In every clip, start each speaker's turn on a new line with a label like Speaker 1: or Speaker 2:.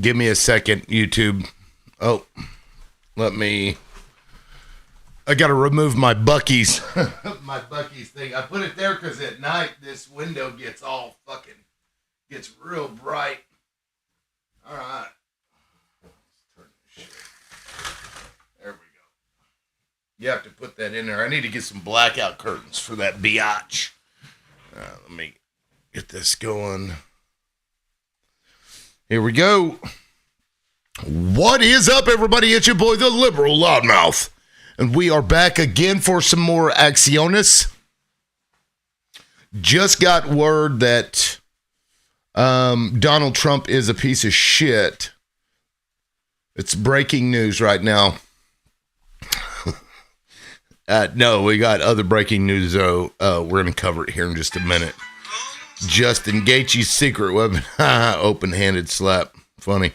Speaker 1: Give me a second, YouTube. Oh, I got to remove my Buc-ee's. My Buc-ee's thing. I put it there because at night this window gets real bright. All right. Let's turn this shit. There we go. You have to put that in there. I need to get some blackout curtains for that biatch. Let me get this going. Here we go. What is up, everybody? It's your boy, the Liberal Loudmouth. And we are back again for some more Accionis. Just got word that Donald Trump is a piece of shit. It's breaking news right now. No, we got other breaking news, though. We're going to cover it here in just a minute. Justin Gaethje's secret weapon. Open-handed slap. Funny.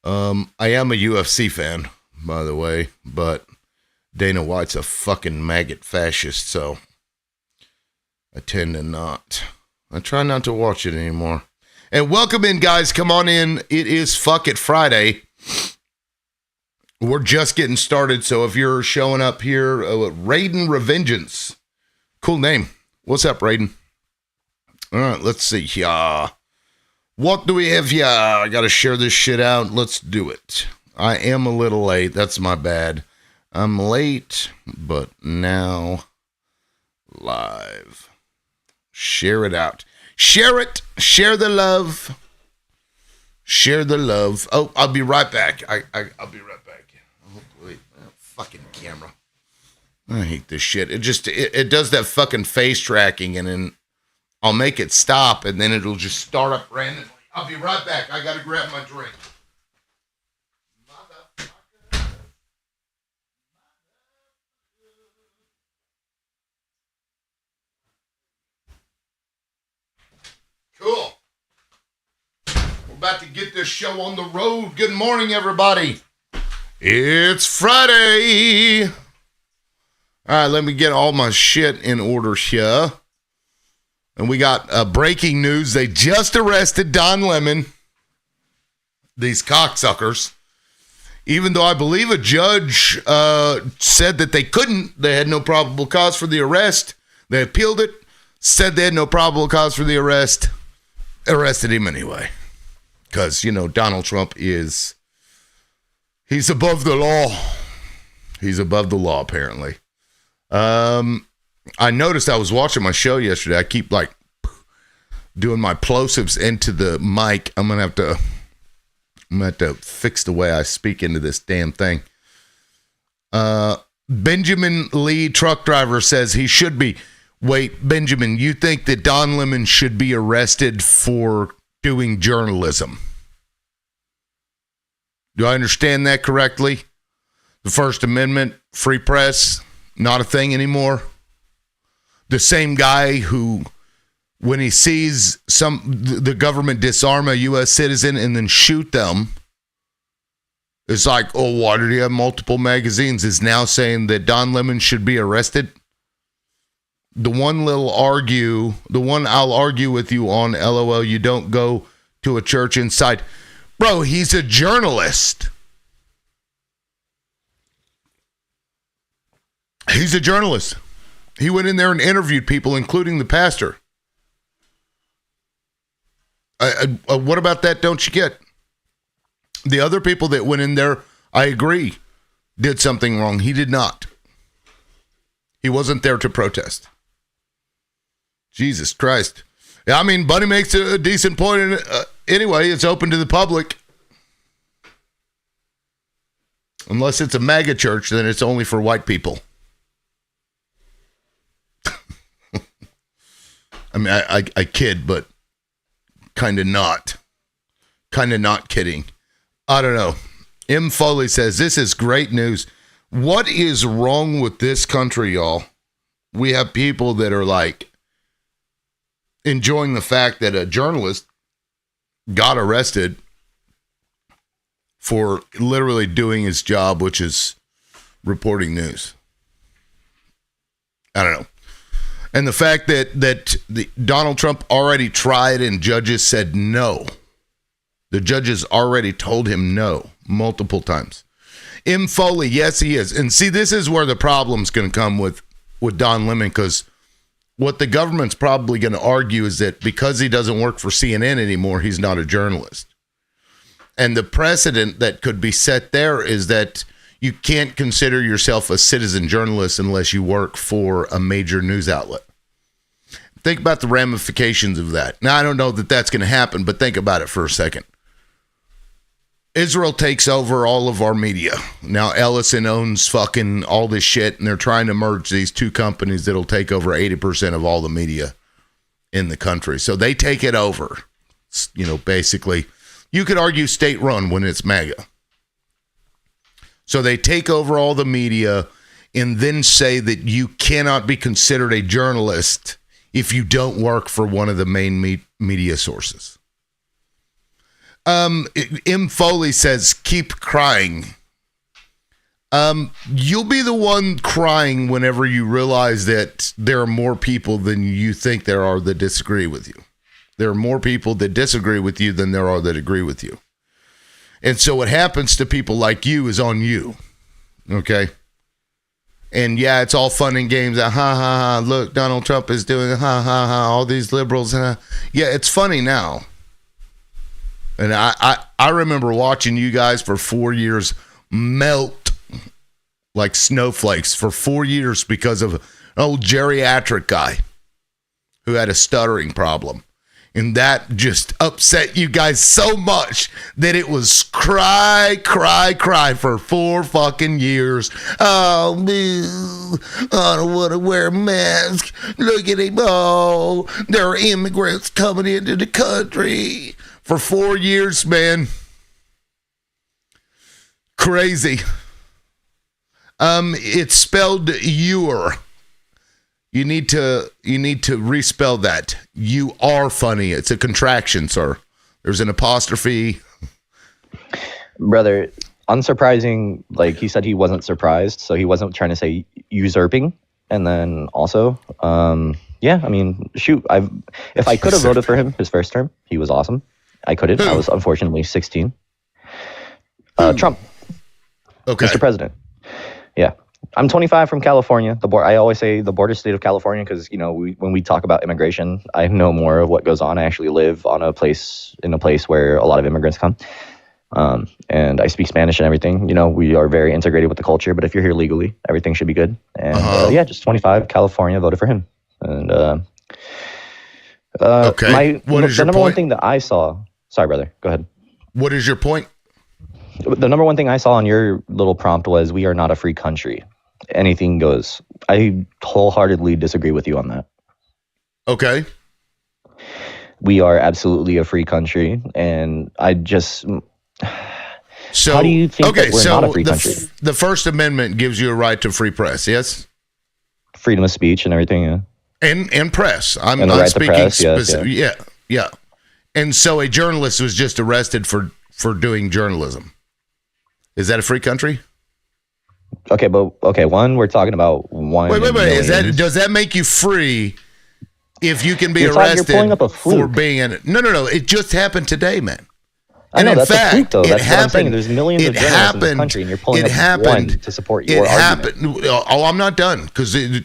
Speaker 1: I am a UFC fan, by the way, but Dana White's a fucking maggot fascist, so I tend to not. I try not to watch it anymore. And welcome in, guys. Come on in. It is Fuck It Friday. We're just getting started, so if you're showing up here, Raiden Revengeance. Cool name. What's up, Raiden? All right, let's see here. What do we have here? I got to share this shit out. Let's do it. I am a little late. That's my bad. I'm late, but now live. Share it out. Share it. Share the love. Share the love. Oh, I'll be right back. I'll be right back. Hopefully, fucking camera. I hate this shit. It does that fucking face tracking, and then I'll make it stop, and then it'll just start up randomly. I'll be right back. I gotta grab my drink. Cool. We're about to get this show on the road. Good morning, everybody. It's Friday. All right, let me get all my shit in order here. And we got breaking news. They just arrested Don Lemon. These cocksuckers. Even though I believe a judge said that they couldn't. They had no probable cause for the arrest. They appealed it. Said they had no probable cause for the arrest. Arrested him anyway. Because, Donald Trump he's above the law. He's above the law, apparently. I noticed I was watching my show yesterday. I keep doing my plosives into the mic. I'm gonna have to fix the way I speak into this damn thing. Benjamin Lee, truck driver, says he should be. Wait, Benjamin, you think that Don Lemon should be arrested for doing journalism? Do I understand that correctly? The First Amendment, free press, not a thing anymore. The same guy who, when he sees the government disarm a U.S. citizen and then shoot them, is like, oh, why did he have multiple magazines? Is now saying that Don Lemon should be arrested. The one I'll argue with you on, LOL, you don't go to a church inside. Bro, he's a journalist. He's a journalist. He went in there and interviewed people, including the pastor. What about that don't you get? The other people that went in there, I agree, did something wrong. He did not. He wasn't there to protest. Jesus Christ. Yeah, I mean, Bunny makes a decent point. Anyway, it's open to the public. Unless it's a MAGA church, then it's only for white people. I mean, I kid, but kind of not. Kind of not kidding. I don't know. M. Foley says, this is great news. What is wrong with this country, y'all? We have people that are enjoying the fact that a journalist got arrested for literally doing his job, which is reporting news. I don't know. And the fact that Donald Trump already tried and judges said no. The judges already told him no multiple times. M. Foley, yes, he is. And see, this is where the problem's going to come with Don Lemon, because what the government's probably going to argue is that because he doesn't work for CNN anymore, he's not a journalist. And the precedent that could be set there is that you can't consider yourself a citizen journalist unless you work for a major news outlet. Think about the ramifications of that. Now, I don't know that that's going to happen, but think about it for a second. Israel takes over all of our media. Now, Ellison owns fucking all this shit, and they're trying to merge these two companies that'll take over 80% of all the media in the country. So they take it over. Basically, you could argue state-run when it's MAGA. So they take over all the media and then say that you cannot be considered a journalist if you don't work for one of the main media sources. M. Foley says, keep crying. You'll be the one crying whenever you realize that there are more people than you think there are that disagree with you. There are more people that disagree with you than there are that agree with you. And so what happens to people like you is on you. Okay? And yeah, it's all fun and games. Ha ha ha. Look, Donald Trump is doing ha ha ha. All these liberals. Yeah, it's funny now. And I remember watching you guys for 4 years melt like snowflakes for 4 years because of an old geriatric guy who had a stuttering problem. And that just upset you guys so much that it was cry for 4 fucking years. Oh, boo. I don't want to wear a mask. Look at him. Oh, there are immigrants coming into the country. For 4 years, man. Crazy. It's spelled Ewer. You need to respell that. You are funny. It's a contraction, sir. There's an apostrophe.
Speaker 2: Brother, unsurprising. Like he said, he wasn't surprised, so he wasn't trying to say usurping. And then also, yeah, I mean, shoot, if I could have voted for him his first term, he was awesome. I couldn't. I was unfortunately 16. Trump. Okay. Mr. President. Yeah. I'm 25 from California. I always say the border state of California because, when we talk about immigration, I know more of what goes on. I actually live in a place where a lot of immigrants come. And I speak Spanish and everything. We are very integrated with the culture, but if you're here legally, everything should be good. And yeah, just 25, California, voted for him. And
Speaker 1: okay. What is your
Speaker 2: number
Speaker 1: point?
Speaker 2: One thing that I saw. Sorry, brother. Go ahead.
Speaker 1: What is your point?
Speaker 2: The number one thing I saw on your little prompt was we are not a free country. Anything goes. I wholeheartedly disagree with you on that.
Speaker 1: Okay.
Speaker 2: We are absolutely a free country, and I just.
Speaker 1: So
Speaker 2: how do you think that we're not a free country?
Speaker 1: The First Amendment gives you a right to free press. Yes.
Speaker 2: Freedom of speech and everything. Yeah.
Speaker 1: And press. I'm
Speaker 2: right
Speaker 1: speaking
Speaker 2: press,
Speaker 1: specific. Yeah. And so a journalist was just arrested for doing journalism. Is that a free country?
Speaker 2: Okay, one, we're talking about one.
Speaker 1: Wait. Does that make you free if you can be arrested
Speaker 2: you're pulling up a fluke.
Speaker 1: for being in it? No. It just happened today, man.
Speaker 2: I know,
Speaker 1: and in
Speaker 2: that's
Speaker 1: fact,
Speaker 2: a fluke, though.
Speaker 1: It
Speaker 2: That's
Speaker 1: happened.
Speaker 2: What I'm saying. There's millions of journalists in this country, and you're pulling up one to support your argument.
Speaker 1: Happened. Oh, I'm not done because the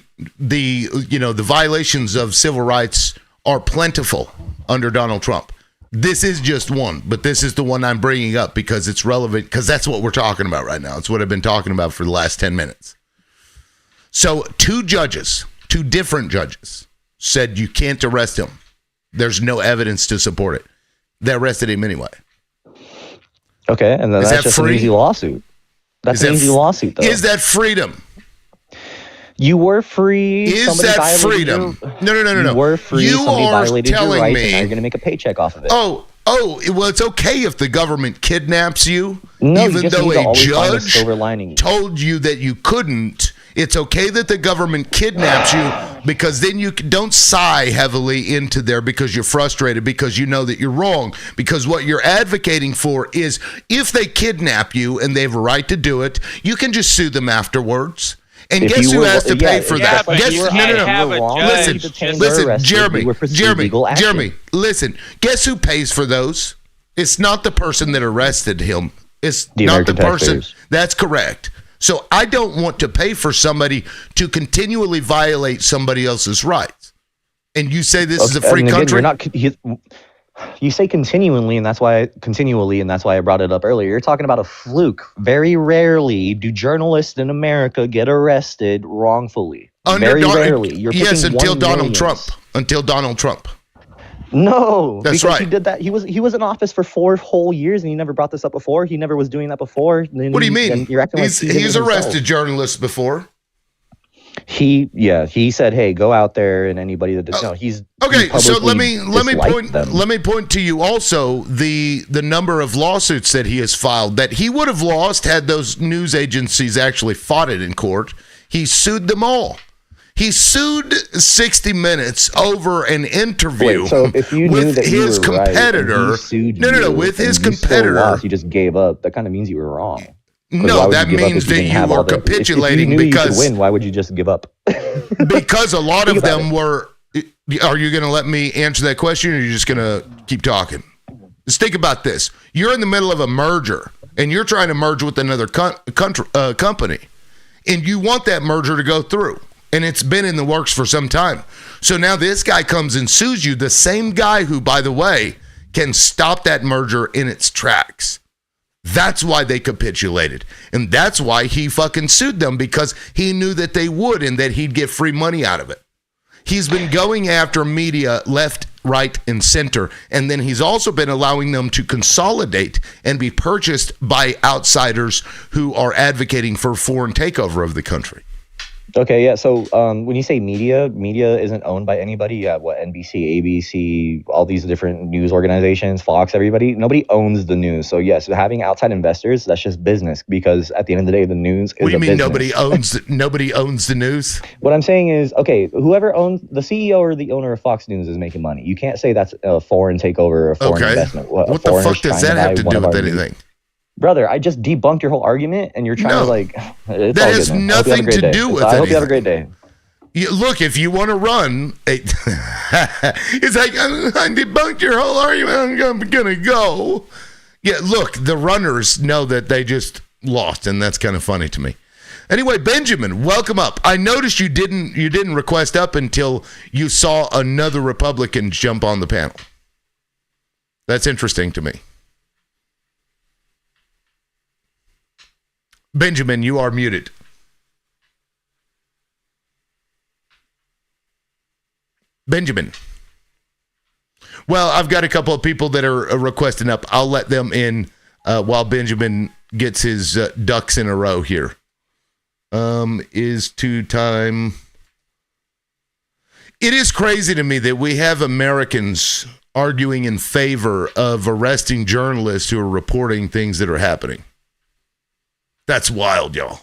Speaker 1: violations of civil rights are plentiful under Donald Trump. This is just one, but this is the one I'm bringing up because it's relevant, because that's what we're talking about right now. It's what I've been talking about for the last 10 minutes. So two different judges, said you can't arrest him. There's no evidence to support it. They arrested him anyway.
Speaker 2: Okay, and then that's just an easy lawsuit. That's an easy lawsuit, though.
Speaker 1: Is that freedom?
Speaker 2: You were free.
Speaker 1: Is that freedom? No.
Speaker 2: You were free. Somebody violated your rights, and now you're going to make a paycheck off of it.
Speaker 1: Oh, well, it's okay if the government kidnaps you,
Speaker 2: no,
Speaker 1: even
Speaker 2: you just
Speaker 1: though
Speaker 2: need to
Speaker 1: a judge
Speaker 2: silver lining.
Speaker 1: told you that you couldn't. It's okay that the government kidnaps you because then you don't sigh heavily into there because you're frustrated because you know that you're wrong. Because what you're advocating for is if they kidnap you and they have a right to do it, you can just sue them afterwards. And guess who has to pay for that? Listen, Jeremy. Listen, guess who pays for those? It's not the person that arrested him. It's
Speaker 2: The
Speaker 1: not the
Speaker 2: American
Speaker 1: person.
Speaker 2: taxpayers.
Speaker 1: That's correct. So I don't want to pay for somebody to continually violate somebody else's rights. And you say this is a free
Speaker 2: And again,
Speaker 1: country?
Speaker 2: You're not. You say continually, and that's why I brought it up earlier. You're talking about a fluke. Very rarely do journalists in America get arrested wrongfully. Very rarely.
Speaker 1: Yes,
Speaker 2: picking
Speaker 1: until
Speaker 2: 1
Speaker 1: Donald
Speaker 2: millionth.
Speaker 1: Trump. Until Donald Trump.
Speaker 2: No,
Speaker 1: That's
Speaker 2: because
Speaker 1: right.
Speaker 2: he did that. He was in office for 4 whole years, and he never brought this up before. He never was doing that before.
Speaker 1: What do you mean?
Speaker 2: You're acting
Speaker 1: He's
Speaker 2: like
Speaker 1: arrested
Speaker 2: arrested.
Speaker 1: journalists before.
Speaker 2: He said, "Hey, go out there and anybody that no, he's
Speaker 1: Okay,
Speaker 2: he
Speaker 1: so let me
Speaker 2: publicly disliked them.
Speaker 1: let me point to you also the number of lawsuits that he has filed that he would have lost had those news agencies actually fought it in court. He sued them all. He sued 60 Minutes over an interview
Speaker 2: Wait, so if you knew
Speaker 1: with
Speaker 2: that you
Speaker 1: his
Speaker 2: were right and
Speaker 1: competitor.
Speaker 2: he sued
Speaker 1: No,
Speaker 2: you
Speaker 1: with
Speaker 2: and
Speaker 1: his
Speaker 2: you still
Speaker 1: competitor.
Speaker 2: lost, you just gave up. That kind of means you were wrong. 'Cause why
Speaker 1: No,
Speaker 2: would
Speaker 1: that
Speaker 2: you give up
Speaker 1: means
Speaker 2: if
Speaker 1: that
Speaker 2: didn't
Speaker 1: you
Speaker 2: have
Speaker 1: were
Speaker 2: all the-
Speaker 1: capitulating
Speaker 2: if you knew
Speaker 1: because
Speaker 2: you could win, why would you just give up?
Speaker 1: because a lot
Speaker 2: Think
Speaker 1: of
Speaker 2: about
Speaker 1: them were. Are you going to let me answer that question, or are you just going to keep talking? Just think about this: you're in the middle of a merger, and you're trying to merge with another company, and you want that merger to go through, and it's been in the works for some time. So now this guy comes and sues you, the same guy who, by the way, can stop that merger in its tracks. That's why they capitulated. And that's why he fucking sued them, because he knew that they would and that he'd get free money out of it. He's been going after media left, right, and center. And then he's also been allowing them to consolidate and be purchased by outsiders who are advocating for foreign takeover of the country.
Speaker 2: Okay, yeah. So when you say media isn't owned by anybody. You have what, NBC, ABC, all these different news organizations, Fox, everybody. Nobody owns the news. So yes, having outside investors, that's just business, because at the end of the day, the news is
Speaker 1: What do you
Speaker 2: a
Speaker 1: mean
Speaker 2: business.
Speaker 1: nobody owns the news?
Speaker 2: What I'm saying is, okay, whoever owns the CEO or the owner of Fox News is making money. You can't say that's a foreign takeover or a foreign investment.
Speaker 1: What the
Speaker 2: Foreigners
Speaker 1: fuck does
Speaker 2: trying
Speaker 1: that have
Speaker 2: buy
Speaker 1: to
Speaker 2: one
Speaker 1: do
Speaker 2: of
Speaker 1: with
Speaker 2: our news.
Speaker 1: anything?
Speaker 2: Brother, I just debunked your whole argument, and you're trying to like. It's
Speaker 1: That
Speaker 2: all
Speaker 1: has
Speaker 2: good, man. I hope you have a
Speaker 1: nothing
Speaker 2: great
Speaker 1: to
Speaker 2: day.
Speaker 1: do with
Speaker 2: I hope you have a
Speaker 1: anything.
Speaker 2: great day.
Speaker 1: Look, if you want to run, it's like, I debunked your whole argument. I'm gonna go. Yeah, look, the runners know that they just lost, and that's kind of funny to me. Anyway, Benjamin, welcome up. I noticed you didn't request up until you saw another Republican jump on the panel. That's interesting to me. Benjamin, you are muted. Benjamin. Well, I've got a couple of people that are requesting up. I'll let them in while Benjamin gets his ducks in a row here. Is to time. It is crazy to me that we have Americans arguing in favor of arresting journalists who are reporting things that are happening. That's wild, y'all.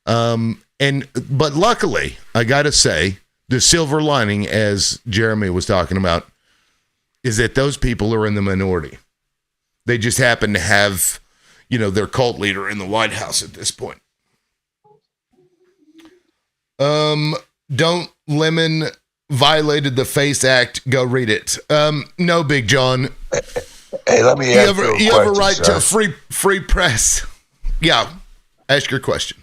Speaker 1: But luckily, I gotta say, the silver lining, as Jeremy was talking about, is that those people are in the minority. They just happen to have, their cult leader in the White House at this point. Don't Lemon violated the FACE Act. Go read it. No, Big John.
Speaker 3: Hey, let me ask you a question,
Speaker 1: You have a right
Speaker 3: sir.
Speaker 1: to free press. Yeah, ask your question.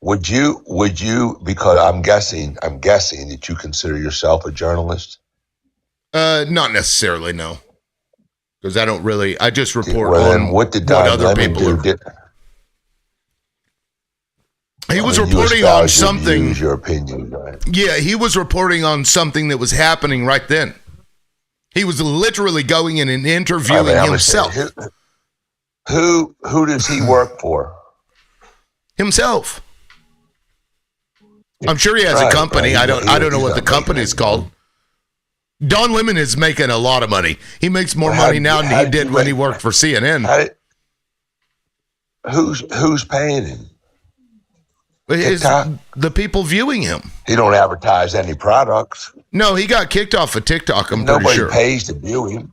Speaker 3: Would you, because I'm guessing that you consider yourself a journalist?
Speaker 1: Not necessarily, no. Because I just report
Speaker 3: Well,
Speaker 1: on
Speaker 3: then what did Don
Speaker 1: other
Speaker 3: Lemon
Speaker 1: people
Speaker 3: do?
Speaker 1: are. He was
Speaker 3: You
Speaker 1: reporting
Speaker 3: espouse
Speaker 1: on
Speaker 3: your
Speaker 1: something.
Speaker 3: views, your opinion, right?
Speaker 1: Yeah, he was reporting on something that was happening right then. He was literally going in and interviewing himself.
Speaker 3: Who does he work for?
Speaker 1: Himself. I'm sure he has a
Speaker 3: Right,
Speaker 1: company.
Speaker 3: right.
Speaker 1: I don't know
Speaker 3: He's
Speaker 1: what the
Speaker 3: not
Speaker 1: company is
Speaker 3: making
Speaker 1: called. Don Lemon is making a lot of money. He makes more
Speaker 3: Well, how
Speaker 1: money
Speaker 3: did
Speaker 1: now
Speaker 3: you-
Speaker 1: than
Speaker 3: how
Speaker 1: he
Speaker 3: did
Speaker 1: did
Speaker 3: you
Speaker 1: when he
Speaker 3: make-
Speaker 1: worked for CNN.
Speaker 3: Who's paying him? TikTok?
Speaker 1: The people viewing him.
Speaker 3: He don't advertise any products.
Speaker 1: No, he got kicked off of TikTok, I'm
Speaker 3: Nobody
Speaker 1: pretty sure.
Speaker 3: pays to view him.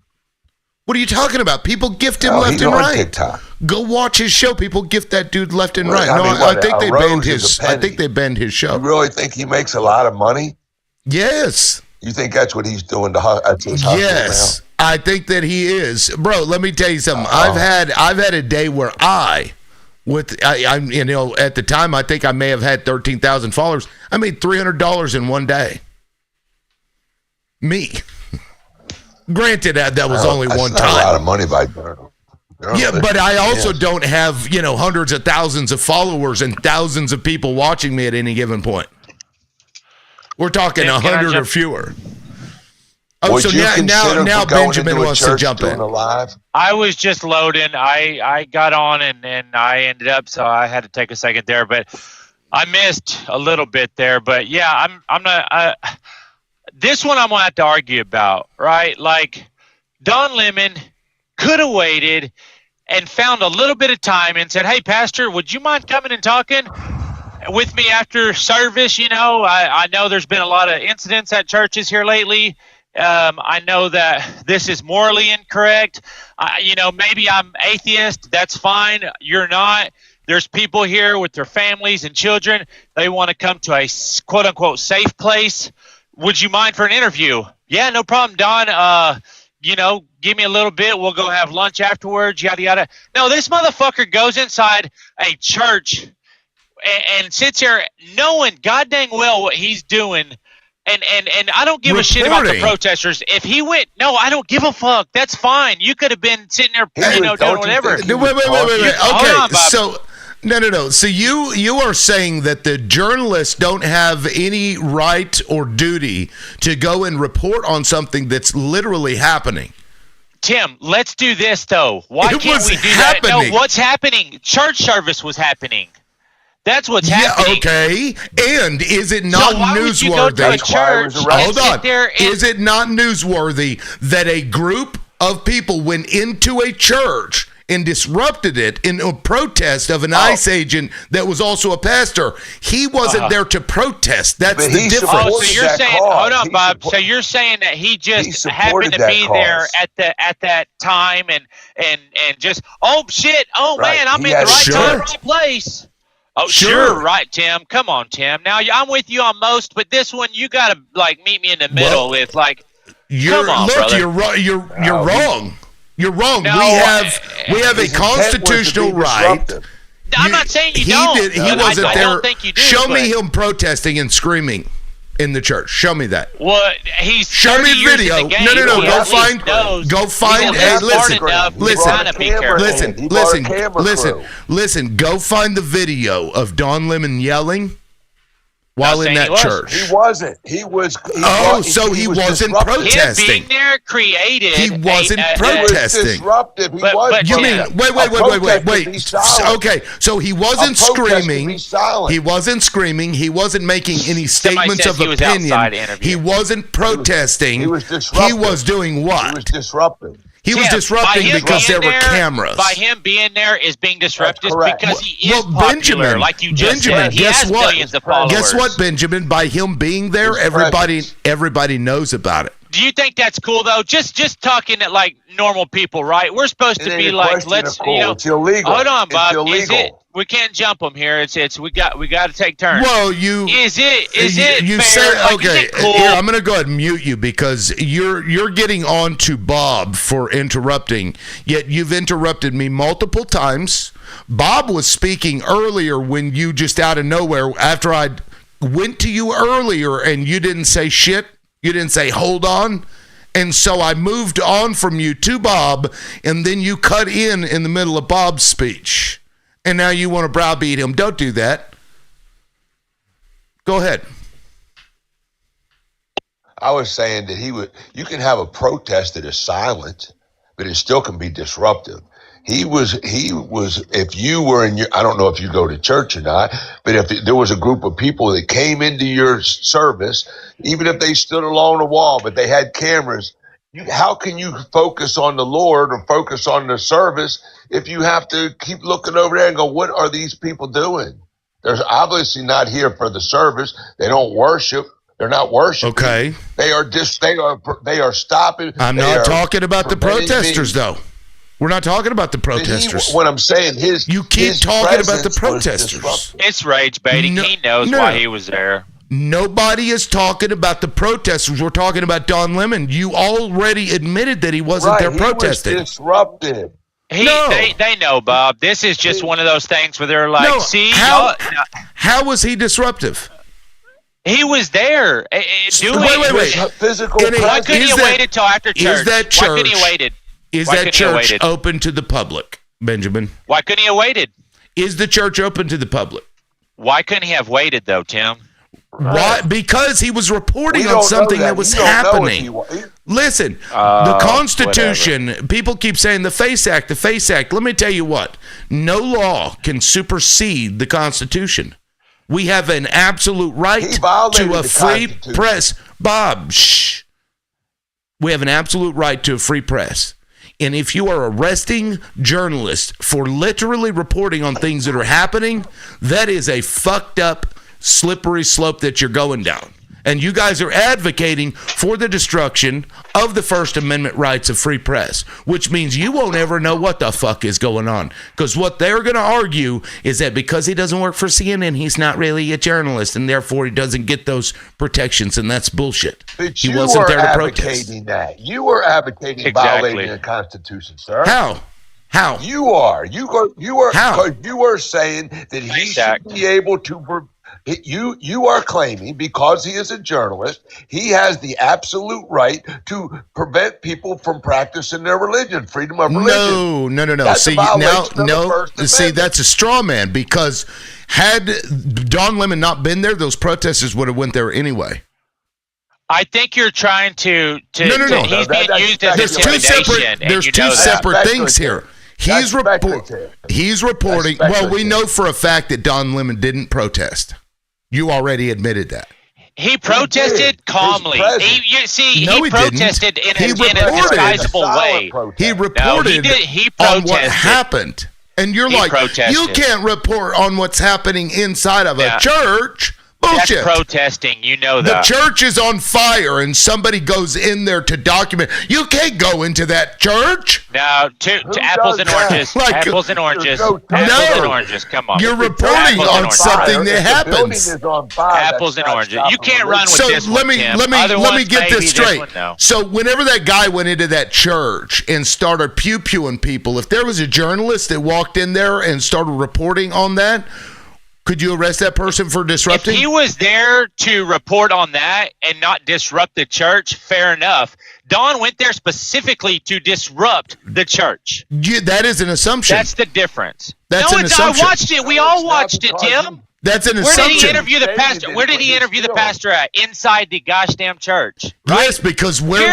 Speaker 1: What are you talking about? People gift him
Speaker 3: No,
Speaker 1: left
Speaker 3: he's
Speaker 1: and
Speaker 3: on
Speaker 1: right.
Speaker 3: TikTok.
Speaker 1: Go watch his show. People gift that dude left and
Speaker 3: Well,
Speaker 1: right.
Speaker 3: I
Speaker 1: No,
Speaker 3: mean,
Speaker 1: I
Speaker 3: what,
Speaker 1: think
Speaker 3: a
Speaker 1: they
Speaker 3: rose
Speaker 1: banned
Speaker 3: is
Speaker 1: his.
Speaker 3: a
Speaker 1: I
Speaker 3: penny.
Speaker 1: think they banned his
Speaker 3: You
Speaker 1: show.
Speaker 3: really think he makes a lot of money?
Speaker 1: Yes,
Speaker 3: You think that's what he's doing to that's his hustle
Speaker 1: yes. I think that he is, bro. Let me tell you something. I've had a day where I at the time I think I may have had 13,000 followers. I made $300 in one day. Me. Granted, that was only one
Speaker 3: That's
Speaker 1: time.
Speaker 3: not a lot of money by journal.
Speaker 1: Yeah, but I also don't have hundreds of thousands of followers and thousands of people watching me at any given point. We're talking 100 or fewer. Oh,
Speaker 3: Would
Speaker 1: so
Speaker 3: you consider
Speaker 1: now
Speaker 3: going
Speaker 1: Benjamin
Speaker 3: into a
Speaker 1: wants to
Speaker 3: church
Speaker 1: jump
Speaker 3: doing
Speaker 1: in.
Speaker 3: a live?
Speaker 4: I was just loading. I got on and I ended up, so I had to take a second there, but I missed a little bit there. But yeah, I'm not. This one I'm gonna have to argue about, right? Like Don Lemon could have waited and found a little bit of time and said, "Hey, Pastor, would you mind coming and talking with me after service?" I know there's been a lot of incidents at churches here lately. I know that this is morally incorrect. Maybe I'm atheist. That's fine. You're not. There's people here with their families and children. They want to come to a quote unquote safe place. Would you mind for an interview? Yeah, no problem, Don. Give me a little bit. We'll go have lunch afterwards, yada, yada. No, this motherfucker goes inside a church and sits here knowing god dang well what he's doing. And I don't give a shit about the protesters. If he went, no, I don't give a fuck. That's fine. You could have been sitting there, doing whatever.
Speaker 1: Wait. Okay, so no. So you are saying that the journalists don't have any right or duty to go and report on something that's literally happening.
Speaker 4: Tim, let's do this though. Why can't we do that? No, what's happening? Church service was happening. That's what's happening.
Speaker 1: Okay. And is it not newsworthy?
Speaker 4: Hold on.
Speaker 1: Is it not newsworthy that a group of people went into a church and disrupted it in a protest of an ICE agent that was also a pastor? He wasn't there to protest. That's the difference.
Speaker 4: Oh, so you're saying, hold on, Bob. So you're saying that he just happened to be there at that time and just, oh shit, oh man, I'm in the right time, right place. Oh, sure, right, Tim. Come on, Tim. Now I'm with you on most, but this one you gotta meet me in the middle with come on, brother.
Speaker 1: You're wrong. You're wrong. No, we have a constitutional right.
Speaker 4: I'm not saying you don't.
Speaker 1: He wasn't there.
Speaker 4: I don't think you do.
Speaker 1: Show me him protesting and screaming in the church. Show me that.
Speaker 4: Well, he's
Speaker 1: show me the video. No. Go find. Hey, listen. Go find the video of Don Lemon yelling while in that church.
Speaker 3: He wasn't. He was
Speaker 1: wasn't protesting.
Speaker 4: Him being there created.
Speaker 1: He wasn't protesting.
Speaker 3: He was disruptive.
Speaker 1: You mean wait. Okay, so he wasn't screaming. He wasn't screaming. He wasn't making any statements of opinion. He wasn't protesting. He was disruptive. He was doing what?
Speaker 3: He was disruptive.
Speaker 1: He was disrupting because there were cameras.
Speaker 4: By him being there is being disruptive because he is popular,
Speaker 1: Benjamin,
Speaker 4: like you just said. He has millions of followers.
Speaker 1: Guess what, Benjamin? By him being there, everybody knows about it.
Speaker 4: Do you think that's cool though? Just talking at like normal people, right? We're supposed to be like, let's
Speaker 3: it's illegal.
Speaker 4: Hold on, Bob.
Speaker 3: It's illegal.
Speaker 4: We can't jump them here. It's we got to take turns.
Speaker 1: Well,
Speaker 4: is it
Speaker 1: you
Speaker 4: fair?
Speaker 1: say okay.
Speaker 4: Cool?
Speaker 1: Here, I'm going to go ahead and mute you because you're getting on to Bob for interrupting. Yet you've interrupted me multiple times. Bob was speaking earlier when you just out of nowhere after I went to you earlier and you didn't say shit. You didn't say hold on. And so I moved on from you to Bob, and then you cut in the middle of Bob's speech. And now you want to browbeat him. Don't do that. Go ahead.
Speaker 3: I was saying that you can have a protest that is silent, but it still can be disruptive. He was, if you were I don't know if you go to church or not, but if there was a group of people that came into your service, even if they stood along the wall, but they had cameras, how can you focus on the Lord or focus on the service if you have to keep looking over there and go, what are these people doing? They're obviously not here for the service. They don't worship. They're not worshiping.
Speaker 1: Okay.
Speaker 3: They are stopping.
Speaker 1: I'm not talking about the protesters, though. We're not talking about the protesters.
Speaker 3: What I'm saying,
Speaker 1: you keep talking about the protesters.
Speaker 4: It's rage baiting. He knows why he was there.
Speaker 1: Nobody is talking about the protesters. We're talking about Don Lemon. You already admitted that he wasn't there protesting.
Speaker 3: He was disrupted.
Speaker 4: They know, Bob. This is just one of those things where they're like,
Speaker 1: how was he disruptive?
Speaker 4: He was there doing.
Speaker 1: Wait.
Speaker 3: Physical.
Speaker 4: Why couldn't he wait until after church?
Speaker 1: Is that church?
Speaker 4: Why couldn't he waited?
Speaker 1: Is that church open to the public, Benjamin?
Speaker 4: Why couldn't he have waited?
Speaker 1: Is the church open to the public?
Speaker 4: Why couldn't he have waited though, Tim?
Speaker 1: Why? Because he was reporting on something that was happening. Listen, the Constitution, people keep saying the FACE Act, the FACE Act. Let me tell you what. No law can supersede the Constitution. We have an absolute right to a free press. Bob, shh. We have an absolute right to a free press. And if you are arresting journalists for literally reporting on things that are happening, that is a fucked up, slippery slope that you're going down. And you guys are advocating for the destruction of the First Amendment rights of free press, which means you won't ever know what the fuck is going on. Because what they're going to argue is that because he doesn't work for CNN, he's not really a journalist, and therefore he doesn't get those protections, and that's bullshit.
Speaker 3: But
Speaker 1: he wasn't there to protest.
Speaker 3: That. You were advocating violating the Constitution, sir.
Speaker 1: How?
Speaker 3: You are. You are.
Speaker 1: How?
Speaker 3: You were saying that he should be able to. You are claiming because he is a journalist, he has the absolute right to prevent people from practicing their religion, freedom of religion.
Speaker 1: No.
Speaker 3: That's
Speaker 1: See, that's a straw man, because had Don Lemon not been there, those protesters would have went there anyway.
Speaker 4: I think you're trying to.
Speaker 1: No.
Speaker 4: He's being used as intimidation.
Speaker 1: There's two separate things here. He's reporting. Well, we know for a fact that Don Lemon didn't protest. You already admitted that.
Speaker 4: He protested calmly. He protested in a disguisable way.
Speaker 1: He reported on what happened. And you're like, you can't report on what's happening inside of a church. Bullshit.
Speaker 4: That's protesting. You know that.
Speaker 1: The church is on fire and somebody goes in there to document. You can't go into that church.
Speaker 4: No, to apples and oranges. Apples and oranges. Apples and oranges. Come on.
Speaker 1: You're reporting on something that happens.
Speaker 4: Apples and oranges. You can't run with this one, Tim.
Speaker 1: Let me get this straight. So whenever that guy went into that church and started pew-pewing people, if there was a journalist that walked in there and started reporting on that, could you arrest that person for disrupting?
Speaker 4: If he was there to report on that and not disrupt the church, fair enough. Don went there specifically to disrupt the church.
Speaker 1: That is an assumption.
Speaker 4: That's the difference.
Speaker 1: That's an assumption.
Speaker 4: I watched it. We all watched it, Tim.
Speaker 1: That's an assumption.
Speaker 4: Where did he interview the pastor? Where did he interview the pastor at? Inside the gosh damn church. Right?
Speaker 1: Yes, because where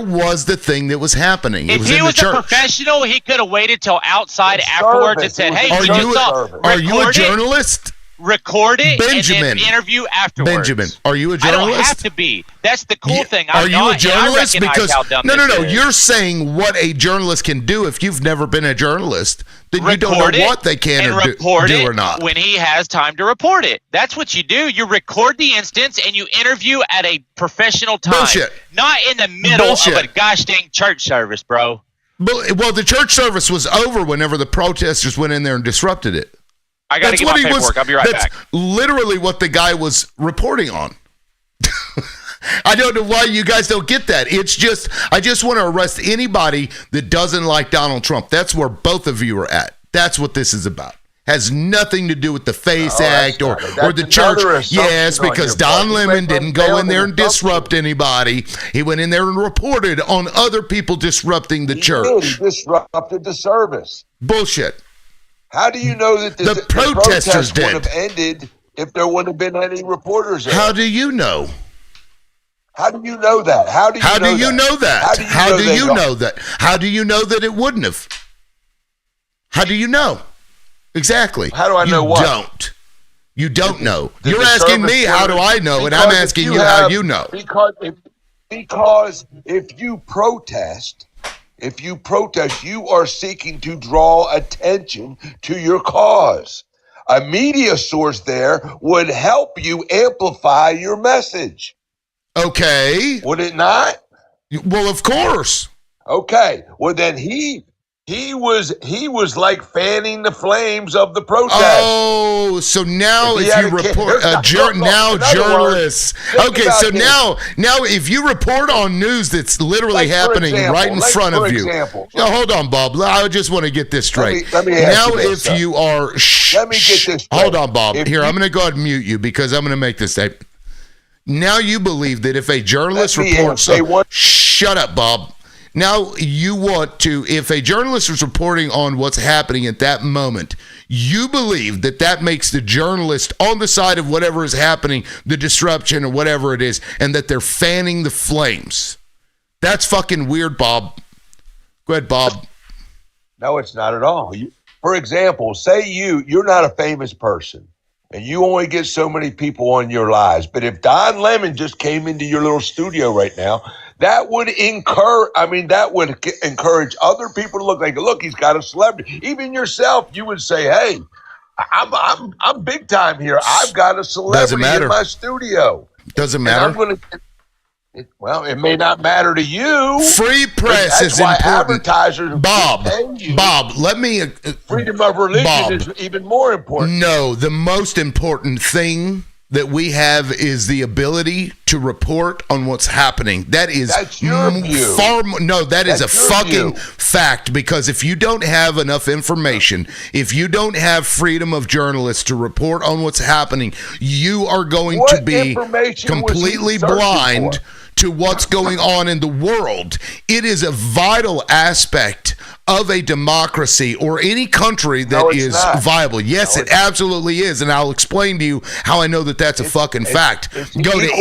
Speaker 1: was the thing that was happening?
Speaker 4: If he was a professional, he could have waited till outside afterwards and said, "Hey,
Speaker 1: are you a journalist?
Speaker 4: Record it
Speaker 1: Benjamin.
Speaker 4: and then interview afterwards."
Speaker 1: Benjamin, are you a journalist?
Speaker 4: I don't have to be. That's the cool thing.
Speaker 1: Are you a journalist? Because
Speaker 4: no.
Speaker 1: You're saying what a journalist can do. If you've never been a journalist, then you don't know what they can do or not.
Speaker 4: When he has time to report it. That's what you do. You record the instance and you interview at a professional time.
Speaker 1: Bullshit.
Speaker 4: Not in the middle of a gosh dang church service, bro.
Speaker 1: Well, the church service was over whenever the protesters went in there and disrupted it.
Speaker 4: I got to get my paperwork. I'll be right back.
Speaker 1: That's literally what the guy was reporting on. I don't know why you guys don't get that. It's just, I just want to arrest anybody that doesn't like Donald Trump. That's where both of you are at. That's what this is about. Has nothing to do with the FACE Act or the church. Yes, because Don Lemon didn't go in there and disrupt anybody. He went in there and reported on other people disrupting the church.
Speaker 3: He disrupted the service.
Speaker 1: Bullshit.
Speaker 3: How do you know that
Speaker 1: the protesters
Speaker 3: would have ended if there wouldn't have been any reporters there?
Speaker 1: How do you know?
Speaker 3: How do you know that? How do you know that?
Speaker 1: How do you know that? How do you know that it wouldn't have? How do you know? Exactly.
Speaker 3: How do I know what?
Speaker 1: You don't know. You're asking me how do I know, and I'm asking you how you know.
Speaker 3: Because if you protest, you are seeking to draw attention to your cause. A media source there would help you amplify your message.
Speaker 1: Okay.
Speaker 3: Would it not?
Speaker 1: Well, of course.
Speaker 3: Okay. Well, then he He was like fanning the flames of the protest.
Speaker 1: Oh, so now if you report journalists. Okay, so now if you report on news that's literally happening right in front of you. No, hold on, Bob. I just want to get this straight.
Speaker 3: Let me
Speaker 1: now, if you are,
Speaker 3: let me get this straight.
Speaker 1: Hold on, Bob. Here, I'm going to go ahead and mute you because I'm going to make this statement. Now you believe that if a journalist reports, shut up, Bob. Now you want to, if a journalist is reporting on what's happening at that moment, you believe that that makes the journalist on the side of whatever is happening, the disruption or whatever it is, and that they're fanning the flames. That's fucking weird, Bob. Go ahead, Bob.
Speaker 3: No, it's not at all. For example, say you're not a famous person and you only get so many people on your lives. But if Don Lemon just came into your little studio right now, that would encourage other people to look, he's got a celebrity. Even yourself, you would say, hey, I'm big time here. I've got a celebrity in my studio.
Speaker 1: Doesn't matter.
Speaker 3: Well, it may not matter to you.
Speaker 1: Free press is important.
Speaker 3: Advertisers,
Speaker 1: Bob, let me.
Speaker 3: Freedom of religion is even more important.
Speaker 1: No, the most important thing that we have is the ability to report on what's happening. That's
Speaker 3: your view.
Speaker 1: That is a fucking fact, because if you don't have enough information, if you don't have freedom of journalists to report on what's happening, you are going to be completely blind to what's going on in the world. It is a vital aspect of a democracy or any country that is viable. Yes, it absolutely is, and I'll explain to you how I know that that's a fucking fact. Go to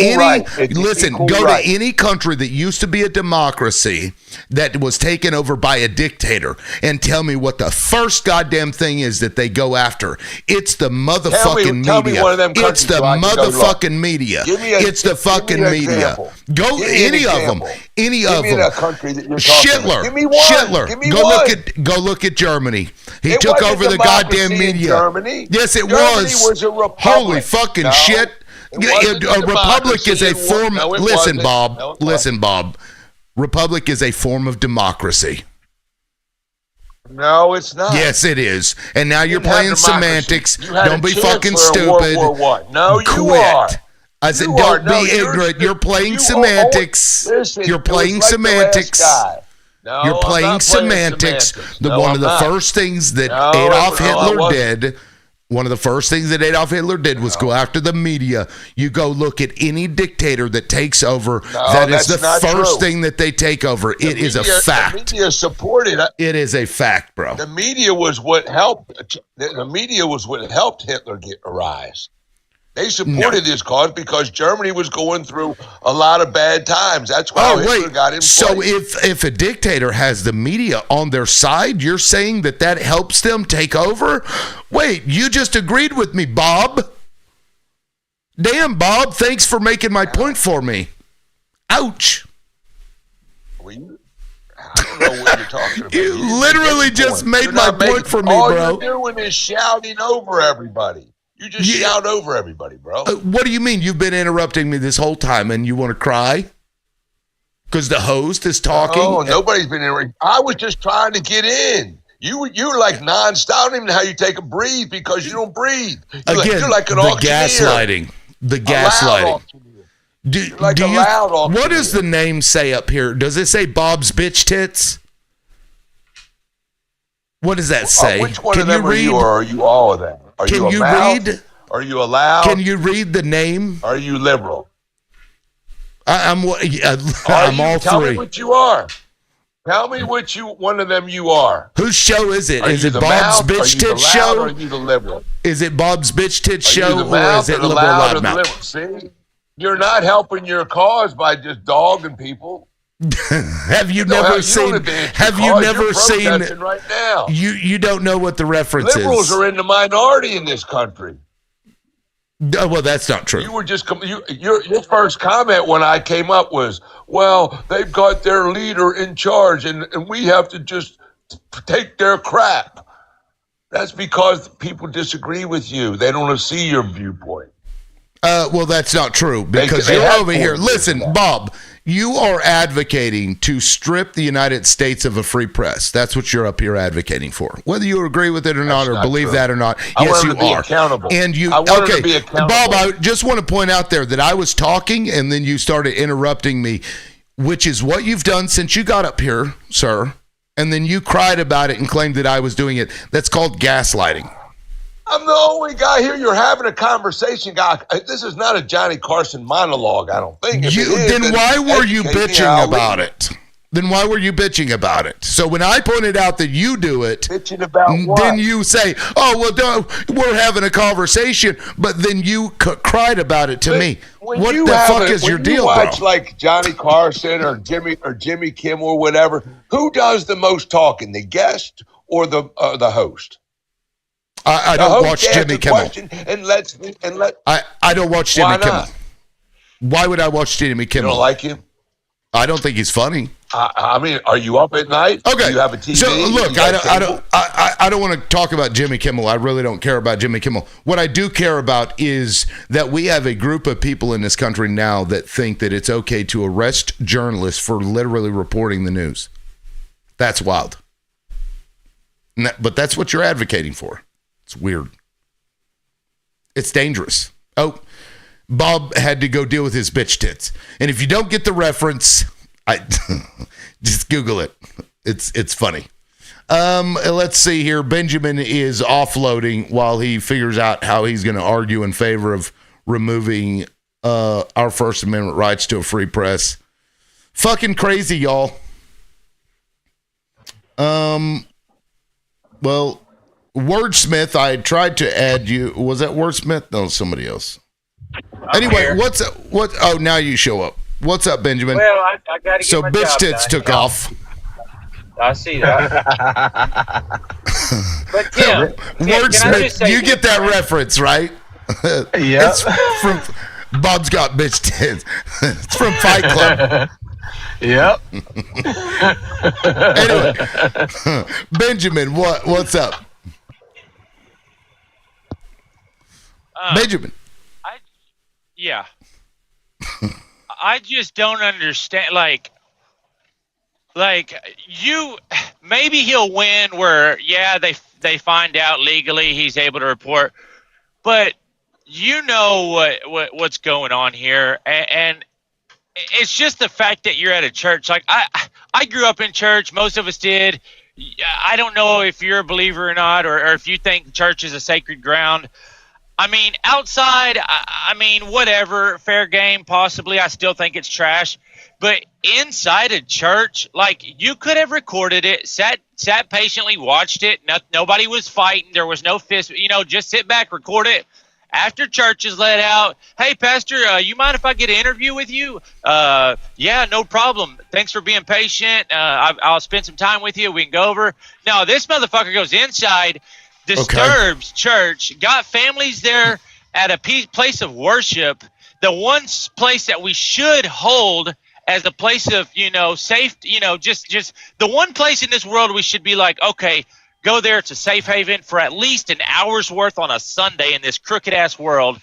Speaker 1: any country that used to be a democracy that was taken over by a dictator and tell me what the first goddamn thing is that they go after. It's the motherfucking media. It's the motherfucking media. It's the fucking media. Go any of them. Any of them. Hitler. Go look at Germany. He took over the goddamn media. Yes, it was. Holy fucking shit. A republic is a form. Listen, Bob. Republic is a form of democracy.
Speaker 3: No, it's not.
Speaker 1: Yes, it is. And now you're playing semantics. Don't be fucking stupid.
Speaker 3: No, you are.
Speaker 1: I said, don't be ignorant. You're playing semantics. You're playing semantics. You're playing semantics. One of the first things that Adolf Hitler did. One of the first things that Adolf Hitler did was go after the media. You go look at any dictator that takes over. That is the first thing that they take over. It is a fact.
Speaker 3: The media supported it.
Speaker 1: It is a fact, bro.
Speaker 3: The media was what helped. The media was what helped Hitler get a rise. They supported this cause because Germany was going through a lot of bad times. That's why Hitler got in place.
Speaker 1: So if a dictator has the media on their side, you're saying that helps them take over? Wait, you just agreed with me, Bob. Damn, Bob, thanks for making my point for me. Ouch.
Speaker 3: I don't know what you're talking about.
Speaker 1: You literally just made my point for me, bro.
Speaker 3: All you're doing is shouting over everybody. You just shout over everybody, bro.
Speaker 1: What do you mean? You've been interrupting me this whole time and you want to cry? Because the host is talking?
Speaker 3: Oh, nobody's been interrupting. I was just trying to get in. You're like nonstop. I don't even know how you take a breathe because you don't breathe. You're like an auctioneer.
Speaker 1: The gaslighting. What does the name say up here? Does it say Bob's Bitch Tits? What does that say?
Speaker 3: Which one of them are you, or are you all of them?
Speaker 1: Can you read?
Speaker 3: Are you allowed?
Speaker 1: Can you read the name?
Speaker 3: Are you liberal?
Speaker 1: I'm all three.
Speaker 3: Tell me what you are. Tell me which one of them you are.
Speaker 1: Whose show is it? Is it Bob's Bitch Tits Show?
Speaker 3: Or are you the liberal?
Speaker 1: Is it Bob's Bitch Tits Show, or is it Liberal Loudmouth?
Speaker 3: See, you're not helping your cause by just dogging people.
Speaker 1: Have you never seen?
Speaker 3: Right now.
Speaker 1: You don't know what the reference
Speaker 3: Liberals are in the minority in this country.
Speaker 1: Well, that's not true.
Speaker 3: You were just your first comment when I came up was, "Well, they've got their leader in charge, and we have to just take their crap." That's because people disagree with you. They don't see your viewpoint.
Speaker 1: Well, that's not true because you're over here. Listen, Bob. You are advocating to strip the United States of a free press. That's what you're up here advocating for. Whether you agree with it or not, or
Speaker 3: not
Speaker 1: believe
Speaker 3: true.
Speaker 1: that or not,
Speaker 3: I
Speaker 1: yes,
Speaker 3: want
Speaker 1: you
Speaker 3: him to be
Speaker 1: are.
Speaker 3: accountable.
Speaker 1: And you,
Speaker 3: I want him
Speaker 1: okay,
Speaker 3: to be accountable.
Speaker 1: Bob, I just want to point out there that I was talking and then you started interrupting me, which is what you've done since you got up here, sir. And then you cried about it and claimed that I was doing it. That's called gaslighting.
Speaker 3: I'm the only guy here. You're having a conversation, guy. This is not a Johnny Carson monologue. I don't think. If it is,
Speaker 1: Then why were you
Speaker 3: educate me,
Speaker 1: bitching
Speaker 3: I'll
Speaker 1: about
Speaker 3: leave.
Speaker 1: it? Then why were you bitching about it? So when I pointed out that you do it,
Speaker 3: Bitching about what?
Speaker 1: then you say, "Oh well, we're having a conversation," but then you cried about it to me.
Speaker 3: When
Speaker 1: What
Speaker 3: you
Speaker 1: the
Speaker 3: have
Speaker 1: fuck
Speaker 3: a-
Speaker 1: is your
Speaker 3: when
Speaker 1: deal,
Speaker 3: you watch
Speaker 1: bro?
Speaker 3: like Johnny Carson or Jimmy Kimmel or whatever, who does the most talking, the guest or the host?
Speaker 1: I
Speaker 3: The
Speaker 1: don't
Speaker 3: host
Speaker 1: watch
Speaker 3: asks
Speaker 1: Jimmy
Speaker 3: the
Speaker 1: Kimmel.
Speaker 3: question and let.
Speaker 1: I don't watch
Speaker 3: Why
Speaker 1: Jimmy Kimmel.
Speaker 3: not?
Speaker 1: Why would I watch Jimmy
Speaker 3: You
Speaker 1: Kimmel?
Speaker 3: don't like him?
Speaker 1: I don't think he's funny.
Speaker 3: I mean, are you up at night?
Speaker 1: Okay.
Speaker 3: Do you have a TV?
Speaker 1: So look,
Speaker 3: You got cable?
Speaker 1: I don't want to talk about Jimmy Kimmel. I really don't care about Jimmy Kimmel. What I do care about is that we have a group of people in this country now that think that it's okay to arrest journalists for literally reporting the news. That's wild. But that's what you're advocating for. It's weird. It's dangerous. Oh, Bob had to go deal with his bitch tits. And if you don't get the reference, I just Google it. It's funny. Let's see here. Benjamin is offloading while he figures out how he's going to argue in favor of removing our First Amendment rights to a free press. Fucking crazy, y'all. Well, Wordsmith, I tried to add you. Was that Wordsmith? No, somebody else. Anyway,
Speaker 5: here.
Speaker 1: what? Oh, now you show up. What's up, Benjamin?
Speaker 5: Well, I got to get
Speaker 1: So
Speaker 5: my
Speaker 1: bitch
Speaker 5: job
Speaker 1: tits
Speaker 5: done,
Speaker 1: took
Speaker 5: you know.
Speaker 1: off.
Speaker 5: I see that. But Tim, can I just
Speaker 1: Wordsmith,
Speaker 5: say
Speaker 1: you
Speaker 5: this,
Speaker 1: get that
Speaker 5: right?
Speaker 1: reference, right?
Speaker 2: Yeah.
Speaker 1: It's from Bob's got bitch tits. It's from Fight Club.
Speaker 2: Yep.
Speaker 1: Anyway, Benjamin, what's up? Benjamin.
Speaker 4: Yeah. I just don't understand. Like you, maybe he'll win where, yeah, they find out legally he's able to report, but you know what's going on here. And it's just the fact that you're at a church. Like I grew up in church. Most of us did. I don't know if you're a believer or not, or if you think church is a sacred ground. I mean, outside, I mean, whatever, fair game, possibly. I still think it's trash. But inside a church, like, you could have recorded it, sat patiently, watched it. Nobody was fighting. There was no fist. You know, just sit back, record it. After church is let out, hey, Pastor, you mind if I get an interview with you? Yeah, no problem. Thanks for being patient. I'll spend some time with you. We can go over. No, this motherfucker goes inside, disturbs church, got families there at a place of worship, the one place that we should hold as a place of, safe, just the one place in this world we should be like, okay, go there. It's a safe haven for at least an hour's worth on a Sunday in this crooked ass world.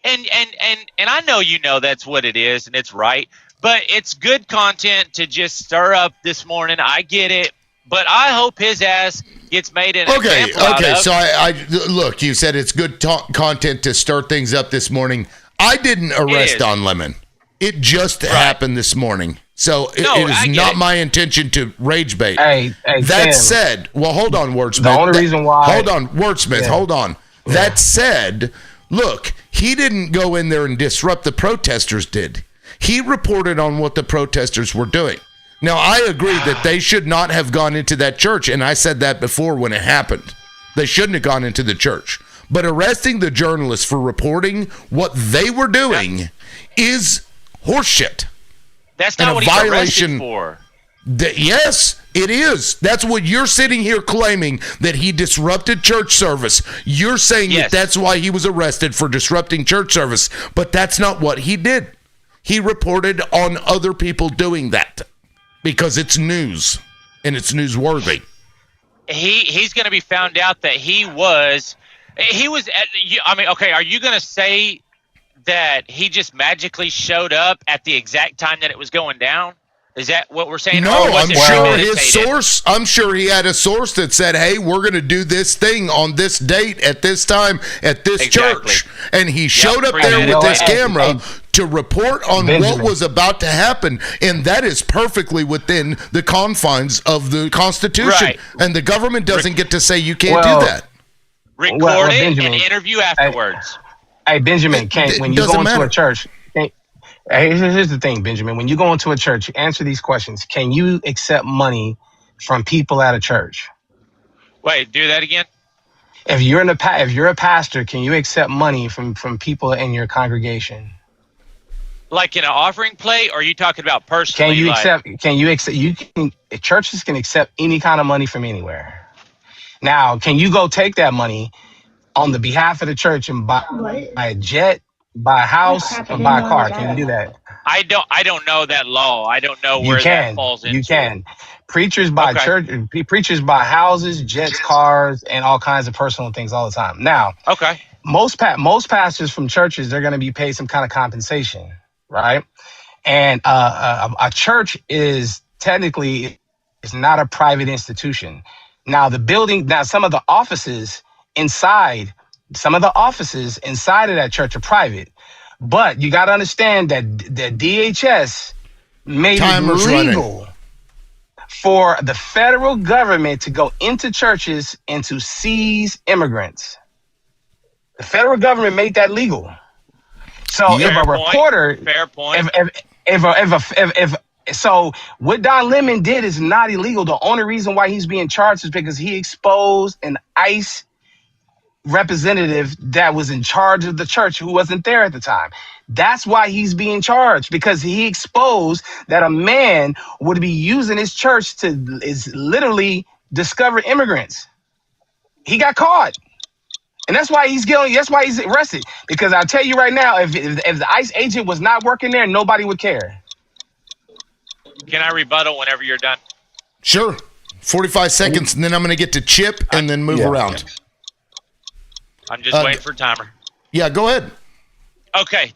Speaker 4: And I know that's what it is and it's right, but it's good content to just stir up this morning. I get it. But I hope his ass gets made an example out of.
Speaker 1: So I look, you said it's good content to stir things up this morning. I didn't arrest Don Lemon. It just happened this morning. So it is not my intention to rage bait.
Speaker 6: Hey,
Speaker 1: that
Speaker 6: Tim,
Speaker 1: said, well, hold on, Wordsmith.
Speaker 6: the only reason why.
Speaker 1: Hold on, Wordsmith, hold on. Yeah. That said, look, he didn't go in there and disrupt. The protesters did. He reported on what the protesters were doing. Now, I agree that they should not have gone into that church, and I said that before when it happened. They shouldn't have gone into the church. But arresting the journalists for reporting what they were doing is horseshit.
Speaker 4: That's not what he's arrested for.
Speaker 1: Yes, it is. That's what you're sitting here claiming, that he disrupted church service. You're saying that that's why he was arrested, for disrupting church service. But that's not what he did. He reported on other people doing that. Because it's news, and it's newsworthy.
Speaker 4: He's going to be found out that he was at, I mean, okay, are you going to say that he just magically showed up at the exact time that it was going down? Is that what we're saying?
Speaker 1: No,
Speaker 4: Or was
Speaker 1: I'm
Speaker 4: it
Speaker 1: sure
Speaker 4: premeditated?
Speaker 1: his source. I'm sure he had a source that said, "Hey, we're going to do this thing on this date at this time at this
Speaker 4: Exactly.
Speaker 1: church," and he showed up there
Speaker 4: premeditated.
Speaker 1: with this
Speaker 6: Hey,
Speaker 1: camera
Speaker 6: hey,
Speaker 1: to report on
Speaker 6: Benjamin.
Speaker 1: what was about to happen, and that is perfectly within the confines of the Constitution.
Speaker 4: Right.
Speaker 1: And the government doesn't get to say you can't
Speaker 6: Well,
Speaker 1: do that.
Speaker 4: Record
Speaker 6: Well,
Speaker 4: it
Speaker 6: Benjamin,
Speaker 4: and interview afterwards.
Speaker 6: Hey, Benjamin,
Speaker 1: It
Speaker 6: when you
Speaker 1: doesn't
Speaker 6: go into
Speaker 1: matter.
Speaker 6: a church, here's the thing, Benjamin. When you go into a church, answer these questions. Can you accept money from people at a church?
Speaker 4: Wait, do that again?
Speaker 6: If you're a pastor, can you accept money from people in your congregation?
Speaker 4: Like in an offering plate, or are you talking about personally?
Speaker 6: Can you
Speaker 4: like,
Speaker 6: accept? Churches can accept any kind of money from anywhere. Now, can you go take that money on the behalf of the church and buy a jet, buy a house, or buy a car? Can you do that?
Speaker 4: I don't know that law. I don't know
Speaker 6: You
Speaker 4: where that
Speaker 6: can.
Speaker 4: falls into.
Speaker 6: You can. Preachers buy preachers buy houses, jets, cars, and all kinds of personal things all the time. Now,
Speaker 4: Okay.
Speaker 6: most pastors from churches, they're going to be paid some kind of compensation, right? And a church is technically not a private institution. Now, some of the offices inside of that church are private. But you got to understand that DHS made
Speaker 1: Timer's
Speaker 6: it
Speaker 1: running.
Speaker 6: legal for the federal government to go into churches and to seize immigrants. The federal government made that legal. So
Speaker 1: Yeah.
Speaker 6: if a reporter,
Speaker 4: Fair point.
Speaker 6: so what Don Lemon did is not illegal. The only reason why he's being charged is because he exposed an ICE representative that was in charge of the church who wasn't there at the time. That's why he's being charged, because he exposed that a man would be using his church to literally discover immigrants. He got caught. And that's why he's arrested. Because I'll tell you right now, if the ICE agent was not working there, nobody would care.
Speaker 4: Can I rebuttal whenever you're done?
Speaker 1: Sure. 45 seconds, and then I'm going to get to Chip and then move around.
Speaker 4: I'm just waiting for timer.
Speaker 1: Yeah, go ahead.
Speaker 4: Okay.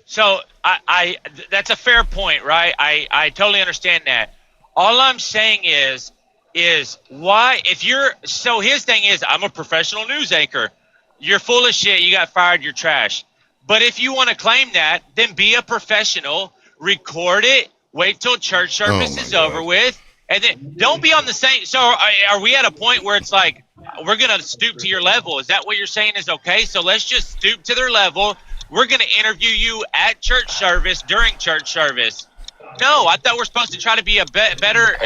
Speaker 4: So I that's a fair point, right? I totally understand that. All I'm saying is why, so his thing is, I'm a professional news anchor. You're full of shit. You got fired. You're trash. But if you want to claim that, then be a professional, record it, wait till church service is over with, and then don't be on the same. So are we at a point where it's like, we're going to stoop to your level? Is that what you're saying is okay? So let's just stoop to their level. We're going to interview you at church service, during church service. No, I thought we're supposed to try to be a better,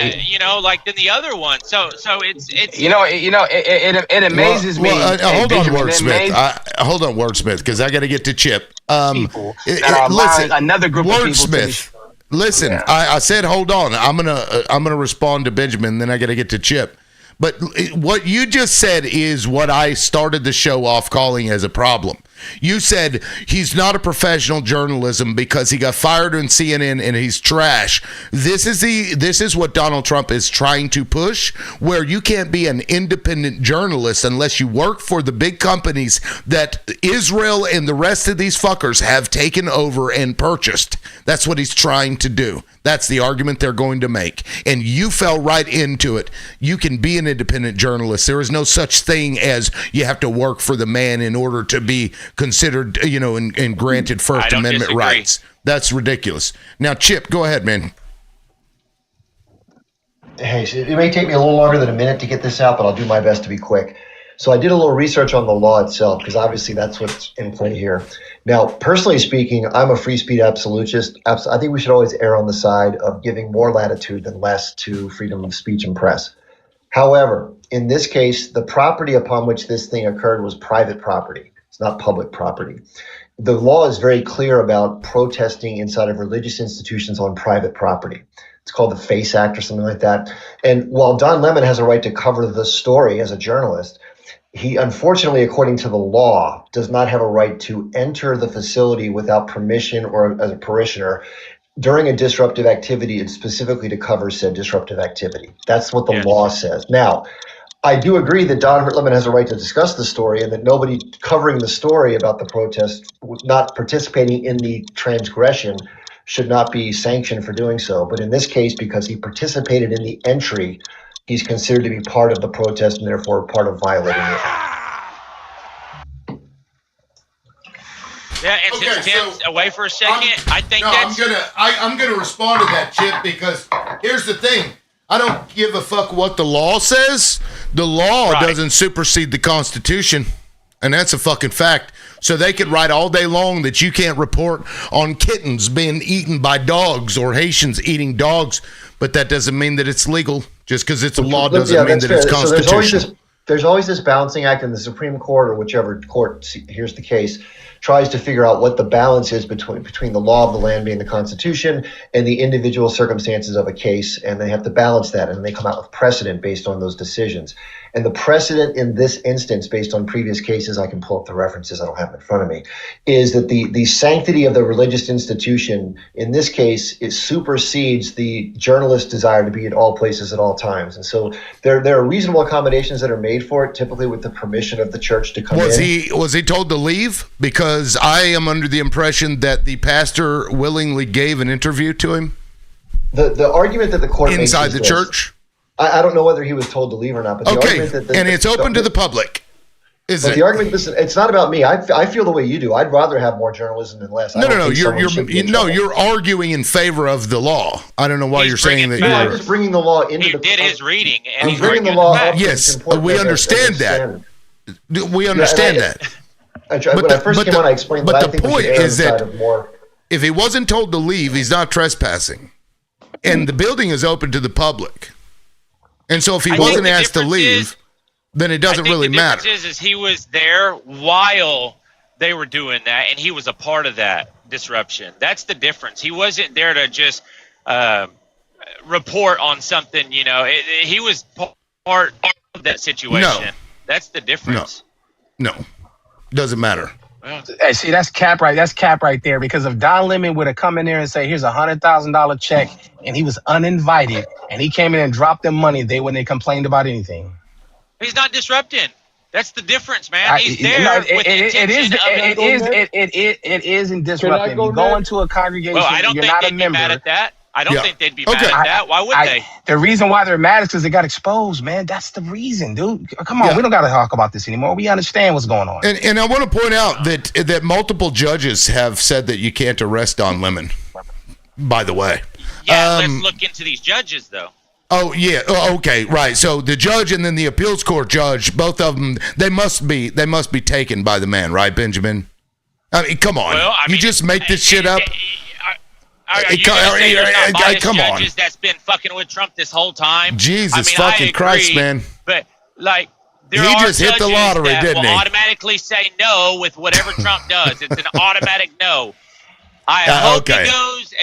Speaker 4: like than the other one. So it's
Speaker 6: it amazes me.
Speaker 1: Hold on,
Speaker 6: Benjamin,
Speaker 1: Wordsmith. Hold on, Wordsmith, because I got to get to Chip.
Speaker 6: People that are allowing another group of people to
Speaker 1: Wordsmith. Listen, I said hold on. I'm gonna respond to Benjamin, then I got to get to Chip. But what you just said is what I started the show off calling as a problem. You said he's not a professional journalism because he got fired on CNN and he's trash. This is what Donald Trump is trying to push, where you can't be an independent journalist unless you work for the big companies that Israel and the rest of these fuckers have taken over and purchased. That's what he's trying to do. That's the argument they're going to make. And you fell right into it. You can be an independent journalist. There is no such thing as you have to work for the man in order to be considered, and granted First Amendment
Speaker 4: disagree.
Speaker 1: rights. That's ridiculous. Now, Chip, go ahead, man.
Speaker 7: Hey, so it may take me a little longer than a minute to get this out, but I'll do my best to be quick. So I did a little research on the law itself, because obviously that's what's in play here. Now, personally speaking, I'm a free speech absolutist. I think we should always err on the side of giving more latitude than less to freedom of speech and press. However, in this case, the property upon which this thing occurred was private property. It's not public property. The law is very clear about protesting inside of religious institutions on private property. It's called the FACE Act or something like that. And while Don Lemon has a right to cover the story as a journalist, he, unfortunately, according to the law, does not have a right to enter the facility without permission or as a parishioner during a disruptive activity, and specifically to cover said disruptive activity. That's what the law says. Now, I do agree that Don Lemon has a right to discuss the story, and that nobody covering the story about the protest, not participating in the transgression, should not be sanctioned for doing so. But in this case, because he participated in the entry, he's considered to be part of the protest and therefore part of violating it.
Speaker 4: Yeah, and since Tim's away for a second, I think
Speaker 1: I'm gonna respond to that, Chip, because here's the thing. I don't give a fuck what the law says. The law doesn't supersede the Constitution, and that's a fucking fact. So they could write all day long that you can't report on kittens being eaten by dogs or Haitians eating dogs, but that doesn't mean that it's legal. Just because it's a law doesn't mean that it's constitutional.
Speaker 7: So there's always this balancing act in the Supreme Court, or whichever court hears the case, tries to figure out what the balance is between the law of the land being the Constitution and the individual circumstances of a case, and they have to balance that, and they come out with precedent based on those decisions. And the precedent in this instance, based on previous cases, I can pull up the references, I don't have them in front of me, is that the sanctity of the religious institution, in this case, it supersedes the journalist's desire to be at all places at all times. And so there are reasonable accommodations that are made for it, typically with the permission of the church to come in.
Speaker 1: Was he told to leave? Because I am under the impression that the pastor willingly gave an interview to him.
Speaker 7: The argument that the court makes
Speaker 1: inside
Speaker 7: is
Speaker 1: the
Speaker 7: this.
Speaker 1: church.
Speaker 7: I don't know whether he was told to leave or not, but the argument that
Speaker 1: and it's open to the public.
Speaker 7: The argument, listen, it's not about me. I feel the way you do. I'd rather have more journalism than less.
Speaker 1: No. You're arguing in favor of the law. I don't know why you're saying that.
Speaker 7: No, I'm just bringing the law into
Speaker 4: he
Speaker 7: the.
Speaker 4: did his reading, and
Speaker 7: he's bringing the law up.
Speaker 1: Yes, we understand that. We understand that.
Speaker 7: When I first came on, I explained that I think we should err on the side of more.
Speaker 1: If he wasn't told to leave, he's not trespassing, and the building is open to the public. And so if he wasn't asked to leave, then it doesn't really matter.
Speaker 4: The difference is he was there while they were doing that, and he was a part of that disruption. That's the difference. He wasn't there to just report on something, he was part of that situation.
Speaker 1: No.
Speaker 4: That's the difference.
Speaker 1: No. Doesn't matter.
Speaker 6: Hey, see, that's cap right there. Because if Don Lemon would have come in there and say, "Here's $100,000 check," and he was uninvited, and he came in and dropped them money, they wouldn't have complained about anything.
Speaker 4: He's not disrupting. That's the difference, man. He's there with the intention
Speaker 6: it isn't disrupting. You go into a congregation,
Speaker 4: well, I don't
Speaker 6: you're
Speaker 4: think
Speaker 6: not
Speaker 4: they'd
Speaker 6: a member.
Speaker 4: be mad at that. I don't think they'd be mad at that. Why would they?
Speaker 6: The reason why they're mad is because they got exposed, man. That's the reason, dude. Come on, we don't got to talk about this anymore. We understand what's going on.
Speaker 1: And I want to point out that multiple judges have said that you can't arrest Don Lemon, by the way.
Speaker 4: Yeah, let's look into these judges, though.
Speaker 1: Oh, yeah. Oh, okay, right. So the judge and then the appeals court judge, both of them, they must be taken by the man, right, Benjamin? I mean, come on.
Speaker 4: Well,
Speaker 1: you just make this shit up?
Speaker 4: Are you gonna say there's not biased
Speaker 1: come
Speaker 4: judges
Speaker 1: on.
Speaker 4: that's been fucking with Trump this whole time?
Speaker 1: Jesus
Speaker 4: I
Speaker 1: fucking
Speaker 4: agree,
Speaker 1: Christ, man.
Speaker 4: But, there
Speaker 1: He
Speaker 4: are
Speaker 1: just hit the
Speaker 4: judges
Speaker 1: lottery,
Speaker 4: that
Speaker 1: didn't
Speaker 4: will
Speaker 1: he?
Speaker 4: automatically say no with whatever Trump does. It's an automatic no. I hope
Speaker 1: okay.
Speaker 4: he goes.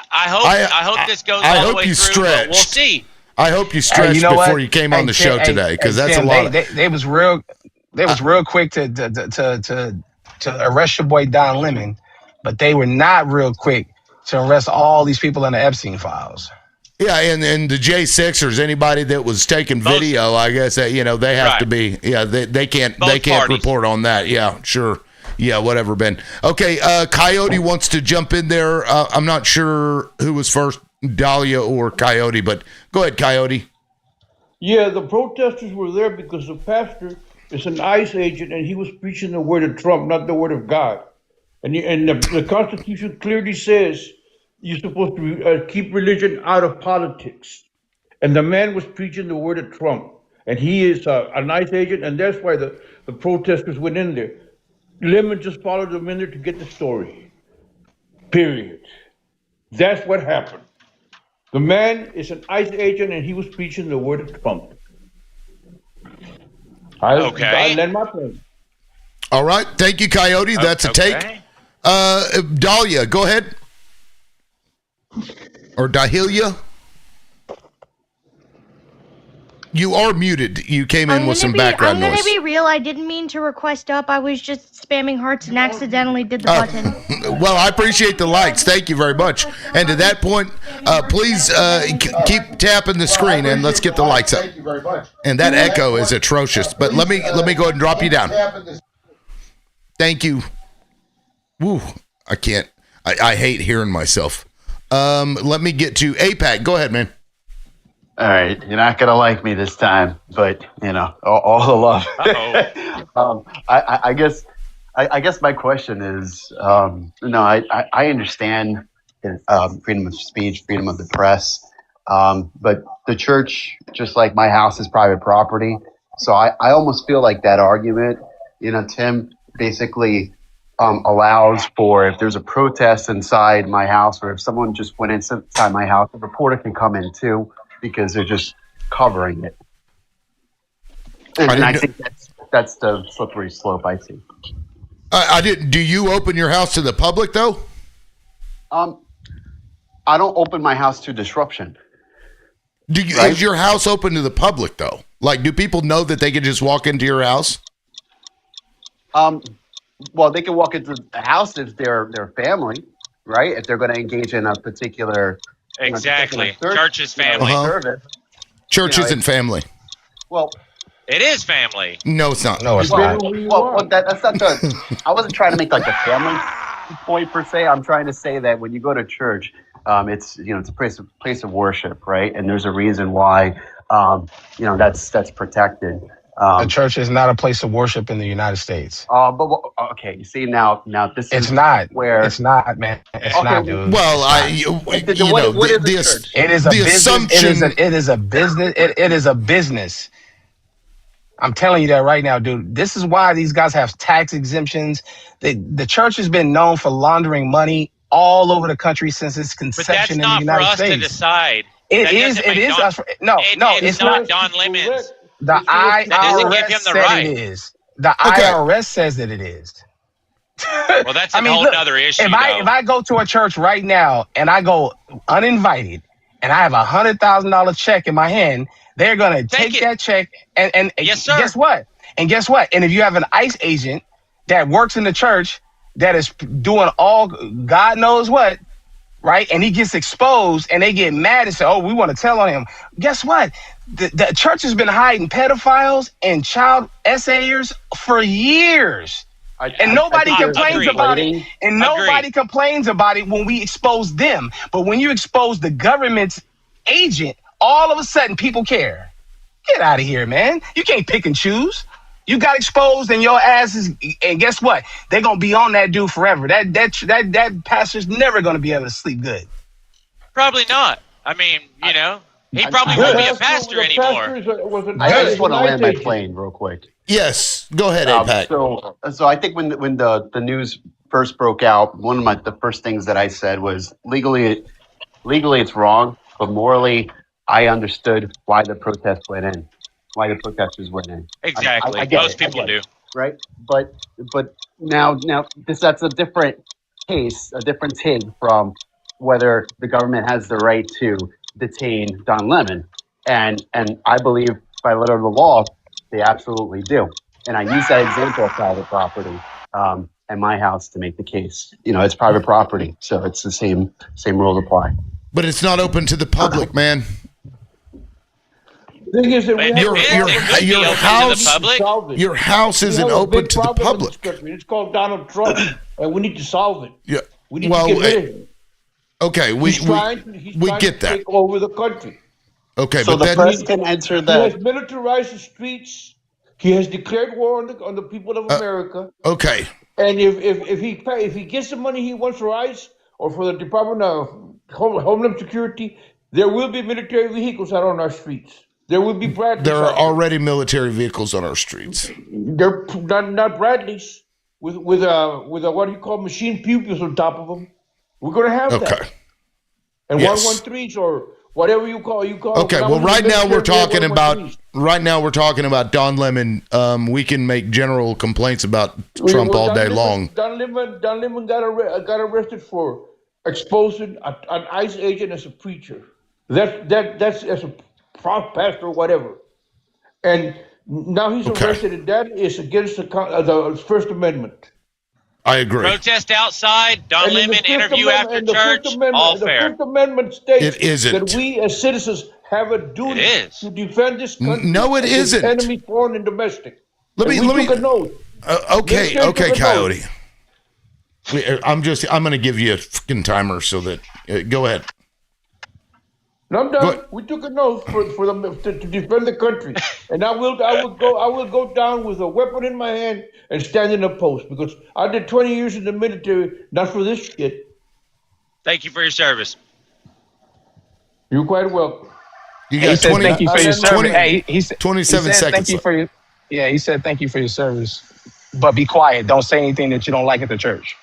Speaker 4: I hope this goes all the way through. But we'll see.
Speaker 1: I hope you stretched before you came on the show today, because that's
Speaker 6: Tim,
Speaker 1: a lot.
Speaker 6: They was real quick to arrest your boy Don Lemon, but they were not real quick to arrest all these people in the Epstein files.
Speaker 1: Yeah, and the J6ers, anybody that was taking video, I guess that they have to be. Yeah, they can't report on that. Yeah, sure. Yeah, whatever, Ben. Okay, Coyote wants to jump in there. I'm not sure who was first, Dahlia or Coyote, but go ahead, Coyote.
Speaker 8: Yeah, the protesters were there because the pastor is an ICE agent and he was preaching the word of Trump, not the word of God. And the Constitution clearly says you're supposed to keep religion out of politics. And the man was preaching the word of Trump. And he is an ICE agent, and that's why the protesters went in there. Lemon just followed them in there to get the story. Period. That's what happened. The man is an ICE agent, and he was preaching the word of Trump. I lend my plane.
Speaker 1: All right. Thank you, Coyote. That's a take. Dahlia, go ahead. Or Dahlia. You are muted. You came in with some background
Speaker 9: I'm
Speaker 1: noise.
Speaker 9: gonna be real. I didn't mean to request up. I was just spamming hearts and accidentally did the button.
Speaker 1: Well, I appreciate the likes. Thank you very much. And to that point, please keep tapping the screen and let's get the likes up. And that echo is atrocious. But let me go ahead and drop you down. Thank you. Woo, I can't. I hate hearing myself. Let me get to APAC. Go ahead, man.
Speaker 10: All right, you're not gonna like me this time, but all the love. I guess my question is, I understand freedom of speech, freedom of the press, but the church, just like my house, is private property. So I almost feel like that argument, Tim, basically allows for, if there's a protest inside my house, or if someone just went inside my house, a reporter can come in too, because they're just covering it. And I think that's the slippery slope I see.
Speaker 1: I didn't. Do you open your house to the public though?
Speaker 10: I don't open my house to disruption.
Speaker 1: Is your house open to the public though? Like, do people know that they can just walk into your house?
Speaker 10: Well, they can walk into the house if they're their family, right? If they're going to engage in a particular
Speaker 4: exactly church is family.
Speaker 10: Service.
Speaker 1: Church isn't family.
Speaker 10: Well,
Speaker 4: it is family.
Speaker 1: No, it's not.
Speaker 6: No, it's not.
Speaker 10: Well, that's not the. I wasn't trying to make like a family point per se. I'm trying to say that when you go to church, it's it's a place of worship, right? And there's a reason why that's protected.
Speaker 6: The church is not a place of worship in the United States.
Speaker 10: Okay, you see now this
Speaker 6: it's
Speaker 10: is
Speaker 6: not
Speaker 10: where
Speaker 6: it's not, man. It's not, dude.
Speaker 1: Well,
Speaker 6: it is a business. It is a business. It is a business. I'm telling you that right now, dude. This is why these guys have tax exemptions. The church has been known for laundering money all over the country since its conception in the United States.
Speaker 4: But that's not for us to decide.
Speaker 6: It is us. No,
Speaker 4: it's not Don Lemon's.
Speaker 6: The IRS
Speaker 4: him the
Speaker 6: said
Speaker 4: right.
Speaker 6: it is. The IRS says that it is.
Speaker 4: Well, that's a whole other issue.
Speaker 6: If I go to a church right now and I go uninvited and I have $100,000 check in my hand, they're gonna take that check and
Speaker 4: yes, sir.
Speaker 6: Guess what? And guess what? And if you have an ICE agent that works in the church that is doing all God knows what, right? And he gets exposed and they get mad and say, oh, we want to tell on him. Guess what? The church has been hiding pedophiles and child essayers for years. And nobody complains about it. And nobody complains about it when we expose them. But when you expose the government's agent, all of a sudden people care. Get out of here, man. You can't pick and choose. You got exposed and your ass is, and guess what? They're going to be on that dude forever. That pastor's never going to be able to sleep good.
Speaker 4: Probably not. I mean, he probably won't be a pastor anymore.
Speaker 10: I just want to land my plane real quick.
Speaker 1: Yes, go ahead, APAC.
Speaker 10: So I think when the news first broke out, one of the first things that I said was legally it's wrong, but morally I understood why the protest went in, why the protesters went in.
Speaker 4: Exactly, most people do.
Speaker 10: Right, but now that's a different case, a different take from whether the government has the right to detain Don Lemon, and I believe by letter of the law they absolutely do. And I use that example of private property and my house to make the case. It's private property, so it's the same rules apply.
Speaker 1: But it's not open to the public, man.
Speaker 8: The thing is that
Speaker 1: your house isn't open to the public.
Speaker 8: It's called Donald Trump, and we need to solve it.
Speaker 1: Yeah.
Speaker 8: We need to get rid of him.
Speaker 1: Okay, we get that.
Speaker 8: Take over the country.
Speaker 1: Okay,
Speaker 10: so
Speaker 1: but
Speaker 10: the press can answer that.
Speaker 8: He has militarized the streets. He has declared war on the people of America.
Speaker 1: Okay.
Speaker 8: And if he gets the money he wants for ICE or for the Department of Homeland Security, there will be military vehicles out on our streets. There will be Bradleys.
Speaker 1: There are already military vehicles on our streets.
Speaker 8: They're not Bradleys with what do you call machine pupils on top of them. We're going to have that. And 113s or whatever you call.
Speaker 1: Okay. Well, right now we're talking about Don Lemon. We can make general complaints about Trump all day long.
Speaker 8: Don Lemon got arrested for exposing an ICE agent as a preacher. That's as a pastor or whatever. and now he's
Speaker 1: Okay.
Speaker 8: arrested, and that is against the First Amendment.
Speaker 1: I agree.
Speaker 4: Protest outside, Don
Speaker 8: And in the
Speaker 4: Lemon
Speaker 8: Fifth
Speaker 4: interview
Speaker 8: Amendment-
Speaker 4: after
Speaker 8: and the Fifth
Speaker 4: church,
Speaker 8: Amendment-
Speaker 4: all
Speaker 8: the
Speaker 4: fair.
Speaker 8: Fifth Amendment states
Speaker 1: It isn't.
Speaker 8: that we as citizens have a duty
Speaker 4: It is.
Speaker 8: to defend this country.
Speaker 1: No, it
Speaker 8: against
Speaker 1: isn't.
Speaker 8: Enemy, foreign, and domestic.
Speaker 1: Let me-
Speaker 8: And we
Speaker 1: let me-
Speaker 8: took a note.
Speaker 1: Okay,
Speaker 8: Let's take a
Speaker 1: Coyote. I'm going to give you a fucking timer so that go ahead.
Speaker 8: No, I'm
Speaker 1: Go
Speaker 8: done.
Speaker 1: ahead.
Speaker 8: We took an oath for them to defend the country, and I will go down with a weapon in my hand and stand in a post because I did 20 years in the military, not for this shit.
Speaker 4: Thank you for your service.
Speaker 8: You're quite welcome.
Speaker 1: You
Speaker 6: He
Speaker 1: got
Speaker 6: said
Speaker 1: 20,
Speaker 6: thank you for your
Speaker 1: 20
Speaker 6: service. Hey, he said
Speaker 1: 27
Speaker 6: he said
Speaker 1: seconds
Speaker 6: thank you
Speaker 1: left.
Speaker 6: for your. Yeah, he said thank you for your service, but be quiet. Don't say anything that you don't like at the church.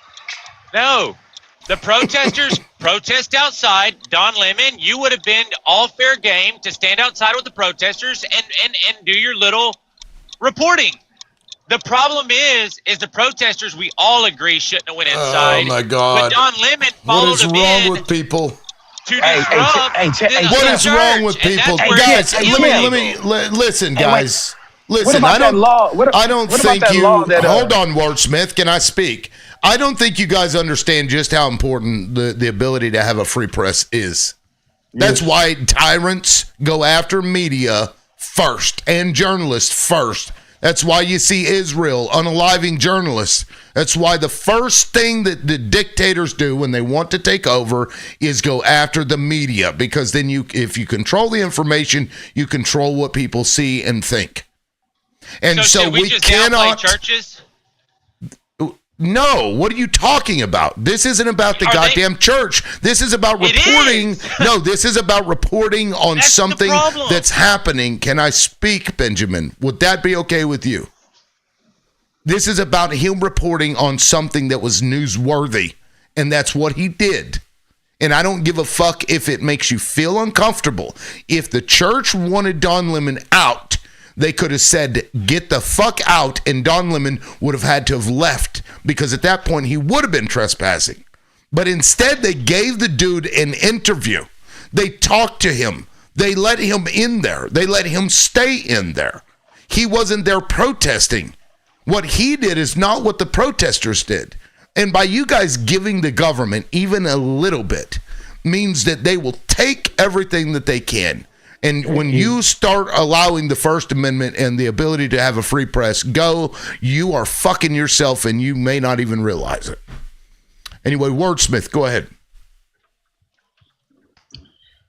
Speaker 4: No, the protesters protest outside. Don Lemon, you would have been all fair game to stand outside with the protesters and do your little reporting. The problem is the protesters, we all agree, shouldn't have went inside.
Speaker 1: Oh my God!
Speaker 4: But Don Lemon
Speaker 1: What
Speaker 4: followed
Speaker 1: is
Speaker 4: them
Speaker 1: wrong
Speaker 4: in
Speaker 1: with people?
Speaker 4: to
Speaker 6: Hey,
Speaker 4: disrupt
Speaker 1: What is wrong with people? Guys, let me listen, guys.
Speaker 6: What
Speaker 1: Listen,
Speaker 6: about
Speaker 1: I
Speaker 6: that
Speaker 1: don't.
Speaker 6: law? What
Speaker 1: I don't
Speaker 6: about
Speaker 1: think
Speaker 6: that
Speaker 1: you.
Speaker 6: law that,
Speaker 1: Hold on, Wordsmith. Can I speak? I don't think you guys understand just how important the ability to have a free press is. That's why tyrants go after media first and journalists first. That's why you see Israel unaliving journalists. That's why the first thing that the dictators do when they want to take over is go after the media, because then if you control the information, you control what people see and think. And so
Speaker 4: should we just
Speaker 1: cannot.
Speaker 4: downplay churches?
Speaker 1: No, what are you talking about? This isn't about the
Speaker 4: Are
Speaker 1: goddamn church. This is about
Speaker 4: It
Speaker 1: reporting.
Speaker 4: is.
Speaker 1: No, this is about reporting on
Speaker 4: That's the
Speaker 1: something
Speaker 4: problem.
Speaker 1: that's happening. Can I speak, Benjamin? Would that be okay with you? This is about him reporting on something that was newsworthy, and that's what he did. And I don't give a fuck if it makes you feel uncomfortable. If the church wanted Don Lemon out, they could have said, get the fuck out, and Don Lemon would have had to have left, because at that point he would have been trespassing. But instead, they gave the dude an interview. They talked to him. They let him in there. They let him stay in there. He wasn't there protesting. What he did is not what the protesters did. And by you guys giving the government even a little bit means that they will take everything that they can. And when you start allowing the First Amendment and the ability to have a free press go, you are fucking yourself, and you may not even realize it. Anyway, Wordsmith, go ahead.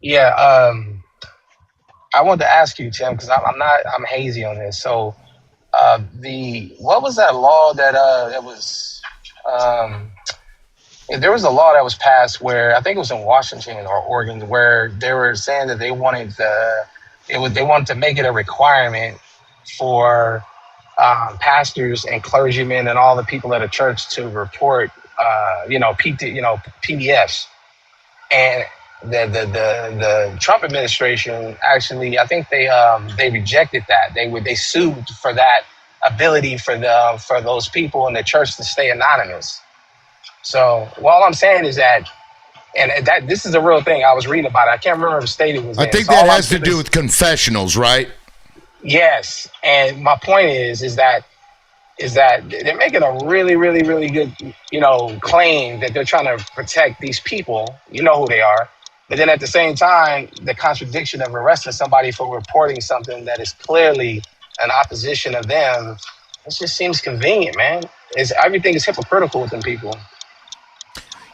Speaker 6: Yeah, I wanted to ask you, Tim, because I'm hazy on this. So, what was that law that was there was a law that was passed where I think it was in Washington or Oregon, where they were saying that they wanted to make it a requirement for pastors and clergymen and all the people at a church to report PDFs. And the Trump administration actually, I think they rejected that. They sued for that ability for those people in the church to stay anonymous. So all I'm saying is that, and that this is a real thing. I was reading about it. I can't remember the state it was in.
Speaker 1: I think
Speaker 6: So
Speaker 1: that
Speaker 6: all I'm
Speaker 1: has to
Speaker 6: saying
Speaker 1: do
Speaker 6: is-
Speaker 1: with confessionals, right?
Speaker 6: Yes, and my point is that they're making a really, really, really good, claim that they're trying to protect these people. You know who they are. But then at the same time, the contradiction of arresting somebody for reporting something that is clearly an opposition of them, it just seems convenient, man. Everything is hypocritical with them people.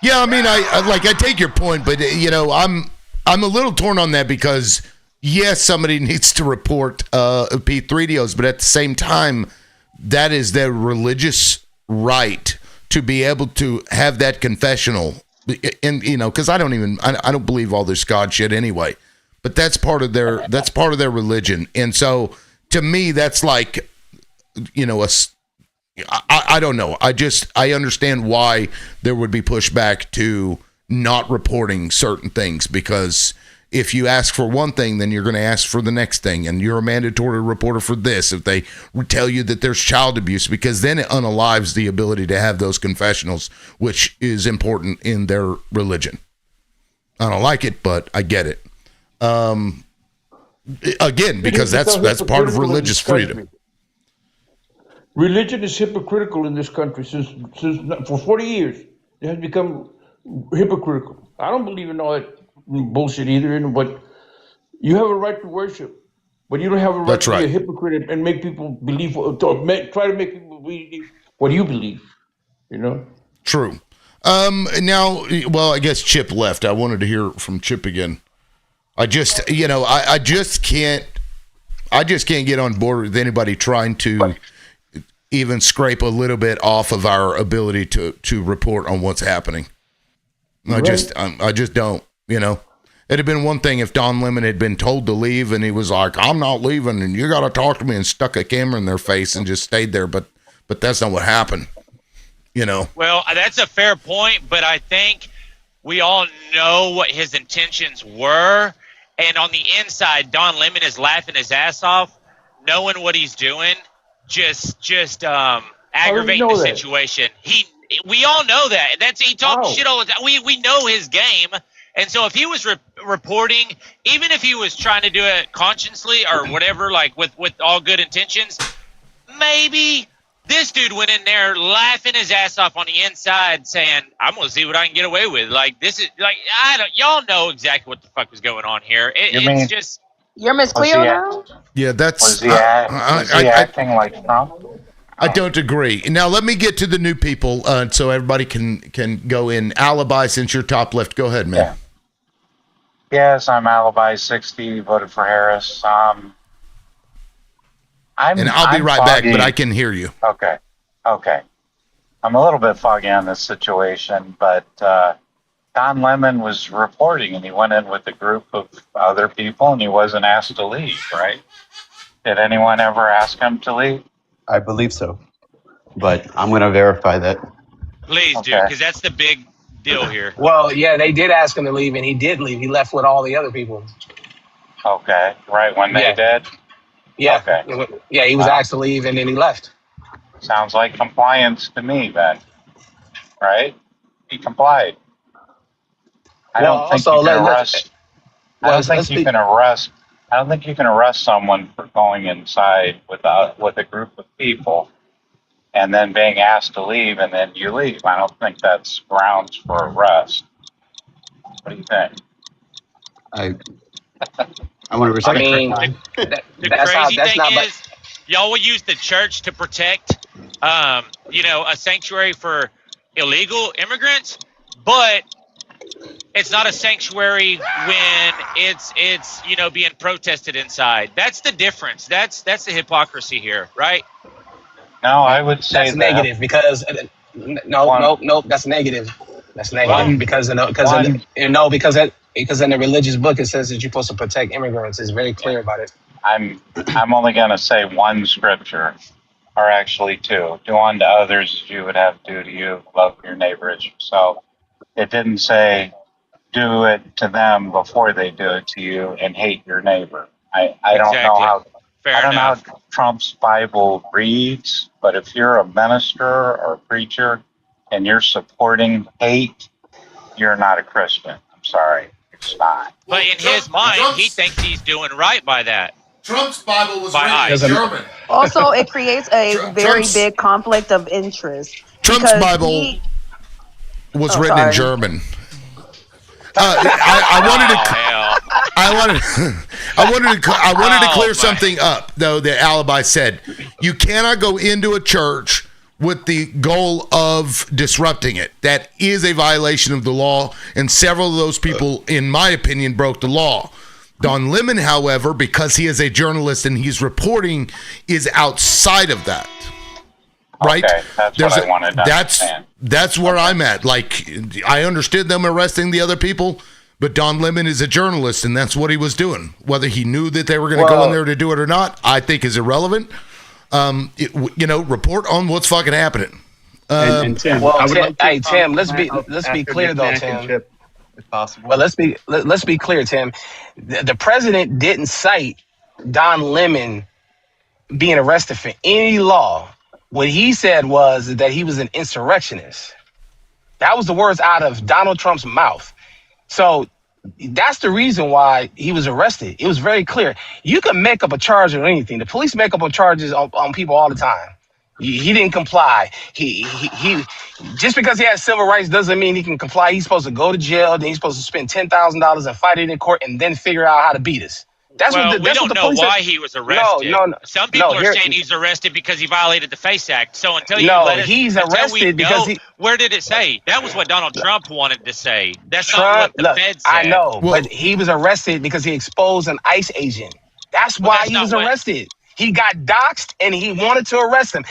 Speaker 1: Yeah, I mean, I take your point, but I'm a little torn on that, because yes, somebody needs to report P3DOs, but at the same time, that is their religious right to be able to have that confessional, and because I don't believe all this God shit anyway, but that's part of their religion, and so to me, that's like, I don't know. I understand why there would be pushback to not reporting certain things, because if you ask for one thing, then you're going to ask for the next thing, and you're a mandatory reporter for this if they tell you that there's child abuse, because then it unalives the ability to have those confessionals, which is important in their religion. I don't like it, but I get it. Again, because that's part of religious freedom.
Speaker 8: Religion is hypocritical in this country since for 40 years. It has become hypocritical. I don't believe in all that bullshit either, but you have a right to worship, but you don't have a right to be a hypocrite and make people believe, try to make people believe what you believe, you know?
Speaker 1: True. Now, well, I guess Chip left. I wanted to hear from Chip again. I just can't get on board with anybody trying to even scrape a little bit off of our ability to report on what's happening. I just don't, you know. It'd have been one thing if Don Lemon had been told to leave and he was like, I'm not leaving and you got to talk to me, and stuck a camera in their face and just stayed there. But that's not what happened, you know.
Speaker 4: Well, that's a fair point, but I think we all know what his intentions were. And on the inside, Don Lemon is laughing his ass off, knowing what he's doing, just aggravating the situation. We all know that. He talks shit all the time. We know his game. And so if he was reporting, even if he was trying to do it consciously or whatever, like with all good intentions, maybe this dude went in there laughing his ass off on the inside saying, I'm going to see what I can get away with. Like, this is like, y'all know exactly what the fuck was going on here. It's just.
Speaker 11: You're Miss Cleo now?
Speaker 1: Yeah, that's.
Speaker 5: Was he acting like Trump?
Speaker 1: I don't agree. Now, let me get to the new people so everybody can go in. Alibi, since you're top left. Go ahead, man.
Speaker 5: Yeah. Yes, I'm Alibi 60, voted for Harris.
Speaker 1: And I'll be right back, but I can hear you.
Speaker 5: Okay. I'm a little bit foggy on this situation, but Don Lemon was reporting, and he went in with a group of other people, and he wasn't asked to leave, right? Did anyone ever ask him to leave?
Speaker 10: I believe so, but I'm going to verify that.
Speaker 4: Please do, because that's the big deal here.
Speaker 6: Well, yeah, they did ask him to leave, and he did leave. He left with all the other people.
Speaker 5: Okay, right when they did?
Speaker 6: Yeah.
Speaker 5: Okay.
Speaker 6: Yeah, he was asked to leave, and then he left.
Speaker 5: Sounds like compliance to me, then. Right? He complied. I don't think you can arrest. I don't think you can arrest someone for going inside with a group of people and then being asked to leave, and then you leave. I don't think that's grounds for arrest. What do you think?
Speaker 10: I want to respect.
Speaker 4: I mean, the crazy thing is, y'all will use the church to protect, a sanctuary for illegal immigrants, but it's not a sanctuary when it's being protested inside. That's the difference. That's the hypocrisy here, right?
Speaker 5: No, I would say
Speaker 6: that's negative because no, that's negative. That's negative because in the religious book it says that you're supposed to protect immigrants. It's very clear about it.
Speaker 5: I'm only going to say one scripture, or actually two. Do unto others as you would have do to you. Love your neighbor as yourself. It didn't say do it to them before they do it to you and hate your neighbor. I don't know how. I don't know how Trump's Bible reads, but if you're a minister or a preacher and you're supporting hate, you're not a Christian. I'm sorry, it's not.
Speaker 4: But in his mind, he thinks he's doing right by that.
Speaker 1: Trump's Bible was written in German.
Speaker 11: Also, it creates a very big conflict of interest.
Speaker 1: Trump's Bible was written in German. I wanted to clear something up, though. The Alibi said you cannot go into a church with the goal of disrupting it. That is a violation of the law, and several of those people, in my opinion, broke the law. Don Lemon, however, because he is a journalist and he's reporting, is outside of that. Right?
Speaker 5: Okay, that's what I wanted to understand.
Speaker 1: That's where I'm at. Like, I understood them arresting the other people, but Don Lemon is a journalist, and that's what he was doing. Whether he knew that they were going to go in there to do it or not, I think is irrelevant. Report on what's fucking happening.
Speaker 10: And Tim,
Speaker 6: Tim, let's be clear though, Tim.
Speaker 10: If possible.
Speaker 6: Well, let's be clear, Tim. The president didn't cite Don Lemon being arrested for any law. What he said was that he was an insurrectionist. That was the words out of Donald Trump's mouth. So That's the reason why he was arrested. It was very clear. You can make up a charge or anything. The police make up charges on people all the time. He didn't comply. He just because he has civil rights doesn't mean he can comply. He's supposed to go to jail. Then he's supposed to spend $10,000 and fight it in court, and then figure out how to beat us. That's
Speaker 4: well,
Speaker 6: what the, that's
Speaker 4: we
Speaker 6: what
Speaker 4: don't
Speaker 6: the
Speaker 4: know
Speaker 6: police
Speaker 4: why
Speaker 6: said.
Speaker 4: he was arrested.
Speaker 6: No.
Speaker 4: Some people
Speaker 6: no,
Speaker 4: are saying he's arrested because he violated the FACE Act. So until you
Speaker 6: No,
Speaker 4: let us,
Speaker 6: he's
Speaker 4: until we
Speaker 6: arrested because
Speaker 4: know,
Speaker 6: he-
Speaker 4: where did it say? That was what Donald Trump wanted to say. That's not
Speaker 6: Trump,
Speaker 4: what the
Speaker 6: look,
Speaker 4: Fed said.
Speaker 6: I know,
Speaker 1: Well-
Speaker 6: but he was arrested because he exposed an ICE agent. That's
Speaker 4: Well,
Speaker 6: why
Speaker 4: that's
Speaker 6: he
Speaker 4: not
Speaker 6: was
Speaker 4: what-
Speaker 6: arrested. He got doxxed and he wanted to arrest him.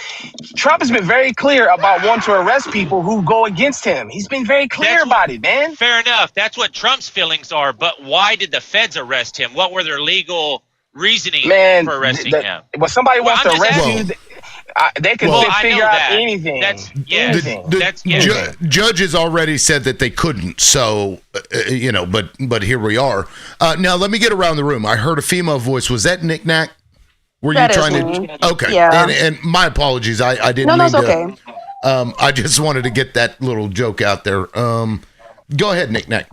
Speaker 6: Trump has been very clear about wanting to arrest people who go against him. He's been very clear
Speaker 4: That's
Speaker 6: about it, man.
Speaker 4: Fair enough. That's what Trump's feelings are. But why did the feds arrest him? What were their legal reasoning
Speaker 6: Man,
Speaker 4: for arresting him?
Speaker 6: when somebody wants
Speaker 4: I'm
Speaker 6: to
Speaker 4: just
Speaker 6: arrest
Speaker 1: asking-
Speaker 6: you, they can
Speaker 1: Well,
Speaker 6: they
Speaker 4: I
Speaker 6: figure
Speaker 4: know
Speaker 6: out
Speaker 4: that.
Speaker 6: anything.
Speaker 4: That's yes.
Speaker 6: anything.
Speaker 4: That's yes.
Speaker 1: Judges already said that they couldn't, so but here we are. Now let me get around the room. I heard a female voice. Was that Nick Nack? Were
Speaker 11: That
Speaker 1: you
Speaker 11: is
Speaker 1: trying
Speaker 11: me.
Speaker 1: to? Okay,
Speaker 11: Yeah.
Speaker 1: and my apologies. I didn't
Speaker 11: No,
Speaker 1: mean
Speaker 11: that's
Speaker 1: to.
Speaker 11: okay.
Speaker 1: I just wanted to get that little joke out there. Go ahead, Nick Nack.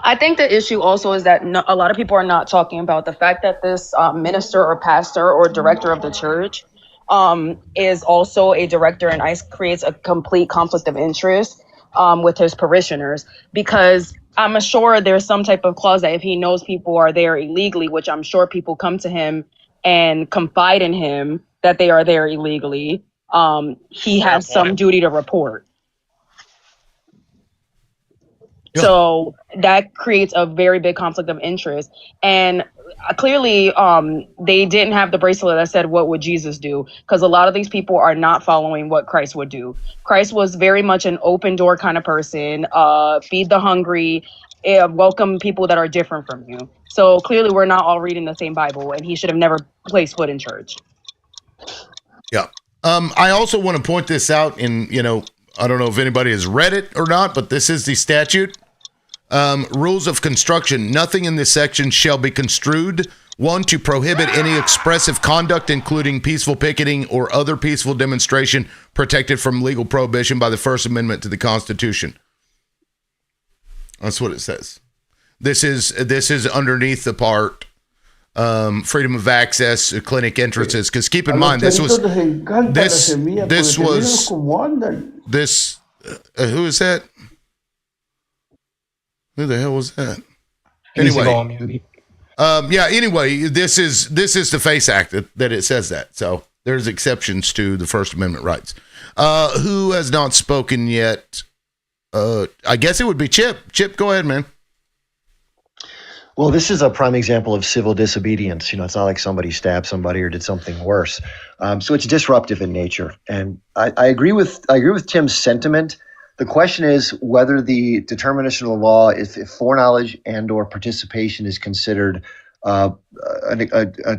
Speaker 11: I think the issue also is that a lot of people are not talking about the fact that this minister or pastor or director of the church is also a director, and ICE creates a complete conflict of interest with his parishioners, because I'm sure there's some type of clause that if he knows people are there illegally, which I'm sure people come to him and confide in him that they are there illegally, he has some duty to report.
Speaker 1: Yeah.
Speaker 11: So that creates a very big conflict of interest. And clearly, they didn't have the bracelet that said, "What would Jesus do?" Because a lot of these people are not following what Christ would do. Christ was very much an open door kind of person, feed the hungry, welcome people that are different from you. So clearly, we're not all reading the same Bible, and he should have never placed foot in church.
Speaker 1: Yeah. I also want to point this out in, I don't know if anybody has read it or not, but this is the statute. Rules of construction. Nothing in this section shall be construed, one, to prohibit any expressive conduct, including peaceful picketing or other peaceful demonstration protected from legal prohibition by the First Amendment to the Constitution. That's what it says. This is underneath the part freedom of access, clinic entrances. Because keep in mind, who is that? Who the hell was that? Anyway, Anyway, this is the FACE Act that it says that. So there's exceptions to the First Amendment rights. Who has not spoken yet? I guess it would be Chip. Chip, go ahead, man.
Speaker 7: Well, this is a prime example of civil disobedience. It's not like somebody stabbed somebody or did something worse. So it's disruptive in nature. And I agree with Tim's sentiment. The question is whether the determination of the law is if foreknowledge and or participation is considered a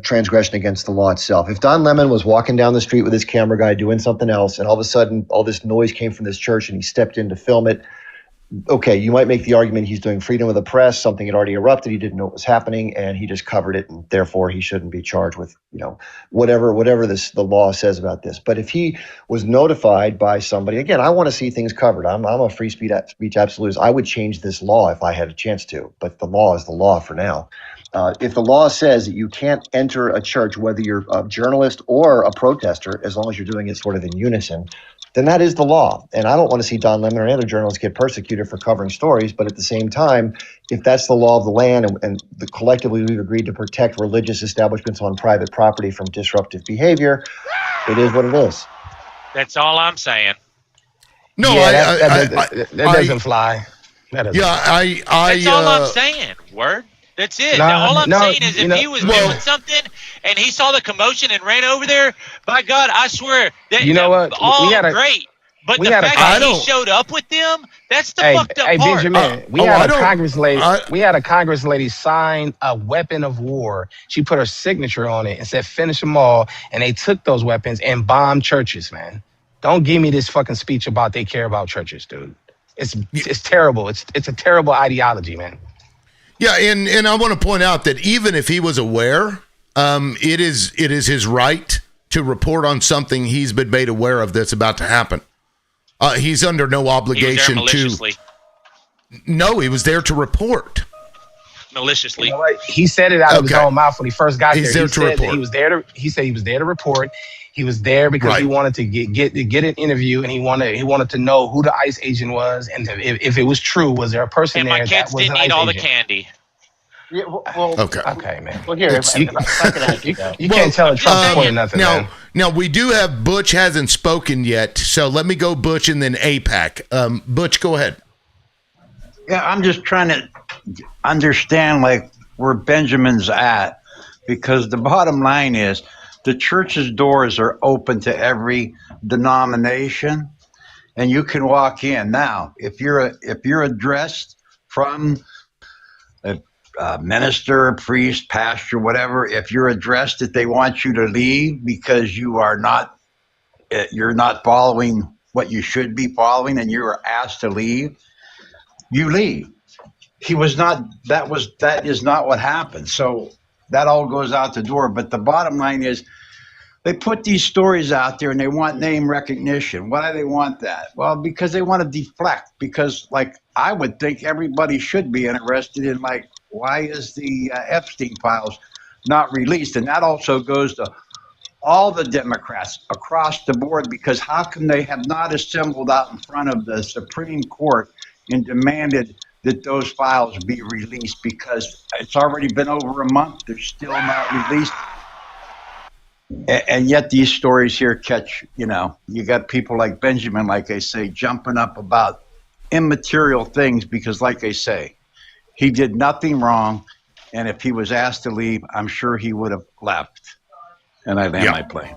Speaker 7: transgression against the law itself. If Don Lemon was walking down the street with his camera guy doing something else, and all of a sudden all this noise came from this church and he stepped in to film it, okay, you might make the argument he's doing freedom of the press, something had already erupted, he didn't know what was happening, and he just covered it, and therefore he shouldn't be charged with, whatever the law says about this. But if he was notified by somebody, again, I want to see things covered. I'm a free speech absolutist. I would change this law if I had a chance to, but the law is the law for now. If the law says that you can't enter a church, whether you're a journalist or a protester, as long as you're doing it sort of in unison, then that is the law. And I don't want to see Don Lemon or any other journalists get persecuted for covering stories. But at the same time, if that's the law of the land and collectively we've agreed to protect religious establishments on private property from disruptive behavior, it is what it is.
Speaker 4: That's all I'm saying.
Speaker 1: No,
Speaker 6: that doesn't fly. That doesn't fly.
Speaker 4: That's all I'm saying. Word. That's it. All I'm saying is if he was doing something and he saw the commotion and ran over there, by God, I swear that great. But the fact that he showed up with them, that's the fucked up part.
Speaker 6: Benjamin, we had a Congress lady sign a weapon of war. She put her signature on it and said finish them all, and they took those weapons and bombed churches, man. Don't give me this fucking speech about they care about churches, dude. It's terrible. It's a terrible ideology, man.
Speaker 1: Yeah, and I want to point out that even if he was aware, it is his right to report on something he's been made aware of that's about to happen. He's under no obligation to. No, he was there to report.
Speaker 4: Maliciously.
Speaker 6: You know what? He said it out of his
Speaker 1: Okay.
Speaker 6: own mouth when he first got
Speaker 1: He's
Speaker 6: there.
Speaker 1: there to report.
Speaker 6: He was there to. He said he was there to report. He was there because he
Speaker 1: Right.
Speaker 6: wanted to get an interview, and he wanted to know who the ICE agent was, and if it was true, was there a person
Speaker 4: And
Speaker 6: there
Speaker 4: my kids
Speaker 6: that was
Speaker 4: didn't
Speaker 6: an
Speaker 4: eat
Speaker 6: ICE
Speaker 4: all the
Speaker 6: agent?
Speaker 4: candy.
Speaker 10: Yeah, well,
Speaker 1: Okay.
Speaker 6: Okay, man.
Speaker 10: well, here, if I can ask you,
Speaker 6: You can't tell a Trump supporter nothing, man.
Speaker 1: Now we do have Butch hasn't spoken yet, so let me go Butch and then APAC. Butch, go ahead.
Speaker 12: Yeah, I'm just trying to understand like where Benjamin's at, because the bottom line is the church's doors are open to every denomination, and you can walk in. Now, if you're addressed from a minister, priest, pastor, whatever, if you're addressed that they want you to leave because you're not following what you should be following, and you are asked to leave, you leave. That is not what happened. So that all goes out the door. But the bottom line is they put these stories out there and they want name recognition. Why do they want that? Well, because they want to deflect, because like I would think everybody should be interested in like, why is the Epstein files not released? And that also goes to all the Democrats across the board, because how come they have not assembled out in front of the Supreme Court and demanded that those files be released? Because it's already been over a month. They're still not released. And yet these stories here catch, you got people like Benjamin, like I say, jumping up about immaterial things because, like I say, he did nothing wrong. And if he was asked to leave, I'm sure he would have left. And I land my plane.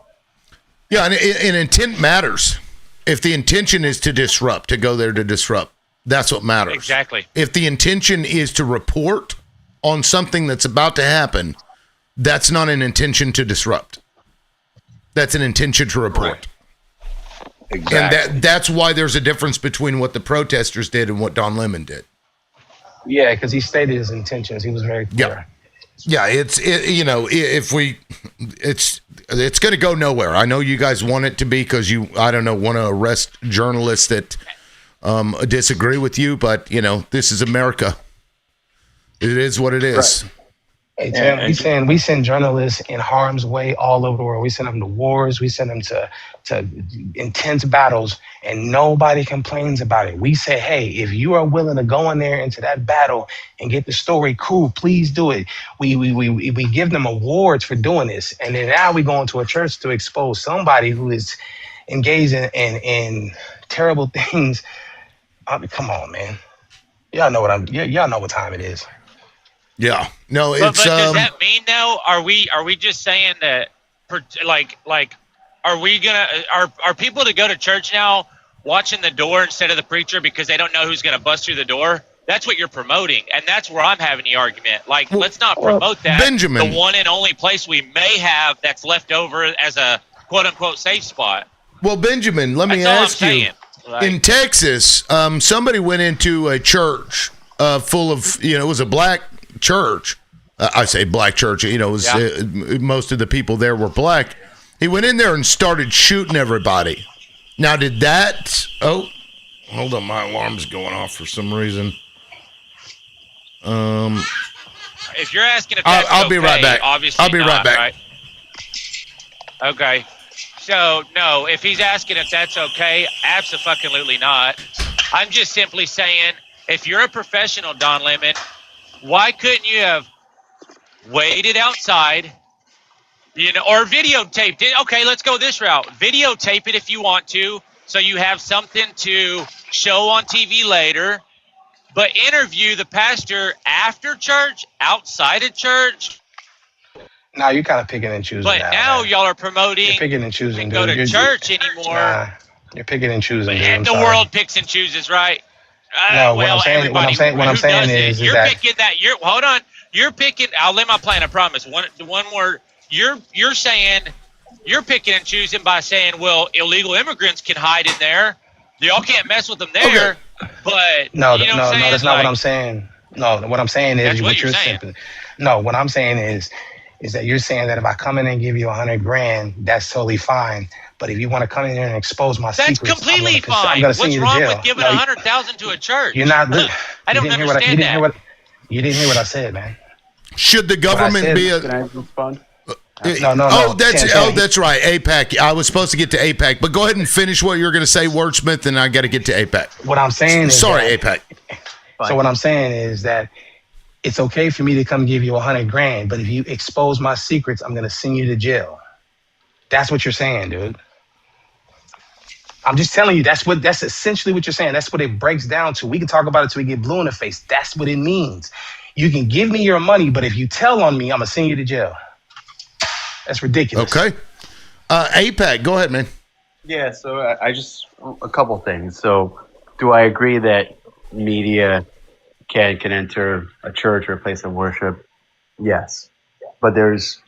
Speaker 1: Yeah, and intent matters. If the intention is to disrupt, to go there to disrupt, that's what matters.
Speaker 4: Exactly.
Speaker 1: If the intention is to report on something that's about to happen, that's not an intention to disrupt. That's an intention to report.
Speaker 12: Right. Exactly.
Speaker 1: And that's why there's a difference between what the protesters did and what Don Lemon did.
Speaker 6: Yeah, because he stated his intentions. He was very clear.
Speaker 1: Yeah, it's going to go nowhere. I know you guys want it to be because want to arrest journalists that disagree with you, but this is America. It is what it is.
Speaker 6: Right. Hey, Tim, we send journalists in harm's way all over the world. We send them to wars. We send them to intense battles, and nobody complains about it. We say, hey, if you are willing to go in there into that battle and get the story, cool, please do it. We give them awards for doing this, and then now we go into a church to expose somebody who is engaged in terrible things. Come on, man. Y'all know what time it is.
Speaker 1: Yeah. No,
Speaker 4: but
Speaker 1: it's
Speaker 4: does that mean though? Are we just saying that are people to go to church now watching the door instead of the preacher because they don't know who's going to bust through the door? That's what you're promoting, and that's where I'm having the argument. Like, let's not promote that.
Speaker 1: Benjamin,
Speaker 4: the one and only place we may have that's left over as a quote unquote safe spot.
Speaker 1: Well, Benjamin, let me ask you. In Texas, somebody went into a church full of, it was a black church. I say black church, it was most of the people there were black. He went in there and started shooting everybody. Now, did that? Oh, hold on, my alarm's going off for some reason.
Speaker 4: If you're asking if that's
Speaker 1: I'll be right back.
Speaker 4: Obviously
Speaker 1: I'll be right back.
Speaker 4: Right? Okay. So, no, if he's asking if that's okay, abso-fucking-lutely not. I'm just simply saying, if you're a professional, Don Lemon, why couldn't you have waited outside, or videotaped it? Okay, let's go this route. Videotape it if you want to, so you have something to show on TV later, but interview the pastor after church, outside of church.
Speaker 6: Now you're kind of picking and choosing.
Speaker 4: But now y'all are promoting.
Speaker 6: You're picking and choosing.
Speaker 4: Go to church anymore.
Speaker 6: Nah, you're picking and choosing.
Speaker 4: And the world picks and chooses, right?
Speaker 6: No, what I'm saying is
Speaker 4: you're
Speaker 6: that
Speaker 4: picking that. Hold on. You're picking. I'll lay my plan. I promise. One more. You're saying you're picking and choosing by saying, well, illegal immigrants can hide in there. Y'all can't mess with them there. Okay. But
Speaker 6: no, that's not what I'm saying. No, what I'm saying is
Speaker 4: what you're saying.
Speaker 6: No, what I'm saying is that you're saying that if I come in and give you $100,000, that's totally fine. But if you want to come in here and expose my
Speaker 4: That's
Speaker 6: secrets,
Speaker 4: completely
Speaker 6: I'm
Speaker 4: fine.
Speaker 6: gonna send
Speaker 4: What's
Speaker 6: you to
Speaker 4: wrong
Speaker 6: jail.
Speaker 4: with giving
Speaker 6: No,
Speaker 4: $100,000 to a church?
Speaker 6: you're not.
Speaker 4: I don't understand that.
Speaker 6: You didn't hear what I said, man.
Speaker 1: Should the government be a?
Speaker 10: Can I respond?
Speaker 6: No.
Speaker 1: That's right. APAC. I was supposed to get to APAC, but go ahead and finish what you're going to say, Wordsmith, and I got to get to APAC.
Speaker 6: What I'm saying is
Speaker 1: APAC.
Speaker 6: So what I'm saying is that it's okay for me to come give you $100,000, but if you expose my secrets, I'm gonna send you to jail. That's what you're saying, dude. I'm just telling you, that's essentially what you're saying. That's what it breaks down to. We can talk about it till we get blue in the face. That's what it means. You can give me your money, but if you tell on me, I'm gonna send you to jail. That's ridiculous.
Speaker 1: Okay. APAC, go ahead, man.
Speaker 10: Yeah, so I just a couple things. So, do I agree that media can enter a church or a place of worship? Yes, but there's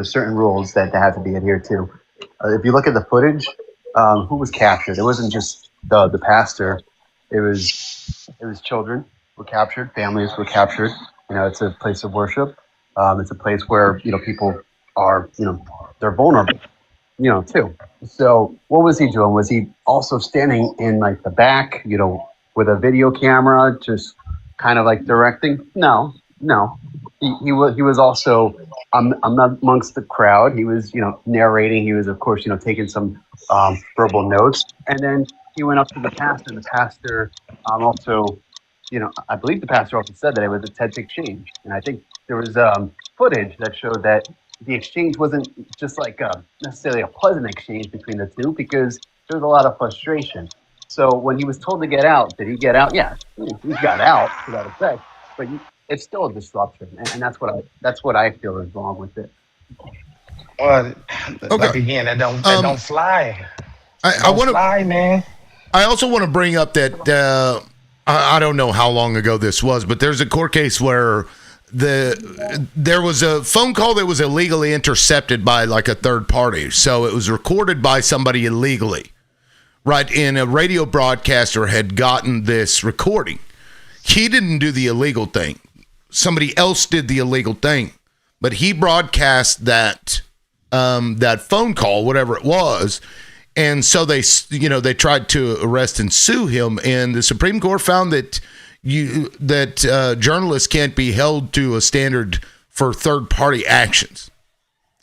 Speaker 10: certain rules that have to be adhered to. If you look at the footage, who was captured? It wasn't just the pastor. It was children were captured, families were captured. It's a place of worship. It's a place where people are they're vulnerable. Too. So what was he doing? Was he also standing in like the back, with a video camera, just kind of like directing? No. He was also amongst the crowd. He was, narrating. He was, of course, taking some verbal notes. And then he went up to the pastor. The pastor also, I believe the pastor also said that it was a tense exchange. And I think there was footage that showed that the exchange wasn't just like necessarily a pleasant exchange between the two, because there was a lot of frustration. So when he was told to get out, did he get out? Yeah, he got out to that effect. But it's still a disruption, and that's what I feel is wrong with it.
Speaker 6: Well, like again, that don't fly.
Speaker 1: I want to
Speaker 6: fly, man.
Speaker 1: I also want to bring up that I don't know how long ago this was, but there's a court case where there was a phone call that was illegally intercepted by like a third party. So it was recorded by somebody illegally, right? And a radio broadcaster had gotten this recording. He didn't do the illegal thing. Somebody else did the illegal thing, but he broadcast that phone call, whatever it was. And so they tried to arrest and sue him. And the Supreme Court found that journalists can't be held to a standard for third party actions,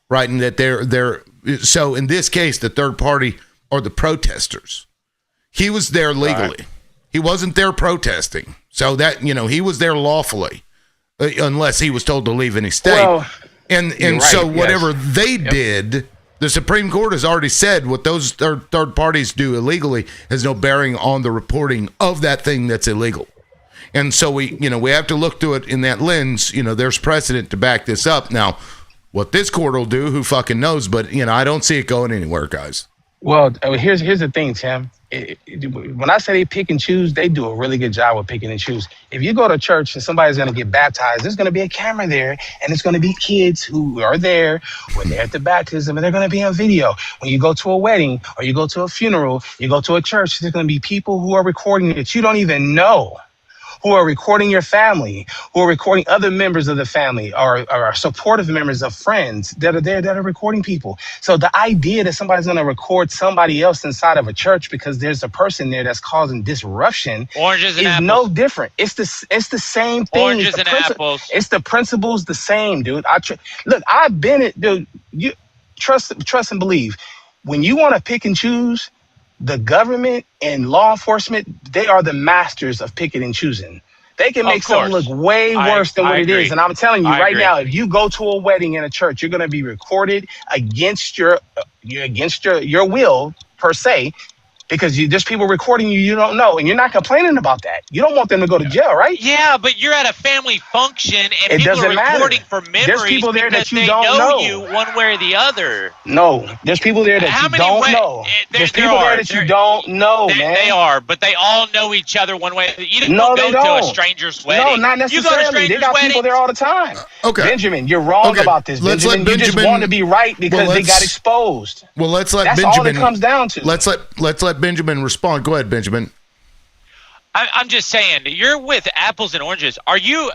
Speaker 1: right? And that they're so in this case, the third party are the protesters. He was there legally. Right. He wasn't there protesting. So that, he was there lawfully, unless he was told to leave any state. Well, and right, so whatever they did, the Supreme Court has already said what those third parties do illegally has no bearing on the reporting of that thing that's illegal. And so we have to look through it in that lens. There's precedent to back this up. Now, what this court will do, who fucking knows? But I don't see it going anywhere, guys.
Speaker 6: Well, here's the thing, Tim. When I say they pick and choose, they do a really good job with picking and choose. If you go to church and somebody's going to get baptized, there's going to be a camera there, and it's going to be kids who are there when they're at the baptism, and they're going to be on video. When you go to a wedding or you go to a funeral, you go to a church, there's going to be people who are recording that you don't even know, who are recording your family, who are recording other members of the family or supportive members of friends that are there that are recording people. So the idea that somebody's going to record somebody else inside of a church because there's a person there that's causing disruption is no different. It's the same thing.
Speaker 4: Oranges and apples.
Speaker 6: It's the principle's the same, dude. Look, I've been it, dude. You trust and believe. When you want to pick and choose, the government and law enforcement, they are the masters of picking and choosing. They can make something look way worse than what it is. And I'm telling you right now, if you go to a wedding in a church, you're going to be recorded against your will, per se, because there's people recording you don't know, and you're not complaining about that. You don't want them to go to jail, right?
Speaker 4: Yeah, but you're at a family function, and people are recording for memories.
Speaker 6: There's people there that you
Speaker 4: they
Speaker 6: don't
Speaker 4: know you one way or the other.
Speaker 6: No, there's people there that you don't know. There's people there that you don't know, man.
Speaker 4: They are, but they all know each other one way. You don't go to a stranger's wedding.
Speaker 6: No, not necessarily. They got people there all the time.
Speaker 1: Okay,
Speaker 6: Benjamin, you're wrong about this. Benjamin, you just want to be right because they got exposed.
Speaker 1: Well, let's let
Speaker 6: That's
Speaker 1: Benjamin.
Speaker 6: all it comes down to.
Speaker 1: Let's let Benjamin respond. Go ahead, Benjamin.
Speaker 4: I'm just saying, you're with apples and oranges. Are you,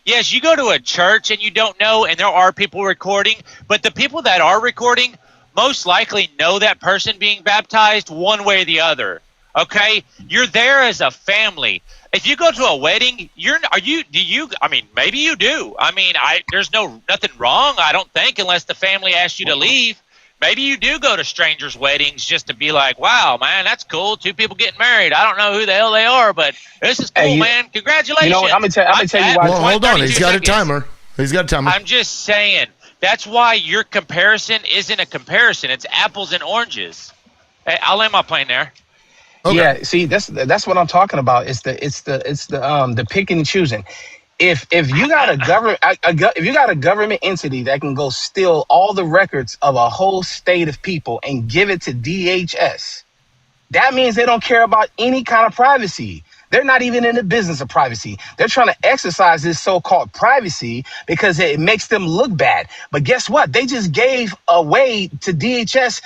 Speaker 4: yes, you go to a church and you don't know, and there are people recording, but the people that are recording, most likely know that person being baptized one way or the other. Okay, you're there as a family. If you go to a wedding, maybe you do. I mean, there's nothing wrong, I don't think, unless the family asks you to leave. Maybe you do go to strangers' weddings just to be like, wow, man, that's cool. 2 people getting married. I don't know who the hell they are, but this is cool, man. Congratulations.
Speaker 6: You know what? I'm gonna tell you why.
Speaker 1: Well, hold on. He's got a timer.
Speaker 4: I'm just saying. That's why your comparison isn't a comparison. It's apples and oranges. Hey, I'll land my plane there.
Speaker 6: Okay. Yeah, see, that's what I'm talking about. It's the picking and choosing. If you got a government if you got a government entity that can go steal all the records of a whole state of people and give it to DHS, that means they don't care about any kind of privacy. They're not even in the business of privacy. They're trying to exercise this so-called privacy because it makes them look bad. But guess what? They just gave away to DHS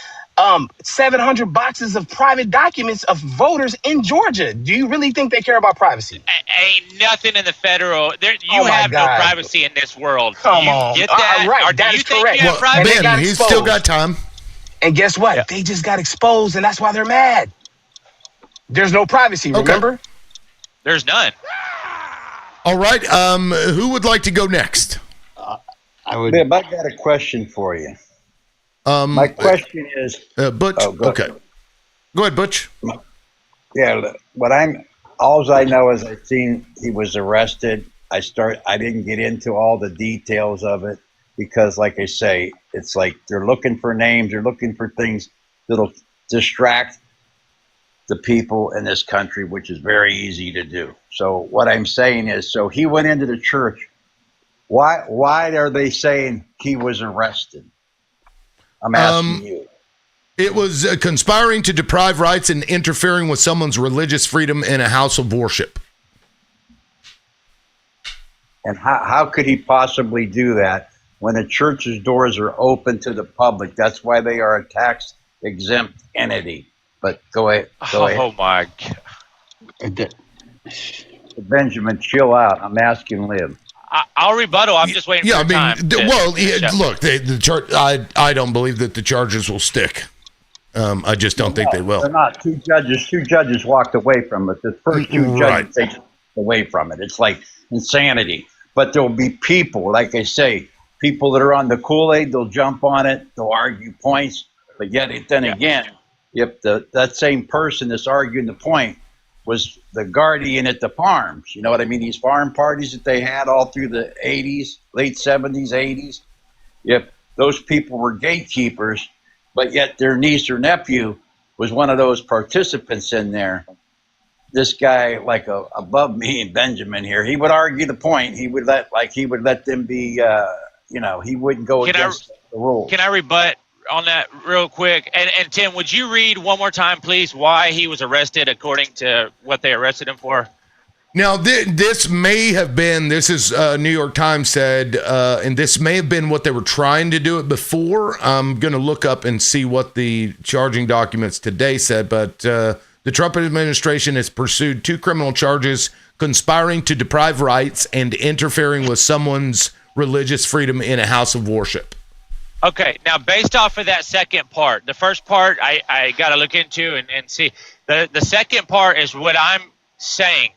Speaker 6: 700 boxes of private documents of voters in Georgia. Do you really think they care about privacy?
Speaker 4: Ain't nothing in the federal. You have no privacy in this world.
Speaker 6: Come on.
Speaker 4: Get that?
Speaker 6: Right,
Speaker 4: or
Speaker 6: that
Speaker 4: do you
Speaker 6: is
Speaker 4: think
Speaker 6: correct.
Speaker 4: you have privacy?
Speaker 1: Ben, he's still got time.
Speaker 6: And guess what? Yeah. They just got exposed, and that's why they're mad. There's no privacy, remember?
Speaker 4: There's none.
Speaker 1: All right. Who would like to go next?
Speaker 12: I would. Bib, I got a question for you. My question is,
Speaker 1: Butch. Okay, go ahead, Butch.
Speaker 12: Yeah, all I know is I've seen he was arrested. I didn't get into all the details of it because, like I say, it's like they're looking for names, they're looking for things that'll distract the people in this country, which is very easy to do. So what I'm saying is, so he went into the church. Why are they saying he was arrested? I'm asking you.
Speaker 1: It was conspiring to deprive rights and interfering with someone's religious freedom in a house of worship.
Speaker 12: And how could he possibly do that when the church's doors are open to the public? That's why they are a tax-exempt entity. But go ahead.
Speaker 4: Oh, my God.
Speaker 12: Benjamin, chill out. I'm asking Liv.
Speaker 4: I'll rebuttal. I'm just waiting for time.
Speaker 1: Look, the church. I don't believe that the charges will stick. I just don't think they will.
Speaker 12: They're not. Two judges walked away from it. The first two judges take away from it. It's like insanity. But there'll be people, like I say, people that are on the Kool-Aid. They'll jump on it. They'll argue points. But yet, again, if that same person that's arguing the point was the guardian at the farms, you know what I mean? These farm parties that they had all through the 80s, late 70s, 80s. If those people were gatekeepers, but yet their niece or nephew was one of those participants in there, this guy, like above me and Benjamin here, he would argue the point. He would let them be, he wouldn't go against the rules.
Speaker 4: Can I rebut on that real quick? And Tim, would you read one more time, please, why he was arrested according to what they arrested him for?
Speaker 1: Now, this may have been, this is New York Times said, and this may have been what they were trying to do it before. I'm going to look up and see what the charging documents today said, but the Trump administration has pursued 2 criminal charges, conspiring to deprive rights and interfering with someone's religious freedom in a house of worship.
Speaker 4: Okay, now based off of that second part, the first part I got to look into and see. The second part is what I'm saying.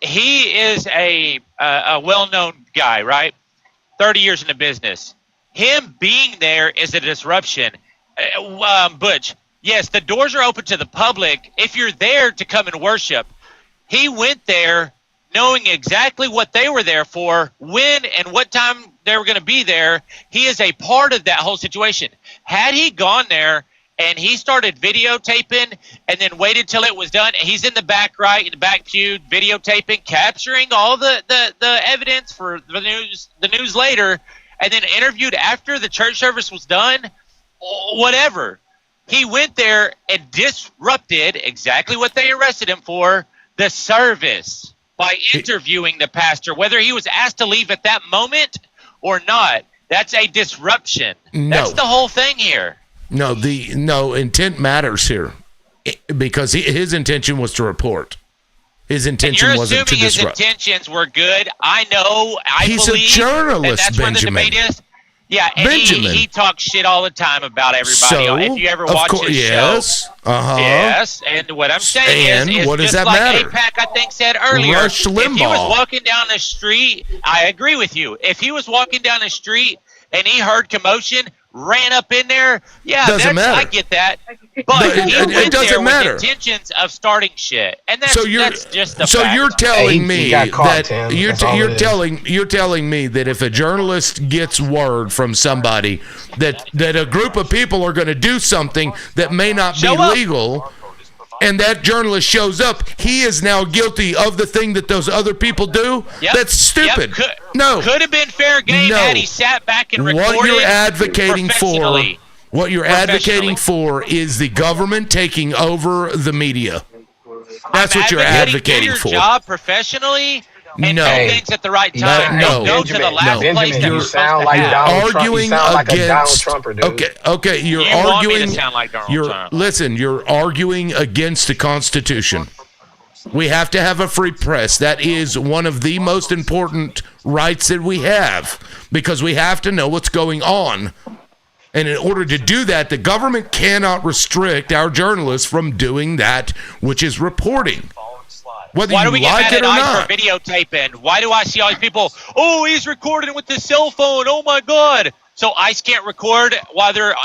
Speaker 4: He is a well-known guy, right? 30 years in the business. Him being there is a disruption. Butch, yes, the doors are open to the public if you're there to come and worship. He went there knowing exactly what they were there for, when and what time they were going to be there. He is a part of that whole situation. Had he gone there and he started videotaping and then waited till it was done, and he's in the back right, in the back pew, videotaping, capturing all the evidence for the news later, and then interviewed after the church service was done, whatever. He went there and disrupted exactly what they arrested him for, the service, by interviewing the pastor, whether he was asked to leave at that moment or not. That's a disruption.
Speaker 1: No.
Speaker 4: That's the whole thing here.
Speaker 1: No, intent matters here, because his intention was to report. His intention wasn't to disrupt.
Speaker 4: His intentions were good. I know. He's
Speaker 1: a journalist,
Speaker 4: that's
Speaker 1: Benjamin.
Speaker 4: Where the debate is. Yeah, and
Speaker 1: Benjamin.
Speaker 4: he talks shit all the time about everybody.
Speaker 1: So,
Speaker 4: if you ever
Speaker 1: of
Speaker 4: watch
Speaker 1: course,
Speaker 4: his
Speaker 1: yes,
Speaker 4: show, yes. And what I'm saying is
Speaker 1: what does
Speaker 4: just
Speaker 1: that
Speaker 4: like
Speaker 1: matter?
Speaker 4: APAC, I think, said earlier.
Speaker 1: Rush
Speaker 4: If he was
Speaker 1: Limbaugh.
Speaker 4: walking down the street, I agree with you. If he was walking down the street and he heard commotion, ran up in there, yeah,
Speaker 1: Doesn't matter.
Speaker 4: I get that. But he
Speaker 1: it
Speaker 4: went
Speaker 1: doesn't
Speaker 4: there
Speaker 1: matter.
Speaker 4: with intentions of starting shit, and that's,
Speaker 1: So you're
Speaker 4: that's just the
Speaker 1: so
Speaker 4: fact.
Speaker 1: you're telling
Speaker 6: He
Speaker 1: me
Speaker 6: got caught,
Speaker 1: that
Speaker 6: Tim.
Speaker 1: you're
Speaker 6: That's all
Speaker 1: you're
Speaker 6: it is.
Speaker 1: telling me that if a journalist gets word from somebody that a group of people are going to do something that may not be
Speaker 4: Show up.
Speaker 1: legal, and that journalist shows up, he is now guilty of the thing that those other people do.
Speaker 4: Yep.
Speaker 1: That's stupid.
Speaker 4: Yep.
Speaker 1: No.
Speaker 4: Could have been fair game
Speaker 1: No.
Speaker 4: had he sat back and recorded
Speaker 1: What you're advocating for,
Speaker 4: professionally.
Speaker 1: what you're advocating for is the government taking over the media. That's what you're
Speaker 4: Do
Speaker 1: advocating
Speaker 4: your
Speaker 1: for.
Speaker 4: job professionally and
Speaker 1: No.
Speaker 4: do things at the right
Speaker 6: No,
Speaker 4: time.
Speaker 1: no.
Speaker 4: And go to the last place
Speaker 6: Benjamin,
Speaker 4: that
Speaker 6: you
Speaker 4: you're supposed
Speaker 6: sound
Speaker 4: to
Speaker 6: like
Speaker 4: have.
Speaker 6: Donald Trump. You
Speaker 1: Arguing
Speaker 6: sound like a Donald
Speaker 1: against
Speaker 6: Trumper, dude.
Speaker 1: okay, you're
Speaker 4: You want me to
Speaker 1: arguing.
Speaker 4: sound like Donald
Speaker 1: You're
Speaker 4: Trump.
Speaker 1: listen. You're arguing against the Constitution. We have to have a free press. That is one of the most important rights that we have because we have to know what's going on. And in order to do that, the government cannot restrict our journalists from doing that, which is reporting. Whether
Speaker 4: Why
Speaker 1: you
Speaker 4: do we get
Speaker 1: like
Speaker 4: mad
Speaker 1: it
Speaker 4: at
Speaker 1: or
Speaker 4: ICE
Speaker 1: not.
Speaker 4: for videotaping? Why do I see all these people, oh, he's recording with his cell phone, oh my God. So ICE can't record while they're in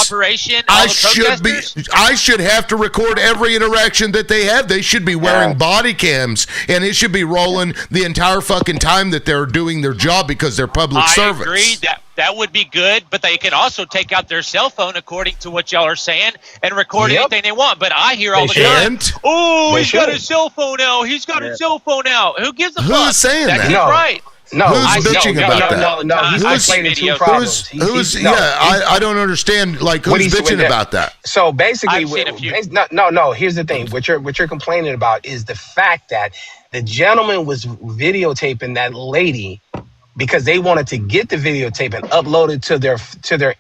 Speaker 4: operation? All
Speaker 1: I
Speaker 4: the
Speaker 1: should be.
Speaker 4: protesters?
Speaker 1: I should have to record every interaction that they have. They should be wearing body cams, and it should be rolling the entire fucking time that they're doing their job because they're public
Speaker 4: I
Speaker 1: servants.
Speaker 4: agree that would be good, but they can also take out their cell phone, according to what y'all are saying, and record
Speaker 6: Yep.
Speaker 4: anything they want. But I hear all
Speaker 6: They
Speaker 4: the time,
Speaker 1: should.
Speaker 4: oh,
Speaker 6: They
Speaker 4: he's got
Speaker 6: should.
Speaker 4: his cell phone out. He's got his cell phone out. Who gives a
Speaker 1: Who's
Speaker 4: fuck?
Speaker 1: saying that?
Speaker 4: That's
Speaker 6: No.
Speaker 4: right.
Speaker 6: No,
Speaker 1: Who's
Speaker 6: I-
Speaker 1: bitching
Speaker 6: no,
Speaker 1: about
Speaker 6: no,
Speaker 1: that?
Speaker 6: No, he's
Speaker 4: Who's-
Speaker 6: conflating two
Speaker 4: who's-
Speaker 6: problems.
Speaker 1: Who's I don't understand. Like
Speaker 6: What
Speaker 1: who's
Speaker 6: he's-
Speaker 1: bitching about that?
Speaker 6: So basically,
Speaker 4: I've seen a few.
Speaker 6: no. Here's the thing. What you're complaining about is the fact that the gentleman was videotaping that lady because they wanted to get the videotape and upload it to their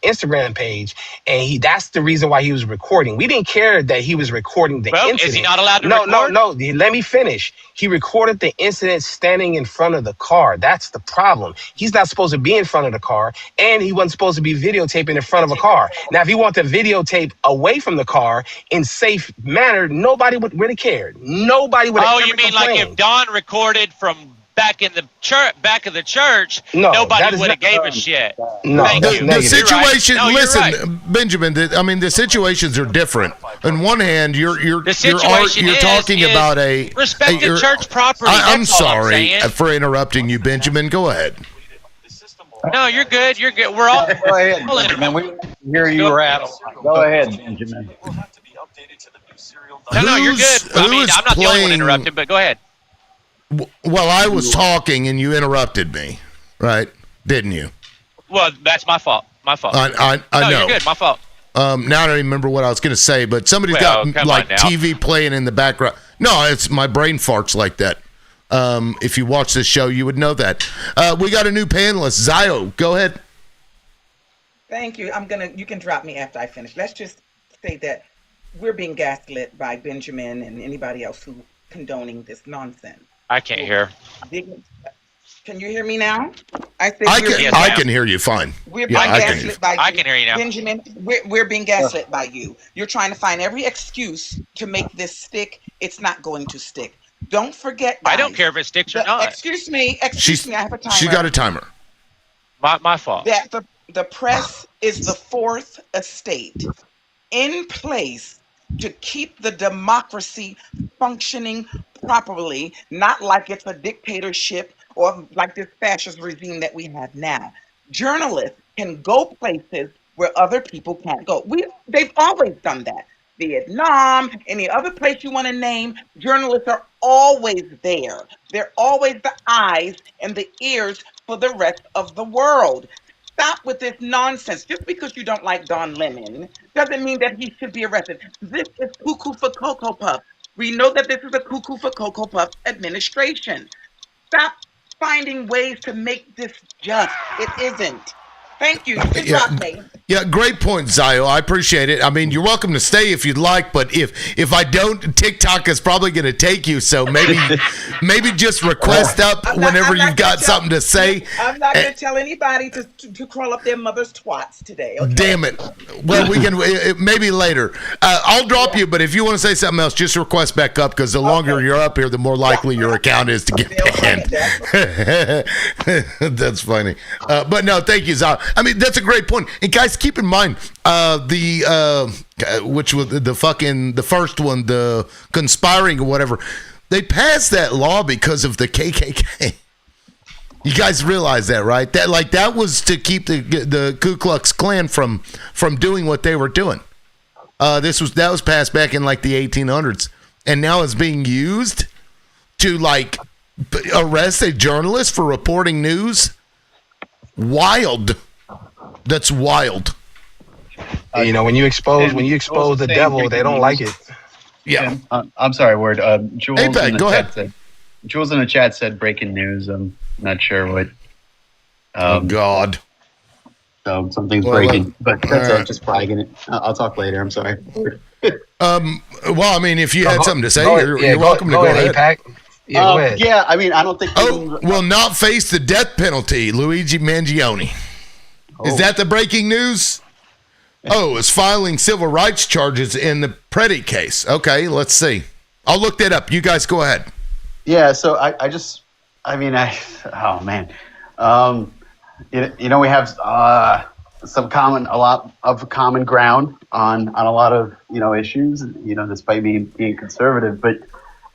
Speaker 6: Instagram page, and that's the reason why he was recording. We didn't care that he was recording the
Speaker 4: Well,
Speaker 6: incident.
Speaker 4: is he not allowed to
Speaker 6: No.
Speaker 4: record?
Speaker 6: Let me finish. He recorded the incident standing in front of the car. That's the problem. He's not supposed to be in front of the car, and he wasn't supposed to be videotaping in front of a car. Now, if he wanted to videotape away from the car in safe manner, nobody would really care. Nobody would.
Speaker 4: Oh,
Speaker 6: ever
Speaker 4: you mean like
Speaker 6: complain.
Speaker 4: if Don recorded from back in the back of the church,
Speaker 6: No, that
Speaker 4: nobody
Speaker 6: is
Speaker 4: would have
Speaker 6: not-
Speaker 4: gave a shit.
Speaker 6: No,
Speaker 4: Thank
Speaker 6: that's
Speaker 4: you.
Speaker 1: The
Speaker 6: negative.
Speaker 4: You're right.
Speaker 1: situation.
Speaker 4: No, you're
Speaker 1: Listen,
Speaker 4: right.
Speaker 1: Benjamin. The situations are different. On one hand, you're
Speaker 4: The situation
Speaker 1: talking
Speaker 4: is
Speaker 1: about a
Speaker 4: respect the
Speaker 1: you're-
Speaker 4: church property.
Speaker 1: I'm
Speaker 4: That's all I'm
Speaker 1: sorry
Speaker 4: saying.
Speaker 1: for interrupting you, Benjamin. Go ahead.
Speaker 4: No, you're good. You're good. We're all.
Speaker 12: Go ahead,
Speaker 4: all in it.
Speaker 12: Benjamin. We hear you rattle. Go ahead, Benjamin.
Speaker 4: No, you're good. I mean,
Speaker 1: who's
Speaker 4: I'm not the only one
Speaker 1: playing-
Speaker 4: interrupted, but go ahead.
Speaker 1: Well, I was talking and you interrupted me, right? Didn't you?
Speaker 4: Well, that's my fault. My fault.
Speaker 1: I
Speaker 4: no,
Speaker 1: know.
Speaker 4: you're good. My fault.
Speaker 1: Now I don't even remember what I was going to say, but somebody's
Speaker 4: Well,
Speaker 1: got
Speaker 4: come
Speaker 1: like
Speaker 4: on now.
Speaker 1: TV playing in the background. No, it's my brain farts like that. If you watch this show, you would know that. We got a new panelist, Zio. Go ahead.
Speaker 13: Thank you. You can drop me after I finish. Let's just say that we're being gaslit by Benjamin and anybody else who condoning this nonsense.
Speaker 4: I can't hear.
Speaker 13: Can you hear me now? I said
Speaker 1: I
Speaker 13: we're being
Speaker 1: can hear you fine.
Speaker 13: We're
Speaker 1: Yeah,
Speaker 13: being
Speaker 1: I can hear you.
Speaker 13: gaslit by you.
Speaker 4: I can hear you now.
Speaker 13: Benjamin, we're being gaslit by you. You're trying to find every excuse to make this stick. It's not going to stick. Don't forget, guys,
Speaker 4: I don't care if it sticks or not.
Speaker 13: Excuse me, I have a timer.
Speaker 1: She got a timer.
Speaker 4: My fault.
Speaker 13: That the press is the fourth estate in place to keep the democracy functioning properly, not like it's a dictatorship or like this fascist regime that we have now. Journalists can go places where other people can't go. They've always done that. Vietnam, any other place you want to name, journalists are always there. They're always the eyes and the ears for the rest of the world. Stop with this nonsense. Just because you don't like Don Lemon doesn't mean that he should be arrested. This is cuckoo for Cocoa Puff. We know that this is a cuckoo for Cocoa Puff administration. Stop finding ways to make this just. It isn't. Thank you. You can drop me.
Speaker 1: Yeah, great point, Zio. I appreciate it. I mean, you're welcome to stay if you'd like, but if I don't, TikTok is probably going to take you. So maybe just request up whenever you've got something to say.
Speaker 13: I'm not going to tell anybody to crawl up their mother's twats today. Okay?
Speaker 1: Damn it. Well, we can maybe later. I'll drop you, but if you want to say something else, just request back up because the longer you're up here, the more likely your account is to get banned. That's funny. But no, thank you, Zio. I mean, that's a great point. And guys, keep in mind which was the first one, the conspiring or whatever. They passed that law because of the KKK. You guys realize that, right? That was to keep the Ku Klux Klan from doing what they were doing. That was passed back in like the 1800s, and now it's being used to like arrest a journalist for reporting news. Wild. That's wild.
Speaker 6: You know, when you expose the devil, they don't like it.
Speaker 1: Yeah.
Speaker 10: I'm sorry, Word. Jules
Speaker 1: Hey, Pat,
Speaker 10: in the
Speaker 1: go
Speaker 10: chat
Speaker 1: ahead.
Speaker 10: said. Jules in the chat said breaking news. I'm not sure what.
Speaker 1: Oh God.
Speaker 10: So something's
Speaker 1: Well,
Speaker 10: breaking, but that's
Speaker 1: all right.
Speaker 10: just flagging it. I'll talk later. I'm sorry.
Speaker 1: Well, I mean, if you had something to say, you're
Speaker 6: go
Speaker 1: welcome to go ahead.
Speaker 6: APAC. Yeah, go ahead.
Speaker 10: Yeah, I mean, I don't think.
Speaker 1: Will not face the death penalty, Luigi Mangione. Is that the breaking news? Is filing civil rights charges in the Preddy case. Okay, let's see. I'll look that up. You guys go ahead.
Speaker 10: Yeah, so oh man, we have a lot of common ground on a lot of issues. Despite me being conservative, but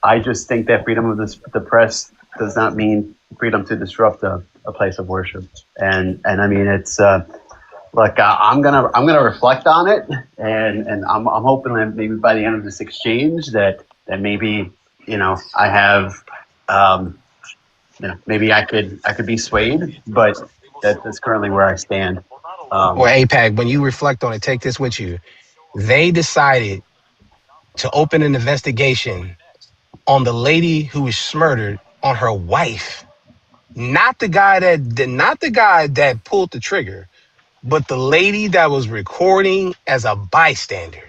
Speaker 10: I just think that freedom of the press does not mean freedom to disrupt a place of worship. And I mean, it's look, I'm gonna reflect on it, and I'm hoping that maybe by the end of this exchange that maybe I have maybe I could be swayed, but that's currently where I stand.
Speaker 6: Well, APAC, when you reflect on it, take this with you. They decided to open an investigation on the lady who was murdered, on her wife, not the guy that pulled the trigger, but the lady that was recording as a bystander.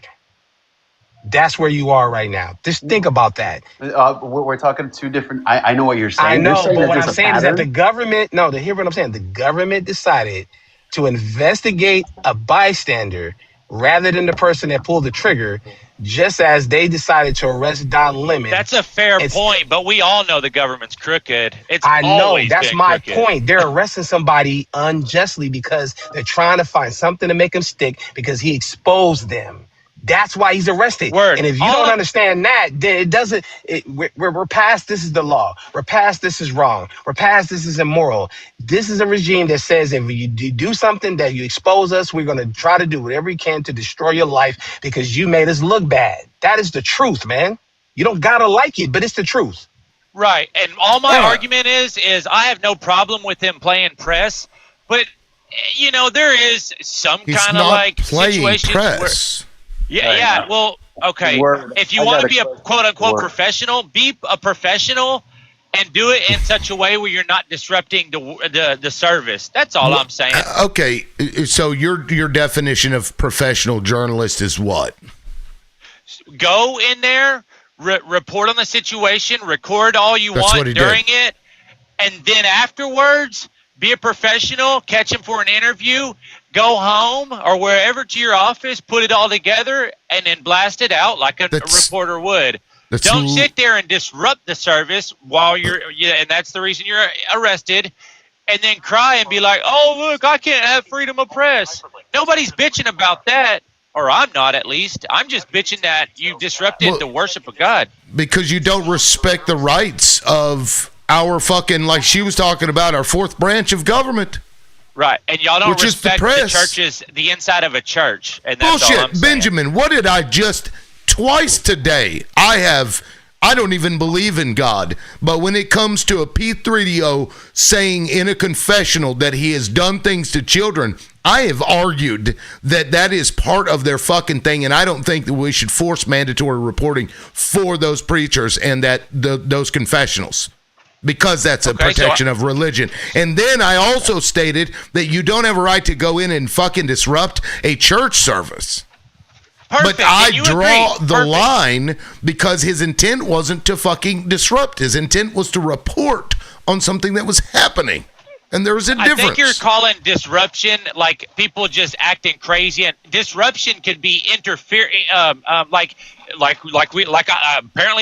Speaker 6: That's where you are right now. Just think about that.
Speaker 10: We're talking two different. I know what you're saying.
Speaker 6: I know,
Speaker 10: You're saying
Speaker 6: but
Speaker 10: that
Speaker 6: what
Speaker 10: there's
Speaker 6: I'm
Speaker 10: a
Speaker 6: saying is that the
Speaker 10: pattern?
Speaker 6: government, to hear what I'm saying, the government decided to investigate a bystander rather than the person that pulled the trigger, just as they decided to arrest Don Lemon.
Speaker 4: That's a fair point, but we all know the government's crooked.
Speaker 6: I know,
Speaker 4: always
Speaker 6: that's
Speaker 4: been
Speaker 6: my
Speaker 4: crooked.
Speaker 6: point. They're arresting somebody unjustly because they're trying to find something to make him stick because he exposed them. That's why he's arrested. And if you don't understand that, then it doesn't. We're past this is the law. We're past this is wrong. We're past this is immoral. This is a regime that says if you do something that you expose us, we're going to try to do whatever we can to destroy your life because you made us look bad. That is the truth, man. You don't gotta like it, but it's the truth.
Speaker 4: Right, and all my argument is I have no problem with him playing press, but there is some kind of like situations where. Yeah. Well, okay. If you want to be a quote unquote professional, be a professional and do it in such a way where you're not disrupting the service. That's all I'm saying.
Speaker 1: Okay, so your definition of professional journalist is what?
Speaker 4: Go in there, report on the situation, record all you
Speaker 1: That's what
Speaker 4: want
Speaker 1: he
Speaker 4: during
Speaker 1: did.
Speaker 4: it, and then afterwards, be a professional, catch him for an interview, go home or wherever to your office, put it all together, and then blast it out like a reporter would. Don't sit there and disrupt the service while and that's the reason you're arrested, and then cry and be like, oh, look, I can't have freedom of press. Nobody's bitching about that, or I'm not at least. I'm just bitching that you disrupted the worship of God.
Speaker 1: Because you don't respect the rights of our fucking, like she was talking about, our fourth branch of government.
Speaker 4: Right, and y'all don't
Speaker 1: Which is the
Speaker 4: respect the
Speaker 1: press.
Speaker 4: churches, the inside of a church, and that's all I'm
Speaker 1: Bullshit,
Speaker 4: saying.
Speaker 1: Benjamin. What did I just twice today? I don't even believe in God, but when it comes to a P3DO saying in a confessional that he has done things to children, I have argued that is part of their fucking thing, and I don't think that we should force mandatory reporting for those preachers and those confessionals. because that's a
Speaker 4: Okay, so
Speaker 1: protection of religion. And then I also stated that you don't have a right to go in and fucking disrupt a church service.
Speaker 4: Perfect.
Speaker 1: But I
Speaker 4: and you
Speaker 1: draw
Speaker 4: agree.
Speaker 1: the
Speaker 4: Perfect.
Speaker 1: line because his intent wasn't to fucking disrupt. His intent was to report on something that was happening. And there was a difference.
Speaker 4: I think you're calling disruption like people just acting crazy, and disruption could be interfering, apparently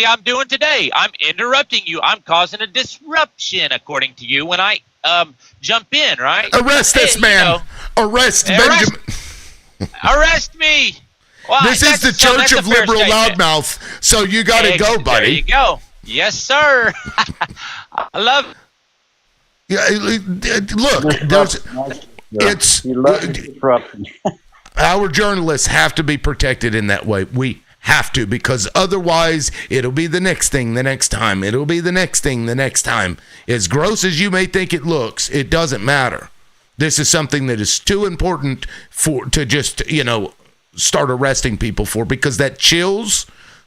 Speaker 4: I'm doing today. I'm interrupting you. I'm causing a disruption, according to you, when I jump in. Right?
Speaker 1: Arrest this man. Arrest Benjamin.
Speaker 4: Arrest me. Well,
Speaker 1: This is the Church of Liberal Loudmouth, so you got to go, buddy.
Speaker 4: There you go. Yes, sir. I love it.
Speaker 1: Yeah, look, our journalists have to be protected in that way. We have to, because otherwise it'll be the next thing the next time. It'll be the next thing the next time. As gross as you may think it looks, it doesn't matter. This is something that is too important to just, start arresting people for, because that chills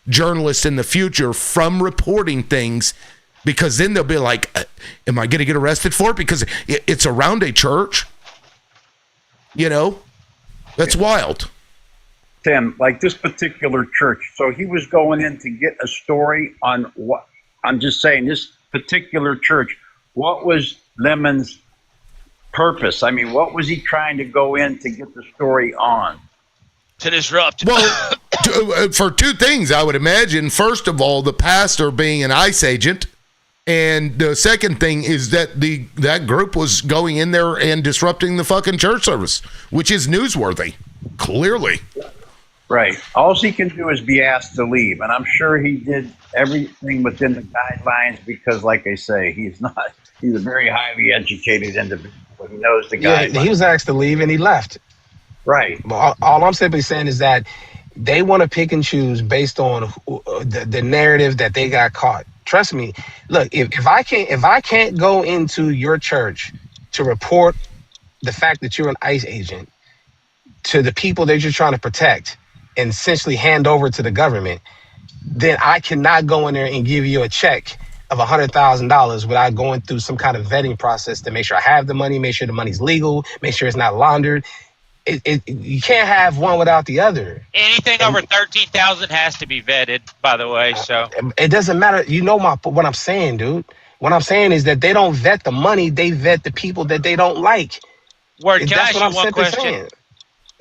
Speaker 1: journalists in the future from reporting things. Because then they'll be like, am I going to get arrested for it? Because it's around a church. That's wild.
Speaker 12: Tim, like this particular church. So he was going in to get a story on what, I'm just saying, this particular church, what was Lemon's purpose? I mean, what was he trying to go in to get the story on?
Speaker 4: To disrupt.
Speaker 1: Well, for two things, I would imagine. First of all, the pastor being an ICE agent. And the second thing is that that group was going in there and disrupting the fucking church service, which is newsworthy, clearly.
Speaker 12: Right. All he can do is be asked to leave. And I'm sure he did everything within the guidelines because, like I say, he's a very highly educated individual. He knows the guidelines.
Speaker 6: Yeah, he was asked to leave and he left.
Speaker 12: Right.
Speaker 6: All I'm simply saying is that they want to pick and choose based on the narrative that they got caught. Trust me. Look, if I can't go into your church to report the fact that you're an ICE agent to the people that you're trying to protect and essentially hand over to the government, then I cannot go in there and give you a check of $100,000 without going through some kind of vetting process to make sure I have the money, make sure the money's legal, make sure it's not laundered. You can't have one without the other.
Speaker 4: Anything over 13,000 has to be vetted, by the way. So
Speaker 6: it doesn't matter. You know what I'm saying, dude. What I'm saying is that they don't vet the money; they vet the people that they don't like.
Speaker 4: Word. Can I
Speaker 6: That's
Speaker 4: ask
Speaker 6: what
Speaker 4: you
Speaker 6: I'm
Speaker 4: one
Speaker 6: simply
Speaker 4: question?
Speaker 6: saying.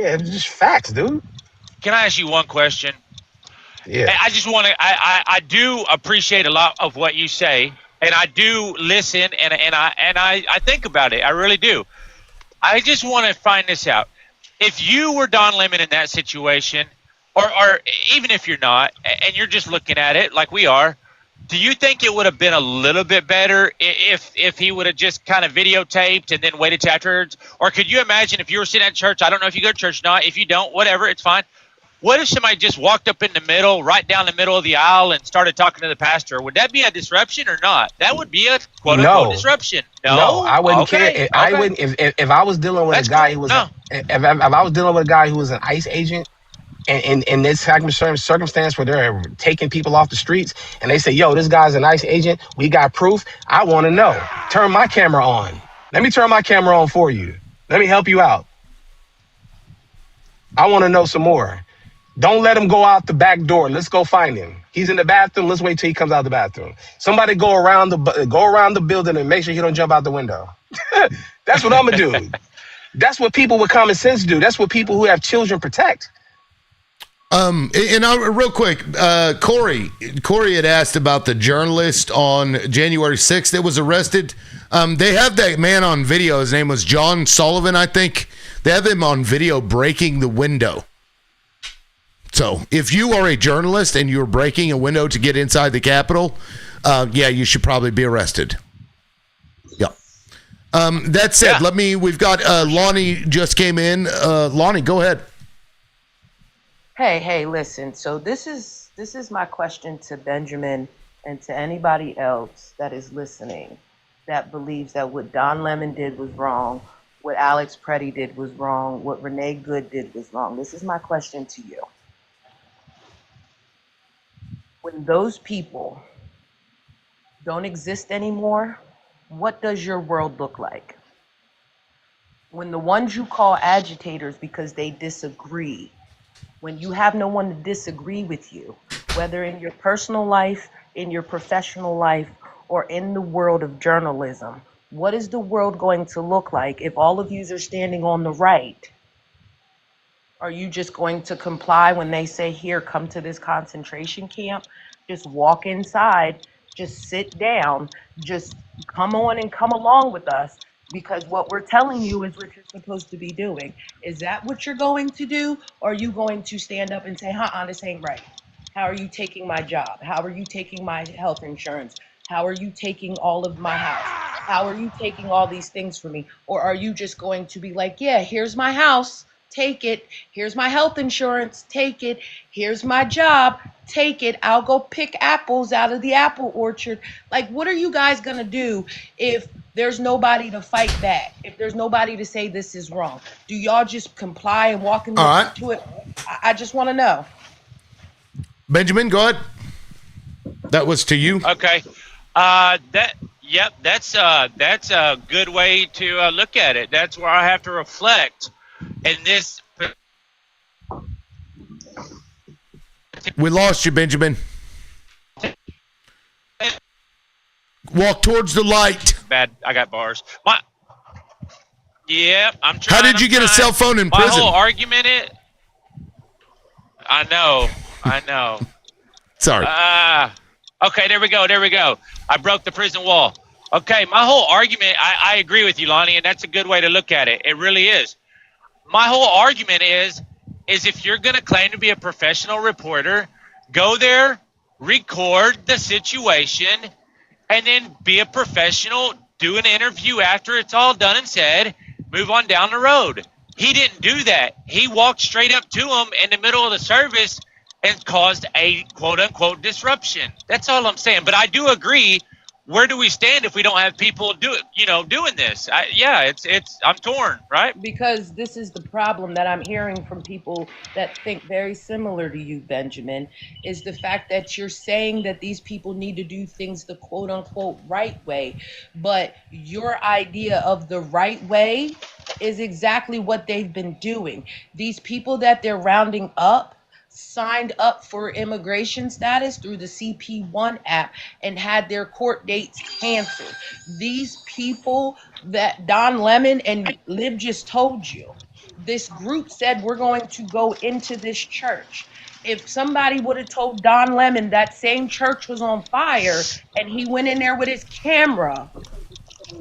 Speaker 6: Yeah, it's just facts, dude.
Speaker 4: Can I ask you one question?
Speaker 6: Yeah.
Speaker 4: I just want to. I do appreciate a lot of what you say, and I do listen, and I think about it. I really do. I just want to find this out. If you were Don Lemon in that situation, or even if you're not, and you're just looking at it like we are, do you think it would have been a little bit better if he would have just kind of videotaped and then waited till afterwards? Or could you imagine if you were sitting at church? I don't know if you go to church or not. If you don't, whatever, it's fine. What if somebody just walked up in the middle, right down the middle of the aisle, and started talking to the pastor? Would that be a disruption or not? That would be a quote-unquote disruption. No,
Speaker 6: I wouldn't
Speaker 4: okay.
Speaker 6: care. I wouldn't if I was dealing with a guy who was if I was dealing with a guy who was an ICE agent, and in this circumstance where they're taking people off the streets, and they say, "Yo, this guy's an ICE agent. We got proof." I want to know. Turn my camera on. Let me turn my camera on for you. Let me help you out. I want to know some more. Don't let him go out the back door. Let's go find him. He's in the bathroom. Let's wait till he comes out the bathroom. Somebody go around the building and make sure he don't jump out the window. That's what I'm gonna do. That's what people with common sense do. That's what people who have children protect.
Speaker 1: Real quick, Corey had asked about the journalist on January 6th that was arrested. They have that man on video. His name was John Sullivan, I think. They have him on video breaking the window. So if you are a journalist and you're breaking a window to get inside the Capitol, you should probably be arrested. Yeah. That said, we've got Lonnie just came in. Lonnie, go ahead.
Speaker 14: Hey, listen. So this is my question to Benjamin and to anybody else that is listening that believes that what Don Lemon did was wrong, what Alex Preddy did was wrong, what Renee Good did was wrong. This is my question to you. When those people don't exist anymore, what does your world look like? When the ones you call agitators because they disagree, when you have no one to disagree with you, whether in your personal life, in your professional life, or in the world of journalism, what is the world going to look like if all of you are standing on the right? Are you just going to comply when they say, here, come to this concentration camp? Just walk inside, just sit down, just come on and come along with us, because what we're telling you is what you're supposed to be doing. Is that what you're going to do? Or are you going to stand up and say, this ain't right? How are you taking my job? How are you taking my health insurance? How are you taking all of my house? How are you taking all these things from me? Or are you just going to be like, yeah, here's my house, take it. Here's my health insurance, take it. Here's my job, take it. I'll go pick apples out of the apple orchard. Like, what are you guys gonna do if there's nobody to fight back? If there's nobody to say this is wrong? Do y'all just comply and walk into it? I just want to know.
Speaker 1: Benjamin, go ahead. That was to you.
Speaker 4: Okay. That's a good way to look at it. That's where I have to reflect. And this.
Speaker 1: We lost you, Benjamin. Walk towards the light.
Speaker 4: Bad. I got bars. I'm trying.
Speaker 1: How did you get a cell phone in prison?
Speaker 4: My whole argument is. I know.
Speaker 1: Sorry.
Speaker 4: Okay, there we go. I broke the prison wall. Okay, my whole argument, I agree with you, Lonnie, and that's a good way to look at it. It really is. My whole argument is if you're going to claim to be a professional reporter, go there, record the situation, and then be a professional, do an interview after it's all done and said, move on down the road. He didn't do that. He walked straight up to him in the middle of the service and caused a quote-unquote disruption. That's all I'm saying. But I do agree. Where do we stand if we don't have people doing this? I'm torn, right?
Speaker 14: Because this is the problem that I'm hearing from people that think very similar to you, Benjamin, is the fact that you're saying that these people need to do things the quote unquote right way. But your idea of the right way is exactly what they've been doing. These people that they're rounding up signed up for immigration status through the CP1 app and had their court dates canceled. These people that Don Lemon and Liv just told you, this group said we're going to go into this church. If somebody would have told Don Lemon that same church was on fire and he went in there with his camera,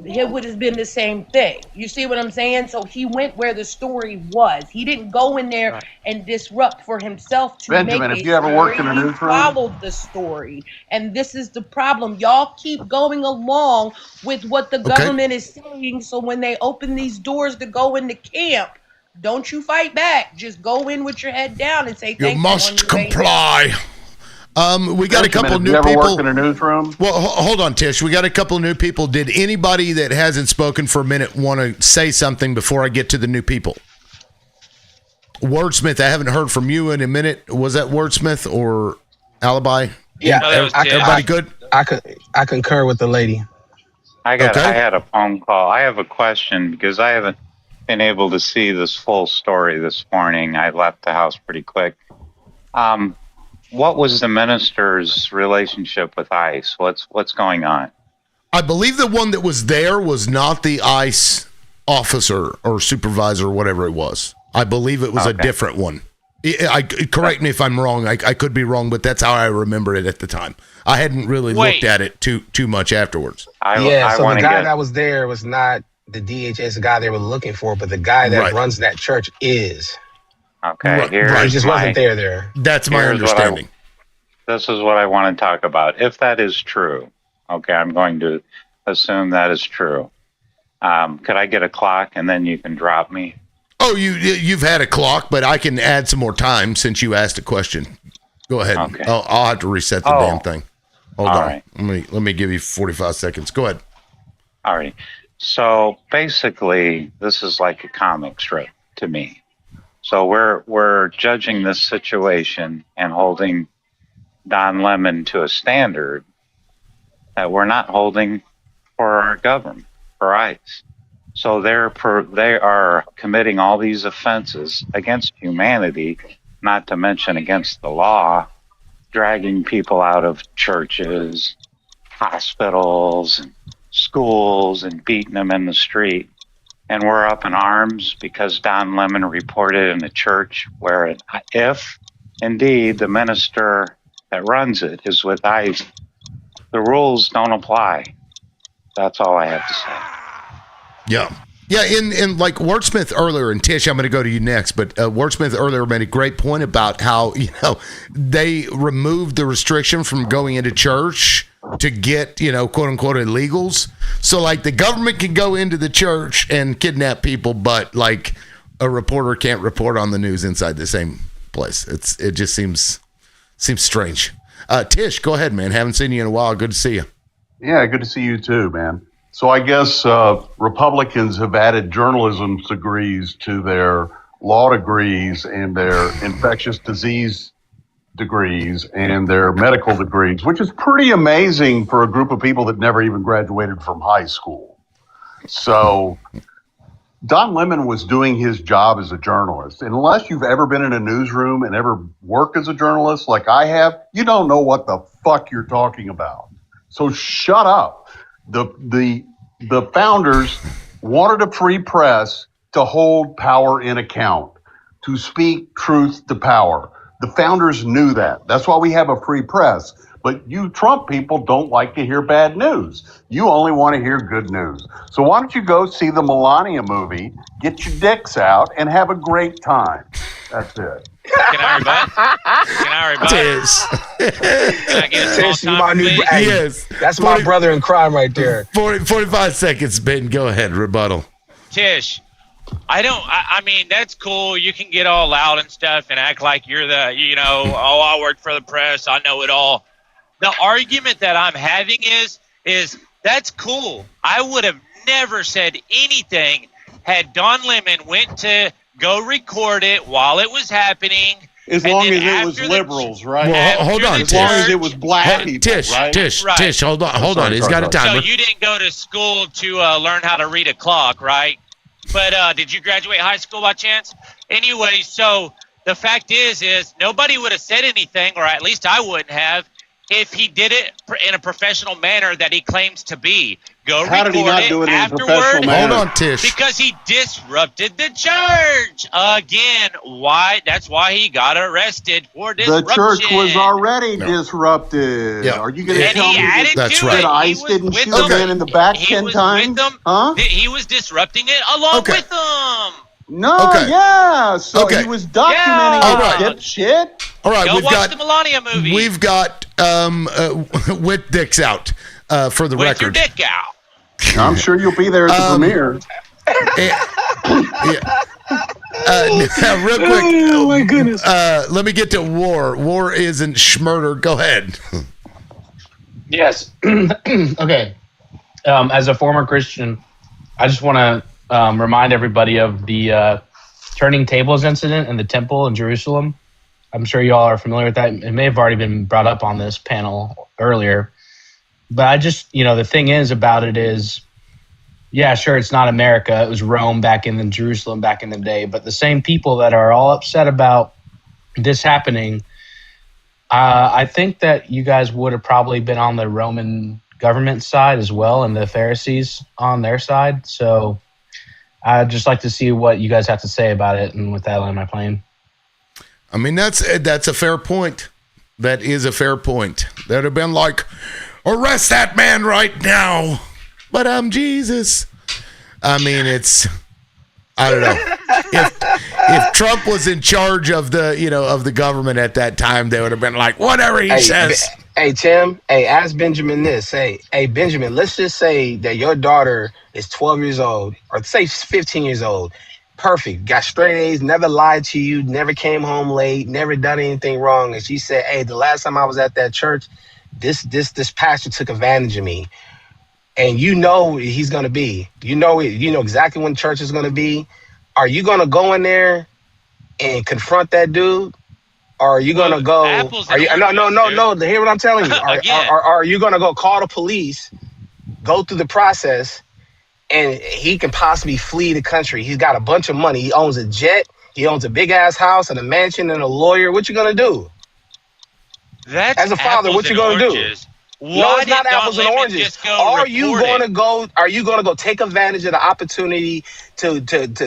Speaker 14: it would have been the same thing. You see what I'm saying? So he went where the story was. He didn't go in there and disrupt for himself to
Speaker 10: Benjamin,
Speaker 14: make
Speaker 10: have you ever worked in a newsroom?
Speaker 14: He followed the story. And this is the problem. Y'all keep going along with what the government is saying. So when they open these doors to go into camp, don't you fight back. Just go in with your head down and say,
Speaker 1: you must comply. We got a couple new
Speaker 10: people.
Speaker 1: people.
Speaker 10: Worked in a newsroom?
Speaker 1: Well, hold on, Tish. We got a couple of new people. Did anybody that hasn't spoken for a minute want to say something before I get to the new people? Wordsmith, I haven't heard from you in a minute. Was that Wordsmith or Alibi?
Speaker 6: Yeah,
Speaker 1: everybody good?
Speaker 6: I concur with the lady.
Speaker 5: I had a phone call. I have a question because I haven't been able to see this full story this morning. I left the house pretty quick. What was the minister's relationship with ICE? What's going on?
Speaker 1: I believe the one that was there was not the ICE officer or supervisor or whatever it was. I believe it was a different one. Correct me if I'm wrong. I could be wrong, but that's how I remember it at the time. I hadn't really looked at it too much afterwards.
Speaker 6: So the guy that was there was not the DHS guy they were looking for, but the guy that runs that church is.
Speaker 5: Okay,
Speaker 6: he just wasn't there.
Speaker 1: That's my understanding.
Speaker 5: This is what I want to talk about. If that is true, okay, I'm going to assume that is true. Could I get a clock and then you can drop me?
Speaker 1: Oh, you've had a clock, but I can add some more time since you asked a question. Go ahead.
Speaker 5: Okay.
Speaker 1: I'll have to reset the damn thing. Hold on.
Speaker 5: Right.
Speaker 1: Let me give you 45 seconds. Go ahead.
Speaker 5: All right. So basically, this is like a comic strip to me. So we're judging this situation and holding Don Lemon to a standard. that we're not holding for our government, for ICE. So they are committing all these offenses against humanity, not to mention against the law, dragging people out of churches, hospitals, and schools, and beating them in the street. And we're up in arms because Don Lemon reported in a church where if indeed the minister that runs it is with ICE, the rules don't apply. That's all I have to say.
Speaker 1: Yeah. Yeah, in like Wordsmith earlier, and Tish, I'm going to go to you next, but Wordsmith earlier made a great point about how, they removed the restriction from going into church to get, quote unquote illegals. So like the government can go into the church and kidnap people, but like a reporter can't report on the news inside the same place. It just seems strange. Tish, go ahead, man. Haven't seen you in a while. Good to see you.
Speaker 15: Yeah, good to see you too, man. So I guess Republicans have added journalism degrees to their law degrees and their infectious disease degrees and their medical degrees, which is pretty amazing for a group of people that never even graduated from high school. So Don Lemon was doing his job as a journalist. And unless you've ever been in a newsroom and ever worked as a journalist like I have, you don't know what the fuck you're talking about. So shut up. The founders wanted a free press to hold power in account, to speak truth to power. The founders knew that. That's why we have a free press. But you Trump people don't like to hear bad news. You only want to hear good news. So why don't you go see the Melania movie, get your dicks out, and have a great time. That's it.
Speaker 4: Can I rebut?
Speaker 1: Tish.
Speaker 4: Can I get a small
Speaker 6: Tish, you
Speaker 4: time,
Speaker 6: my new
Speaker 4: please?
Speaker 6: hey,
Speaker 1: Yes.
Speaker 6: That's my brother in crime right there.
Speaker 1: 45 seconds, Ben. Go ahead. Rebuttal.
Speaker 4: Tish, I mean, that's cool. You can get all loud and stuff and act like you're the, I work for the press. I know it all. The argument that I'm having is that's cool. I would have never said anything had Don Lemon went to go record it while it was happening.
Speaker 15: As long as it was liberals, right?
Speaker 1: Well, hold on,
Speaker 15: As long as it was black people, right?
Speaker 1: Tish, hold on. He's got a timer.
Speaker 4: So you didn't go to school to learn how to read a clock, right? But did you graduate high school by chance? Anyway, so the fact is nobody would have said anything, or at least I wouldn't have, if he did it in a professional manner that he claims to be.
Speaker 15: How did he not do it in a professional manner?
Speaker 1: Hold on, Tish.
Speaker 4: Because he disrupted the church. Again, why? That's why he got arrested for disruption.
Speaker 15: The church was already disrupted.
Speaker 1: Yeah.
Speaker 15: Are you going to tell me
Speaker 1: that's right.
Speaker 15: that ICE didn't shoot a man in the back 10 times? Huh?
Speaker 4: He was disrupting it along with them.
Speaker 15: No,
Speaker 1: Okay.
Speaker 15: yeah. So
Speaker 1: Okay.
Speaker 15: he was documenting
Speaker 4: Yeah.
Speaker 15: it, dipshit.
Speaker 1: All right,
Speaker 4: Go
Speaker 1: we've
Speaker 4: watch
Speaker 1: got
Speaker 4: the Melania movie.
Speaker 1: We've got with dicks out for the
Speaker 4: with
Speaker 1: record.
Speaker 4: your dick out.
Speaker 15: I'm sure you'll be there at the premiere.
Speaker 1: Real quick.
Speaker 6: Oh my goodness.
Speaker 1: Let me get to War. War isn't Schmurder. Go ahead.
Speaker 16: Yes. Okay. As a former Christian, I just want to remind everybody of the turning tables incident in the temple in Jerusalem. I'm sure you all are familiar with that. It may have already been brought up on this panel earlier. But I just, the thing is about it is, yeah, sure, it's not America. It was Rome back in Jerusalem back in the day. But the same people that are all upset about this happening, I think that you guys would have probably been on the Roman government side as well, and the Pharisees on their side. So I'd just like to see what you guys have to say about it. And with that, I'll end my plane.
Speaker 1: I mean, that's a fair point. That is a fair point. They'd have been like, arrest that man right now. But I'm Jesus. I mean, I don't know. If Trump was in charge of the government at that time, they would have been like, whatever he says.
Speaker 6: Hey, Tim. Hey, ask Benjamin this. Hey, Benjamin, let's just say that your daughter is 12 years old, or say 15 years old. Perfect. Got straight A's, never lied to you, never came home late, never done anything wrong. And she said, hey, the last time I was at that church, this pastor took advantage of me. And he's going to be. You know exactly when church is going to be. Are you going to go in there and confront that dude? Or are you gonna go?
Speaker 4: apples
Speaker 6: Are
Speaker 4: and
Speaker 6: you
Speaker 4: oranges,
Speaker 6: no? Hear what I'm telling you.
Speaker 4: Again.
Speaker 6: Are you gonna go call the police, go through the process, and he can possibly flee the country? He's got a bunch of money. He owns a jet. He owns a big ass house and a mansion and a lawyer. What you gonna do?
Speaker 4: That's
Speaker 6: As a father,
Speaker 4: apples
Speaker 6: what you
Speaker 4: and
Speaker 6: gonna
Speaker 4: oranges.
Speaker 6: do?
Speaker 4: Why
Speaker 6: No, it's
Speaker 4: did
Speaker 6: not
Speaker 4: Don
Speaker 6: apples and
Speaker 4: Lemon
Speaker 6: oranges.
Speaker 4: just go
Speaker 6: Are you
Speaker 4: report
Speaker 6: gonna
Speaker 4: it?
Speaker 6: go? Are you gonna go take advantage of the opportunity to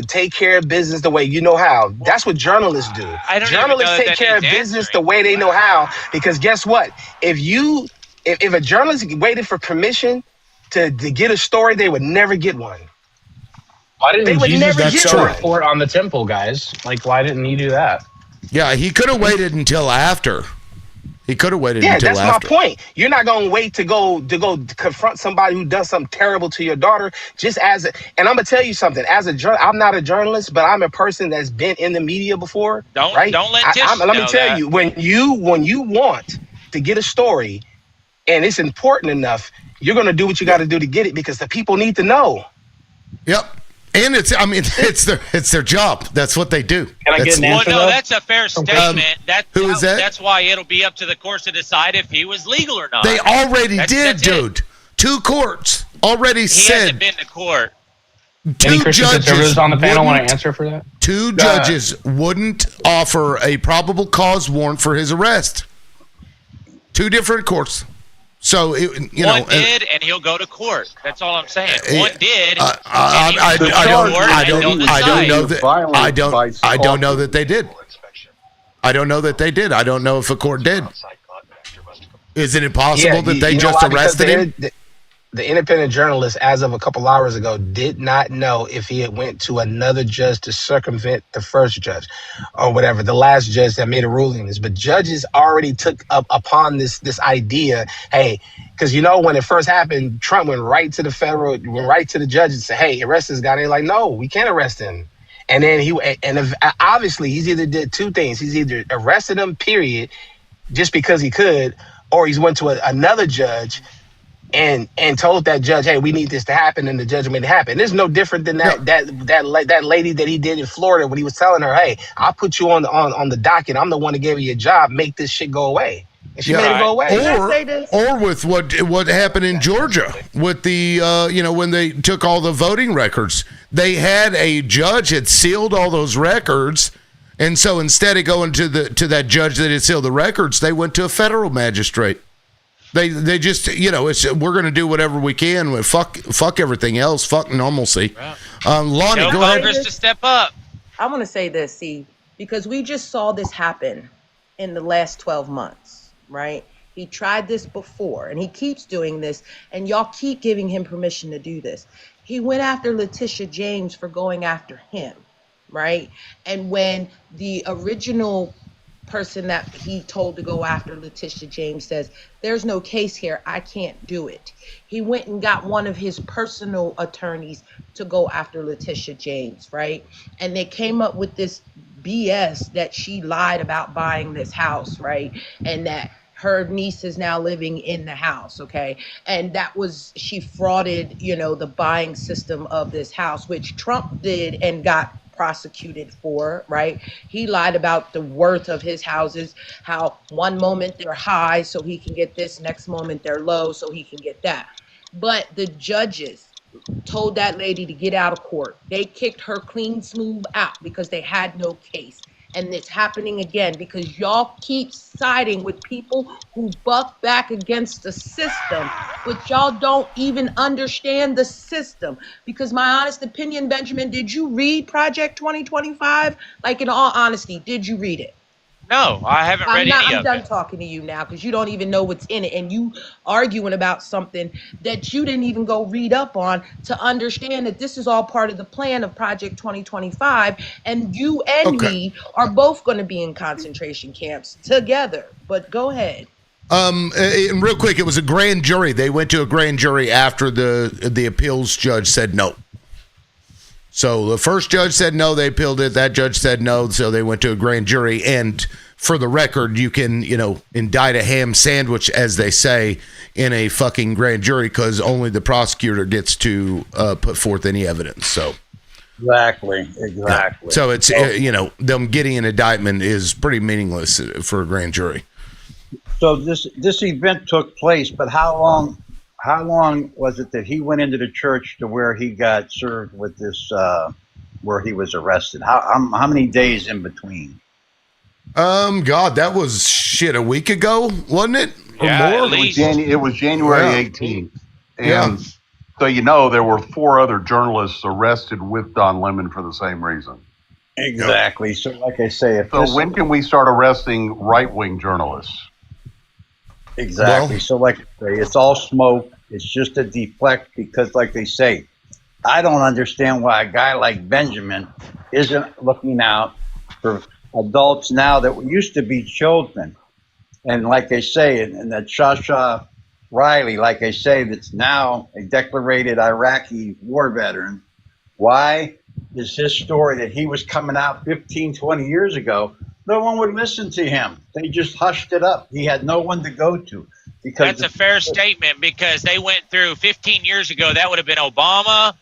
Speaker 6: take care of business the way you know how? That's what journalists do.
Speaker 4: I don't even
Speaker 6: Journalists
Speaker 4: know
Speaker 6: take
Speaker 4: that
Speaker 6: care of
Speaker 4: needs
Speaker 6: business the way they know how. Because guess what? If a journalist waited for permission to get a story, they would never get one.
Speaker 16: Why didn't
Speaker 6: They would
Speaker 16: Jesus
Speaker 6: never
Speaker 16: just
Speaker 6: get
Speaker 16: go
Speaker 6: one.
Speaker 16: report on the temple, guys? Like, why didn't he do that?
Speaker 1: Yeah, he could have waited until after. He could have waited
Speaker 6: Yeah,
Speaker 1: until
Speaker 6: that's
Speaker 1: after.
Speaker 6: my point. You're not gonna wait to go confront somebody who does something terrible to your daughter. And I'm gonna tell you something. I'm not a journalist, but I'm a person that's been in the media before.
Speaker 4: Don't
Speaker 6: right?
Speaker 4: let Tish
Speaker 6: Let me
Speaker 4: know
Speaker 6: tell
Speaker 4: that.
Speaker 6: you, when you want to get a story, and it's important enough, you're gonna do what you got to do to get it because the people need to know.
Speaker 1: Yep. And it's their job. That's what they do.
Speaker 16: Can I get an answer?
Speaker 4: Well, no,
Speaker 16: though?
Speaker 4: that's a fair statement.
Speaker 1: Who is that?
Speaker 4: That's why it'll be up to the courts to decide if he was legal or not.
Speaker 1: They already did,
Speaker 4: That's
Speaker 1: dude. 2 courts already
Speaker 4: He
Speaker 1: said.
Speaker 4: hasn't been to court.
Speaker 16: Any
Speaker 1: 2
Speaker 16: Christian
Speaker 1: judges
Speaker 16: conservatives on the panel want to
Speaker 1: wouldn't-
Speaker 16: answer for that?
Speaker 1: 2 judges wouldn't offer a probable cause warrant for his arrest. 2 different courts. So
Speaker 4: One did, and he'll go to court. That's all I'm saying. One did.
Speaker 1: I don't know that they did. I don't know that they did. I don't know if a court did. Is it impossible that they
Speaker 6: you know
Speaker 1: just
Speaker 6: why? Because
Speaker 1: arrested him?
Speaker 6: The independent journalist, as of a couple hours ago, did not know if he had went to another judge to circumvent the first judge or whatever, the last judge that made a ruling on this. But judges already took up upon this idea, hey, because when it first happened, Trump went right to the judge and said, hey, arrest this guy. And they're like, no, we can't arrest him. And then obviously he's either did 2 things. He's either arrested him, period, just because he could, or he's went to another judge and told that judge, hey, we need this to happen, and the judge made it happen. It's no different than that lady that he did in Florida when he was telling her, hey, I'll put you on the docket. I'm the one that gave you a job. Make this shit go away. And she made it go away.
Speaker 1: Or with what happened in Georgia with the when they took all the voting records, they had a judge had sealed all those records, and so instead of going to that judge that had sealed the records, they went to a federal magistrate. They just we're going to do whatever we can. Fuck everything else. Fuck normalcy. Lonnie,
Speaker 4: Tell
Speaker 1: go ahead.
Speaker 4: Congress to step up.
Speaker 14: I want to say this, because we just saw this happen in the last 12 months, right? He tried this before, and he keeps doing this, and y'all keep giving him permission to do this. He went after Letitia James for going after him, right? And when the original person that he told to go after, Letitia James, says, there's no case here, I can't do it. He went and got one of his personal attorneys to go after Letitia James, right? And they came up with this BS that she lied about buying this house, right? And that her niece is now living in the house, okay? And she frauded, the buying system of this house, which Trump did and got prosecuted for, right? He lied about the worth of his houses, how one moment they're high so he can get this, next moment they're low so he can get that. But the judges told that lady to get out of court. They kicked her clean smooth out because they had no case. And it's happening again because y'all keep siding with people who buck back against the system, but y'all don't even understand the system. Because my honest opinion, Benjamin, did you read Project 2025? Like, in all honesty, did you read it?
Speaker 4: No, I haven't read any
Speaker 14: I'm
Speaker 4: of
Speaker 14: done
Speaker 4: it.
Speaker 14: talking to you now because you don't even know what's in it, and you arguing about something that you didn't even go read up on to understand that this is all part of the plan of Project 2025, and you and me are both going to be in concentration camps together. But go ahead.
Speaker 1: And real quick, it was a grand jury. They went to a grand jury after the appeals judge said no. So the first judge said no, they appealed it. That judge said no, so they went to a grand jury. And for the record, you can, indict a ham sandwich, as they say, in a fucking grand jury because only the prosecutor gets to put forth any evidence. So
Speaker 12: Exactly.
Speaker 1: So it's them getting an indictment is pretty meaningless for a grand jury.
Speaker 12: So this event took place, but how long was it that he went into the church to where he got served with this, where he was arrested? How many days in between?
Speaker 1: God, that was a week ago, wasn't it? Or more?
Speaker 15: It was January 18th. And so there were 4 other journalists arrested with Don Lemon for the same reason.
Speaker 12: Exactly. So like I say,
Speaker 15: when can we start arresting right-wing journalists?
Speaker 12: Exactly. So like I say, it's all smoke. It's just a deflect because like they say, I don't understand why a guy like Benjamin isn't looking out for adults now that used to be children. And like they say, and that Shasha Riley, like I say, that's now a declared Iraqi war veteran. Why is his story that he was coming out 15, 20 years ago, no one would listen to him. They just hushed it up. He had no one to go to.
Speaker 4: That's a fair statement because they went through 15 years ago. That would have been Obama.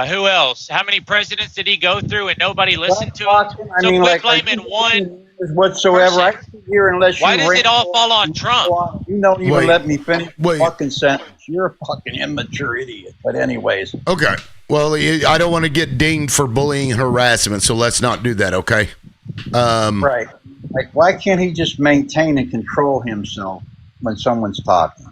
Speaker 4: Who else? How many presidents did he go through and nobody listened to him? So quit blaming one
Speaker 12: whatsoever. I sit here unless
Speaker 4: Why
Speaker 12: you
Speaker 4: does it all fall on Trump?
Speaker 12: You don't even let me finish the fucking sentence. You're a fucking immature idiot. But anyways.
Speaker 1: Okay. Well, I don't want to get dinged for bullying and harassment, so let's not do that, okay?
Speaker 12: Right. Like, why can't he just maintain and control himself when someone's talking?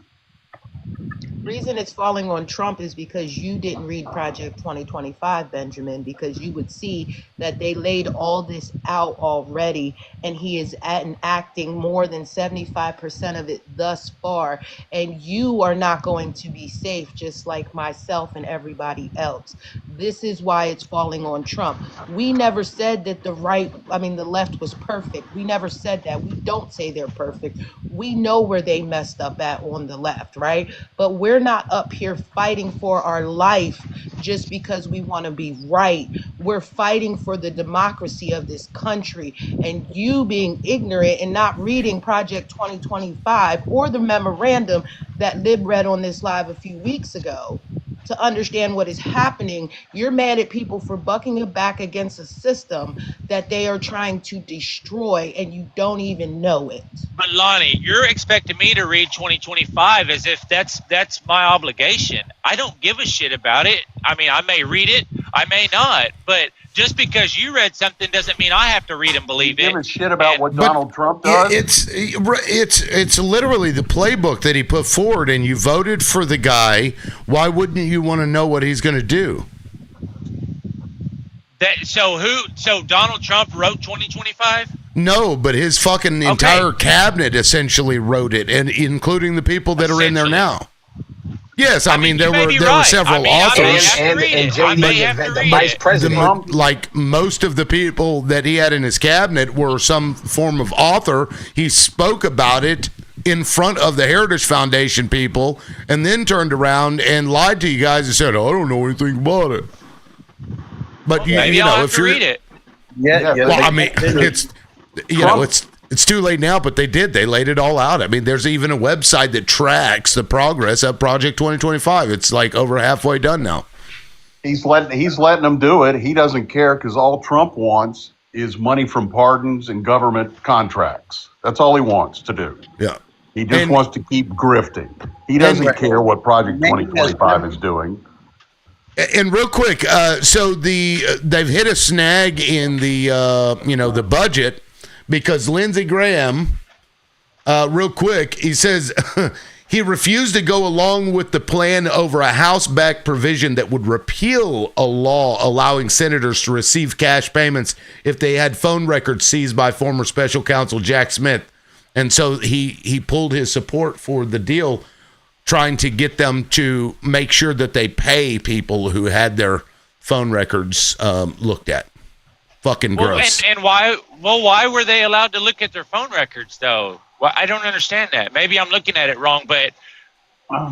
Speaker 14: Reason it's falling on Trump is because you didn't read Project 2025, Benjamin, because you would see that they laid all this out already, and he is enacting more than 75% of it thus far, and you are not going to be safe, just like myself and everybody else. This is why it's falling on Trump. We never said that the left was perfect. We never said that. We don't say they're perfect. We know where they messed up at on the left, right? But we're not up here fighting for our life just because we want to be right. We're fighting for the democracy of this country. And you being ignorant and not reading Project 2025 or the memorandum that Lib read on this live a few weeks ago to understand what is happening, you're mad at people for bucking up back against a system that they are trying to destroy, and you don't even know it.
Speaker 4: But Lonnie, you're expecting me to read 2025 as if that's my obligation. I don't give a shit about it. I mean, I may read it, I may not, but just because you read something doesn't mean I have to read and believe it.
Speaker 15: Give a shit about what Donald Trump does?
Speaker 1: It's literally the playbook that he put forward, and you voted for the guy. Why wouldn't you want to know what he's going to do?
Speaker 4: So Donald Trump wrote 2025?
Speaker 1: No, but his fucking entire cabinet essentially wrote it, and including the people that are in there now. Yes, I mean there were several authors,
Speaker 6: and the vice president.
Speaker 1: Like most of the people that he had in his cabinet were some form of author. He spoke about it in front of the Heritage Foundation people, and then turned around and lied to you guys and said, "I don't know anything about it." But
Speaker 4: maybe I'll have to read it.
Speaker 12: Yeah.
Speaker 1: Well, I mean, it's too late now, but they did. They laid it all out. I mean, there's even a website that tracks the progress of Project 2025. It's like over halfway done now.
Speaker 15: He's letting them do it. He doesn't care because all Trump wants is money from pardons and government contracts. That's all he wants to do.
Speaker 1: Yeah.
Speaker 15: He just wants to keep grifting. He doesn't care what Project 2025 is doing.
Speaker 1: And real quick, so they've hit a snag in the budget because Lindsey Graham, real quick, he says he refused to go along with the plan over a House-backed provision that would repeal a law allowing senators to receive cash payments if they had phone records seized by former special counsel Jack Smith. And so he pulled his support for the deal, trying to get them to make sure that they pay people who had their phone records looked at. Fucking gross.
Speaker 4: And why were they allowed to look at their phone records though? Well, I don't understand that. Maybe I'm looking at it wrong, but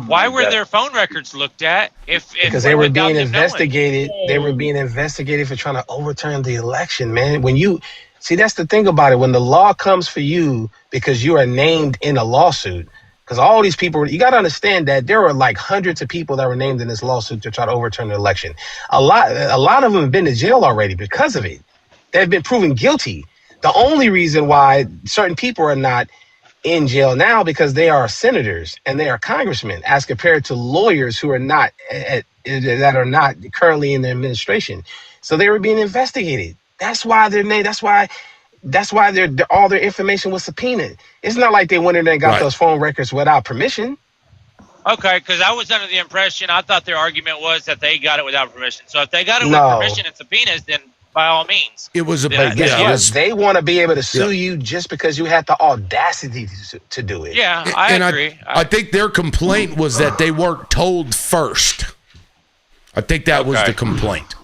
Speaker 4: why were their phone records looked at
Speaker 6: because they were being investigated? They were being investigated for trying to overturn the election, man. When you see, that's the thing about it. When the law comes for you because you are named in a lawsuit, Because all these people, you got to understand that there were like hundreds of people that were named in this lawsuit to try to overturn the election. A lot of them have been to jail already because of it. They've been proven guilty. The only reason why certain people are not in jail now because they are senators and they are congressmen, as compared to lawyers who are not that are not currently in the administration. So they were being investigated. That's why they're named. That's why all their information was subpoenaed. It's not like they went in there and got those phone records without permission.
Speaker 4: Okay, because I was under the impression, I thought their argument was that they got it without permission. So if they got it with permission and subpoenas, then by all means.
Speaker 1: It was
Speaker 6: they want to be able to sue you just because you had the audacity to do it.
Speaker 4: Yeah, I agree.
Speaker 1: I think their complaint was that they weren't told first. I think that was the complaint.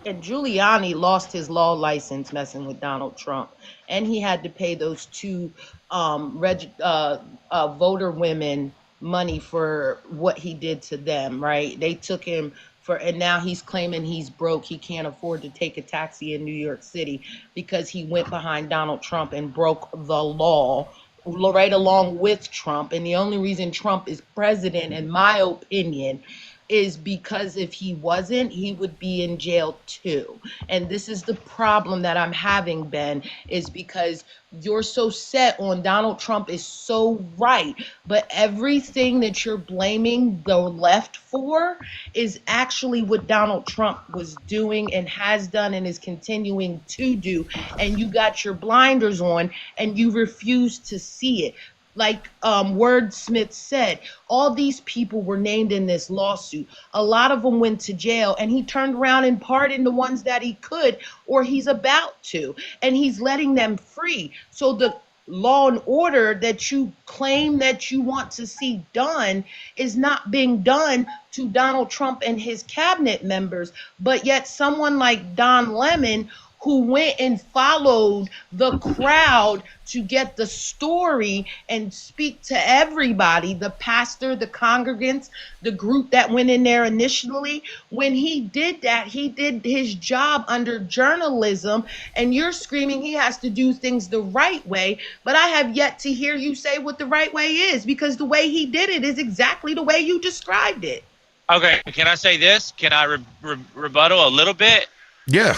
Speaker 14: And Giuliani lost his law license messing with Donald Trump, and he had to pay those two voter women money for what he did to them, right? They took him and now he's claiming he's broke. He can't afford to take a taxi in New York City because he went behind Donald Trump and broke the law right along with Trump. And the only reason Trump is president, in my opinion, is because if he wasn't, he would be in jail too. And this is the problem that I'm having, Ben, is because you're so set on Donald Trump is so right, but everything that you're blaming the left for is actually what Donald Trump was doing and has done and is continuing to do. And you got your blinders on and you refuse to see it. Like Wordsmith said, all these people were named in this lawsuit. A lot of them went to jail, and he turned around and pardoned the ones that he could, or he's about to, and he's letting them free. So the law and order that you claim that you want to see done is not being done to Donald Trump and his cabinet members, but yet someone like Don Lemon, who went and followed the crowd to get the story and speak to everybody, the pastor, the congregants, the group that went in there initially. When he did that, he did his job under journalism, and you're screaming he has to do things the right way, but I have yet to hear you say what the right way is, because the way he did it is exactly the way you described it.
Speaker 4: Okay, can I say this? Can I rebuttal a little bit?
Speaker 1: Yeah.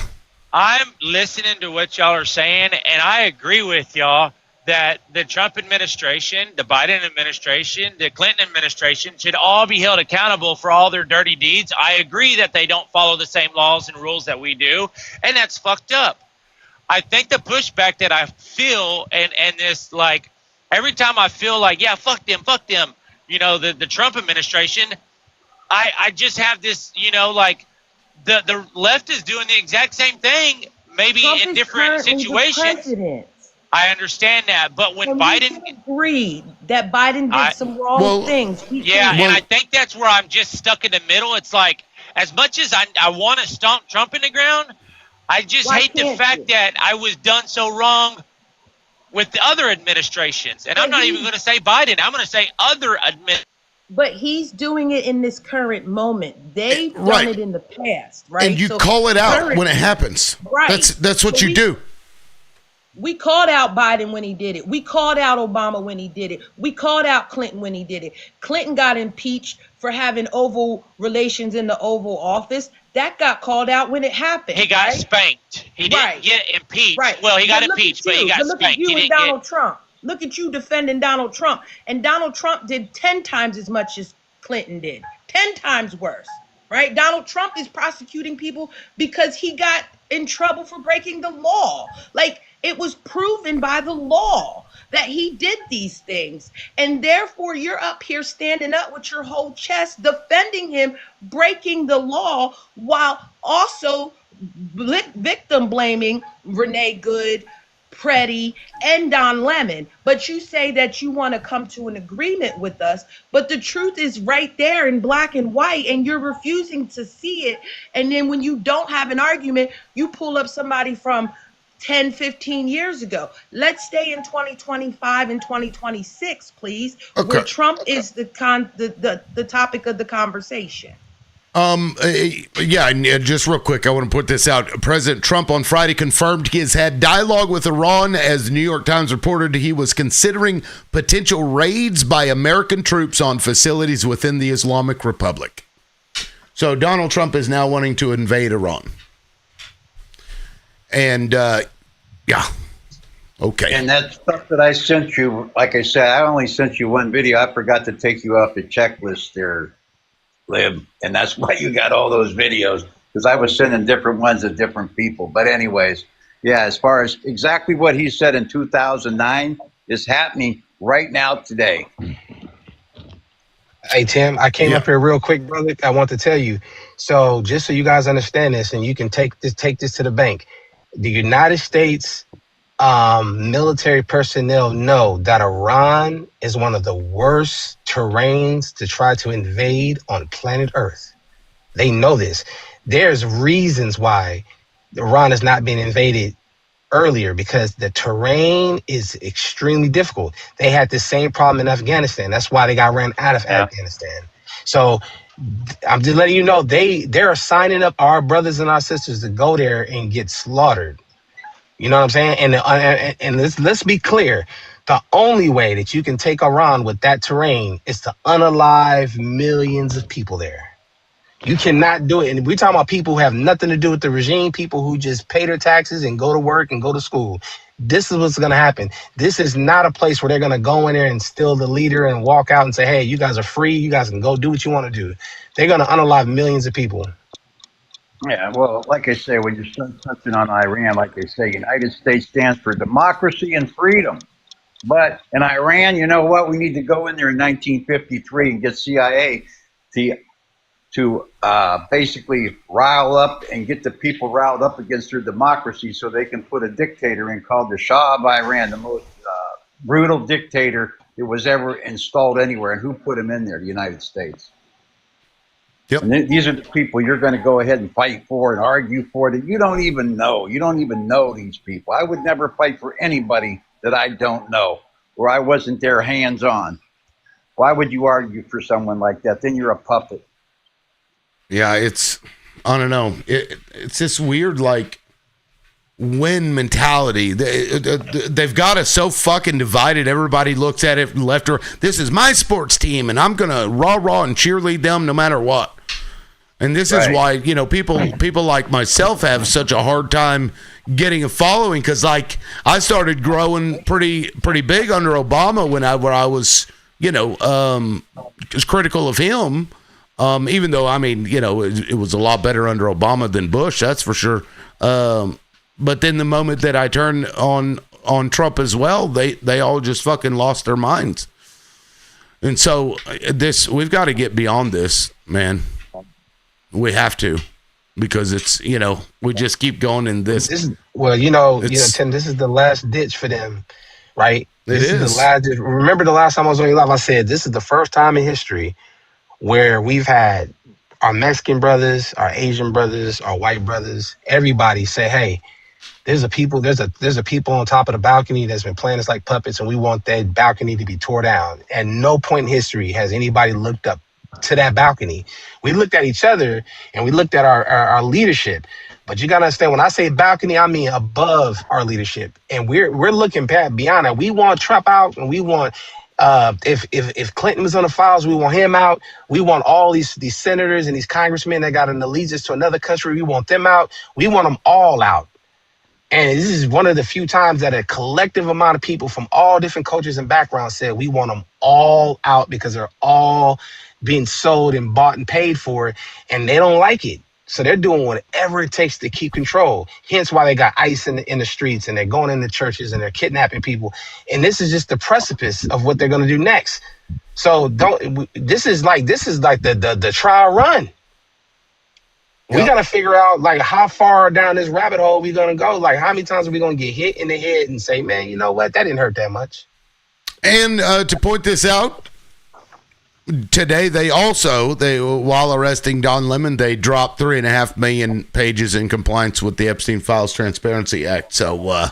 Speaker 4: I'm listening to what y'all are saying, and I agree with y'all that the Trump administration, the Biden administration, the Clinton administration should all be held accountable for all their dirty deeds. I agree that they don't follow the same laws and rules that we do, and that's fucked up. I think the pushback that I feel, and this, like, every time I feel like, yeah, fuck them, you know, the Trump administration, I just have this, you know, like, the left is doing the exact same thing, maybe
Speaker 14: Trump
Speaker 4: in
Speaker 14: is
Speaker 4: different
Speaker 14: currently the
Speaker 4: situations.
Speaker 14: president.
Speaker 4: I understand that, but when
Speaker 14: And
Speaker 4: Biden
Speaker 14: we agree that Biden did some wrong things.
Speaker 4: And I think that's where I'm just stuck in the middle. It's like, as much as I want to stomp Trump in the ground, I just hate the fact that I was done so wrong with the other administrations. And I'm not even going to say Biden. I'm going to say other administrations.
Speaker 14: But he's doing it in this current moment. They've done it in the past, right?
Speaker 1: And you call it out when it happens.
Speaker 14: Right.
Speaker 1: That's what you do.
Speaker 14: We called out Biden when he did it. We called out Obama when he did it. We called out Clinton when he did it. Clinton got impeached for having Oval relations in the Oval Office. That got called out when it happened.
Speaker 4: He got spanked. He didn't get impeached.
Speaker 14: Right.
Speaker 4: Well, he got impeached, but he got
Speaker 14: look
Speaker 4: spanked.
Speaker 14: At you and Donald Trump. Look at you defending Donald Trump. And Donald Trump did 10 times as much as Clinton did. 10 times worse, right? Donald Trump is prosecuting people because he got in trouble for breaking the law. Like, it was proven by the law that he did these things. And therefore, you're up here standing up with your whole chest, defending him, breaking the law, while also victim blaming Renee Good, Preddy, and Don Lemon. But you say that you want to come to an agreement with us, but the truth is right there in black and white, and you're refusing to see it. And then when you don't have an argument, you pull up somebody from 10, 15 years ago. Let's stay in 2025 and 2026, please, where Trump is the topic of the conversation.
Speaker 1: Yeah, and just real quick, I want to put this out. President Trump on Friday confirmed he has had dialogue with Iran. As the New York Times reported, he was considering potential raids by American troops on facilities within the Islamic Republic. So Donald Trump is now wanting to invade Iran. And, yeah. Okay.
Speaker 12: And that stuff that I sent you, like I said, I only sent you one video. I forgot to take you off the checklist there, Lib, and that's why you got all those videos, because I was sending different ones to different people. But anyways, yeah, as far as exactly what he said in 2009 is happening right now today.
Speaker 17: Hey, Tim, I came up here real quick, brother. I want to tell you. So just so you guys understand this, and you can take this to the bank. The United States military personnel know that Iran is one of the worst terrains to try to invade on planet Earth. They know this. There's reasons why Iran is not being invaded earlier, because the terrain is extremely difficult. They had the same problem in Afghanistan. That's why they got ran out of Afghanistan. So I'm just letting you know, they're signing up our brothers and our sisters to go there and get slaughtered. You know what I'm saying? And let's be clear. The only way that you can take Iran with that terrain is to unalive millions of people there. You cannot do it. And we're talking about people who have nothing to do with the regime, people who just pay their taxes and go to work and go to school. This is what's going to happen. This is not a place where they're going to go in there and steal the leader and walk out and say, hey, you guys are free. You guys can go do what you want to do. They're going to unalive millions of people.
Speaker 12: Yeah, well, like I say, when you send something on Iran, like they say, United States stands for democracy and freedom. But in Iran, you know what? We need to go in there in 1953 and get CIA to basically rile up and get the people riled up against their democracy so they can put a dictator in called the Shah of Iran, the most brutal dictator that was ever installed anywhere. And who put him in there? The United States.
Speaker 1: Yep.
Speaker 12: And these are the people you're going to go ahead and fight for and argue for that you don't even know. You don't even know these people. I would never fight for anybody that I don't know or I wasn't there hands on. Why would you argue for someone like that? Then you're a puppet.
Speaker 1: Yeah, I don't know. It's this weird, like, win mentality. They've got us so fucking divided. Everybody looks at it left or this is my sports team, and I'm gonna rah and cheerlead them no matter what. And this is why, you know, people like myself have such a hard time getting a following, because like I started growing pretty big under Obama where I was, you know, just critical of him. Even though, I mean, you know, it was a lot better under Obama than Bush, that's for sure. But then the moment that I turned on Trump as well, they all just fucking lost their minds. And so we've got to get beyond this, man. We have to, because it's, you know, we just keep going in this.
Speaker 17: Tim, this is the last ditch for them, right? This is the last ditch. Remember the last time I was on your live, I said this is the first time in history where we've had our Mexican brothers, our Asian brothers, our white brothers, everybody say, hey, there's a people on top of the balcony that's been playing us like puppets, and we want that balcony to be tore down. And no point in history has anybody looked up to that balcony. We looked at each other and we looked at our leadership. But you gotta understand, when I say balcony, I mean above our leadership. And we're looking beyond that. We want Trump out, and we want if Clinton was on the files, we want him out. We want all these senators and these congressmen that got an allegiance to another country. We want them out. We want them all out. And this is one of the few times that a collective amount of people from all different cultures and backgrounds said we want them all out, because they're all being sold and bought and paid for, and they don't like it. So they're doing whatever it takes to keep control. Hence why they got ICE in the streets, and they're going into churches, and they're kidnapping people. And this is just the precipice of what they're going to do next. So this is like the trial run. We got to figure out, like, how far down this rabbit hole we going to go. Like, how many times are we going to get hit in the head and say, man, you know what? That didn't hurt that much.
Speaker 1: And to point this out, today while arresting Don Lemon, they dropped 3.5 million pages in compliance with the Epstein Files Transparency Act. So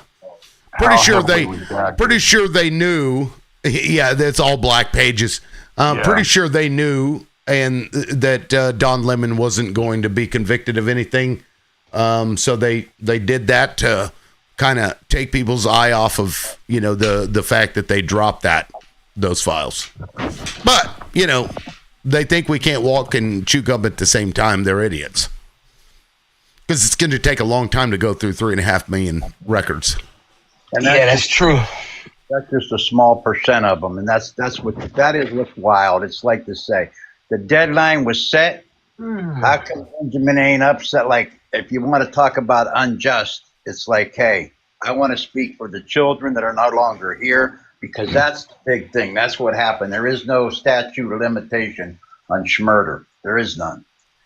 Speaker 1: pretty sure they knew. Yeah, that's all black pages. Pretty sure they knew and that Don Lemon wasn't going to be convicted of anything. So they did that to kind of take people's eye off of, you know, the fact that they dropped those files. But, you know, they think we can't walk and chew gum at the same time. They're idiots. Because it's going to take a long time to go through 3.5 million records.
Speaker 12: And
Speaker 17: that's true.
Speaker 12: That's just a small percent of them, and that is what's wild. It's like to say, the deadline was set. How come Benjamin ain't upset? Like, if you want to talk about unjust, it's like, hey, I want to speak for the children that are no longer here, because that's the big thing. That's what happened. There is no statute of limitation on schmurder. There is none.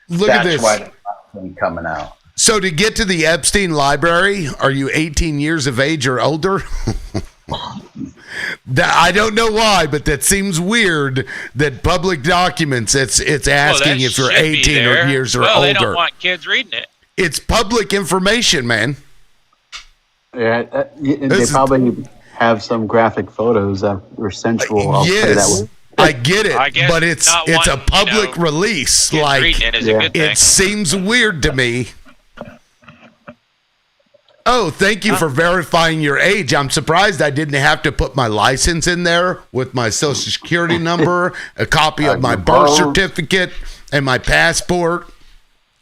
Speaker 1: Look at this.
Speaker 12: That's why the thing coming out.
Speaker 1: So to get to the Epstein library, are you 18 years of age or older? I don't know why, but that seems weird that public documents, it's asking if you're 18 or years or older.
Speaker 4: They don't want kids reading it.
Speaker 1: It's public information, man.
Speaker 10: Yeah, they probably have some graphic photos that were sensual. I'll say that way.
Speaker 1: I get it,
Speaker 4: guess
Speaker 1: but it's a public release. Like,
Speaker 4: reading it is a good thing.
Speaker 1: it seems weird to me. Oh, thank you for verifying your age. I'm surprised I didn't have to put my license in there with my social security number, a copy of my birth certificate, and my passport.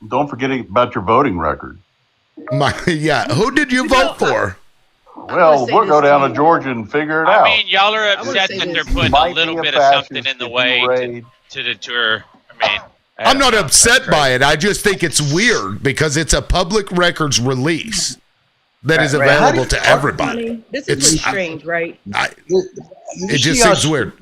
Speaker 15: Don't forget about your voting record.
Speaker 1: Who did you vote for?
Speaker 15: Well, we'll go down to Georgia and figure it out.
Speaker 4: I mean, y'all are upset that they're putting a little bit of something in the way to deter. I mean,
Speaker 1: I'm not upset by it. I just think it's weird because it's a public records release that is available to everybody.
Speaker 14: This is what's strange, right?
Speaker 1: It just seems weird.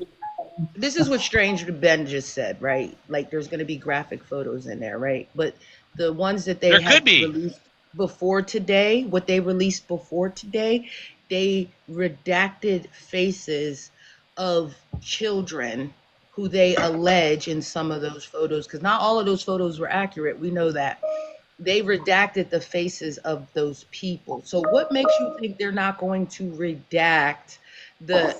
Speaker 14: This is what's strange what Ben just said, right? Like there's going to be graphic photos in there, right? But the ones that they released before today, what they released before today, they redacted faces of children who they allege in some of those photos, because not all of those photos were accurate. We know that. They redacted the faces of those people. So what makes you think they're not going to redact the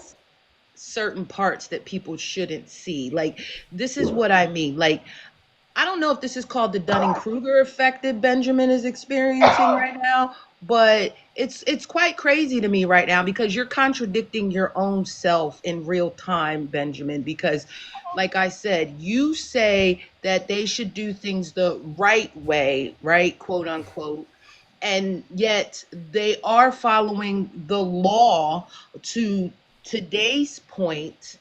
Speaker 14: certain parts that people shouldn't see? Like, this is what I mean. Like, I don't know if this is called the Dunning-Kruger effect that Benjamin is experiencing right now, but it's quite crazy to me right now because you're contradicting your own self in real time, Benjamin, because like I said, you say that they should do things the right way, right, quote unquote, and yet they are following the law to today's point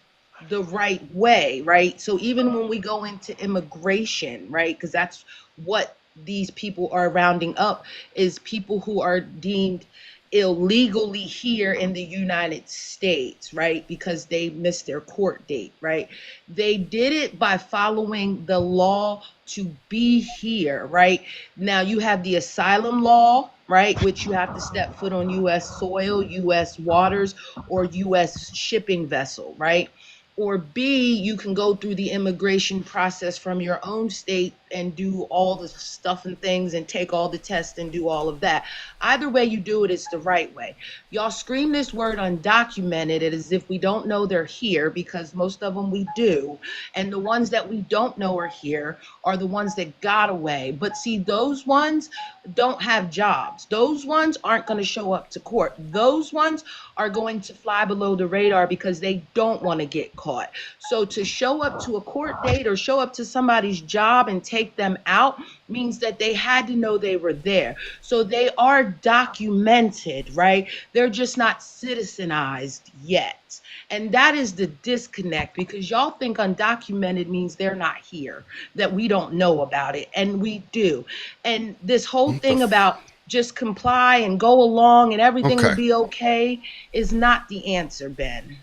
Speaker 14: the right way, right? So even when we go into immigration, right, because that's what these people are rounding up, is people who are deemed illegally here in the United States, right? Because they missed their court date, right? They did it by following the law to be here, right? Now you have the asylum law, right? Which you have to step foot on U.S. soil, U.S. waters, or U.S. shipping vessel, right? Or B, you can go through the immigration process from your own state and do all the stuff and things and take all the tests and do all of that. Either way you do it, it's the right way. Y'all scream this word undocumented as if we don't know they're here, because most of them we do. And the ones that we don't know are here are the ones that got away. But see, those ones don't have jobs. Those ones aren't going to show up to court. Those ones are going to fly below the radar because they don't want to get caught. So to show up to a court date or show up to somebody's job and take them out means that they had to know they were there. So they are documented, right? They're just not citizenized yet. And that is the disconnect, because y'all think undocumented means they're not here, that we don't know about it, and we do. And this whole thing about just comply and go along and everything will be okay is not the answer, Ben.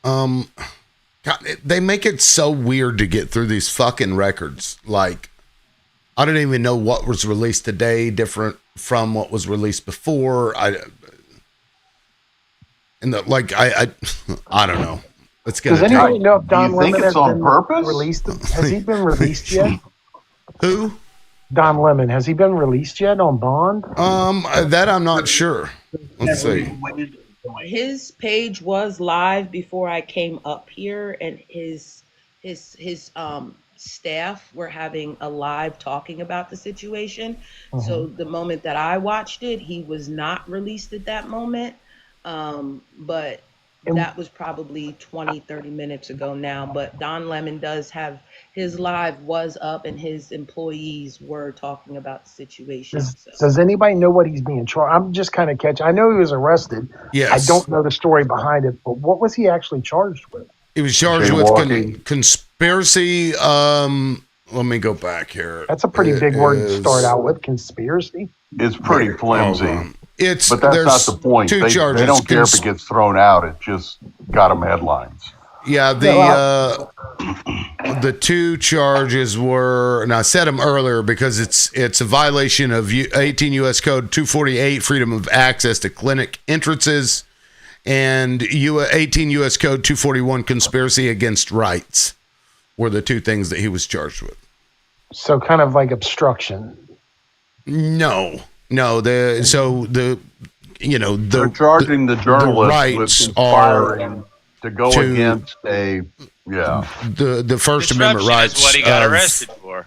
Speaker 1: God, they make it so weird to get through these fucking records. Like, I don't even know what was released today different from what was released before. I don't know. Let's get.
Speaker 18: Does anybody know if Don Lemon has been
Speaker 15: released?
Speaker 18: Has he been released yet?
Speaker 1: Who?
Speaker 18: Don Lemon, has he been released yet on bond?
Speaker 1: That I'm not sure. Let's see.
Speaker 14: His page was live before I came up here, and his his staff were having a live talking about the situation. So the moment that I watched it, he was not released at that moment. But that was probably 20, 30 minutes ago now. But Don Lemon does have his live was up and his employees were talking about the situation.
Speaker 18: Does anybody know what he's being charged? I'm just kind of catching. I know he was arrested.
Speaker 1: Yes.
Speaker 18: I don't know the story behind it, but what was he actually charged with?
Speaker 1: He was charged with conspiracy. Let me go back here.
Speaker 18: That's a pretty big word to start out with. Conspiracy.
Speaker 15: It's pretty flimsy.
Speaker 1: But
Speaker 15: that's not the point.
Speaker 1: Two
Speaker 15: They
Speaker 1: charges.
Speaker 15: don't care if it gets thrown out. It just got them headlines.
Speaker 1: Yeah, the two charges were, and I said them earlier because it's a violation of 18 U.S. Code 248, freedom of access to clinic entrances, and 18 U.S. Code 241, conspiracy against rights, were the two things that he was charged with.
Speaker 18: So kind of like obstruction.
Speaker 1: No. They're
Speaker 15: charging the journalist
Speaker 1: rights
Speaker 15: with conspiring to go against the
Speaker 1: First Amendment rights.
Speaker 4: Is what he got arrested for.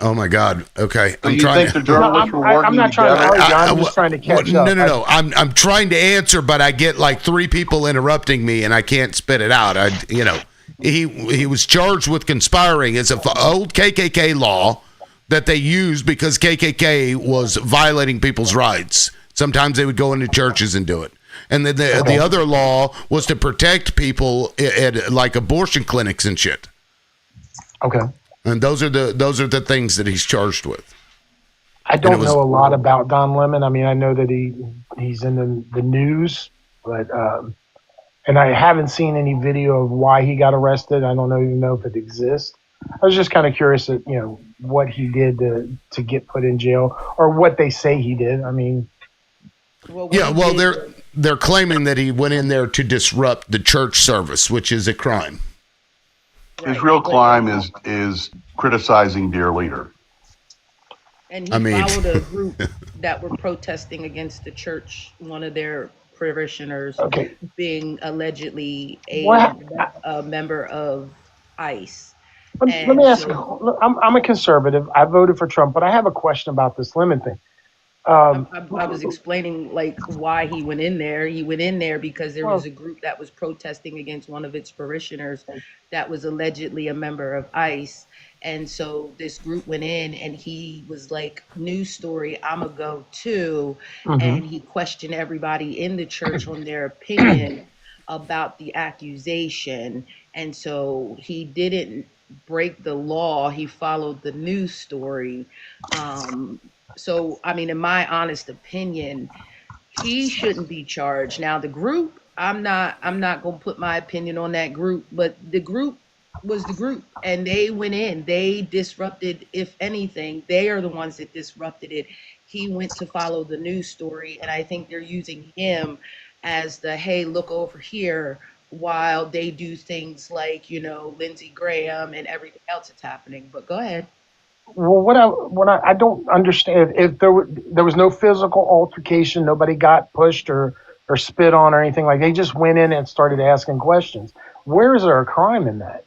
Speaker 1: Oh my God. Okay.
Speaker 15: So you think the journalists were working
Speaker 18: I'm not trying to argue. I'm just trying to catch up.
Speaker 1: No. I'm trying to answer, but I get like three people interrupting me, and I can't spit it out. He was charged with conspiring. It's an old KKK law that they used because KKK was violating people's rights. Sometimes they would go into churches and do it. And then the other law was to protect people at like abortion clinics and shit.
Speaker 18: Okay.
Speaker 1: And those are the things that he's charged with.
Speaker 18: I don't know a lot about Don Lemon. I mean, I know that he's in the news, but and I haven't seen any video of why he got arrested. I don't even know if it exists. I was just kind of curious at what he did to get put in jail, or what they say he did. I mean,
Speaker 1: they're claiming that he went in there to disrupt the church service, which is a crime.
Speaker 15: His real crime is criticizing their leader.
Speaker 14: And he followed a group that were protesting against the church, one of their parishioners being allegedly a member of ICE.
Speaker 18: Let me ask you, I'm a conservative. I voted for Trump, but I have a question about this Lemon thing.
Speaker 14: I was explaining why he went in there. He went in there because there was a group that was protesting against one of its parishioners that was allegedly a member of ICE. And so this group went in and he was like, news story, I'ma go too. And he questioned everybody in the church on their opinion about the accusation. And so he didn't break the law. He followed the news story. So, I mean, in my honest opinion, he shouldn't be charged. Now, the group, I'm not going to put my opinion on that group, but the group was the group, and they went in. They disrupted, if anything, they are the ones that disrupted it. He went to follow the news story, and I think they're using him as the, hey, look over here, while they do things like, Lindsey Graham and everything else that's happening. But go ahead.
Speaker 18: Well, I don't understand if there was no physical altercation, nobody got pushed or spit on or anything like. They just went in and started asking questions. Where is there a crime in that?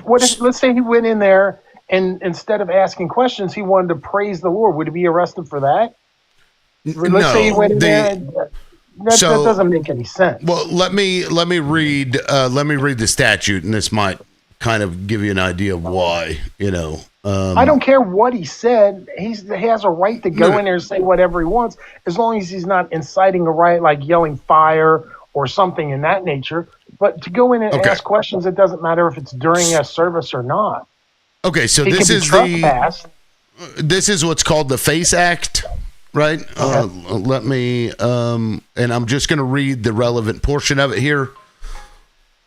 Speaker 18: Let's say he went in there and instead of asking questions, he wanted to praise the Lord. Would he be arrested for that? Let's say he went in there. That doesn't make any sense.
Speaker 1: Well, let me read the statute, and this might kind of give you an idea of why.
Speaker 18: I don't care what he said. He has a right to go in there and say whatever he wants, as long as he's not inciting a riot, like yelling fire or something in that nature. But to go in and ask questions, it doesn't matter if it's during a service or not.
Speaker 1: Okay, so this is what's called the FACE Act, right? Let me, and I'm just going to read the relevant portion of it here.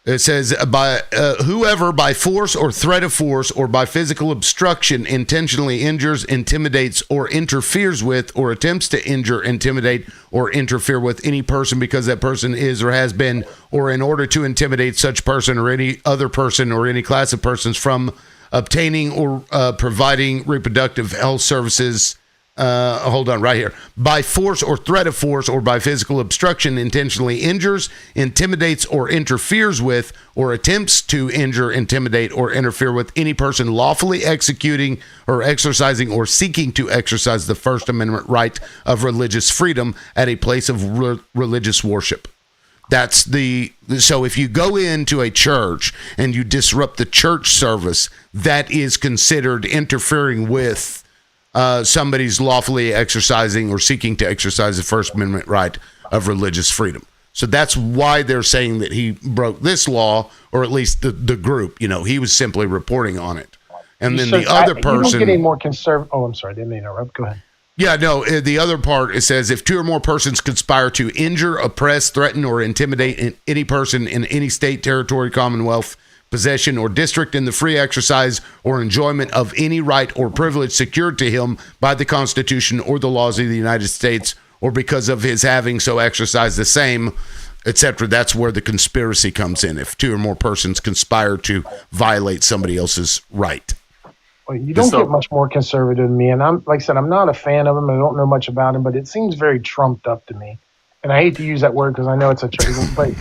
Speaker 1: It says, by whoever by force or threat of force or by physical obstruction intentionally injures, intimidates, or interferes with, or attempts to injure, intimidate, or interfere with any person because that person is or has been, or in order to intimidate such person or any other person or any class of persons from obtaining or providing reproductive health services hold on, right here. By force or threat of force or by physical obstruction intentionally injures, intimidates, or interferes with, or attempts to injure, intimidate, or interfere with any person lawfully executing or exercising or seeking to exercise the First Amendment right of religious freedom at a place of religious worship. That's so if you go into a church and you disrupt the church service, that is considered interfering with somebody's lawfully exercising or seeking to exercise the First Amendment right of religious freedom. So that's why they're saying that he broke this law, or at least the group. He was simply reporting on it. And then the other person.
Speaker 18: You don't get any more conservative. Oh, I'm sorry. Didn't interrupt. Go ahead.
Speaker 1: Yeah, no, the other part, it says, if two or more persons conspire to injure, oppress, threaten, or intimidate any person in any state, territory, commonwealth, possession, or district in the free exercise or enjoyment of any right or privilege secured to him by the Constitution or the laws of the United States, or because of his having so exercised the same, etc. That's where the conspiracy comes in, if two or more persons conspire to violate somebody else's right.
Speaker 18: Well, you don't get much more conservative than me, and I'm like I said, I'm not a fan of him. I don't know much about him, but it seems very trumped up to me. And I hate to use that word because I know it's a trigger, but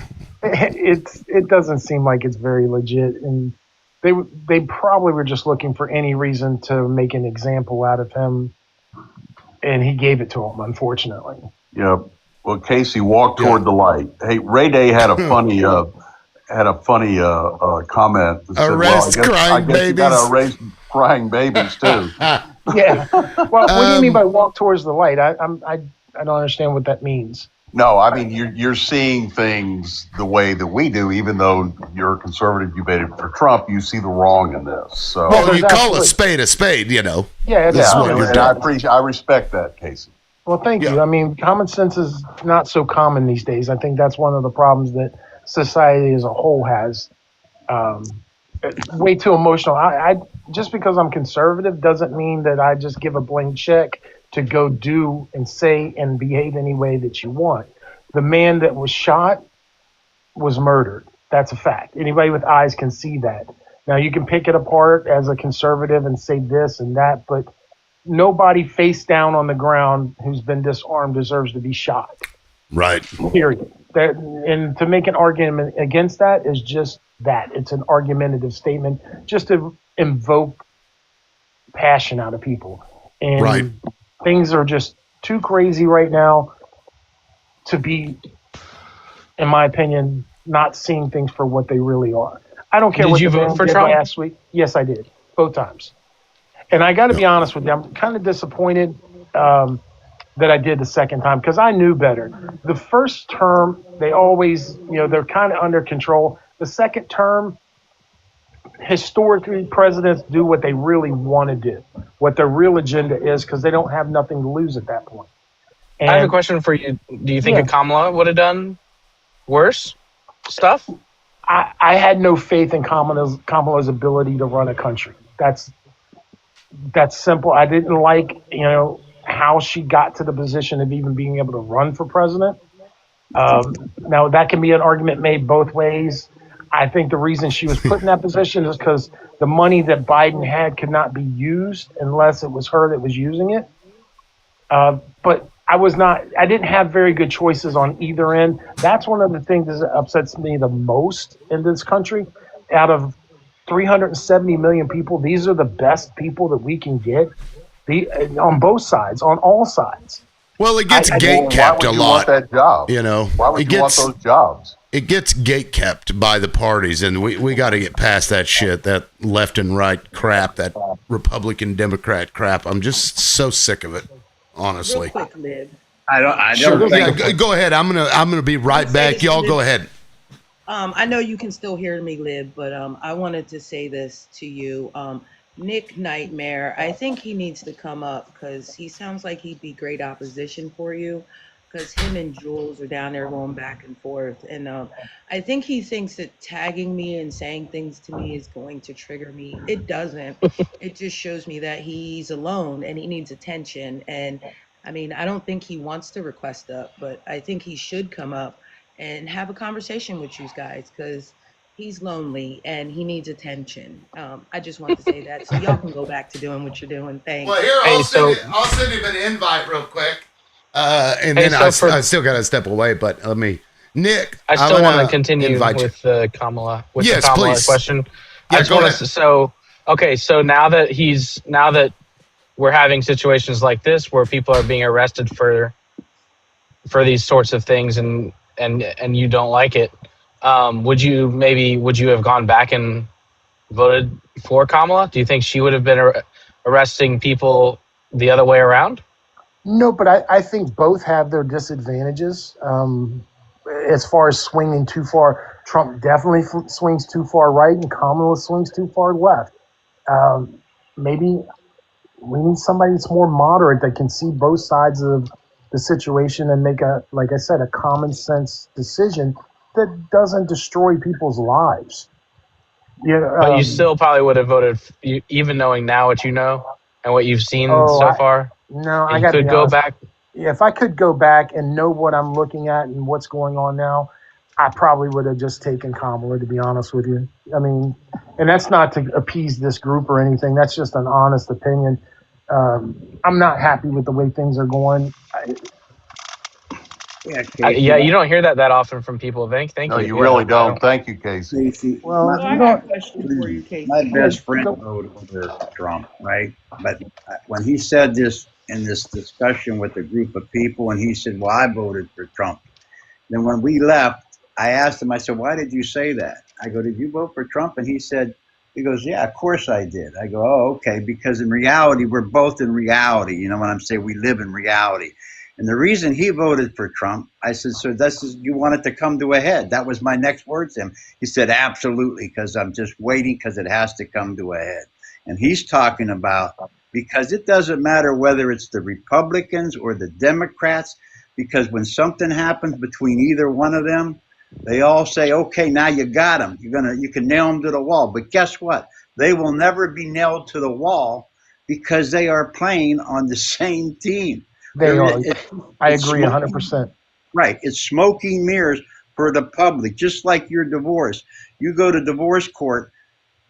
Speaker 18: it doesn't seem like it's very legit. And they probably were just looking for any reason to make an example out of him, and he gave it to him, unfortunately.
Speaker 15: Yeah. Well, Casey, walk toward the light. Hey, Ray Day had a funny comment that said,
Speaker 1: arrest crying babies.
Speaker 15: You got to erase crying babies too.
Speaker 18: Yeah. Well, what do you mean by walk towards the light? I don't understand what that means.
Speaker 15: No, I mean you're seeing things the way that we do. Even though you're a conservative, you voted for Trump, you see the wrong in this. So
Speaker 1: well, you call a spade, you know.
Speaker 18: Yeah,
Speaker 1: this is what you're doing.
Speaker 15: I respect that, Casey.
Speaker 18: Well, thank you. I mean, common sense is not so common these days. I think that's one of the problems that society as a whole has. Way too emotional. I just because I'm conservative doesn't mean that I just give a blank check to go do and say and behave any way that you want. The man that was shot was murdered. That's a fact. Anybody with eyes can see that. Now, you can pick it apart as a conservative and say this and that, but nobody face down on the ground who's been disarmed deserves to be shot.
Speaker 1: Right.
Speaker 18: Period. And to make an argument against that is just that. It's an argumentative statement just to invoke passion out of people. And
Speaker 1: right.
Speaker 18: Things are just too crazy right now to be, in my opinion, not seeing things for what they really are. I don't care what
Speaker 16: you vote for Trump
Speaker 18: last week. Yes, I did. Both times. And I got to be honest with you, I'm kind of disappointed that I did the second time because I knew better. The first term, they always, they're kind of under control. The second term, historically, presidents do what they really want to do, what their real agenda is, because they don't have nothing to lose at that point. And
Speaker 16: I have a question for you. Do you think Kamala would have done worse stuff?
Speaker 18: I had no faith in Kamala's ability to run a country. That's simple. I didn't like, how she got to the position of even being able to run for president. Now, that can be an argument made both ways. I think the reason she was put in that position is because the money that Biden had could not be used unless it was her that was using it. But I didn't have very good choices on either end. That's one of the things that upsets me the most in this country. Out of 370 million people, these are the best people that we can get on both sides, on all sides.
Speaker 1: Well, it gets gate kept a lot.
Speaker 15: Why would you want that job?
Speaker 1: Why
Speaker 15: would you want those jobs?
Speaker 1: It gets gate kept by the parties, and we got to get past that shit, that left and right crap, that Republican Democrat crap. I'm just so sick of it, honestly.
Speaker 14: Real quick, Lib.
Speaker 12: I don't
Speaker 1: Sure,
Speaker 12: think
Speaker 1: go ahead. I'm gonna be right back. Y'all go ahead.
Speaker 14: I know you can still hear me, Lib, but I wanted to say this to you. Nick Nightmare, I think he needs to come up because he sounds like he'd be great opposition for you, because him and Jules are down there going back and forth. And I think he thinks that tagging me and saying things to me is going to trigger me. It doesn't. It just shows me that he's alone and he needs attention. And I mean, I don't think he wants to request up, but I think he should come up and have a conversation with you guys, because he's lonely and he needs attention. I just want to say that, so y'all can go back to doing what you're doing. Thanks.
Speaker 1: Well, here I'll send him an invite real quick, and then I still got to step away. But let me, Nick.
Speaker 16: I still want to continue with Kamala. With the Kamala question.
Speaker 1: Yeah,
Speaker 16: I just want to. So now that we're having situations like this where people are being arrested for these sorts of things, and you don't like it, would you have gone back and voted for Kamala? Do you think she would have been arresting people the other way around?
Speaker 18: No, but I think both have their disadvantages. As far as swinging too far, Trump definitely swings too far right, and Kamala swings too far left. Maybe we need somebody that's more moderate that can see both sides of the situation and make like I said, a common sense decision that doesn't destroy people's lives. Yeah,
Speaker 16: but you still probably would have voted, even knowing now what you know and what you've seen so far.
Speaker 18: No,
Speaker 16: I got to go back.
Speaker 18: Yeah, if I could go back and know what I'm looking at and what's going on now, I probably would have just taken Kamala, to be honest with you. I mean, and that's not to appease this group or anything. That's just an honest opinion. I'm not happy with the way things are going.
Speaker 16: You don't hear that often from people. Thank you.
Speaker 15: No, you really don't. Thank you, Casey.
Speaker 12: Well,
Speaker 14: I got a question for you, Casey.
Speaker 12: My best friend voted for Trump, right? But when he said this in this discussion with a group of people, and he said, well, I voted for Trump. Then when we left, I asked him, I said, why did you say that? I go, did you vote for Trump? And he goes, yeah, of course I did. I go, oh, okay, because in reality, we're both in reality. You know what I'm saying? We live in reality. And the reason he voted for Trump, I said, so you want it to come to a head. That was my next words to him. He said, absolutely, because I'm just waiting because it has to come to a head. And he's talking about, because it doesn't matter whether it's the Republicans or the Democrats, because when something happens between either one of them, they all say, okay, now you got him. You can nail him to the wall. But guess what? They will never be nailed to the wall because they are playing on the same team.
Speaker 18: They are. I agree 100%.
Speaker 12: Right. It's smoking mirrors for the public, just like your divorce. You go to divorce court,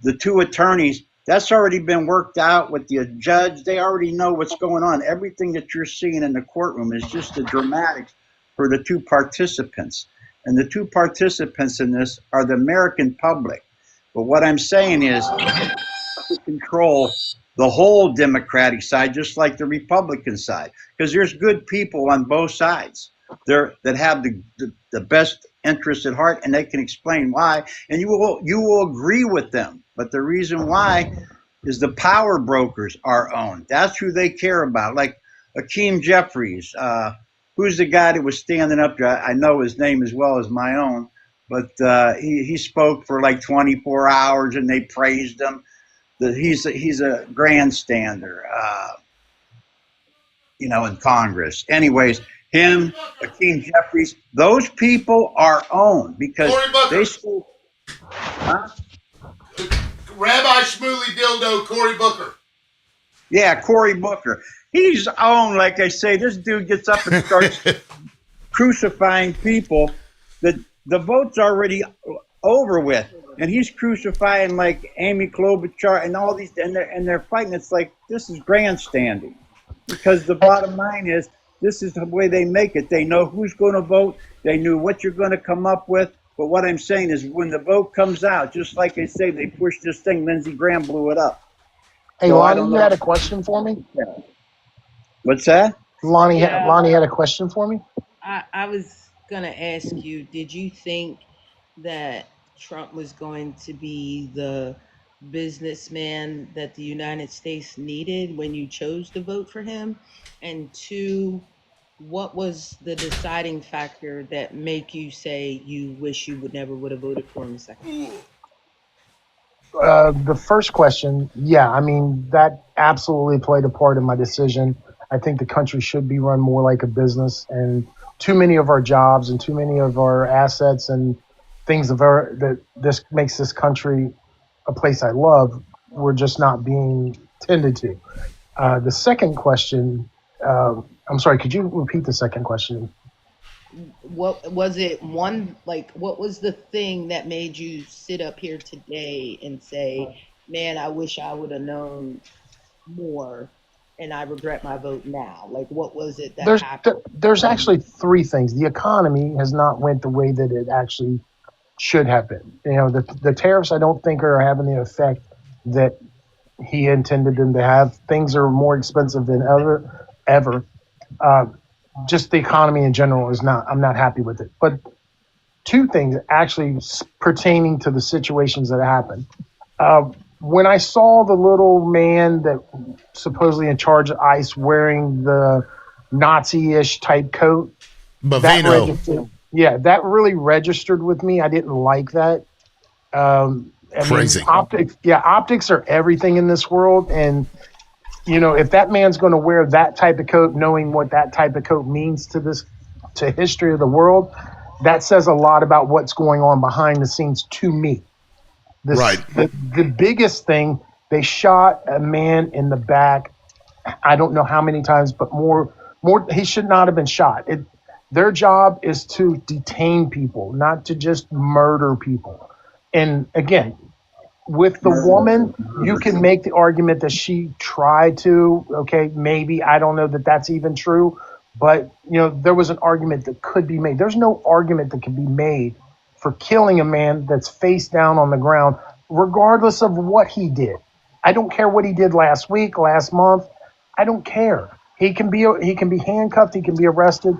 Speaker 12: the two attorneys, that's already been worked out with the judge. They already know what's going on. Everything that you're seeing in the courtroom is just the dramatics for the two participants. And the two participants in this are the American public. But what I'm saying is to control the whole Democratic side, just like the Republican side, because there's good people on both sides there that have the best interest at heart, and they can explain why, and you will agree with them. But the reason why is the power brokers are owned. That's who they care about. Like Hakeem Jeffries, who's the guy that was standing up there? I know his name as well as my own, but he spoke for like 24 hours, and they praised him. He's a grandstander, in Congress. Anyways, him, Hakeem Jeffries, those people are owned because they still. Huh?
Speaker 1: Rabbi Shmuley Dildo, Cory Booker.
Speaker 12: Yeah, Cory Booker. He's owned, like I say. This dude gets up and starts crucifying people. The vote's already over with. And he's crucifying like Amy Klobuchar and all these, and they're fighting. It's like, this is grandstanding, because the bottom line is, this is the way they make it. They know who's going to vote. They knew what you're going to come up with. But what I'm saying is, when the vote comes out, just like I say, they pushed this thing. Lindsey Graham blew it up.
Speaker 18: Hey, so Lonnie, you had a question for me?
Speaker 12: Yeah. What's that?
Speaker 18: Lonnie had a question for me?
Speaker 14: I was going to ask you, did you think that Trump was going to be the businessman that the United States needed when you chose to vote for him? And two, what was the deciding factor that make you say you wish you would have voted for him a second?
Speaker 18: The first question, yeah, I mean, that absolutely played a part in my decision. I think the country should be run more like a business, and too many of our jobs and too many of our assets and things that this makes this country a place I love, we're just not being tended to. The second question, I'm sorry, could you repeat the second question?
Speaker 14: what was it? What was the thing that made you sit up here today and say, "Man, I wish I would have known more, and I regret my vote now"? Like, what was it that happened?
Speaker 18: There's actually three things. The economy has not went the way that it actually should have been. The tariffs I don't think are having the effect that he intended them to have. Things are more expensive than ever. Just the economy in general I'm not happy with it. But two things actually pertaining to the situations that happened. When I saw the little man that supposedly in charge of ICE wearing the Nazi-ish type coat,
Speaker 1: Bavino.
Speaker 18: that really registered with me. I didn't like that.
Speaker 1: Crazy.
Speaker 18: Optics are everything in this world. And, if that man's going to wear that type of coat, knowing what that type of coat means to history of the world, that says a lot about what's going on behind the scenes to me.
Speaker 1: Right.
Speaker 18: The biggest thing, they shot a man in the back. I don't know how many times, but more. He should not have been shot. Their job is to detain people, not to just murder people. And again, with the woman, you can make the argument that she tried to. Okay, maybe, I don't know that that's even true, but there was an argument that could be made. There's no argument that can be made for killing a man that's face down on the ground, regardless of what he did. I don't care what he did last week, last month. I don't care. He can be handcuffed. He can be arrested.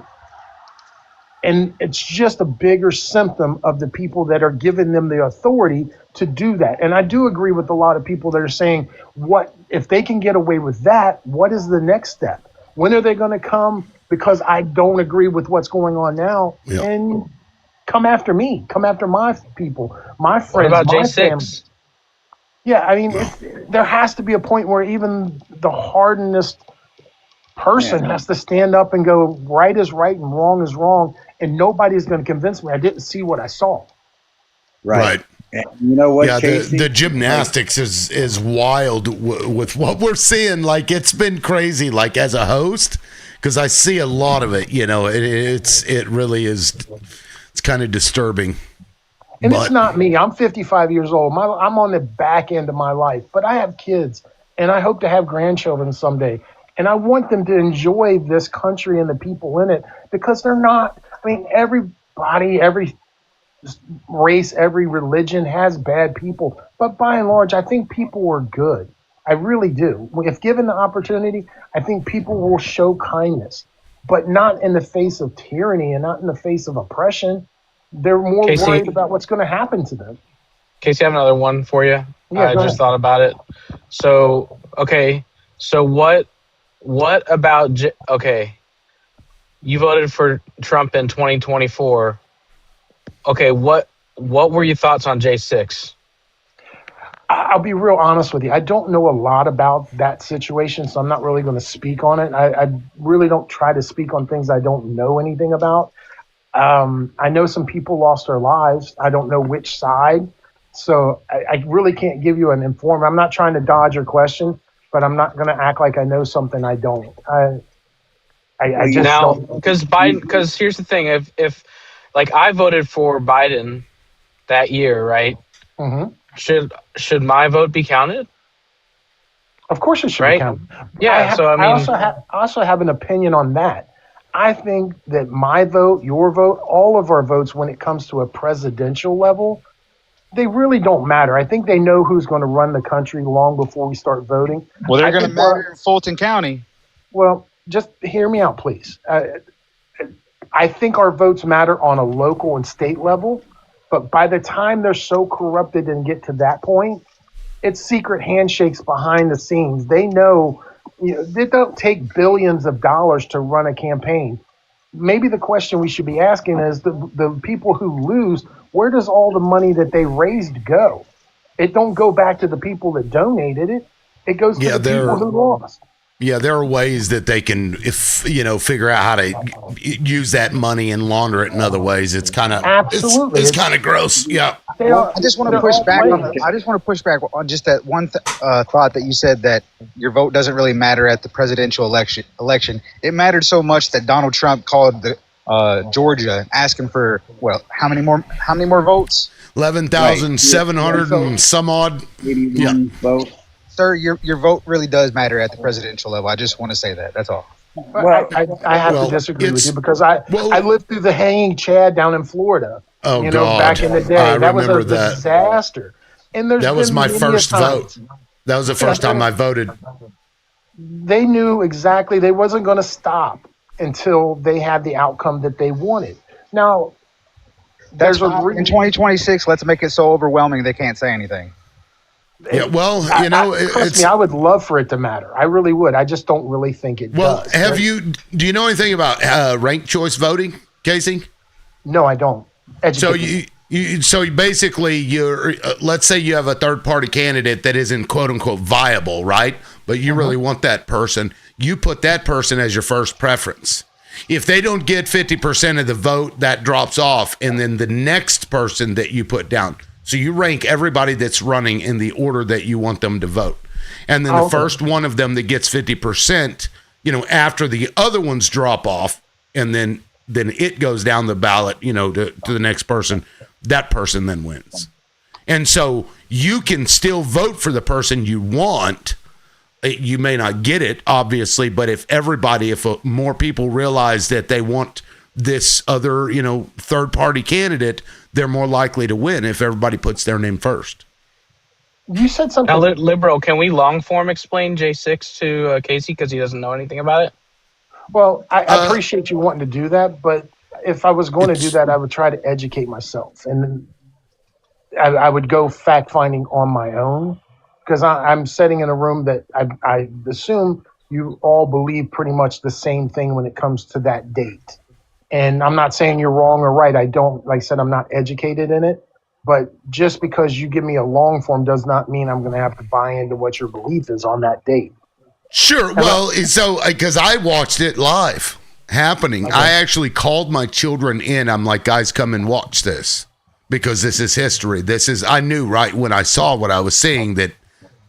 Speaker 18: And it's just a bigger symptom of the people that are giving them the authority to do that. And I do agree with a lot of people that are saying, what if they can get away with that? What is the next step? When are they going to come? Because I don't agree with what's going on now.
Speaker 1: Yeah.
Speaker 18: And come after me. Come after my people, my friends,
Speaker 16: What about
Speaker 18: my
Speaker 16: J6?
Speaker 18: family. Yeah, I mean, there has to be a point where even the hardenest person has to stand up and go, right is right and wrong is wrong, and nobody's going to convince me I didn't see what I saw.
Speaker 1: Right.
Speaker 19: And you know what,
Speaker 1: Yeah,
Speaker 19: Casey?
Speaker 1: the gymnastics is wild with what we're seeing. Like, it's been crazy. Like, as a host, because I see a lot of it. It really is. It's kind of disturbing.
Speaker 18: And it's not me. I'm 55 years old. I'm on the back end of my life, but I have kids, and I hope to have grandchildren someday. And I want them to enjoy this country and the people in it, because they're not. I mean, everybody, every race, every religion has bad people, but by and large, I think people are good. I really do. If given the opportunity, I think people will show kindness, but not in the face of tyranny and not in the face of oppression. They're more worried about what's going to happen to them.
Speaker 16: Casey, I have another one for you.
Speaker 18: Yeah,
Speaker 16: I just thought about it. So, okay. So what about, you voted for Trump in 2024. Okay, what were your thoughts on J6?
Speaker 18: I'll be real honest with you. I don't know a lot about that situation, so I'm not really going to speak on it. I really don't try to speak on things I don't know anything about. I know some people lost their lives. I don't know which side, so I really can't give you an informed. I'm not trying to dodge your question, but I'm not going to act like I know something I don't. I just
Speaker 16: now,
Speaker 18: don't.
Speaker 16: because here's the thing: if like I voted for Biden that year, right?
Speaker 18: Mm-hmm.
Speaker 16: Should my vote be counted?
Speaker 18: Of course it should be counted.
Speaker 16: Yeah.
Speaker 18: I also have an opinion on that. I think that my vote, your vote, all of our votes, when it comes to a presidential level, they really don't matter. I think they know who's going to run the country long before we start voting.
Speaker 20: Well, they're going to matter in Fulton County.
Speaker 18: Well, just hear me out, please. I think our votes matter on a local and state level, but by the time they're so corrupted and get to that point, it's secret handshakes behind the scenes. They know. They don't take billions of dollars to run a campaign. Maybe the question we should be asking is the people who lose, where does all the money that they raised go? It don't go back to the people that donated it. It goes to the people who lost.
Speaker 1: Yeah, there are ways that they can, figure out how to use that money and launder it in other ways. It's kind of
Speaker 18: absolutely
Speaker 1: it's kind of gross. Yeah.
Speaker 20: Well, I just want to push back on just that one thought that you said, that your vote doesn't really matter at the presidential election. It mattered so much that Donald Trump called Georgia, asking for how many more votes?
Speaker 1: 11,700 and some odd. Yeah.
Speaker 20: Vote. Sir, your vote really does matter at the presidential level. I just want to say that. That's all.
Speaker 18: Well, I have to disagree with you because I lived through the hanging Chad down in Florida.
Speaker 1: Oh,
Speaker 18: God. Back in the day, that was a disaster. And
Speaker 1: that was my first vote. That was the first time I voted.
Speaker 18: They knew exactly they wasn't going to stop until they had the outcome that they wanted. Now,
Speaker 20: in 2026, let's make it so overwhelming they can't say anything.
Speaker 1: Yeah, well,
Speaker 18: trust me, I would love for it to matter. I really would. I just don't really think it does.
Speaker 1: Well, do you know anything about ranked choice voting, Casey?
Speaker 18: No, I don't. Educate me.
Speaker 1: So basically, you're let's say you have a third party candidate that isn't quote unquote viable, right? But you really want that person. You put that person as your first preference. If they don't get 50% of the vote, that drops off, and then the next person that you put down. So you rank everybody that's running in the order that you want them to vote, and then the first one of them that gets 50%, after the other ones drop off, and then it goes down the ballot, to the next person. That person then wins. And so you can still vote for the person you want. You may not get it, obviously, but if more people realize that they want this other, third-party candidate, they're more likely to win if everybody puts their name first.
Speaker 18: You said something.
Speaker 16: Now, Liberal, can we long form explain J6 to Casey because he doesn't know anything about it?
Speaker 18: Well, I appreciate you wanting to do that, but if I was going to do that, I would try to educate myself, and I would go fact-finding on my own, because I'm sitting in a room that I assume you all believe pretty much the same thing when it comes to that date. And I'm not saying you're wrong or right. Like I said, I'm not educated in it. But just because you give me a long form does not mean I'm going to have to buy into what your belief is on that date.
Speaker 1: Sure. Well, so because I watched it live happening, I actually called my children in. I'm like, guys, come and watch this because this is history. I knew right when I saw what I was seeing that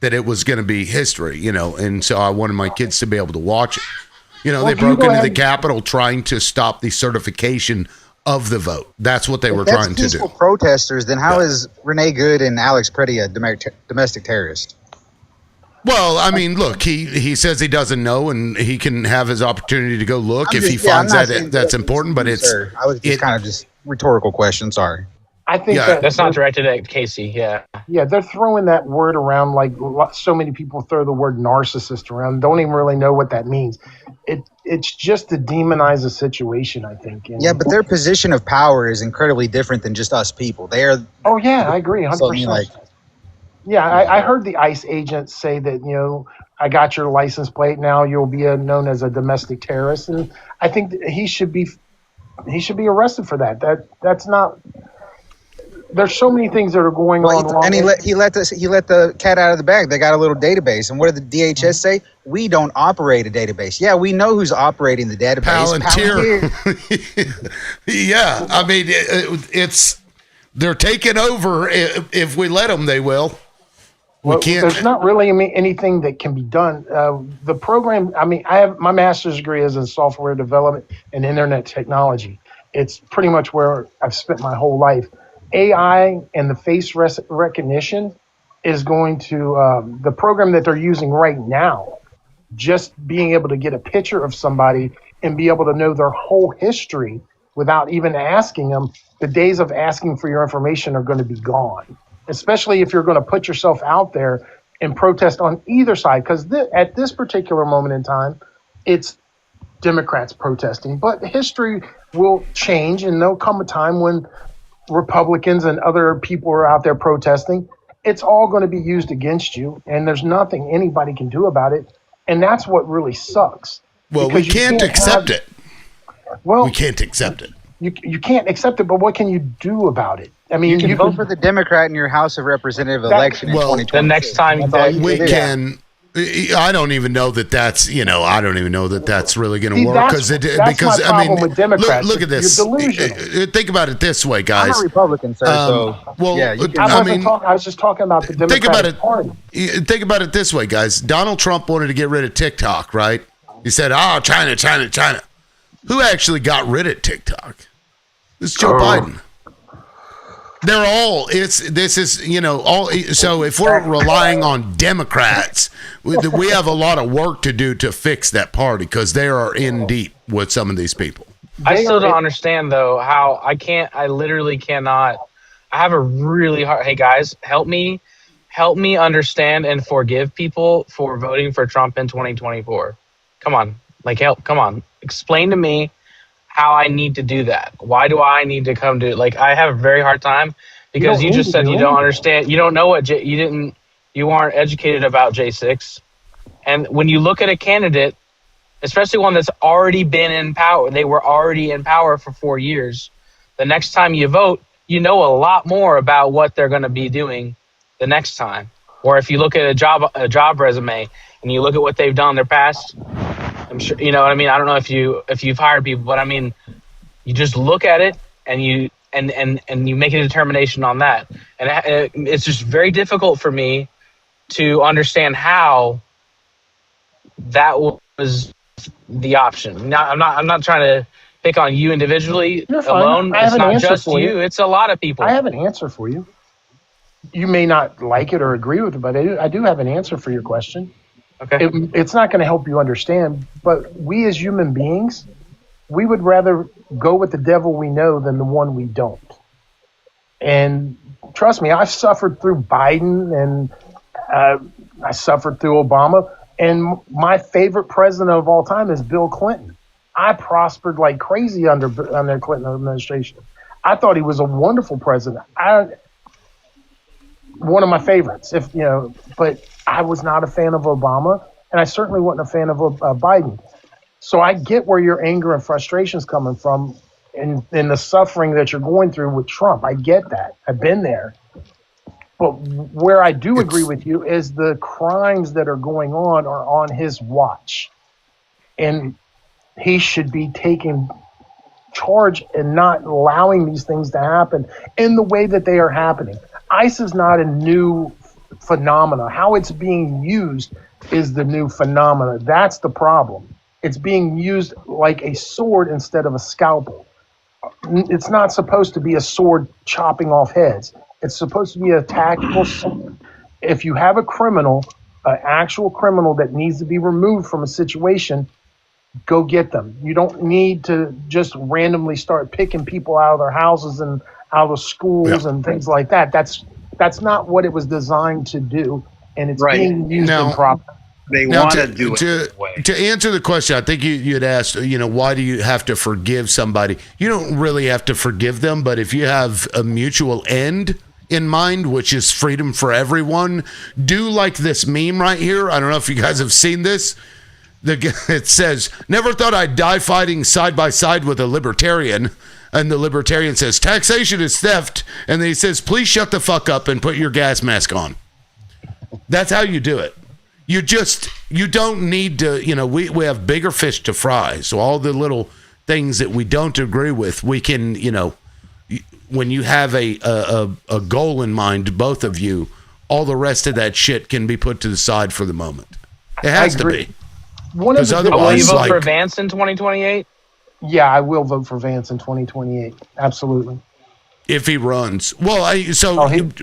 Speaker 1: it was going to be history, and so I wanted my kids to be able to watch it. They broke into the Capitol trying to stop the certification of the vote. That's what they were trying to do.
Speaker 20: Peaceful protesters, then how is Renee Good and Alex Pretty a domestic terrorist?
Speaker 1: Well, I mean, look, he says he doesn't know, and he can have his opportunity to go look if he finds that's important. But
Speaker 20: I was just kind of just rhetorical question. Sorry.
Speaker 18: I think
Speaker 16: that's not directed at Casey. Yeah.
Speaker 18: Yeah, they're throwing that word around like so many people throw the word narcissist around. Don't even really know what that means. It's just to demonize a situation, I think.
Speaker 20: Yeah, but their position of power is incredibly different than just us people. They are.
Speaker 18: Oh yeah, I agree, 100%. Yeah, I heard the ICE agent say that I got your license plate. Now you'll be known as a domestic terrorist, and I think that he should be arrested for that. That's not. There's so many things that are going on wrong.
Speaker 20: And he let the cat out of the bag. They got a little database. And what did the DHS say? We don't operate a database. Yeah, we know who's operating the database.
Speaker 1: Palantir. Yeah, I mean, they're taking over. If we let them, they will.
Speaker 18: Well, there's not really anything that can be done. The program, I have my master's degree is in software development and internet technology. It's pretty much where I've spent my whole life. AI and the face recognition is going to the program that they're using right now, just being able to get a picture of somebody and be able to know their whole history without even asking them. The days of asking for your information are going to be gone, especially if you're going to put yourself out there and protest on either side. Because at this particular moment in time, it's Democrats protesting, but history will change and there'll come a time when Republicans and other people are out there protesting. It's all going to be used against you, and there's nothing anybody can do about it. And that's what really sucks.
Speaker 1: Well, we can't accept it. Well, we can't accept it.
Speaker 18: You can't accept it, but what can you do about it? I mean,
Speaker 20: you can vote for the Democrat in your House of Representative election in 2020.
Speaker 16: The next time
Speaker 1: we can. I don't even know that that's I don't even know that that's really going to work
Speaker 18: because I mean with Democrats,
Speaker 1: look at this. Think about it this way, guys.
Speaker 20: I'm a Republican, sir.
Speaker 18: I was just talking about the Democratic Party.
Speaker 1: Think about it this way, guys. Donald Trump wanted to get rid of TikTok, right? He said, "Oh, China." Who actually got rid of TikTok? It's Joe Biden. They're all. This is all. So if we're relying on Democrats, we have a lot of work to do to fix that party because they are in deep with some of these people.
Speaker 16: I still don't understand though how I literally cannot. I have a really hard. Hey guys, help me understand and forgive people for voting for Trump in 2024. Come on, come on, explain to me how I need to do that. Why do I need to come to I have a very hard time because you just said you don't understand. You don't know what you aren't educated about J6. And when you look at a candidate, especially one that's already been in power, they were already in power for 4 years. The next time you vote, you know a lot more about what they're going to be doing the next time. Or if you look at a job resume and you look at what they've done in their past, I'm sure you know what I mean. I don't know if you've hired people, but I mean, you just look at it and you make a determination on that. And it's just very difficult for me to understand how that was the option. Now, I'm not trying to pick on you individually alone. It's not just you. It's a lot of people.
Speaker 18: I have an answer for you. You may not like it or agree with it, but I do have an answer for your question.
Speaker 16: Okay.
Speaker 18: It's not going to help you understand, but we as human beings, we would rather go with the devil we know than the one we don't. And trust me, I've suffered through Biden and I suffered through Obama. And my favorite president of all time is Bill Clinton. I prospered like crazy under Clinton administration. I thought he was a wonderful president. One of my favorites, but I was not a fan of Obama, and I certainly wasn't a fan of Biden. So I get where your anger and frustration is coming from and the suffering that you're going through with Trump. I get that. I've been there. But where I do agree with you is the crimes that are going on are on his watch. And he should be taking charge and not allowing these things to happen in the way that they are happening. ICE is not a new phenomena. How it's being used is the new phenomena. That's the problem. It's being used like a sword instead of a scalpel. It's not supposed to be a sword chopping off heads. It's supposed to be a tactical sword. If you have a criminal, an actual criminal that needs to be removed from a situation, go get them. You don't need to just randomly start picking people out of their houses and out of schools and things like that. That's not what it was designed to do, and it's being used improperly.
Speaker 1: They want to do it. To answer the question, I think you had asked, why do you have to forgive somebody? You don't really have to forgive them, but if you have a mutual end in mind, which is freedom for everyone, do like this meme right here. I don't know if you guys have seen this. It says, "Never thought I'd die fighting side by side with a libertarian." And the libertarian says, "Taxation is theft." And then he says, "Please shut the fuck up and put your gas mask on." That's how you do it. You don't need to, we have bigger fish to fry. So all the little things that we don't agree with, we can, when you have a goal in mind, both of you, all the rest of that shit can be put to the side for the moment. It has to be.
Speaker 16: Because otherwise, will you vote for Vance in 2028?
Speaker 18: Yeah, I will vote for Vance in 2028. Absolutely.
Speaker 1: If he runs. Well,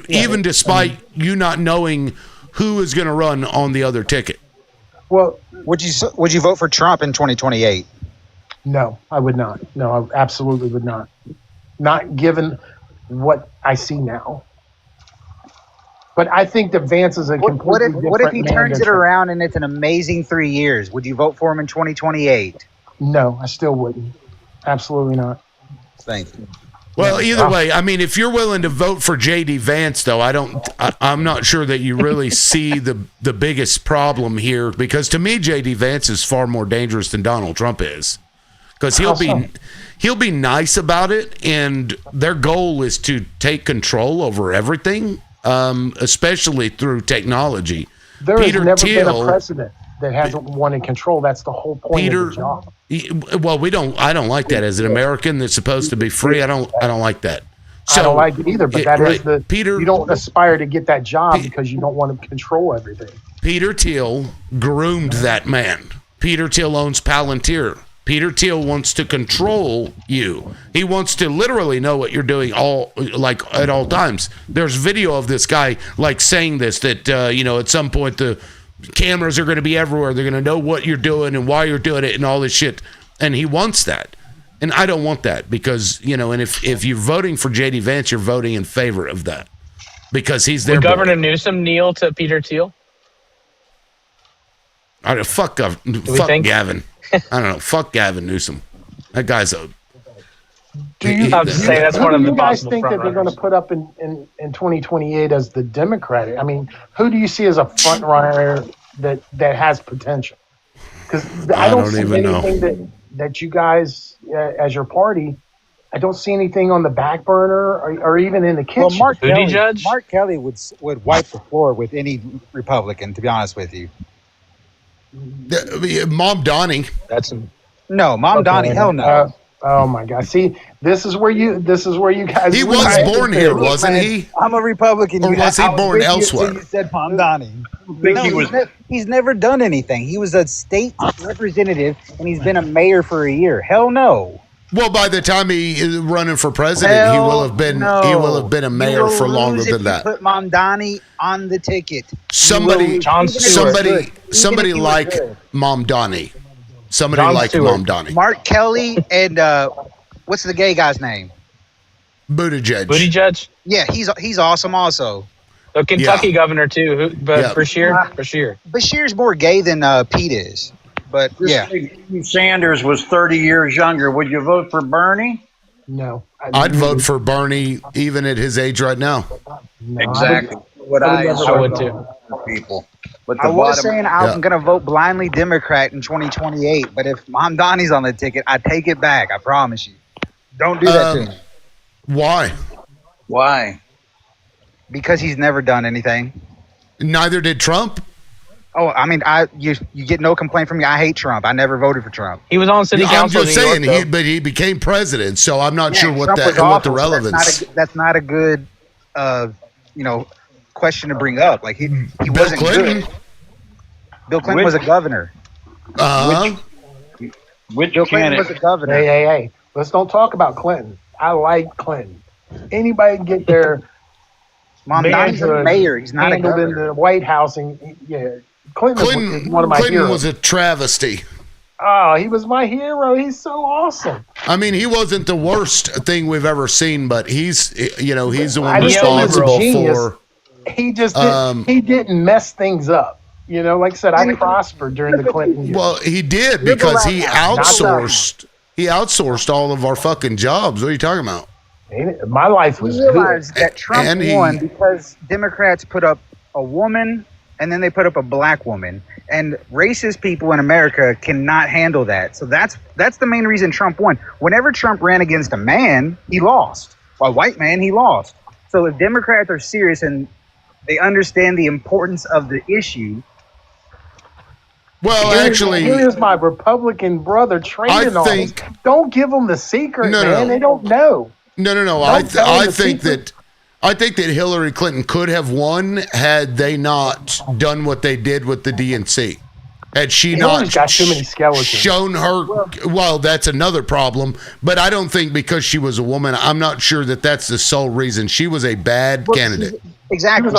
Speaker 1: even despite you not knowing who is going to run on the other ticket.
Speaker 18: Well,
Speaker 20: would you vote for Trump in 2028?
Speaker 18: No, I would not. No, I absolutely would not. Not given what I see now. But I think that Vance is a completely different
Speaker 20: What if he
Speaker 18: man
Speaker 20: turns
Speaker 18: than
Speaker 20: it around and it's an amazing 3 years? Would you vote for him in 2028?
Speaker 18: No, I still wouldn't. Absolutely not.
Speaker 20: Thank you.
Speaker 1: Well, either way, I mean, if you're willing to vote for J.D. Vance, though, I'm not sure that you really see the biggest problem here, because to me, J.D. Vance is far more dangerous than Donald Trump is, because he'll be nice about it, and their goal is to take control over everything, especially through technology.
Speaker 18: There has never been a president that hasn't wanted control. That's the whole point of the job.
Speaker 1: Well, I don't like that as an American that's supposed to be free. I don't like that. So,
Speaker 18: I don't like it either, but you don't aspire to get that job because you don't want to control everything.
Speaker 1: Peter Thiel groomed that man. Peter Thiel owns Palantir. Peter Thiel wants to control you. He wants to literally know what you're doing at all times. There's video of this guy saying this, that at some point the cameras are going to be everywhere. They're going to know what you're doing and why you're doing it and all this shit. And he wants that. And I don't want that because, and if you're voting for J.D. Vance, you're voting in favor of that because he's there.
Speaker 16: Would Governor Newsom kneel to Peter Thiel?
Speaker 1: I don't fuck Gavin. I don't know. Fuck Gavin Newsom. That guy's a.
Speaker 18: Do you guys think that they're going to put up in 2028 as the Democratic? I mean, who do you see as a front runner that has potential? Because I don't see anything that you guys, as your party, I don't see anything on the back burner or even in the kitchen.
Speaker 20: Well, Mark Kelly would wipe the floor with any Republican, to be honest with you.
Speaker 1: Mom Donnie.
Speaker 20: Mom Donnie. Hell no.
Speaker 18: Oh my God! See, this is where you guys.
Speaker 1: He was born here, wasn't he?
Speaker 20: I'm a Republican.
Speaker 1: Or was he born elsewhere?
Speaker 20: You said Mom Donnie. He's never done anything. He was a state representative, and he's been a mayor for a year. Hell no.
Speaker 1: Well, by the time he is running for president, he will have been a mayor for longer than that.
Speaker 20: Put Mom Donnie on the ticket.
Speaker 1: Somebody like Mom Donnie. Somebody like Mom Donnie.
Speaker 20: Mark Kelly and what's the gay guy's name?
Speaker 1: Buttigieg.
Speaker 20: Yeah, he's awesome also.
Speaker 16: The Kentucky governor too. Bashir.
Speaker 20: Bashir's more gay than Pete is. But
Speaker 12: Sanders was 30 years younger. Would you vote for Bernie?
Speaker 18: No.
Speaker 1: I'd vote for Bernie even at his age right now.
Speaker 12: No, exactly.
Speaker 20: I
Speaker 16: would too.
Speaker 12: People.
Speaker 20: But I was saying I'm going to vote blindly Democrat in 2028. But if Mom Donnie's on the ticket, I take it back. I promise you. Don't do that to me.
Speaker 1: Why?
Speaker 20: Because he's never done anything.
Speaker 1: Neither did Trump.
Speaker 20: Oh, I mean, you get no complaint from me. I hate Trump. I never voted for Trump.
Speaker 16: He was on city council.
Speaker 1: I'm just saying, but he became president, so I'm not sure what the relevance.
Speaker 20: That's not a good, question to bring up. Like he wasn't
Speaker 1: Clinton.
Speaker 20: good. Bill Clinton was a governor.
Speaker 12: Which
Speaker 20: Bill Clinton was a governor.
Speaker 18: Hey! Let's don't talk about Clinton. I like Clinton. Anybody can get their
Speaker 20: Mom Donnie's a mayor. He's not a governor.
Speaker 18: In the White House, and Clinton is one of my heroes.
Speaker 1: Clinton was a travesty.
Speaker 18: Oh, he was my hero. He's so awesome.
Speaker 1: I mean, he wasn't the worst thing we've ever seen, but he's the one responsible for.
Speaker 18: He just he didn't mess things up. Like I said, I prospered during the Clinton years.
Speaker 1: Well, he did because he outsourced. He outsourced all of our fucking jobs. What are you talking about?
Speaker 18: My life was
Speaker 20: good. That Trump won because Democrats put up a woman and then they put up a black woman, and racist people in America cannot handle that. So that's the main reason Trump won. Whenever Trump ran against a man, he lost. A white man, he lost. So if Democrats are serious and they understand the importance of the issue.
Speaker 1: Well,
Speaker 18: here's my Republican brother training on this. Don't give them the secret, man. They don't know.
Speaker 1: No. I think that Hillary Clinton could have won had they not done what they did with the DNC. Had she not
Speaker 18: got too many skeletons.
Speaker 1: shown her, well, that's another problem. But I don't think because she was a woman, I'm not sure that that's the sole reason. She was a bad candidate.
Speaker 20: Exactly.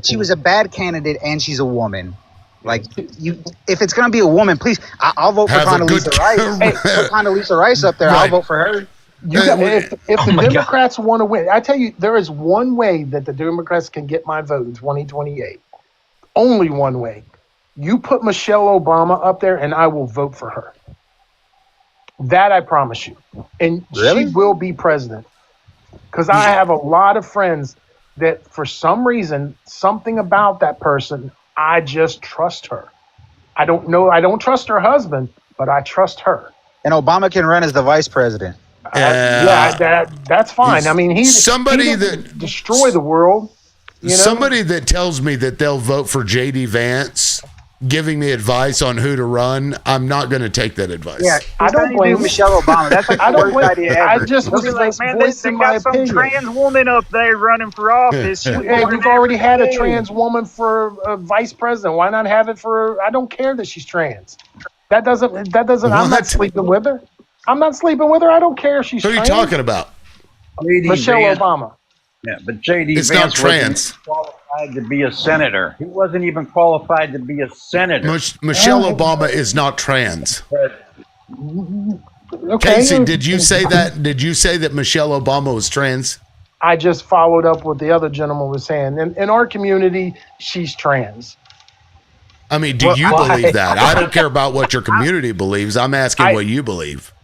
Speaker 20: She was a bad candidate, and she's a woman. Like, if it's going to be a woman, please, I'll vote for Condoleezza Rice. Hey, put Condoleezza Rice up there. Right. I'll vote for her.
Speaker 18: If the Democrats want to win, I tell you, there is one way that the Democrats can get my vote in 2028. Only one way. You put Michelle Obama up there, and I will vote for her. That I promise you. And she will be president. Because I have a lot of friends that, for some reason, something about that person, I just trust her. I don't know. I don't trust her husband, but I trust her.
Speaker 20: And Obama can run as the vice president.
Speaker 18: That's fine. I mean, he's somebody that destroy the world.
Speaker 1: Somebody that tells me that they'll vote for J.D. Vance, giving me advice on who to run, I'm not going to take that advice.
Speaker 20: Yeah, I don't blame Michelle Obama. That's like the worst idea ever.
Speaker 18: I just was like, man, they got some
Speaker 20: trans woman up there running for office.
Speaker 18: Hey, we've already had a trans woman for vice president. Why not have it for? I don't care that she's trans. That doesn't. I'm not sleeping with her. I'm not sleeping with her. I don't care if she's.
Speaker 1: Who are you
Speaker 18: trans.
Speaker 1: talking about?
Speaker 18: Michelle Obama.
Speaker 12: Yeah, but J.D.
Speaker 1: It's
Speaker 12: Vance
Speaker 1: not trans.
Speaker 12: wasn't qualified to be a senator. He wasn't even qualified to be a senator.
Speaker 1: Michelle Obama is not trans.
Speaker 18: Okay.
Speaker 1: Casey, did you say that? Did you say that Michelle Obama was trans?
Speaker 18: I just followed up what the other gentleman was saying. In our community, she's trans.
Speaker 1: I mean, do you believe that? I don't care about what your community believes. I'm asking what you believe.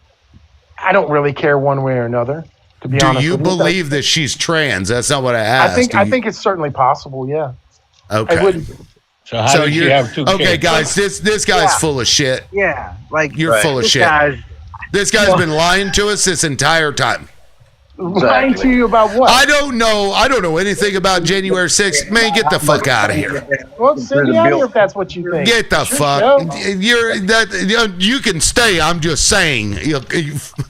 Speaker 18: I don't really care one way or another, to be honest.
Speaker 1: Do you
Speaker 18: with
Speaker 1: believe that she's trans? That's not what I asked.
Speaker 18: I think it's certainly possible. Yeah.
Speaker 1: Okay.
Speaker 18: I wouldn't.
Speaker 19: So how did she have 2 kids?
Speaker 1: Okay, guys, this guy's full of shit.
Speaker 20: Yeah, like
Speaker 1: You're full of
Speaker 20: this
Speaker 1: shit. This guy's been lying to us this entire time.
Speaker 18: Lying to you about what?
Speaker 1: I don't know anything about January 6th. Man, get the fuck out of here.
Speaker 18: Well, send me out here if that's what you think.
Speaker 1: Get the fuck. You can stay. I'm just saying.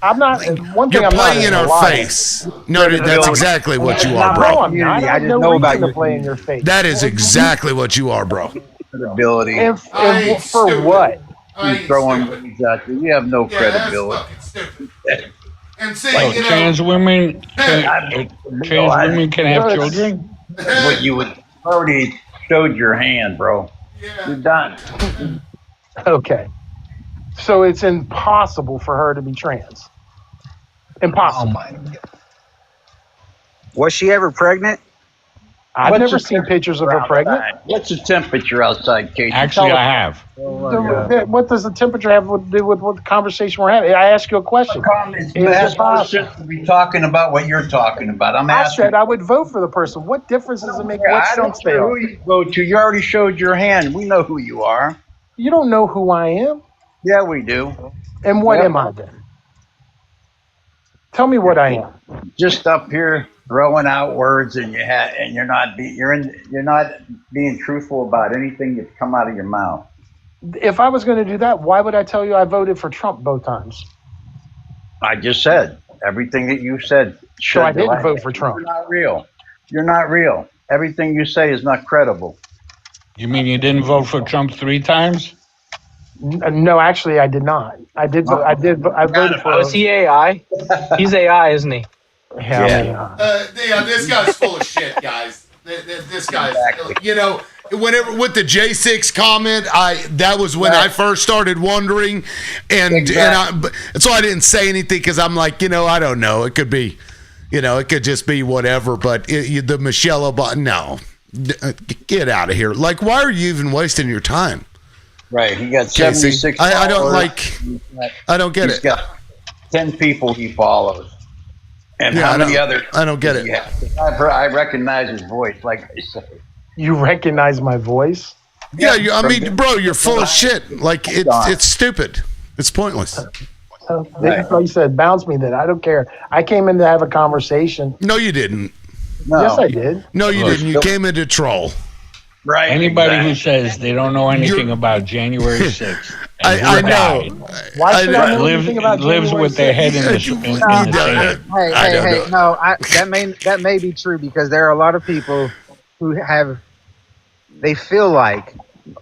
Speaker 18: I'm not. One thing
Speaker 1: You're
Speaker 18: I'm
Speaker 1: playing
Speaker 18: not
Speaker 1: in our
Speaker 18: liar.
Speaker 1: face. No, that's exactly what you are,
Speaker 18: No,
Speaker 1: bro.
Speaker 18: I'm not. I just know about you. To play in your face.
Speaker 1: That is exactly what you are, bro.
Speaker 12: Credibility.
Speaker 18: And for what?
Speaker 12: You're throwing words out there. You have no credibility.
Speaker 1: And see,
Speaker 19: So trans women can have children?
Speaker 12: What you would already showed your hand, bro. You're done.
Speaker 18: Okay. So it's impossible for her to be trans. Impossible.
Speaker 20: Was she ever pregnant?
Speaker 18: I've never seen pictures of her pregnant.
Speaker 12: What's the temperature outside, Casey?
Speaker 19: Actually, I have.
Speaker 18: What does the temperature have to do with what the conversation we're having? I asked you a question.
Speaker 12: It has no sense to be talking about what you're talking about. I'm
Speaker 18: I
Speaker 12: asking.
Speaker 18: said I would vote for the person. What difference does it make? What
Speaker 12: I don't
Speaker 18: sense they
Speaker 12: care
Speaker 18: are?
Speaker 12: who you vote to. You already showed your hand. We know who you are.
Speaker 18: You don't know who I am.
Speaker 12: Yeah, we do.
Speaker 18: And what am I then? Tell me what I am.
Speaker 12: Just up here throwing out words, and you're not being truthful about anything that's come out of your mouth.
Speaker 18: If I was going to do that, why would I tell you I voted for Trump both times?
Speaker 12: I just said everything that you said.
Speaker 18: So I didn't vote for Trump.
Speaker 12: You're not real. You're not real. Everything you say is not credible.
Speaker 19: You mean you didn't vote for Trump 3 times?
Speaker 18: No, actually, I did not. I did. I voted for.
Speaker 16: Oh, is he AI? He's AI, isn't he?
Speaker 18: Yeah.
Speaker 1: This guy's full of shit, guys. This guy's, whenever with the J6 comment, that was when I first started wondering, and so I didn't say anything because I'm like, I don't know. It could be, it could just be whatever. But the Michelle Obama, no, get out of here. Like, why are you even wasting your time?
Speaker 12: Right, he got
Speaker 1: Casey,
Speaker 12: 76.
Speaker 1: I don't I don't get it.
Speaker 12: He's got 10 people he follows. And
Speaker 1: Yeah,
Speaker 12: how many others?
Speaker 1: I don't get it.
Speaker 12: I recognize his voice, like I say.
Speaker 18: You recognize my voice?
Speaker 1: Yeah, I mean, bro, you're full of shit. Like, it's stupid. It's pointless.
Speaker 18: Like you said, bounce me then. I don't care. I came in to have a conversation.
Speaker 1: No, you didn't.
Speaker 12: No.
Speaker 18: Yes, I did.
Speaker 1: No, you didn't. You came in to troll.
Speaker 12: Right.
Speaker 19: Anybody who says they don't know anything about January 6th,
Speaker 1: I know.
Speaker 18: Why should I know anything about
Speaker 19: lives
Speaker 18: January
Speaker 19: with their head in the sand.
Speaker 20: Hey, no, that may be true because there are a lot of people who they feel like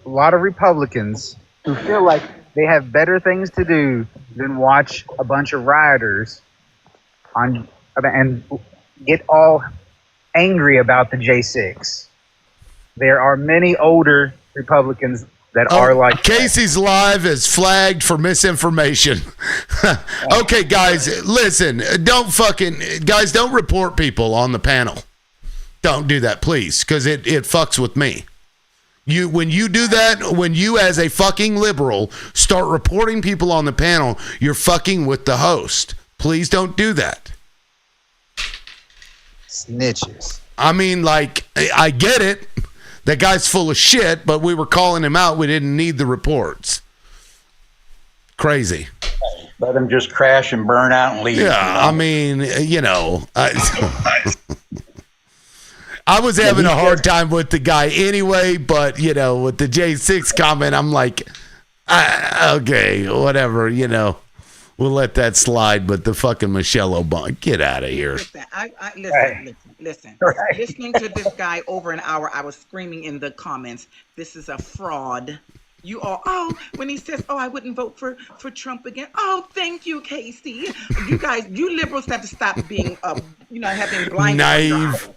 Speaker 20: a lot of Republicans who feel like they have better things to do than watch a bunch of rioters and get all angry about the J6. There are many older Republicans that are like
Speaker 1: Casey's live is flagged for misinformation. Okay, guys, listen. Don't report people on the panel. Don't do that, please, because it fucks with me. When you do that, when you as a fucking liberal start reporting people on the panel, you're fucking with the host. Please don't do that.
Speaker 20: Snitches.
Speaker 1: I mean, like, I get it. That guy's full of shit, but we were calling him out. We didn't need the reports. Crazy.
Speaker 12: Let him just crash and burn out and leave.
Speaker 1: Yeah, I mean, I was having a hard time with the guy anyway, but, with the J6 comment, I'm like, okay, whatever, we'll let that slide, but the fucking Michelle Obama, get out of here.
Speaker 13: Listen. Listening to this guy over an hour, I was screaming in the comments, this is a fraud. You all, oh, when he says, oh, I wouldn't vote for Trump again. Oh, thank you, Casey. You guys, you liberals have to stop being, having blind
Speaker 1: naive.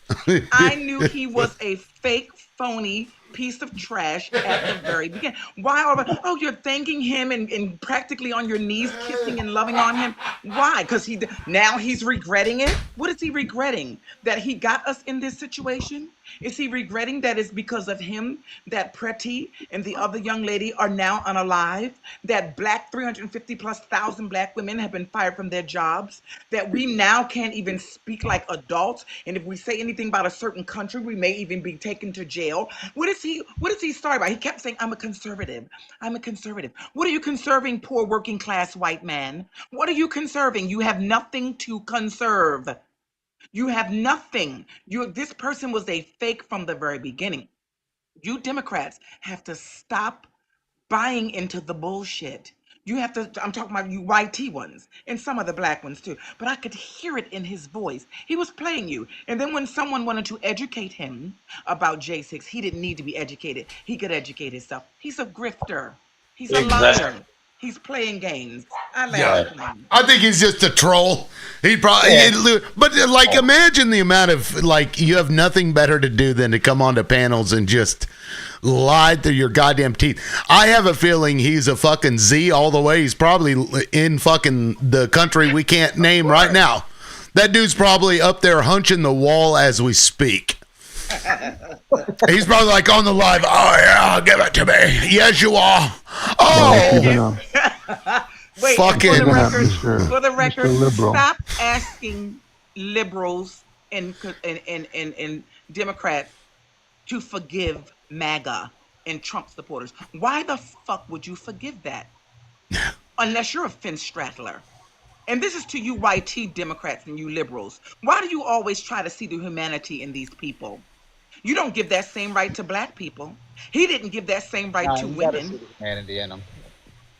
Speaker 13: I knew he was a fake, phony piece of trash at the very beginning. Why you're thanking him and practically on your knees kissing and loving on him? Why? Because now he's regretting it? What is he regretting? That he got us in this situation? Is he regretting that it's because of him that Preti and the other young lady are now unalive? That 350,000+ black women have been fired from their jobs? That we now can't even speak like adults? And if we say anything about a certain country, we may even be taken to jail. What is he sorry about? He kept saying, I'm a conservative. I'm a conservative. What are you conserving, poor working class white man? What are you conserving? You have nothing to conserve. You have nothing. This person was a fake from the very beginning. You Democrats have to stop buying into the bullshit. You have to, I'm talking about you YT ones and some of the black ones too, but I could hear it in his voice. He was playing you. And then when someone wanted to educate him about J6, he didn't need to be educated. He could educate himself. He's a grifter. He's a liar. He's playing games.
Speaker 1: I think he's just a troll. He probably, but like, imagine the amount of you have nothing better to do than to come onto panels and just lie through your goddamn teeth. I have a feeling he's a fucking Z all the way. He's probably in fucking the country we can't name right now. That dude's probably up there hunching the wall as we speak. He's probably like on the live. Oh yeah, give it to me. Yes, you are. Oh,
Speaker 13: wait.
Speaker 1: Fucking
Speaker 13: for the record, stop asking liberals and Democrats to forgive MAGA and Trump supporters. Why the fuck would you forgive that? Unless you're a fence straddler. And this is to you YT Democrats and you liberals. Why do you always try to see the humanity in these people? You don't give that same right to black people. He didn't give that same right to women.
Speaker 20: Humanity in them.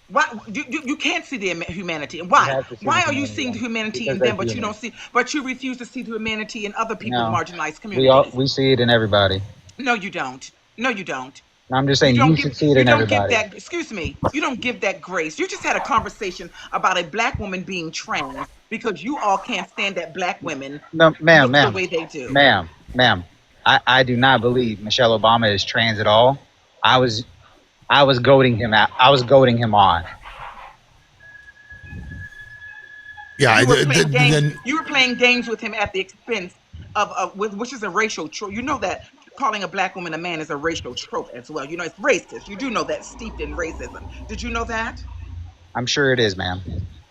Speaker 13: Why you can't see the humanity? And why? Why are you seeing the humanity in them, but you don't see? But you refuse to see the humanity in other people, marginalized communities.
Speaker 20: We see it in everybody.
Speaker 13: No, you don't. No, you don't.
Speaker 20: I'm just saying you should see it in everybody.
Speaker 13: Excuse me. You don't give that grace. You just had a conversation about a black woman being trans because you all can't stand that black women
Speaker 20: look the
Speaker 13: way they do.
Speaker 20: Ma'am. I do not believe Michelle Obama is trans at all. I was goading him out. I was goading him on.
Speaker 1: Yeah,
Speaker 13: you were playing games with him at the expense of which is a racial trope. You know that calling a black woman a man is a racial trope as well. You know it's racist. You do know that's steeped in racism. Did you know that?
Speaker 20: I'm sure it is, ma'am.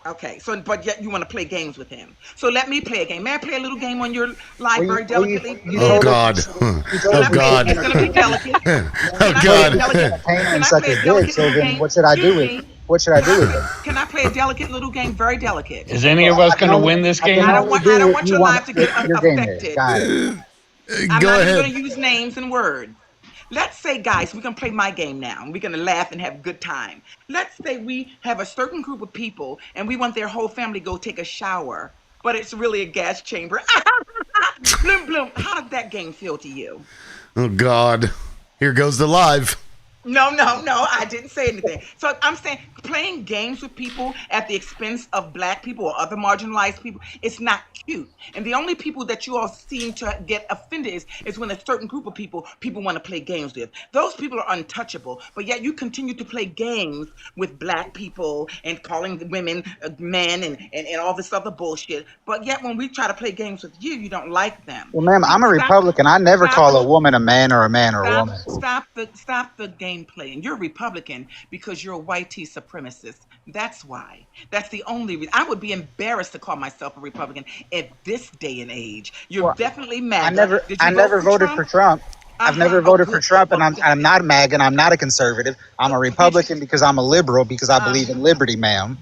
Speaker 13: Okay, but yet you want to play games with him. So let me play a game. May I play a little game on your live very delicately?
Speaker 1: Oh God! Oh God!
Speaker 13: It's gonna be delicate.
Speaker 1: Oh God!
Speaker 20: Pain such a dick. So then, what should I do with it? What should I do with it?
Speaker 13: Can I play a delicate little game? Very delicate.
Speaker 19: Is any of us going to win this game?
Speaker 13: I don't want your life to get affected. I'm not going to use names and words. Let's say, guys, we're going to play my game now, and we're going to laugh and have a good time. Let's say we have a certain group of people, and we want their whole family to go take a shower, but it's really a gas chamber. Bloom, bloom. How did that game feel to you?
Speaker 1: Oh, God. Here goes the live.
Speaker 13: No, I didn't say anything. So I'm saying playing games with people at the expense of black people or other marginalized people, it's not cute. And the only people that you all seem to get offended is when a certain group of people want to play games with. Those people are untouchable, but yet you continue to play games with black people and calling women men and all this other bullshit. But yet when we try to play games with you, you don't like them.
Speaker 20: Well, ma'am, I'm a Republican. I never call a woman a man or a man or a woman.
Speaker 13: Stop the game playing. You're a Republican because you're a white supremacist. That's why. That's the only reason. I would be embarrassed to call myself a Republican at this day and age. You're definitely mad.
Speaker 20: I never voted for Trump. I've never voted for Trump, and I'm not MAGA, and I'm not a conservative. I'm a Republican because I'm a liberal because I believe in liberty, ma'am.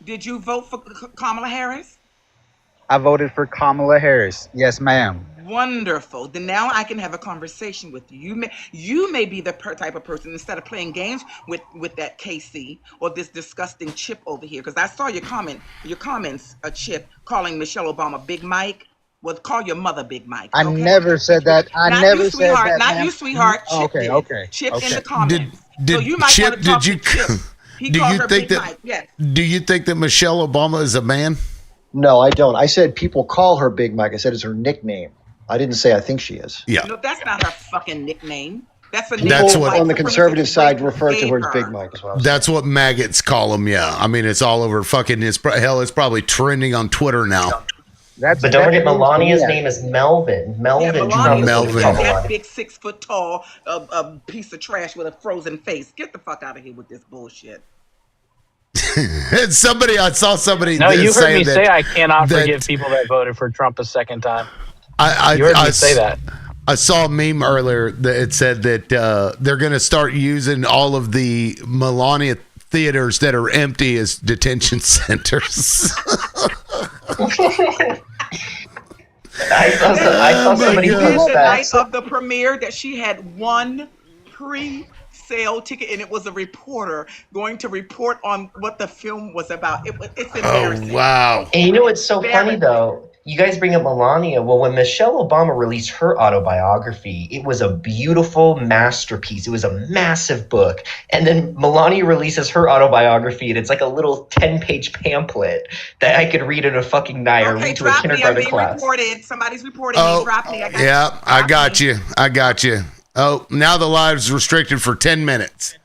Speaker 13: Did you vote for Kamala Harris?
Speaker 20: I voted for Kamala Harris. Yes, ma'am.
Speaker 13: Wonderful. Then now I can have a conversation with you. You may be the type of person, instead of playing games with that KC or this disgusting Chip over here, because I saw your comments, Chip, calling Michelle Obama Big Mike. Well, call your mother Big Mike.
Speaker 20: Okay? I never said that. I never said that.
Speaker 13: Not you, sweetheart.
Speaker 20: Chip
Speaker 13: Chip in the comments.
Speaker 1: Did
Speaker 13: So you might
Speaker 1: Chip?
Speaker 13: want to talk
Speaker 1: Did you?
Speaker 13: to Chip. He
Speaker 1: Do
Speaker 13: calls
Speaker 1: you
Speaker 13: her
Speaker 1: think
Speaker 13: Big
Speaker 1: that?
Speaker 13: Mike. Yes.
Speaker 1: Do you think that Michelle Obama is a man?
Speaker 7: No, I don't. I said people call her Big Mike. I said it's her nickname. I didn't say I think she is.
Speaker 1: Yeah.
Speaker 13: No, that's not her fucking nickname. That's a name
Speaker 1: That's
Speaker 13: that
Speaker 1: what-
Speaker 13: white
Speaker 7: On the
Speaker 13: supremacist
Speaker 7: conservative side,
Speaker 13: racists
Speaker 7: refer to
Speaker 13: gave
Speaker 7: her as
Speaker 13: her.
Speaker 7: Big Mike. Is what I was
Speaker 1: That's what maggots call him. Yeah. I mean, it's all over fucking. It's probably trending on Twitter now.
Speaker 21: But don't forget, Melania's name is Melvin. Melvin
Speaker 13: Yeah,
Speaker 21: Trump.
Speaker 13: Melania
Speaker 1: Melvin.
Speaker 13: is that big 6 foot tall a piece of trash with a frozen face. Get the fuck out of here with this bullshit.
Speaker 1: I saw somebody.
Speaker 16: No, you heard
Speaker 1: saying
Speaker 16: me
Speaker 1: that-
Speaker 16: say I cannot
Speaker 1: that-
Speaker 16: forgive people that voted for Trump a second time.
Speaker 1: You
Speaker 16: heard me say that.
Speaker 1: I saw a meme earlier that it said that they're going to start using all of the Melania theaters that are empty as detention centers.
Speaker 21: I saw somebody
Speaker 13: She said
Speaker 21: post
Speaker 13: the
Speaker 21: that.
Speaker 13: night of the premiere that she had one pre-sale ticket, and it was a reporter going to report on what the film was about. It's embarrassing.
Speaker 1: Oh, wow.
Speaker 21: And you know what's so funny though? You guys bring up Melania. Well, when Michelle Obama released her autobiography, it was a beautiful masterpiece. It was a massive book. And then Melania releases her autobiography, and it's like a little 10-page pamphlet that I could read in a fucking night or read to a
Speaker 13: Drop me. I'm
Speaker 21: kindergarten
Speaker 13: being
Speaker 21: class.
Speaker 13: reported. Somebody's reporting me. Drop me. I got
Speaker 1: Yeah, I got you. Oh, now the live's restricted for 10 minutes.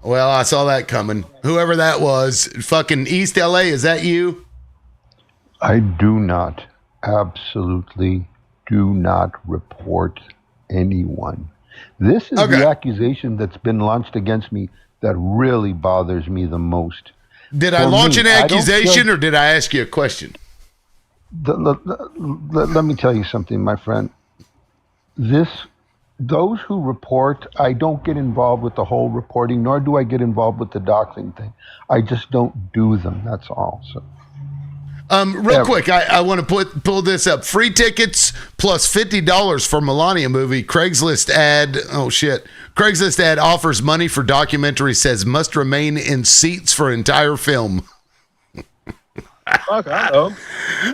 Speaker 1: Well, I saw that coming. Whoever that was, fucking East LA, is that you?
Speaker 22: I do not, absolutely do not report anyone. This is the accusation that's been launched against me that really bothers me the most.
Speaker 1: Did I launch an accusation or did I ask you a question?
Speaker 22: Let me tell you something, my friend. Those who report, I don't get involved with the whole reporting, nor do I get involved with the doxing thing. I just don't do them. That's all. So.
Speaker 1: Real quick, I want to pull this up. Free tickets plus $50 for Melania movie. Craigslist ad. Oh shit. Craigslist ad offers money for documentary. Says must remain in seats for entire film.
Speaker 19: Fuck, I know.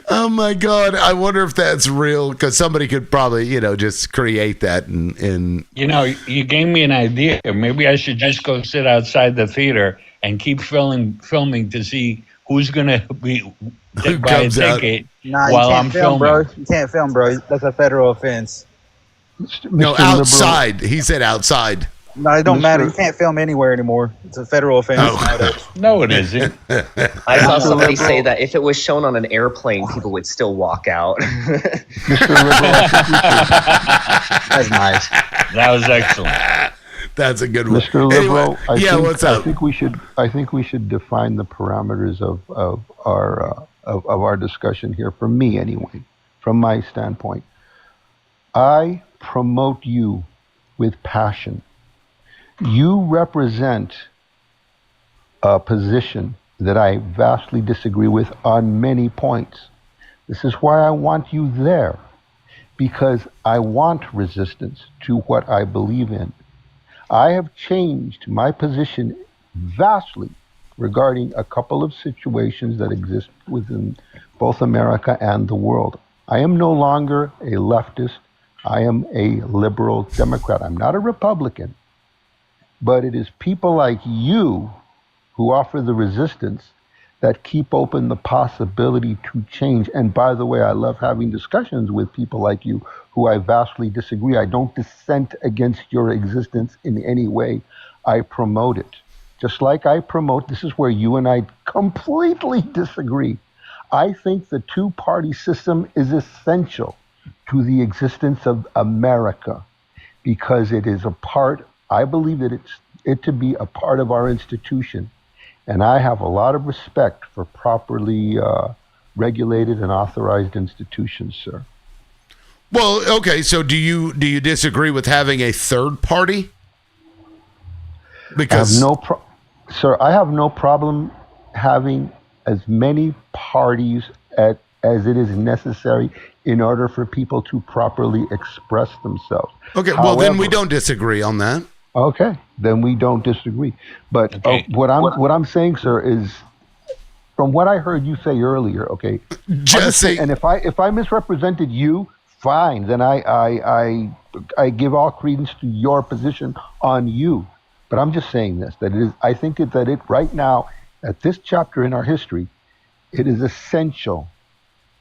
Speaker 1: Oh my god! I wonder if that's real because somebody could probably just create that and.
Speaker 19: You know, you gave me an idea. Maybe I should just go sit outside the theater and keep filming to see who's going to be buy a ticket while I'm filming.
Speaker 20: Bro. You can't film, bro. That's a federal offense.
Speaker 1: No, outside. He said outside.
Speaker 20: No, it don't matter. You can't film anywhere anymore. It's a federal offense.
Speaker 19: No, it isn't.
Speaker 21: I saw somebody say that if it was shown on an airplane, people would still walk out.
Speaker 22: Mr.
Speaker 20: That's nice.
Speaker 19: That was excellent.
Speaker 1: That's a good one.
Speaker 22: Mr. Liberal,
Speaker 1: Anyway, what's up?
Speaker 22: I think we should define the parameters of our discussion here. For me, anyway, from my standpoint, I promote you with passion. You represent a position that I vastly disagree with on many points. This is why I want you there, because I want resistance to what I believe in. I have changed my position vastly regarding a couple of situations that exist within both America and the world. I am no longer a leftist. I am a liberal Democrat. I'm not a Republican. But it is people like you who offer the resistance that keep open the possibility to change. And by the way, I love having discussions with people like you who I vastly disagree. I don't dissent against your existence in any way. I promote it. Just like I promote, this is where you and I completely disagree. I think the two-party system is essential to the existence of America because it is a part, I believe that it to be a part of our institution. And I have a lot of respect for properly regulated and authorized institutions, sir.
Speaker 1: Well, okay. So do you disagree with having a third party? Because
Speaker 22: I have no problem having as many parties as it is necessary in order for people to properly express themselves.
Speaker 1: Okay. Well, then we don't disagree on that.
Speaker 22: Okay, then we don't disagree. But what I'm saying, sir, is from what I heard you say earlier. Okay,
Speaker 1: Jesse,
Speaker 22: and if I misrepresented you, fine. Then I give all credence to your position on you. But I'm just saying this, that it is, I think that it right now, at this chapter in our history, it is essential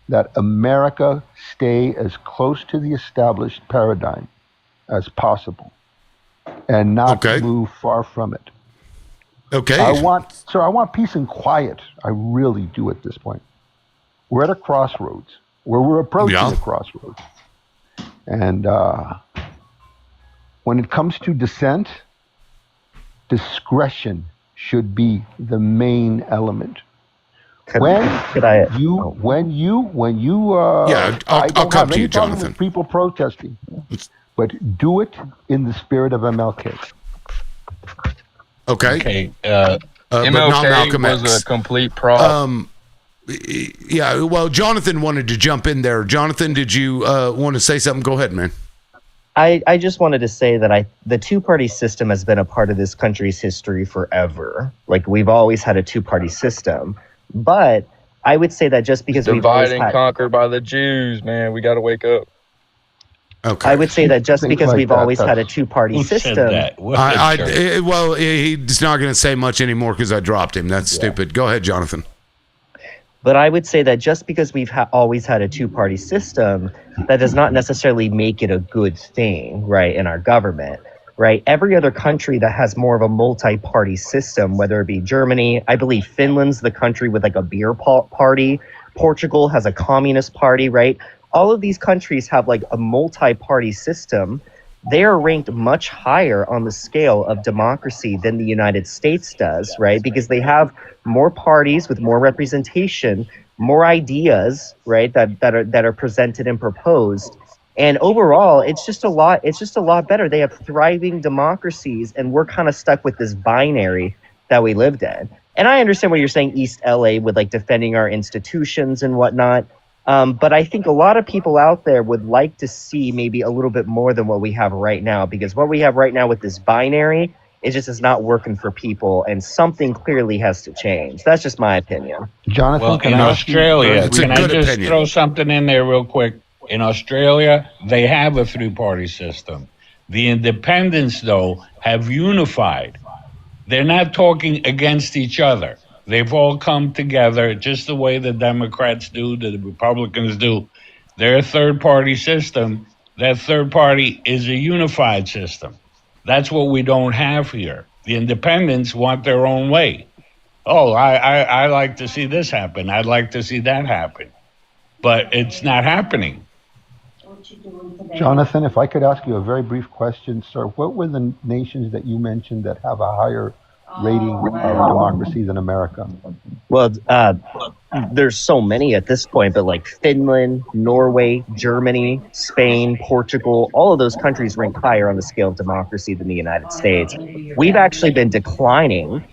Speaker 22: that America stay as close to the established paradigm as possible and not move far from it.
Speaker 1: Okay.
Speaker 22: I want peace and quiet. I really do at this point. We're at a crossroads where we're approaching a crossroads. And when it comes to dissent, discretion should be the main element. When you
Speaker 1: I'll come to you, Jonathan.
Speaker 22: People protesting, but do it in the spirit of MLK.
Speaker 1: Okay.
Speaker 2: MLK
Speaker 1: not Malcolm
Speaker 2: was
Speaker 1: X.
Speaker 2: a complete fraud.
Speaker 1: Yeah. Well, Jonathan wanted to jump in there. Jonathan, did you want to say something? Go ahead, man.
Speaker 21: I just wanted to say that the two-party system has been a part of this country's history forever. Like, we've always had a two-party system. But I would say that just because we've always
Speaker 2: Divide and conquer by the Jews, man. We got to wake up.
Speaker 21: Okay. I would say that just because we've always had a two-party system.
Speaker 1: Well, he's not going to say much anymore because I dropped him. That's stupid. Go ahead, Jonathan.
Speaker 21: But I would say that just because we've always had a two-party system, that does not necessarily make it a good thing, right, in our government, right? Every other country that has more of a multi-party system, whether it be Germany, I believe Finland's the country with like a beer party, Portugal has a communist party, right? All of these countries have like a multi-party system. They are ranked much higher on the scale of democracy than the United States does, right? Because they have more parties with more representation, more ideas, right, that are presented and proposed. And overall, it's just a lot better. They have thriving democracies, and we're kind of stuck with this binary that we lived in. And I understand what you're saying, East LA, with like defending our institutions and whatnot. But I think a lot of people out there would like to see maybe a little bit more than what we have right now, because what we have right now with this binary, it just is not working for people, and something clearly has to change. That's just my opinion.
Speaker 22: Jonathan,
Speaker 19: well, in Australia, can I just throw something in there real quick? In Australia, they have a three-party system. The independents, though, have unified. They're not talking against each other. They've all come together just the way the Democrats do, the Republicans do. Their third-party system, that third party is a unified system. That's what we don't have here. The independents want their own way. Oh, I like to see this happen. I'd like to see that happen. But it's not happening.
Speaker 22: Jonathan, if I could ask you a very brief question, sir. What were the nations that you mentioned that have a higher rating of democracy than America?
Speaker 21: Well, there's so many at this point, but like Finland, Norway, Germany, Spain, Portugal, all of those countries rank higher on the scale of democracy than the United States. We've actually been declining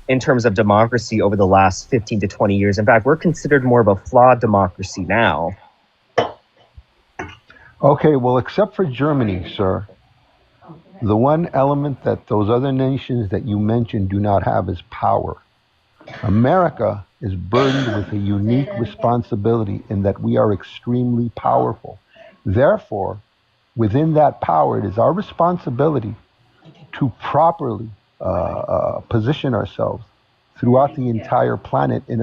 Speaker 21: in terms of democracy over the last 15 to 20 years. In fact, we're considered more of a flawed democracy now.
Speaker 22: Okay, well, except for Germany, sir, the one element that those other nations that you mentioned do not have is power. America is burdened with a unique responsibility in that we are extremely powerful. Therefore, within that power, it is our responsibility to properly position ourselves throughout the entire planet in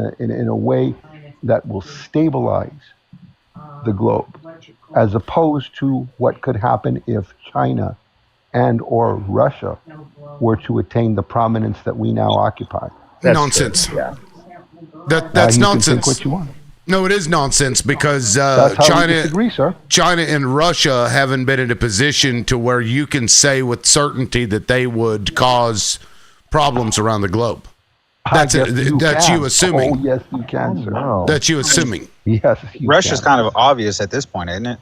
Speaker 22: a way that will stabilize the globe, as opposed to what could happen if China and or Russia were to attain the prominence that we now occupy.
Speaker 1: That's nonsense.
Speaker 21: Yeah.
Speaker 1: That's
Speaker 22: you
Speaker 1: nonsense.
Speaker 22: Can think what you want.
Speaker 1: No, it is nonsense because
Speaker 22: That's how
Speaker 1: China,
Speaker 22: we disagree, sir.
Speaker 1: China and Russia haven't been in a position to where you can say with certainty that they would cause problems around the globe. That's you assuming.
Speaker 22: Oh, yes, you can, sir.
Speaker 1: That's you assuming.
Speaker 22: Yes,
Speaker 3: Russia's kind of obvious at this point, isn't it?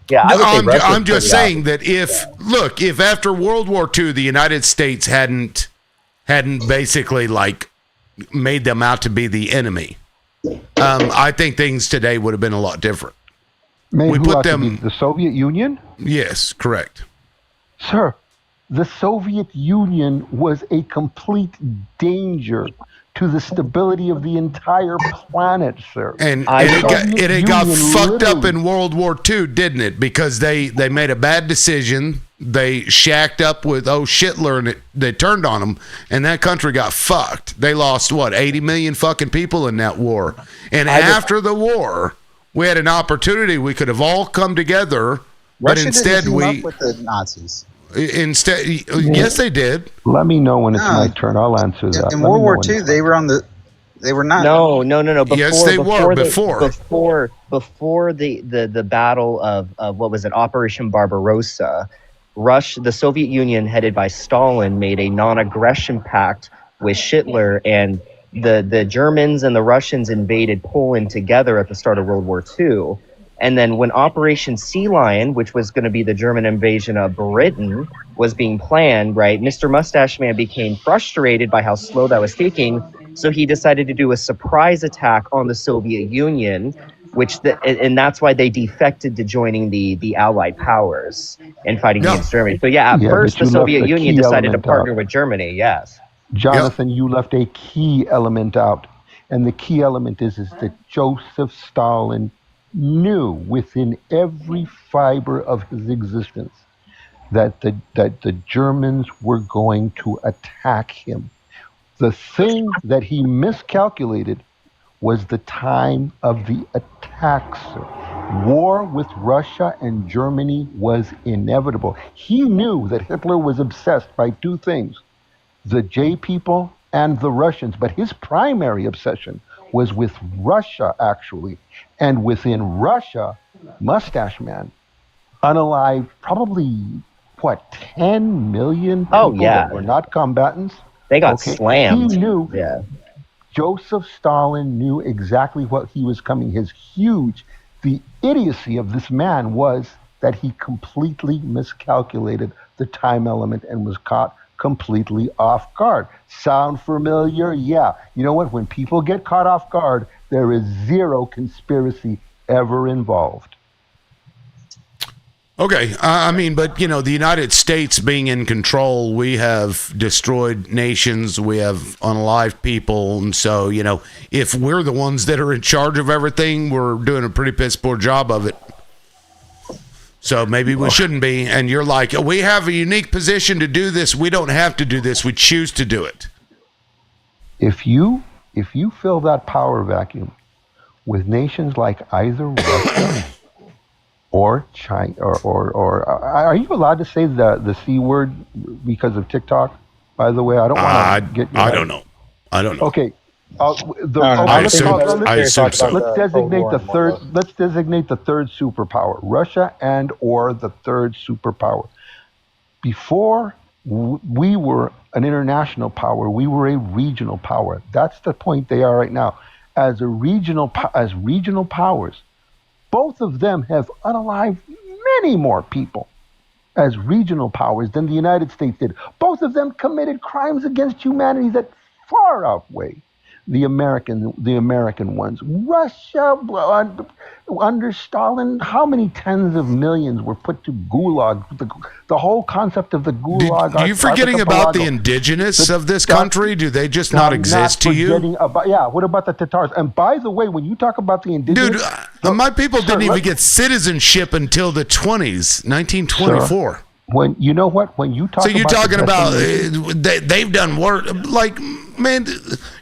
Speaker 21: Yeah,
Speaker 1: I'm just saying that if after World War II the United States hadn't basically like made them out to be the enemy, I think things today would have been a lot different.
Speaker 22: We put them the Soviet Union?
Speaker 1: Yes, correct.
Speaker 22: Sir, the Soviet Union was a complete danger to the stability of the entire planet, sir.
Speaker 1: And it got fucked up in World War II, didn't it? Because they made a bad decision they shacked up with Hitler, and they turned on them, and that country got fucked. They lost 80 million fucking people in that war. And after the war, we had an opportunity. We could have all come together, but
Speaker 3: Russia
Speaker 1: instead
Speaker 3: didn't team
Speaker 1: we
Speaker 3: up with the Nazis.
Speaker 1: instead yes they did.
Speaker 22: Let me know when it's my turn. I'll answer that.
Speaker 3: In World War II, they were on the. They were not.
Speaker 8: No. Before,
Speaker 1: yes, they were before
Speaker 8: the battle of what was it, Operation Barbarossa. The Soviet Union, headed by Stalin, made a non-aggression pact with Hitler, and the Germans and the Russians invaded Poland together at the start of World War II. And then when Operation Sea Lion, which was going to be the German invasion of Britain, was being planned, right, Mr. Mustache Man became frustrated by how slow that was taking, so he decided to do a surprise attack on the Soviet Union, and that's why they defected to joining the Allied powers and fighting against Germany. So at first the Soviet Union decided to partner with Germany. Yes,
Speaker 22: Jonathan, you left a key element out, and the key element is that Joseph Stalin knew within every fiber of his existence that the Germans were going to attack him. The thing that he miscalculated was the time of the attack, sir. War with Russia and Germany was inevitable. He knew that Hitler was obsessed by two things, the J people and the Russians, but his primary obsession was with Russia, actually. And within Russia, Mustache Man unalived probably, 10 million people that were not combatants?
Speaker 8: They got slammed.
Speaker 22: He knew. Joseph Stalin knew exactly what he was coming. The idiocy of this man was that he completely miscalculated the time element and was caught completely off guard. Sound familiar? Yeah. You know what? When people get caught off guard, there is zero conspiracy ever involved.
Speaker 1: Okay, but the United States being in control, we have destroyed nations, we have unalived people, and so, if we're the ones that are in charge of everything, we're doing a pretty piss poor job of it. So maybe we shouldn't be, and you're like, we have a unique position to do this, we don't have to do this, we choose to do it.
Speaker 22: If you fill that power vacuum with nations like either Russia or China, or are you allowed to say the C word because of TikTok? By the way, I don't want to get.
Speaker 1: I don't know.
Speaker 22: Okay.
Speaker 1: I assume so.
Speaker 22: Let's designate the third. Let's designate the third superpower, Russia and or the third superpower. Before we were an international power, we were a regional power. That's the point they are right now. As regional powers, both of them have unalived many more people as regional powers than the United States did. Both of them committed crimes against humanity that far outweigh the American ones. Russia, under Stalin, how many tens of millions were put to gulag? The whole concept of the gulag.
Speaker 1: Are you forgetting about the indigenous of this country? Do they just not exist to you?
Speaker 22: What about the Tatars? And by the way, when you talk about the indigenous...
Speaker 1: Dude, my people didn't even get citizenship until the 1920s, 1924.
Speaker 22: Sir, when you talk
Speaker 1: so you're talking about they've done work, like, man,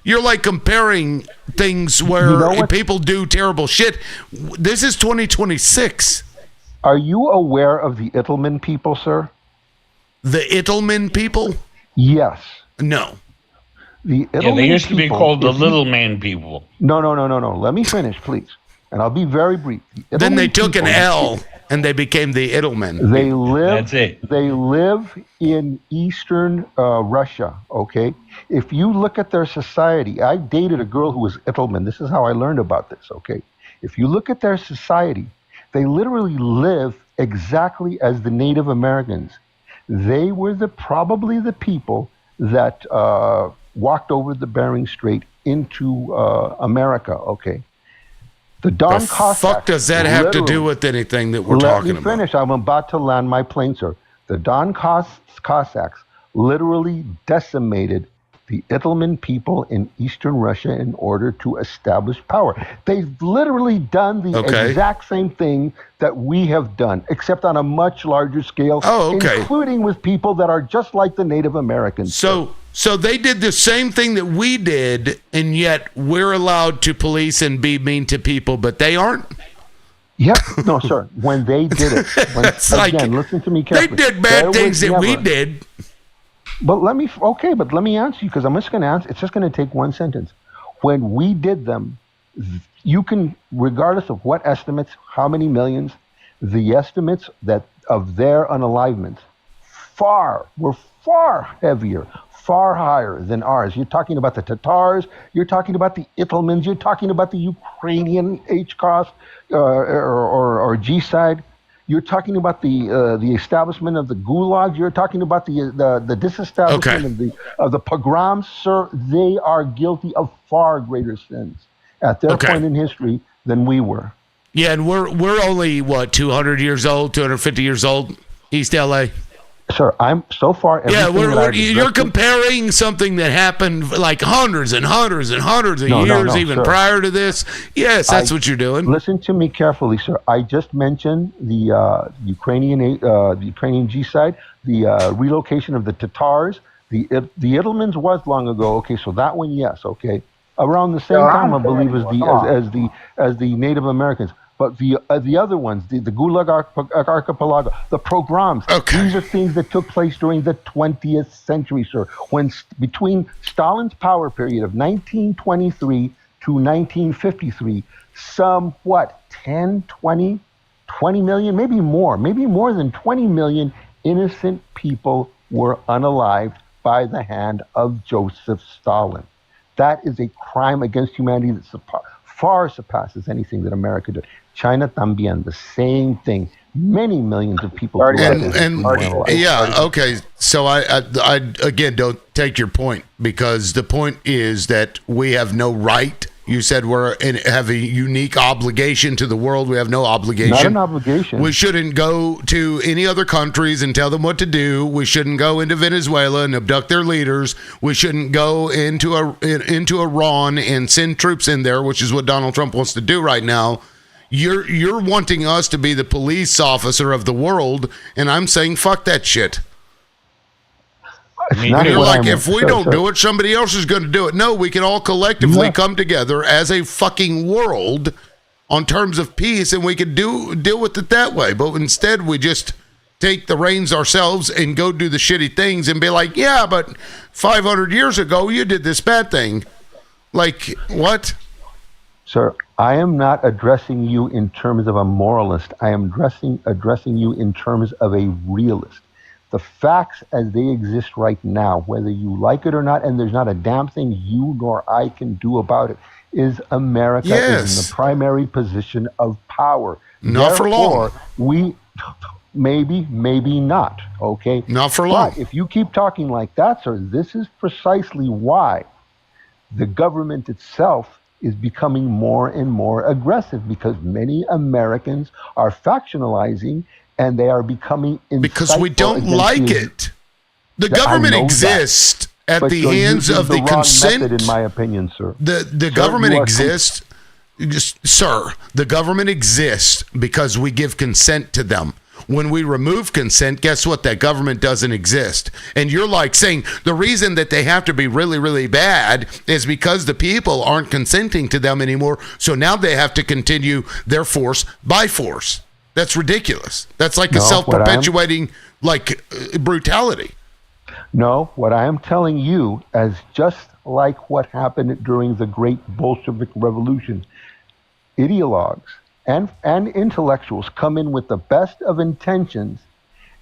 Speaker 1: you're like comparing things where people do terrible shit. This is 2026.
Speaker 22: Are you aware of the Ittelman people, sir?
Speaker 1: The Ittelman people?
Speaker 22: Yes.
Speaker 1: No.
Speaker 22: The Ittelman
Speaker 19: they used to be
Speaker 22: people,
Speaker 19: called the Little Man people.
Speaker 22: No. Let me finish, please. And I'll be very brief.
Speaker 1: Then they took an L and they became the Ittelmen.
Speaker 22: They live.
Speaker 19: That's it.
Speaker 22: They live in eastern Russia. Okay. If you look at their society, I dated a girl who was Ittelman. This is how I learned about this. Okay. If you look at their society, they literally live exactly as the Native Americans. They were probably the people that walked over the Bering Strait into America. Okay. The Don Cossacks.
Speaker 1: Fuck does that have to do with anything that we're talking about?
Speaker 22: Let me finish. I'm about to land my plane, sir. The Don Cossacks literally decimated the Itelmen people in eastern Russia in order to establish power. They've literally done the exact same thing that we have done, except on a much larger scale, including with people that are just like the Native Americans.
Speaker 1: So they did the same thing that we did, and yet we're allowed to police and be mean to people, but they aren't?
Speaker 22: Yep. No, sir. When they did it. Again, listen to me carefully.
Speaker 1: They did bad things that we did.
Speaker 22: But let me answer you, because I'm just going to answer. It's just going to take one sentence. When we did them, you can, regardless of what estimates, how many millions, the estimates that of their unalivements were far heavier, far higher than ours. You're talking about the Tatars, you're talking about the Itelmens, you're talking about the Ukrainian HCOS or G-side. You're talking about the establishment of the gulags. You're talking about the disestablishment of the pogroms, sir. They are guilty of far greater sins at their point in history than we were.
Speaker 1: Yeah, and we're only 200 years old, 250 years old, East LA.
Speaker 22: Sir, I'm so far.
Speaker 1: You're comparing something that happened like hundreds and hundreds and hundreds of years, even prior to this. Yes, that's what you're doing.
Speaker 22: Listen to me carefully, sir. I just mentioned the Ukrainian G side, the relocation of the Tatars. The Itelmens was long ago. Okay, so that one, yes. Okay, around the same time, I believe, as the Native Americans. But the other ones, the Gulag Archipelago, the pogroms, these are things that took place during the 20th century, sir. When between Stalin's power period of 1923 to 1953, some 10, 20 million, maybe more than 20 million innocent people were unalived by the hand of Joseph Stalin. That is a crime against humanity that far surpasses anything that America did. China también, the same thing. Many millions of people.
Speaker 1: So I again don't take your point, because the point is that we have no right. You said have a unique obligation to the world. We have no obligation.
Speaker 22: Not an obligation.
Speaker 1: We shouldn't go to any other countries and tell them what to do. We shouldn't go into Venezuela and abduct their leaders. We shouldn't go into Iran and send troops in there, which is what Donald Trump wants to do right now. You're wanting us to be the police officer of the world, and I'm saying fuck that shit. You're like, if we don't do it, somebody else is going to do it. No, we can all collectively come together as a fucking world on terms of peace, and we can deal with it that way. But instead, we just take the reins ourselves and go do the shitty things and be like, yeah, but 500 years ago, you did this bad thing. Like, what?
Speaker 22: Sir, I am not addressing you in terms of a moralist. I am addressing you in terms of a realist. The facts as they exist right now, whether you like it or not, and there's not a damn thing you nor I can do about it, is America is in the primary position of power.
Speaker 1: Not for long.
Speaker 22: We maybe not, okay?
Speaker 1: Not for long.
Speaker 22: But if you keep talking like that, sir, this is precisely why the government itself is becoming more and more aggressive, because many Americans are factionalizing and they are becoming
Speaker 1: because we don't like it. The government exists at the hands of the consent.
Speaker 22: Method, in my opinion, sir.
Speaker 1: The government exists, sir. The government exists because we give consent to them. When we remove consent, guess what? That government doesn't exist. And you're like saying the reason that they have to be really, really bad is because the people aren't consenting to them anymore. So now they have to continue their force by force. That's ridiculous. That's like a self-perpetuating brutality.
Speaker 22: No, what I am telling you, as just like what happened during the Great Bolshevik Revolution, ideologues and intellectuals come in with the best of intentions,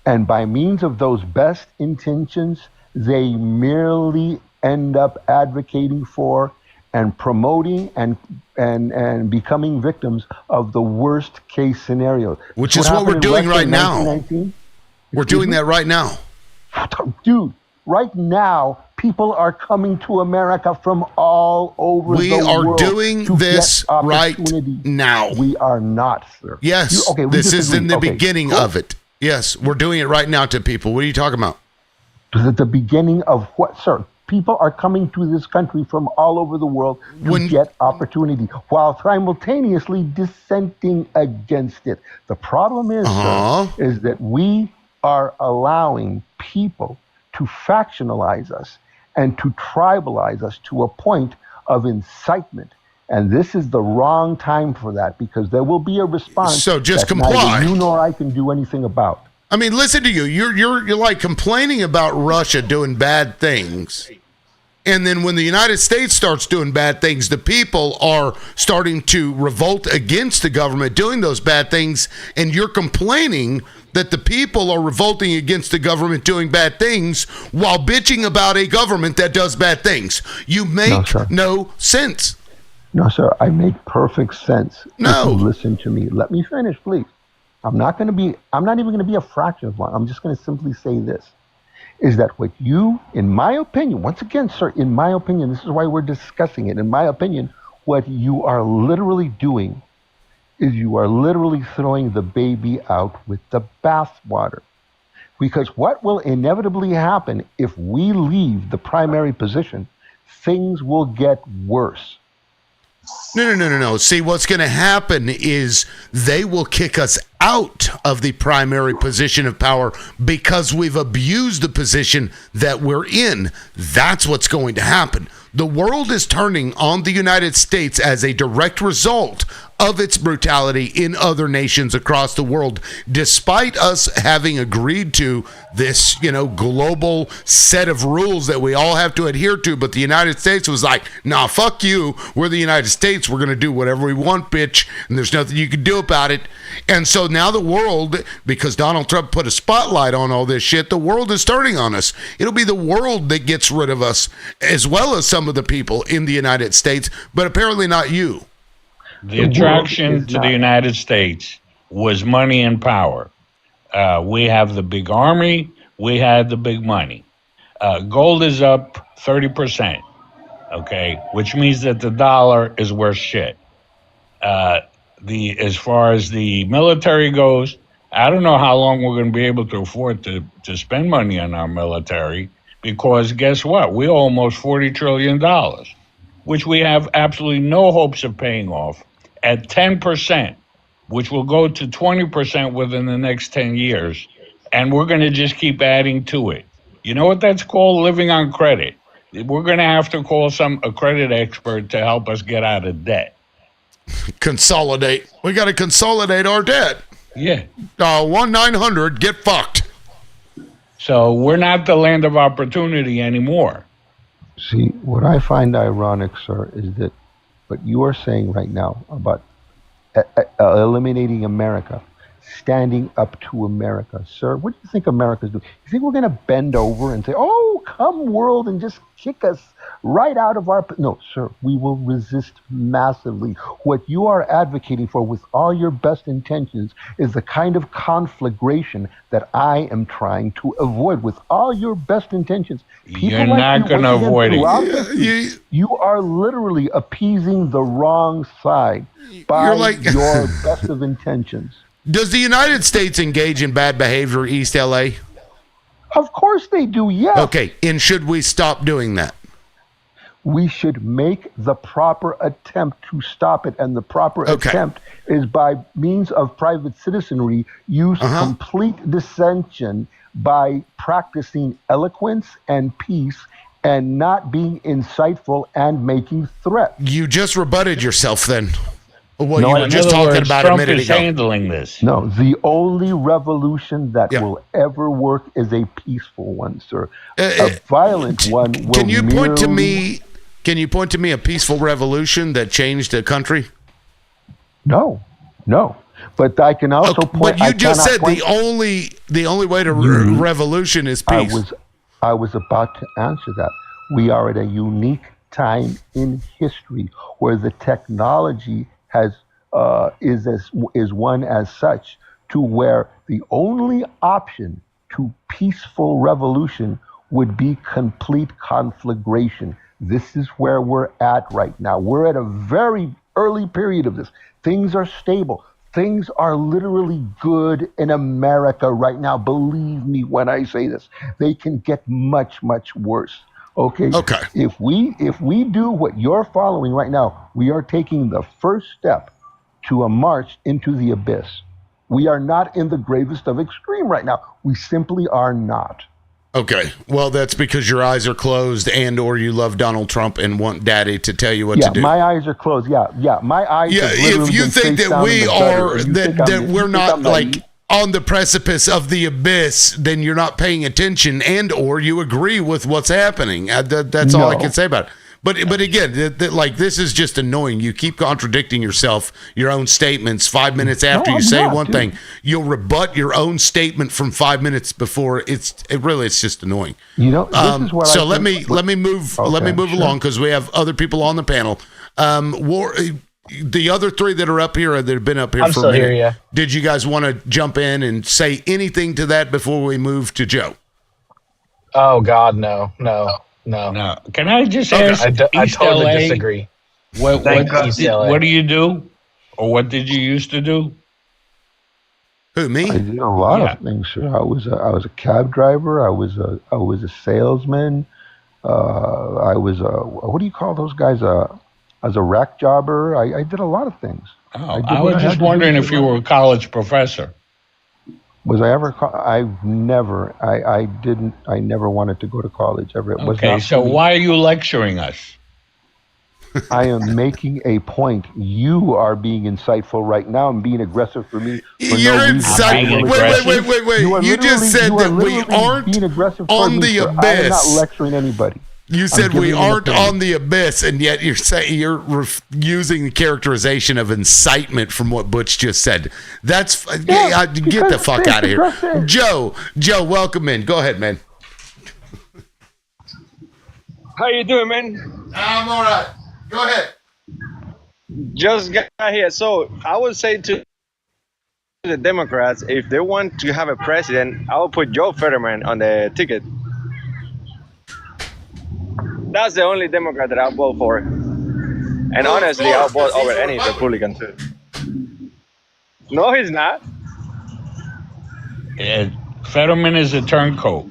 Speaker 22: and by means of those best intentions, they merely end up advocating for and promoting and becoming victims of the worst case scenario.
Speaker 1: Which is what we're doing right now. We're doing that right now.
Speaker 22: Dude, right now, people are coming to America from all over the world.
Speaker 1: We are doing this right now.
Speaker 22: We are not, sir.
Speaker 1: Yes, this is in the beginning of it. Yes, we're doing it right now to people. What are you talking about?
Speaker 22: At the beginning of what, sir? People are coming to this country from all over the world to get opportunity while simultaneously dissenting against it. The problem is, sir, is that we are allowing people to factionalize us and to tribalize us to a point of incitement. And this is the wrong time for that, because there will be a response
Speaker 1: so just
Speaker 22: that
Speaker 1: comply.
Speaker 22: neither you nor I can do anything about.
Speaker 1: I mean, listen to you. You're like complaining about Russia doing bad things. And then when the United States starts doing bad things, the people are starting to revolt against the government doing those bad things. And you're complaining that the people are revolting against the government doing bad things while bitching about a government that does bad things. You make no sense.
Speaker 22: No, sir, I make perfect sense.
Speaker 1: No.
Speaker 22: If you listen to me. Let me finish, please. I'm not even going to be a fraction of one. I'm just going to simply say this, is that what you, in my opinion, once again, sir, in my opinion, this is why we're discussing it. In my opinion, what you are literally doing is you are literally throwing the baby out with the bathwater. Because what will inevitably happen if we leave the primary position, things will get worse.
Speaker 1: No. See, what's going to happen is they will kick us out of the primary position of power because we've abused the position that we're in. That's what's going to happen. The world is turning on the United States as a direct result of its brutality in other nations across the world, despite us having agreed to this, global set of rules that we all have to adhere to. But the United States was like, nah, fuck you. We're the United States. We're going to do whatever we want, bitch. And there's nothing you can do about it. And so now the world, because Donald Trump put a spotlight on all this shit, the world is turning on us. It'll be the world that gets rid of us, as well as some of the people in the United States, but apparently not you.
Speaker 19: The attraction to the United States was money and power. We have the big army. We had the big money. Gold is up 30%, okay, which means that the dollar is worth shit. As far as the military goes, I don't know how long we're going to be able to afford to spend money on our military, because guess what? We owe almost $40 trillion, which we have absolutely no hopes of paying off at 10%, which will go to 20% within the next 10 years. And we're going to just keep adding to it. You know what that's called? Living on credit. We're going to have to call a credit expert to help us get out of debt.
Speaker 1: Consolidate. We got to consolidate our debt.
Speaker 19: Yeah.
Speaker 1: 1-900, get fucked.
Speaker 19: So we're not the land of opportunity anymore.
Speaker 22: See, what I find ironic, sir, is that what you are saying right now about eliminating America, standing up to America, sir, what do you think America's doing? You think we're going to bend over and say, oh, come world, and just kick us right out of our... No, sir, we will resist massively. What you are advocating for with all your best intentions is the kind of conflagration that I am trying to avoid with all your best intentions.
Speaker 19: You're not going to avoid it.
Speaker 22: You are literally appeasing the wrong side by your best of intentions.
Speaker 1: Does the United States engage in bad behavior, East LA?
Speaker 22: Of course they do, yes.
Speaker 1: Okay, and should we stop doing that?
Speaker 22: We should make the proper attempt to stop it, and the proper attempt is by means of private citizenry, use complete dissension by practicing eloquence and peace and not being insightful and making threats.
Speaker 1: You just rebutted yourself then. Well,
Speaker 22: No,
Speaker 1: you were just talking about
Speaker 19: Trump
Speaker 1: a minute
Speaker 19: is
Speaker 1: ago.
Speaker 19: handling this.
Speaker 22: No, the only revolution that will ever work is a peaceful one, sir. A violent one will
Speaker 1: Can you point to
Speaker 22: merely-
Speaker 1: me? Can you point to me a peaceful revolution that changed a country?
Speaker 22: No. But I can also point.
Speaker 1: But you just said
Speaker 22: point,
Speaker 1: the only way to revolution is peace.
Speaker 22: I was about to answer that. We are at a unique time in history where the technology is one as such to where the only option to peaceful revolution would be complete conflagration. This is where we're at right now. We're at a very early period of this. Things are stable. Things are literally good in America right now. Believe me when I say this. They can get much, much worse. Okay.
Speaker 1: Okay.
Speaker 22: If we do what you're following right now, we are taking the first step to a march into the abyss. We are not in the gravest of extreme right now. We simply are not.
Speaker 1: Okay. Well, that's because your eyes are closed and or you love Donald Trump and want daddy to tell you what to do.
Speaker 22: My eyes are closed. Yeah. My eyes
Speaker 1: Yeah,
Speaker 22: have literally
Speaker 1: if you
Speaker 22: been
Speaker 1: think
Speaker 22: face
Speaker 1: that
Speaker 22: down
Speaker 1: we
Speaker 22: in the gutter,
Speaker 1: are
Speaker 22: and you think
Speaker 1: that
Speaker 22: I'm-
Speaker 1: we're
Speaker 22: you
Speaker 1: not
Speaker 22: think I'm
Speaker 1: like
Speaker 22: naive?
Speaker 1: on the precipice of the abyss, then you're not paying attention and or you agree with what's happening. That's all I
Speaker 22: No.
Speaker 1: can say about it. But again, like this is just annoying. You keep contradicting yourself, your own statements. 5 minutes after you
Speaker 22: I'm
Speaker 1: say
Speaker 22: not,
Speaker 1: one
Speaker 22: dude.
Speaker 1: thing, you'll rebut your own statement from 5 minutes before. It's just annoying.
Speaker 22: You know, this is what
Speaker 1: so
Speaker 22: I
Speaker 1: let
Speaker 22: think-
Speaker 1: me move
Speaker 22: Okay, sure.
Speaker 1: along because we have other people on the panel. The other three that are up here that have been up here
Speaker 16: I'm
Speaker 1: for
Speaker 16: still
Speaker 1: a minute.
Speaker 16: here, yeah.
Speaker 1: Did you guys want to jump in and say anything to that before we move to Joe?
Speaker 16: Oh God, no.
Speaker 19: Can I just
Speaker 16: Okay.
Speaker 19: ask?
Speaker 16: I
Speaker 19: East
Speaker 16: totally
Speaker 19: LA,
Speaker 16: disagree.
Speaker 19: What
Speaker 16: East LA.
Speaker 19: what do you do, or what did you used to do?
Speaker 1: Who, me?
Speaker 22: I did a lot
Speaker 19: Yeah.
Speaker 22: of things, sir. I was a cab driver. I was a salesman. I was a what do you call those guys? As a rack jobber. I did a lot of things.
Speaker 19: Oh,
Speaker 22: did
Speaker 19: I
Speaker 22: what
Speaker 19: was
Speaker 22: had
Speaker 19: just
Speaker 22: to do
Speaker 19: wondering
Speaker 22: to
Speaker 19: if you
Speaker 22: survive.
Speaker 19: were a college professor.
Speaker 22: Was I ever? I've never. I didn't. I never wanted to go to college ever. It was
Speaker 19: Okay,
Speaker 22: not
Speaker 19: so
Speaker 22: for me.
Speaker 19: why are you lecturing us?
Speaker 22: I am making a point. You are being insightful right now and being aggressive for me. For
Speaker 1: You're
Speaker 22: no reason.
Speaker 1: insightful. Wait.
Speaker 22: You are
Speaker 1: You just
Speaker 22: literally-
Speaker 1: said
Speaker 22: you are
Speaker 1: that we
Speaker 22: literally
Speaker 1: aren't
Speaker 22: being aggressive
Speaker 1: on
Speaker 22: toward me,
Speaker 1: the
Speaker 22: sir. I am not
Speaker 1: abyss.
Speaker 22: lecturing anybody.
Speaker 1: You
Speaker 22: I'm
Speaker 1: said we
Speaker 22: giving an
Speaker 1: aren't
Speaker 22: opinion.
Speaker 1: on the abyss, and yet you're saying you're using the characterization of incitement from what Butch just said. That's get the
Speaker 22: because
Speaker 1: fuck
Speaker 22: this
Speaker 1: out of here,
Speaker 22: addresses-
Speaker 1: Joe. Welcome in. Go ahead, man.
Speaker 9: How you doing, man?
Speaker 1: I'm all right. Go ahead.
Speaker 9: Just got here. So I would say to the Democrats, if they want to have a president, I will put Joe Fetterman on the ticket. That's the only Democrat that I'll vote for. And honestly, I'll vote over any Republican too. No, he's not.
Speaker 19: Fetterman is a turncoat.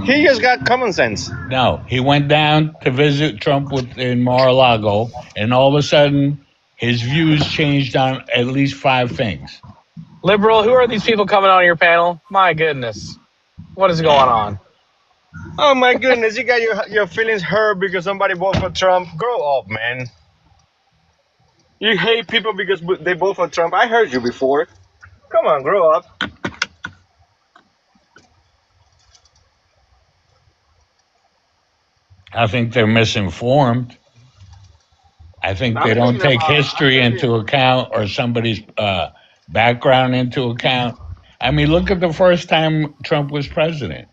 Speaker 9: He just got common sense.
Speaker 19: No, he went down to visit Trump in Mar-a-Lago, and all of a sudden, his views changed on at least 5 things.
Speaker 16: Liberal, who are these people coming on your panel? My goodness. What is going on?
Speaker 9: Oh my goodness, you got your feelings hurt because somebody voted for Trump. Grow up, man. You hate people because they vote for Trump. I heard you before. Come on, grow up.
Speaker 19: I think they're misinformed. I think they don't take history into account or somebody's background into account. I mean, look at the first time Trump was president.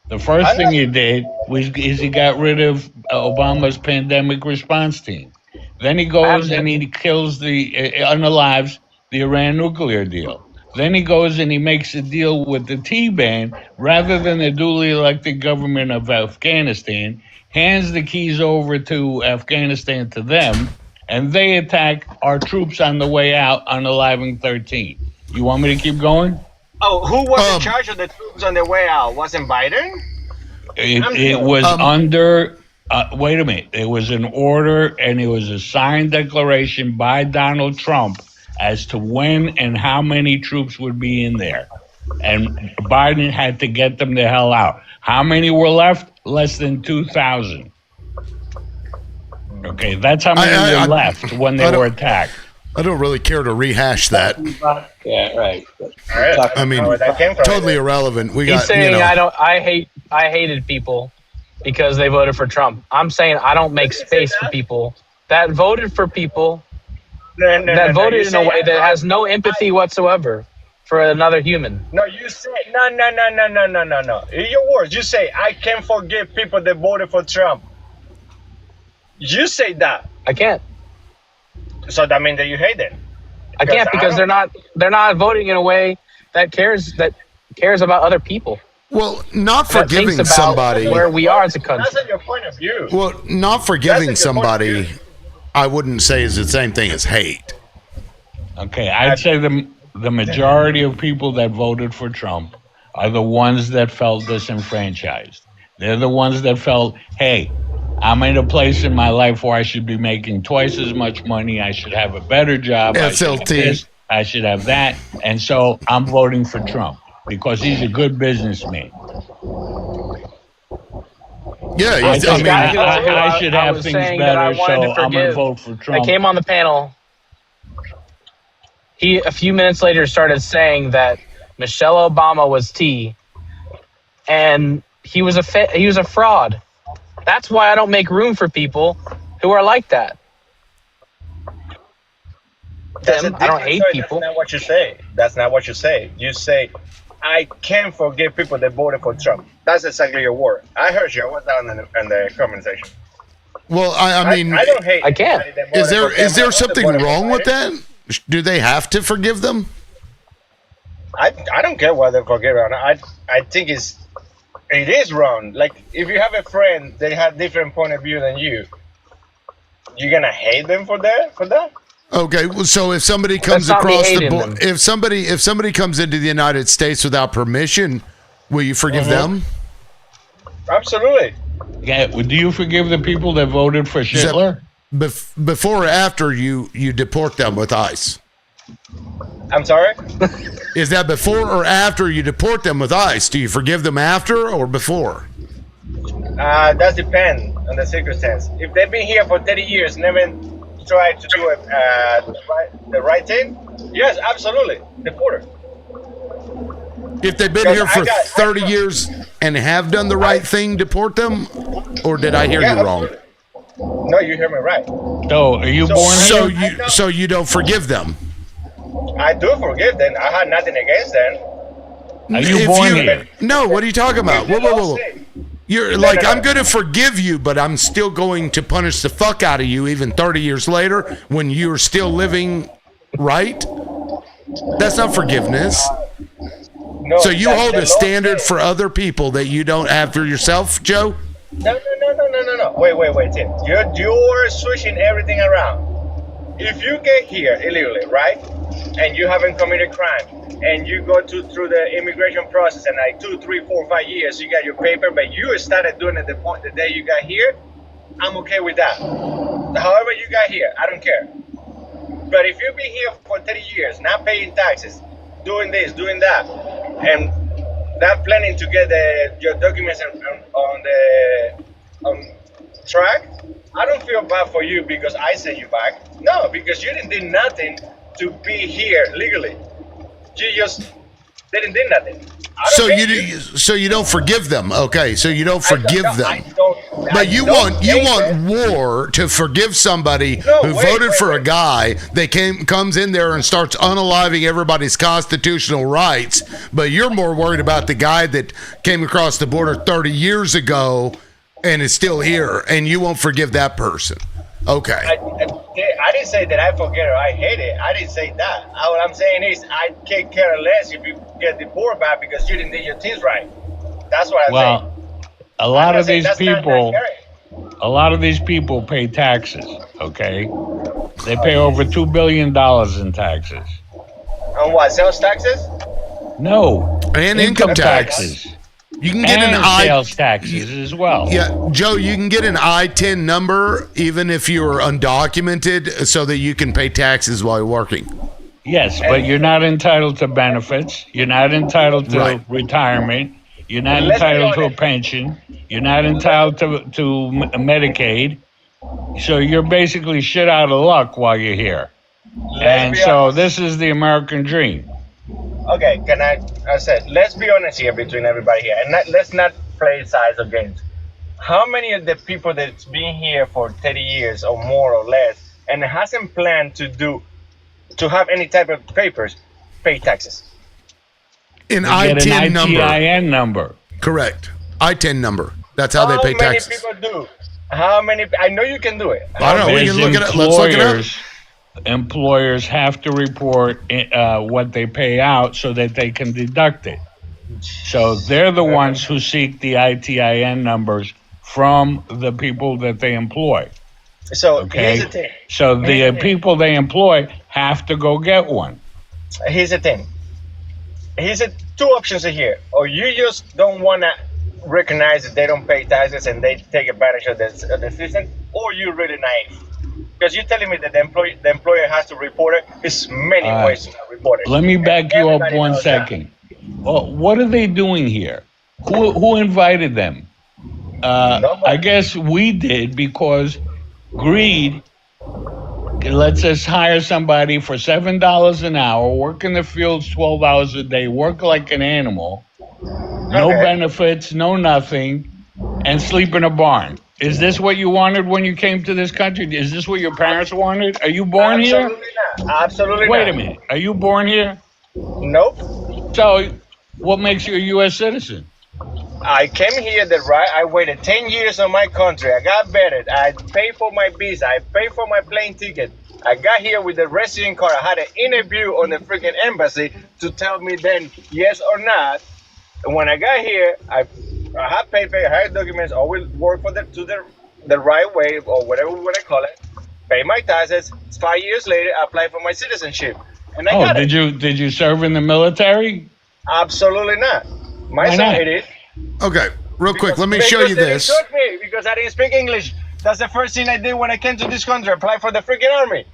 Speaker 19: The first thing he did was he got rid of Obama's pandemic response team. Then he goes and he kills unalives the Iran nuclear deal. Then he goes and he makes a deal with the Taliban rather than the duly elected government of Afghanistan, hands the keys over to Afghanistan to them, and they attack our troops on the way out on 11/13. You want me to keep going?
Speaker 9: Oh, who was in charge of the troops on their way out? Wasn't Biden?
Speaker 19: It was under, wait a minute, it was an order and it was a signed declaration by Donald Trump as to when and how many troops would be in there. And Biden had to get them the hell out. How many were left? Less than 2,000. Okay, that's how many were left when they were attacked.
Speaker 1: I don't really care to rehash that.
Speaker 16: Yeah, right.
Speaker 1: I mean, totally irrelevant. We
Speaker 16: He's
Speaker 1: got,
Speaker 16: saying
Speaker 1: you know,
Speaker 16: I hated people because they voted for Trump. I'm saying I don't make space for people that voted for people that voted in a way that has no empathy whatsoever for another human.
Speaker 9: No, you say no. In your words, you say I can't forgive people that voted for Trump. You say that.
Speaker 16: I can't.
Speaker 9: So that means that you hate them.
Speaker 16: I can't because they're not voting in a way that cares about other people.
Speaker 1: Well, not
Speaker 16: That thinks
Speaker 1: forgiving
Speaker 16: about
Speaker 1: somebody.
Speaker 16: where we are as a country.
Speaker 9: That's not your point of view.
Speaker 1: Well, not forgiving somebody, I wouldn't say is the same thing as hate.
Speaker 19: Okay, I'd say the majority of people that voted for Trump are the ones that felt disenfranchised. They're the ones that felt, hey, I'm in a place in my life where I should be making twice as much money. I should have a better job. I should have this, I should have that. And so I'm voting for Trump because he's a good businessman.
Speaker 1: Yeah,
Speaker 16: I
Speaker 19: should have things better, so I'm going to vote for Trump.
Speaker 16: I came on the panel. He, a few minutes later, started saying that Michelle Obama was T, and he was a fraud. That's why I don't make room for people who are like that. I don't hate people.
Speaker 9: That's not what you say. That's not what you say. You say, I can't forgive people that voted for Trump. That's exactly your word. I heard you. I was down in the comment section.
Speaker 1: Well, I mean,
Speaker 9: I don't hate.
Speaker 16: I can't.
Speaker 1: Is there something wrong with that? Do they have to forgive them?
Speaker 9: I don't care whether they forgive or not. I think it is wrong. Like, if you have a friend that has different point of view than you're gonna hate them for that.
Speaker 1: Okay, well, so if somebody comes across the border, if somebody comes into the United States without permission, will you forgive them?
Speaker 9: Absolutely.
Speaker 19: Yeah. Do you forgive the people that voted for Hitler?
Speaker 1: Before or after you deport them with ICE?
Speaker 9: I'm sorry?
Speaker 1: Is that before or after you deport them with ICE? Do you forgive them after or before?
Speaker 9: That depends on the circumstance. If they've been here for 30 years, never tried to do it the right thing, yes, absolutely, deport them.
Speaker 1: If they've been here for 30 years and have done the right thing, deport them? Or did I hear you wrong?
Speaker 9: No, you hear me right.
Speaker 19: So, are you born here?
Speaker 1: So you don't forgive them?
Speaker 9: I do forgive them. I had nothing against them.
Speaker 19: Are you born here?
Speaker 1: No, what are you talking about? Whoa. You're like, I'm going to forgive you, but I'm still going to punish the fuck out of you even 30 years later when you're still living right? That's not forgiveness.
Speaker 9: No,
Speaker 1: so you hold a standard for other people that you don't have for yourself, Joe?
Speaker 9: No. Wait, Tim. You're switching everything around. If you get here illegally, right, and you haven't committed crime, and you go through the immigration process, and like 2, 3, 4, 5 years, you got your paper, but you started doing it the day you got here, I'm okay with that. However you got here, I don't care. But if you've been here for 30 years, not paying taxes, doing this, doing that, and not planning to get your documents on track, I don't feel bad for you because I sent you back. No, because you didn't do nothing to be here legally. You just didn't do nothing.
Speaker 1: So you don't forgive them. Okay, so you don't forgive them. But you want war to forgive somebody who voted for a guy that comes in there and starts unaliving everybody's constitutional rights. But you're more worried about the guy that came across the border 30 years ago and is still here, and you won't forgive that person. Okay.
Speaker 9: I didn't say that I forget or I hate it. I didn't say that. What I'm saying is I can't care less if you get deported back because you didn't do your things right. That's what I'm saying.
Speaker 19: A lot of these people pay taxes, okay? They pay over $2 billion in taxes.
Speaker 9: On what, sales taxes?
Speaker 19: No.
Speaker 1: And income taxes. You can get
Speaker 19: sales taxes as well.
Speaker 1: Yeah, Joe, you can get an I-10 number even if you're undocumented so that you can pay taxes while you're working.
Speaker 19: Yes, but you're not entitled to benefits. You're not entitled to retirement. You're not entitled to a pension. You're not entitled to Medicaid. So you're basically shit out of luck while you're here. And so this is the American dream.
Speaker 9: Okay, I said, let's be honest here between everybody here, and let's not play sides of games. How many of the people that's been here for 30 years or more or less and hasn't planned to have any type of papers pay taxes?
Speaker 1: An I-10
Speaker 19: number.
Speaker 1: Correct. I-10 number. That's how they pay taxes.
Speaker 9: How many people do? How many? I know you can do it.
Speaker 1: I don't know. We can look it up. Let's look it up.
Speaker 19: Employers have to report what they pay out so that they can deduct it. So they're the ones who seek the ITIN numbers from the people that they employ.
Speaker 9: So here's the thing.
Speaker 19: So the people they employ have to go get one.
Speaker 9: Here's the thing. Here's two options here. Or you just don't want to recognize that they don't pay taxes and they take advantage of the system, or you're really naive? Because you're telling me that the employer has to report it. There's many ways to report it.
Speaker 19: Let me back you up
Speaker 9: Everybody
Speaker 19: one
Speaker 9: knows
Speaker 19: second. Well, what are they doing here? Who invited them? I guess we did because greed lets us hire somebody for $7 an hour, work in the fields 12 hours a day, work like an animal, no benefits, no nothing, and sleep in a barn. Is this what you wanted when you came to this country? Is this what your parents wanted? Are you born here?
Speaker 9: Absolutely not. Absolutely
Speaker 19: Wait
Speaker 9: not.
Speaker 19: a minute. Are you born here?
Speaker 9: Nope.
Speaker 19: So, what makes you a U.S. citizen?
Speaker 9: I came here I waited 10 years on my country. I got vetted. I paid for my visa. I paid for my plane ticket. I got here with the resident card. I had an interview on the freaking embassy to tell me then yes or not. And when I got here, I had paper, I had documents, I will work for the right way or whatever we want to call it. Pay my taxes. 5 years later, I applied for my citizenship. And I got it.
Speaker 19: Did you serve in the military?
Speaker 9: Absolutely not. My
Speaker 19: Why
Speaker 9: son
Speaker 19: not?
Speaker 9: did it.
Speaker 1: Okay, real quick, let me show you this.
Speaker 9: They took me because I didn't speak English. That's the first thing I did when I came to this country. Apply for the freaking army.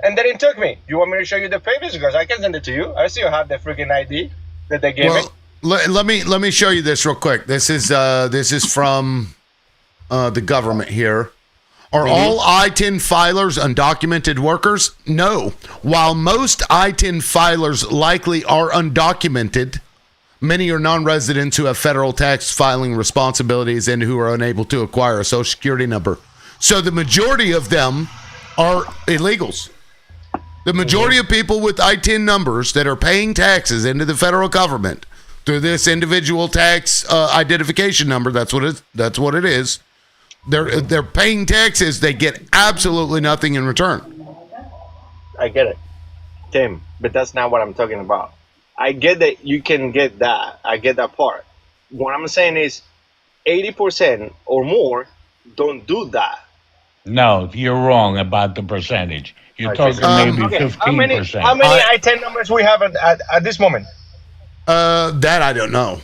Speaker 9: And they didn't took me. You want me to show you the papers? Because I can send it to you. I still have the freaking ID that they gave me.
Speaker 1: Let me show you this real quick. This is from the government here. Are all I-10 filers undocumented workers? No. While most I-10 filers likely are undocumented, many are non-residents who have federal tax filing responsibilities and who are unable to acquire a Social Security number. So the majority of them are illegals. The majority of people with I-10 numbers that are paying taxes into the federal government through this individual tax identification number, that's what it is. They're paying taxes. They get absolutely nothing in return.
Speaker 9: I get it, Tim, but that's not what I'm talking about. I get that you can get that. I get that part. What I'm saying is 80% or more don't do that.
Speaker 19: No, you're wrong about the percentage. You're talking maybe 15%.
Speaker 9: How many I-10 numbers we have at this moment?
Speaker 1: That I don't know.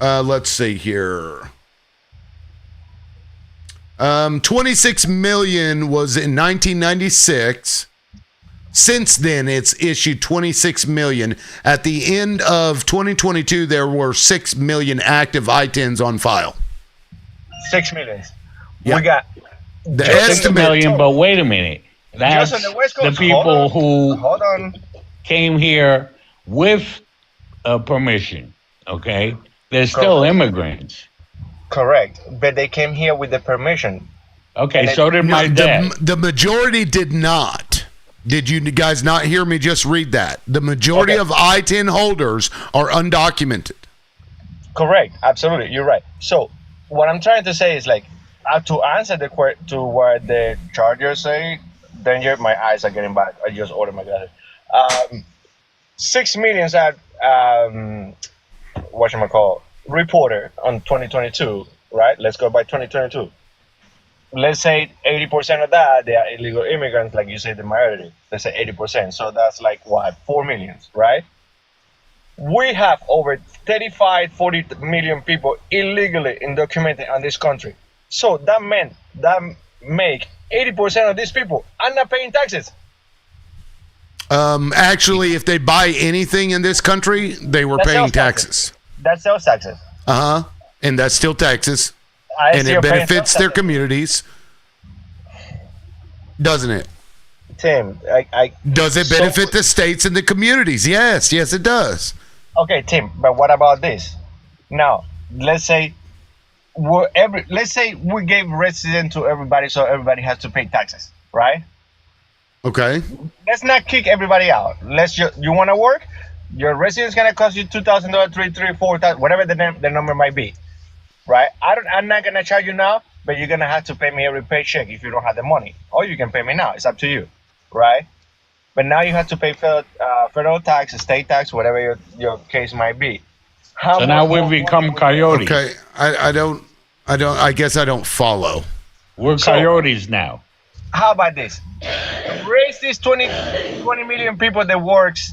Speaker 1: Let's see here. 26 million was in 1996. Since then, it's issued 26 million. At the end of 2022, there were 6 million active I-10s on file.
Speaker 9: 6 million.
Speaker 1: Yeah.
Speaker 9: We got
Speaker 1: the
Speaker 19: 6 million, but wait a minute. That's
Speaker 9: Just on the West Coast.
Speaker 19: the people
Speaker 9: Hold on.
Speaker 19: who came here with permission, okay? They're still immigrants.
Speaker 9: Correct, but they came here with the permission.
Speaker 19: Okay, so did my dad.
Speaker 1: The majority did not. Did you guys not hear me just read that? The majority of I-10 holders are undocumented.
Speaker 9: Correct, absolutely, you're right. So what I'm trying to say is like, to answer to what the Chargers say, danger, my eyes are getting bad. I just ordered my glasses. 6 million at reporter on 2022, right? Let's go by 2022. Let's say 80% of that, they are illegal immigrants, like you say, the majority. Let's say 80%. So that's like what, 4 million, right? We have over 35, 40 million people illegally undocumented in this country. So that meant that make 80% of these people are not paying taxes.
Speaker 1: Actually, if they buy anything in this country, they were paying taxes.
Speaker 9: That's sales taxes.
Speaker 1: And that's still taxes. And it benefits their communities, doesn't it?
Speaker 9: Tim,
Speaker 1: does it benefit the states and the communities? Yes, it does.
Speaker 9: Okay, Tim, but what about this? Now, let's say we gave resident to everybody, so everybody has to pay taxes, right?
Speaker 1: Okay.
Speaker 9: Let's not kick everybody out. You want to work? Your residence gonna cost you $2,000, $3,000, $4,000, whatever the number might be, right? I'm not gonna charge you now, but you're gonna have to pay me every paycheck if you don't have the money, or you can pay me now. It's up to you, right? But now you have to pay federal tax, state tax, whatever your case might be.
Speaker 19: So now we've become coyotes.
Speaker 1: Okay, I guess I don't follow.
Speaker 19: We're coyotes now.
Speaker 9: How about this? Raise these 20 million people that works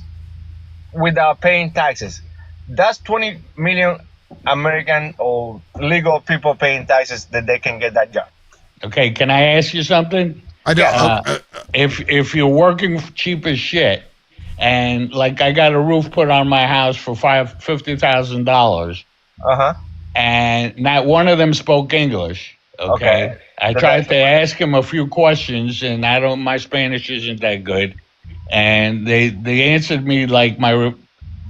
Speaker 9: without paying taxes. That's 20 million American or legal people paying taxes that they can get that job.
Speaker 19: Okay, can I ask you something?
Speaker 1: I don't.
Speaker 19: If you're working cheap as shit, and like I got a roof put on my house for $50,000, and not one of them spoke English. Okay. I tried to ask him a few questions, and my Spanish isn't that good, and they answered me like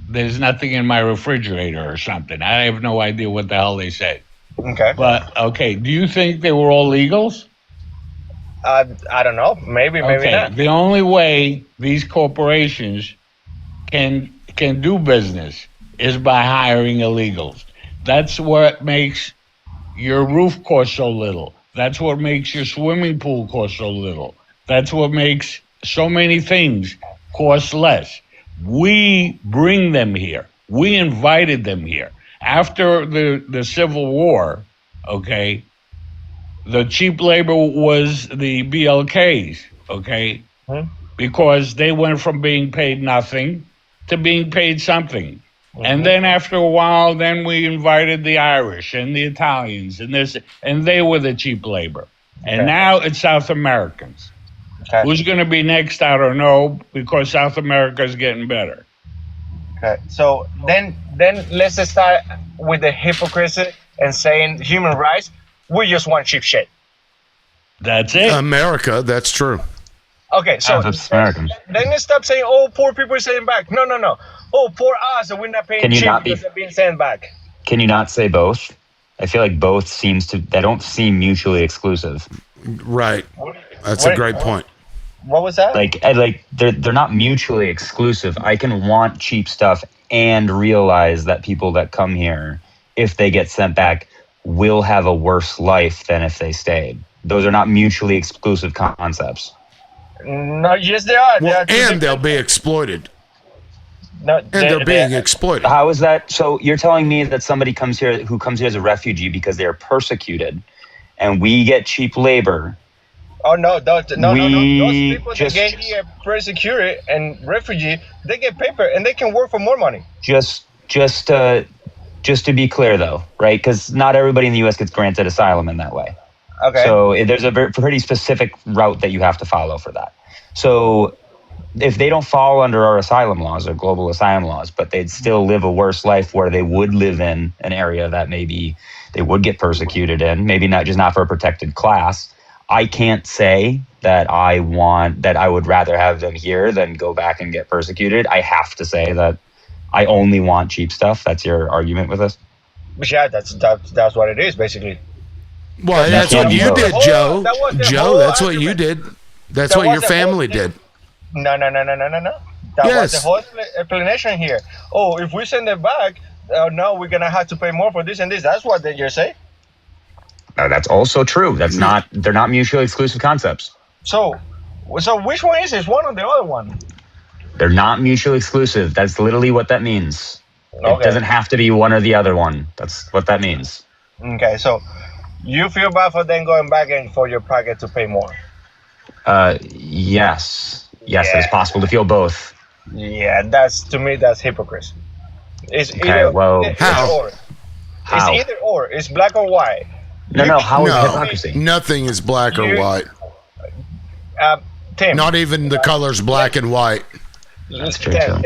Speaker 19: there's nothing in my refrigerator or something. I have no idea what the hell they said.
Speaker 9: Okay.
Speaker 19: But do you think they were all legals?
Speaker 9: I don't know. Maybe not.
Speaker 19: The only way these corporations can do business is by hiring illegals. That's what makes your roof cost so little. That's what makes your swimming pool cost so little. That's what makes so many things cost less. We bring them here. We invited them here. After the Civil War, the cheap labor was the BLKs, because they went from being paid nothing to being paid something. And then after a while, then we invited the Irish and the Italians and they were the cheap labor. And now it's South Americans. Who's going to be next? I don't know, because South America is getting better.
Speaker 9: Okay, so then let's start with the hypocrisy and saying human rights. We just want cheap shit.
Speaker 19: That's it.
Speaker 1: America, that's true.
Speaker 9: Okay, so
Speaker 5: Americans.
Speaker 9: Then stop saying, "Oh, poor people are sending back." No. Oh, poor us, and we're not paying cheap because they're being sent back.
Speaker 5: Can you not say both? I feel like both they don't seem mutually exclusive.
Speaker 1: Right. That's a great point.
Speaker 9: What was that?
Speaker 5: Like they're not mutually exclusive. I can want cheap stuff and realize that people that come here, if they get sent back, will have a worse life than if they stayed. Those are not mutually exclusive concepts.
Speaker 9: No, yes, they are.
Speaker 1: Well, and they'll be exploited.
Speaker 9: No,
Speaker 1: and they're being exploited.
Speaker 5: How is that? So you're telling me that somebody who comes here as a refugee because they are persecuted, and we get cheap labor.
Speaker 9: Oh no! Those people that get here persecuted and refugee, they get paper and they can work for more money.
Speaker 5: Just to be clear, though, right? Because not everybody in the U.S. gets granted asylum in that way.
Speaker 9: Okay.
Speaker 5: So there's a pretty specific route that you have to follow for that. So if they don't fall under our asylum laws or global asylum laws, but they'd still live a worse life where they would live in an area that maybe they would get persecuted in, maybe not for a protected class, I can't say that I would rather have them here than go back and get persecuted. I have to say that I only want cheap stuff. That's your argument with this?
Speaker 9: Yeah, that's what it is, basically.
Speaker 1: Well, that's what you did, Joe. Joe, that's what you did. That's what your family did.
Speaker 9: No. That was the whole explanation here. Oh, if we send it back, now we're going to have to pay more for this and this. That's what you're saying?
Speaker 5: That's also true. They're not mutually exclusive concepts.
Speaker 9: So which one is this? One or the other one?
Speaker 5: They're not mutually exclusive. That's literally what that means. Okay. It doesn't have to be one or the other one. That's what that means.
Speaker 9: Okay, so you feel bad for them going back and for your pocket to pay more?
Speaker 5: Yes. Yes, yeah. It's possible to feel both.
Speaker 9: Yeah, to me, that's hypocrisy. It's
Speaker 5: either or.
Speaker 9: It's either or. It's black or white.
Speaker 5: No. How is hypocrisy?
Speaker 1: Nothing is black or white.
Speaker 9: Tim.
Speaker 1: Not even the colors black and white.
Speaker 9: That's true. Tim.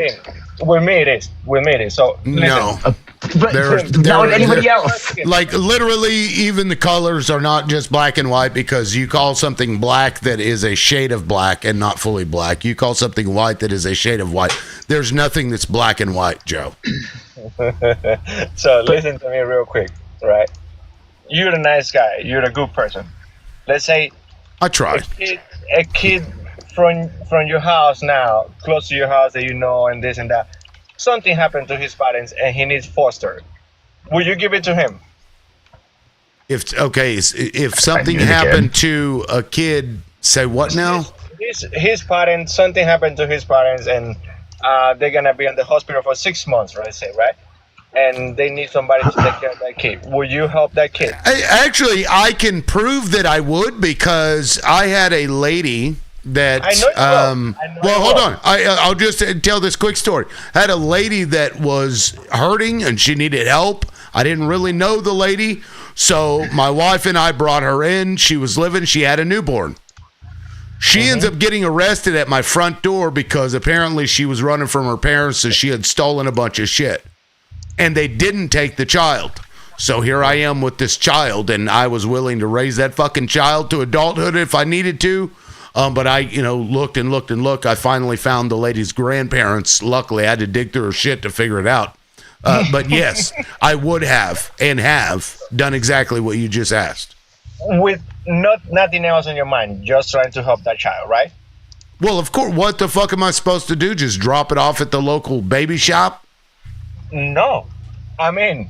Speaker 9: With me, it is. So
Speaker 1: no.
Speaker 5: Not with anybody else.
Speaker 1: Like literally, even the colors are not just black and white because you call something black that is a shade of black and not fully black. You call something white that is a shade of white. There's nothing that's black and white, Joe.
Speaker 9: So listen to me real quick, right? You're a nice guy. You're a good person. Let's say
Speaker 1: I try.
Speaker 9: A kid from your house now, close to your house that you know, and this and that. Something happened to his parents and he needs foster. Will you give it to him?
Speaker 1: If something happened to a kid, say what now?
Speaker 9: His parents, something happened to his parents and they're gonna be in the hospital for 6 months, let's say, right? And they need somebody to take care of that kid. Will you help that kid?
Speaker 1: I can prove that I would because I had a lady that hold on. I'll just tell this quick story. I had a lady that was hurting and she needed help. I didn't really know the lady, so my wife and I brought her in. She was living. She had a newborn. She ends up getting arrested at my front door because apparently she was running from her parents, so she had stolen a bunch of shit. And they didn't take the child. So here I am with this child, and I was willing to raise that fucking child to adulthood if I needed to. But I, looked and looked and looked. I finally found the lady's grandparents. Luckily, I had to dig through her shit to figure it out. But yes, I would have and have done exactly what you just asked.
Speaker 9: With nothing else in your mind, just trying to help that child, right?
Speaker 1: Well, of course. What the fuck am I supposed to do? Just drop it off at the local baby shop?
Speaker 9: No. I mean,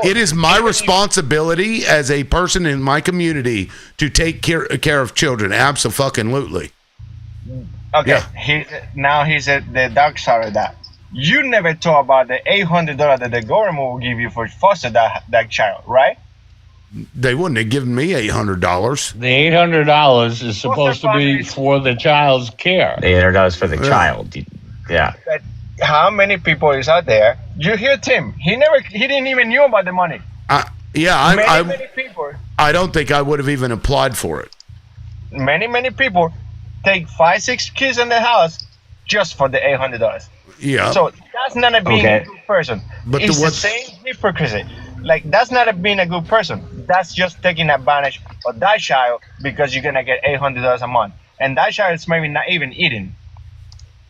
Speaker 1: it is my responsibility as a person in my community to take care of children. Absolutely.
Speaker 9: Okay. Yeah. He's at the dark side of that. You never thought about the $800 that the government will give you for foster that child, right?
Speaker 1: They wouldn't have given me $800.
Speaker 19: The $800 is supposed to be for the child's care.
Speaker 5: The $800 for the child. Yeah.
Speaker 9: But how many people is out there? You hear Tim? He didn't even knew about the money. Many people.
Speaker 1: I don't think I would have even applied for it.
Speaker 9: Many people take 5-6 kids in the house just for the $800.
Speaker 1: Yeah.
Speaker 9: So that's not being a good person.
Speaker 1: But
Speaker 9: it's the same hypocrisy. Like, that's not being a good person. That's just taking advantage of that child because you're gonna get $800 a month, and that child is maybe not even eating.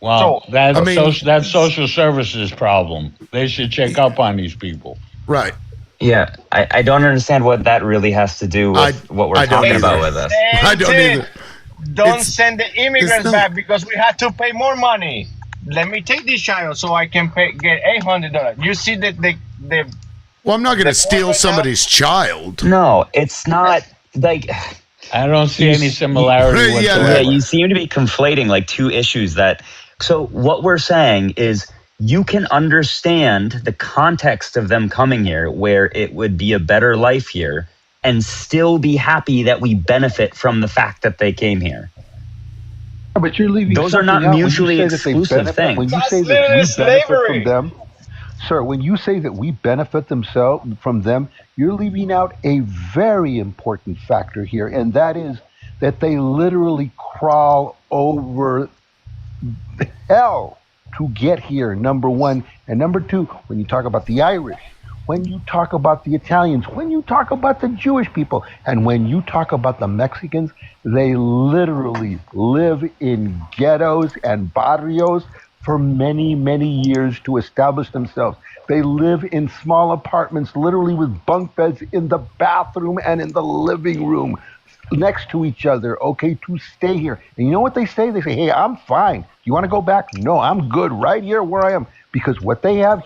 Speaker 19: Well, that's social services problem. They should check up on these people.
Speaker 1: Right.
Speaker 5: Yeah, I don't understand what that really has to do with what we're talking about with us.
Speaker 1: I don't either.
Speaker 9: Don't send the immigrants back because we have to pay more money. Let me take this child so I can get $800. You see the
Speaker 1: Well, I'm not going to steal somebody's child.
Speaker 5: No, it's not like.
Speaker 19: I don't see any similarity whatsoever.
Speaker 5: Yeah, you seem to be conflating like two issues that. So what we're saying is you can understand the context of them coming here where it would be a better life here and still be happy that we benefit from the fact that they came here.
Speaker 22: But you're leaving.
Speaker 5: Those are not mutually exclusive things.
Speaker 22: When you say that we benefit from them, sir, when you say that we benefit from them, you're leaving out a very important factor here, and that is that they literally crawl over hell to get here, number one. And number two, when you talk about the Irish, when you talk about the Italians, when you talk about the Jewish people, and when you talk about the Mexicans, they literally live in ghettos and barrios for many, many years to establish themselves. They live in small apartments, literally with bunk beds in the bathroom and in the living room next to each other, okay, to stay here. And you know what they say? They say, hey, I'm fine. You want to go back? No, I'm good right here where I am. Because what they have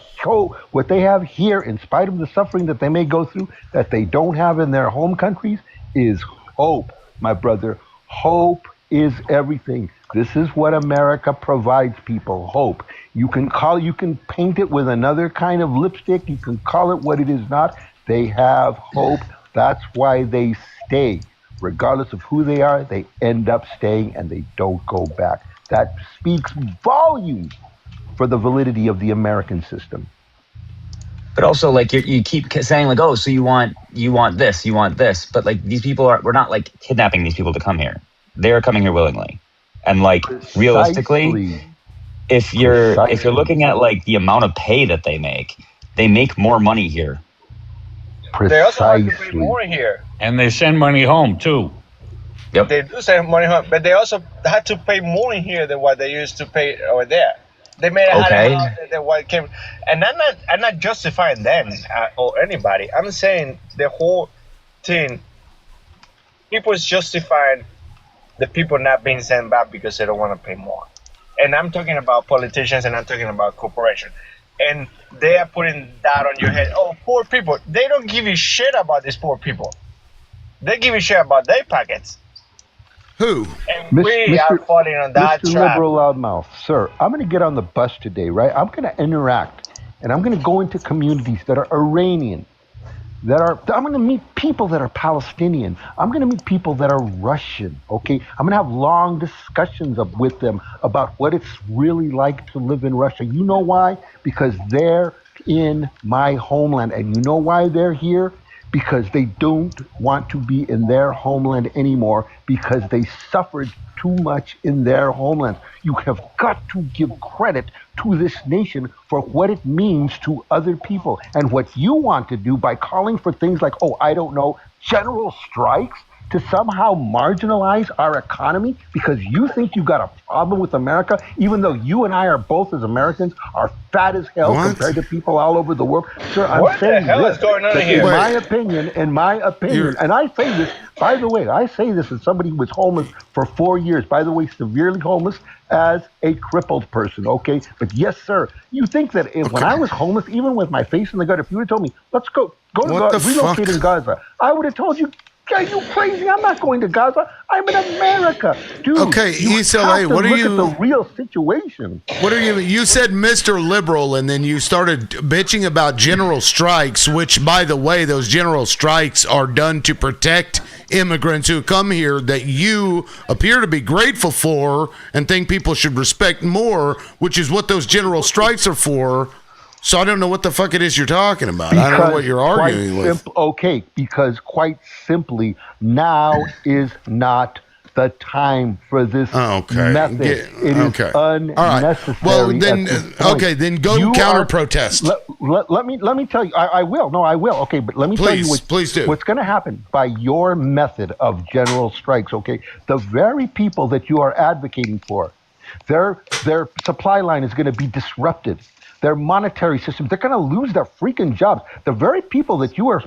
Speaker 22: here, in spite of the suffering that they may go through, that they don't have in their home countries, is hope, my brother. Hope is everything. This is what America provides people, hope. You can paint it with another kind of lipstick. You can call it what it is not. They have hope. That's why they stay. Regardless of who they are, they end up staying and they don't go back. That speaks volumes for the validity of the American system.
Speaker 5: But also, like, you keep saying, like, oh, so you want this. But, like, these people we're not, like, kidnapping these people to come here. They're coming here willingly. And, like, realistically, if you're looking at, like, the amount of pay that they make more money here.
Speaker 9: They also have to pay more here.
Speaker 19: And they send money home, too.
Speaker 5: Yep.
Speaker 9: They do send money home, but they also had to pay more in here than what they used to pay over there. They made a house that what came, and I'm not justifying them or anybody. I'm saying the whole thing. People is justifying the people not being sent back because they don't want to pay more, and I'm talking about politicians and I'm talking about corporations, and they are putting that on your head. Oh, poor people. They don't give a shit about these poor people. They give a shit about their pockets.
Speaker 1: Who?
Speaker 9: And we are falling on that
Speaker 22: Mr.
Speaker 9: trap.
Speaker 22: Liberal Loudmouth, sir, I'm going to get on the bus today, right? I'm going to interact, and I'm going to go into communities that are Iranian, I'm going to meet people that are Palestinian. I'm going to meet people that are Russian, okay? I'm going to have long discussions with them about what it's really like to live in Russia. You know why? Because their in my homeland. And you know why they're here? Because they don't want to be in their homeland anymore because they suffered too much in their homeland. You have got to give credit to this nation for what it means to other people. And what you want to do by calling for things like, general strikes to somehow marginalize our economy because you think you've got a problem with America, even though you and I are both as Americans are fat as hell compared to people all over the world. Sir, I'm saying
Speaker 19: is going on here?
Speaker 22: In my opinion, and I say this, by the way, I say this as somebody who was homeless for 4 years, by the way, severely homeless as a crippled person, okay? But yes, sir, you think that when I was homeless, even with my face in the gutter, if you would have told me, let's go to Gaza, relocate in Gaza, I would have told you, are you crazy? I'm not going to Gaza. I'm in America, dude.
Speaker 1: Okay, East LA. What are you?
Speaker 22: Look at the real situation.
Speaker 1: What are you? You said Mr. Liberal, and then you started bitching about general strikes. Which, by the way, those general strikes are done to protect immigrants who come here that you appear to be grateful for and think people should respect more. Which is what those general strikes are for. So I don't know what the fuck it is you're talking about. I don't know what you're arguing with.
Speaker 22: Okay, because quite simply, now is not the time for this method. It is unnecessary.
Speaker 1: All right. Well, then, then go counter protest.
Speaker 22: Let me tell you. I will. No, I will. Okay, but let me tell you
Speaker 1: please do.
Speaker 22: What's going to happen by your method of general strikes. Okay, the very people that you are advocating for, their supply line is going to be disrupted. Their monetary system, they're going to lose their freaking jobs. The very people that you are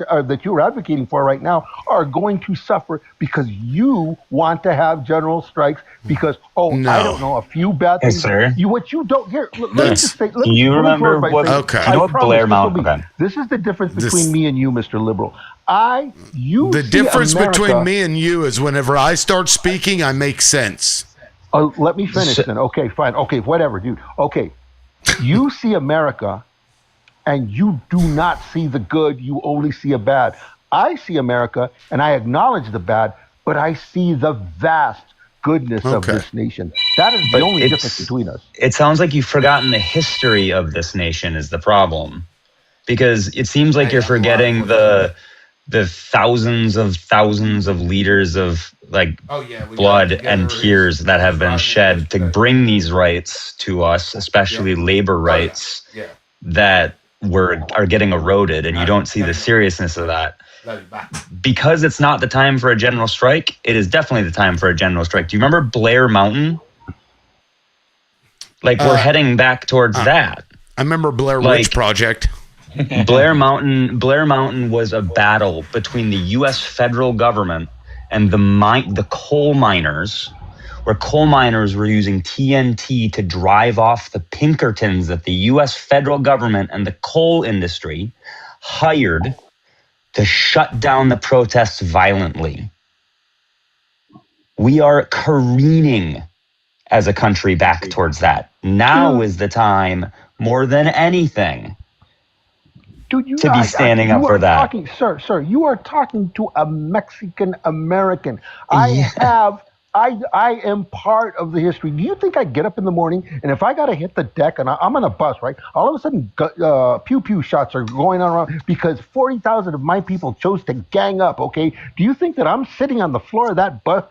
Speaker 22: advocating for right now are going to suffer because you want to have general strikes because, I don't know, a few bad things.
Speaker 5: Yes, sir.
Speaker 22: What you don't hear. Let me just say.
Speaker 5: Do you remember what? Okay. I know Blair Mountain. Okay.
Speaker 22: This is the difference between me and you, Mr. Liberal. The
Speaker 1: difference between me and you is whenever I start speaking, I make sense.
Speaker 22: Let me finish then. Okay, fine. Okay, whatever, dude. Okay. You see America and you do not see the good, you only see a bad. I see America and I acknowledge the bad, but I see the vast goodness of this nation. That is the only difference between us.
Speaker 5: It sounds like you've forgotten the history of this nation is the problem. Because it seems like you're forgetting the thousands of liters of blood and tears that have been shed to bring these rights to us, especially labor rights that are getting eroded, and you don't see the seriousness of that. Because it's not the time for a general strike, it is definitely the time for a general strike. Do you remember Blair Mountain? We're heading back towards that.
Speaker 1: I remember Blair Witch Project.
Speaker 5: Blair Mountain was a battle between the U.S. federal government and the coal miners, where coal miners were using TNT to drive off the Pinkertons that the U.S. federal government and the coal industry hired to shut down the protests violently. We are careening as a country back towards that. Now is the time, more than anything,
Speaker 22: Dude,
Speaker 5: to be standing up for that.
Speaker 22: Sir, you are talking to a Mexican American. I am part of the history. Do you think I get up in the morning and if I got to hit the deck and I'm on a bus, right? All of a sudden, pew-pew shots are going on around because 40,000 of my people chose to gang up, okay? Do you think that I'm sitting on the floor of that bus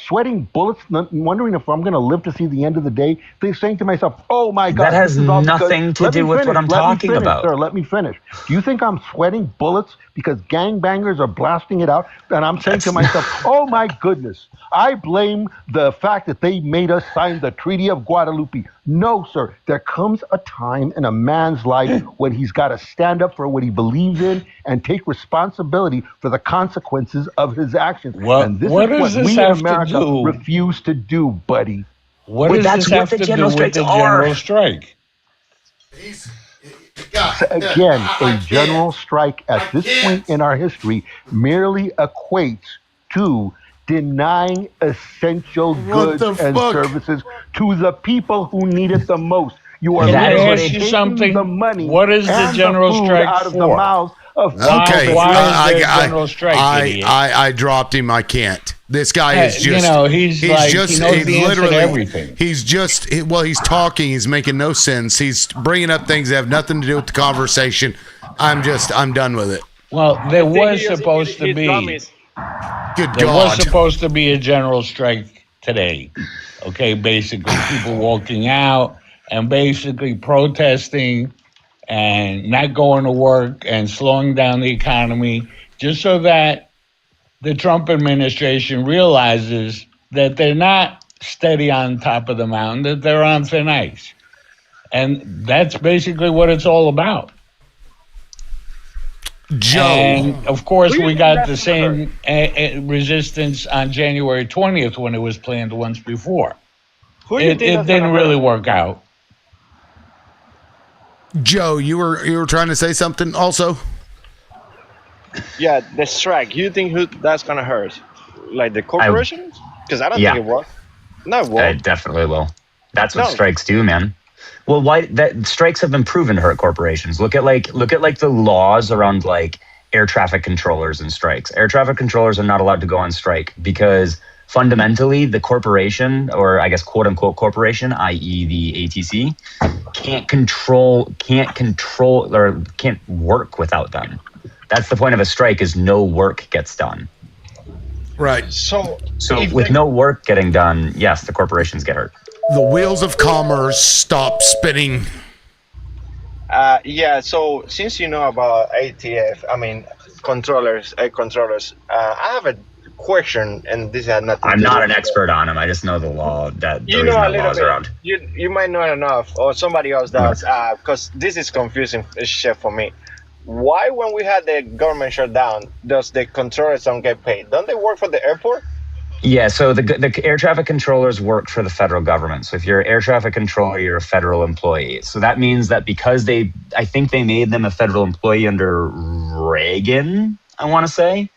Speaker 22: sweating bullets, wondering if I'm going to live to see the end of the day? Saying to myself, oh my God.
Speaker 5: That has nothing to do with what I'm talking about.
Speaker 22: Sir, let me finish. Do you think I'm sweating bullets because gangbangers are blasting it out? And I'm saying to myself, oh my goodness, I blame the fact that they made us sign the Treaty of Guadalupe. No, sir. There comes a time in a man's life when he's got to stand up for what he believes in and take responsibility for the consequences of his actions. And this is what we in America refuse to do, buddy.
Speaker 19: What does this have to do with the general strike?
Speaker 22: Again, a general strike at this point in our history merely equates to denying essential goods and services to the people who need it the most. You are taking the money.
Speaker 19: What is the general strike
Speaker 22: out of the mouths of
Speaker 19: why is the general strike?
Speaker 1: I dropped him. I can't. This guy is just,
Speaker 19: he's like,
Speaker 1: just,
Speaker 19: he knows the answer to everything.
Speaker 1: He's just, he's talking, he's making no sense. He's bringing up things that have nothing to do with the conversation. I'm done with it.
Speaker 19: Well, there was supposed to be.
Speaker 1: Good
Speaker 19: There
Speaker 1: God.
Speaker 19: was supposed to be a general strike today. Okay, basically people walking out and basically protesting and not going to work and slowing down the economy just so that the Trump administration realizes that they're not steady on top of the mountain, that they're on thin ice. And that's basically what it's all about.
Speaker 1: Joe.
Speaker 19: And of course, we got the same resistance on January 20th when it was planned once before. It didn't really work out.
Speaker 1: Joe, you were trying to say something also?
Speaker 9: Yeah, the strike. You think that's gonna hurt? Like the corporations? Because I don't think it will. No, it won't.
Speaker 5: It definitely will. That's what strikes do, man. Well, strikes have been proven to hurt corporations. Look at the laws around like air traffic controllers and strikes. Air traffic controllers are not allowed to go on strike because fundamentally the corporation, or I guess quote unquote corporation, i.e. the ATC, can't control or can't work without them. That's the point of a strike, is no work gets done.
Speaker 1: Right.
Speaker 9: So
Speaker 5: with no work getting done, yes, the corporations get hurt.
Speaker 1: The wheels of commerce stop spinning.
Speaker 9: Yeah, so since you know about ATF, I mean, controllers, air controllers, I have a question, and this has nothing
Speaker 5: I'm
Speaker 9: to do
Speaker 5: not
Speaker 9: with
Speaker 5: an expert on them. I just know the law, that
Speaker 9: You
Speaker 5: the
Speaker 9: know
Speaker 5: reason
Speaker 9: a
Speaker 5: that
Speaker 9: little
Speaker 5: law's
Speaker 9: bit.
Speaker 5: around.
Speaker 9: You might know enough, or somebody else does, because this is confusing shit for me. Why, when we had the government shutdown, does the controllers don't get paid? Don't they work for the airport?
Speaker 5: Yeah, so the air traffic controllers work for the federal government. So if you're an air traffic controller, you're a federal employee. So that means that because I think they made them a federal employee under Reagan, I want to say,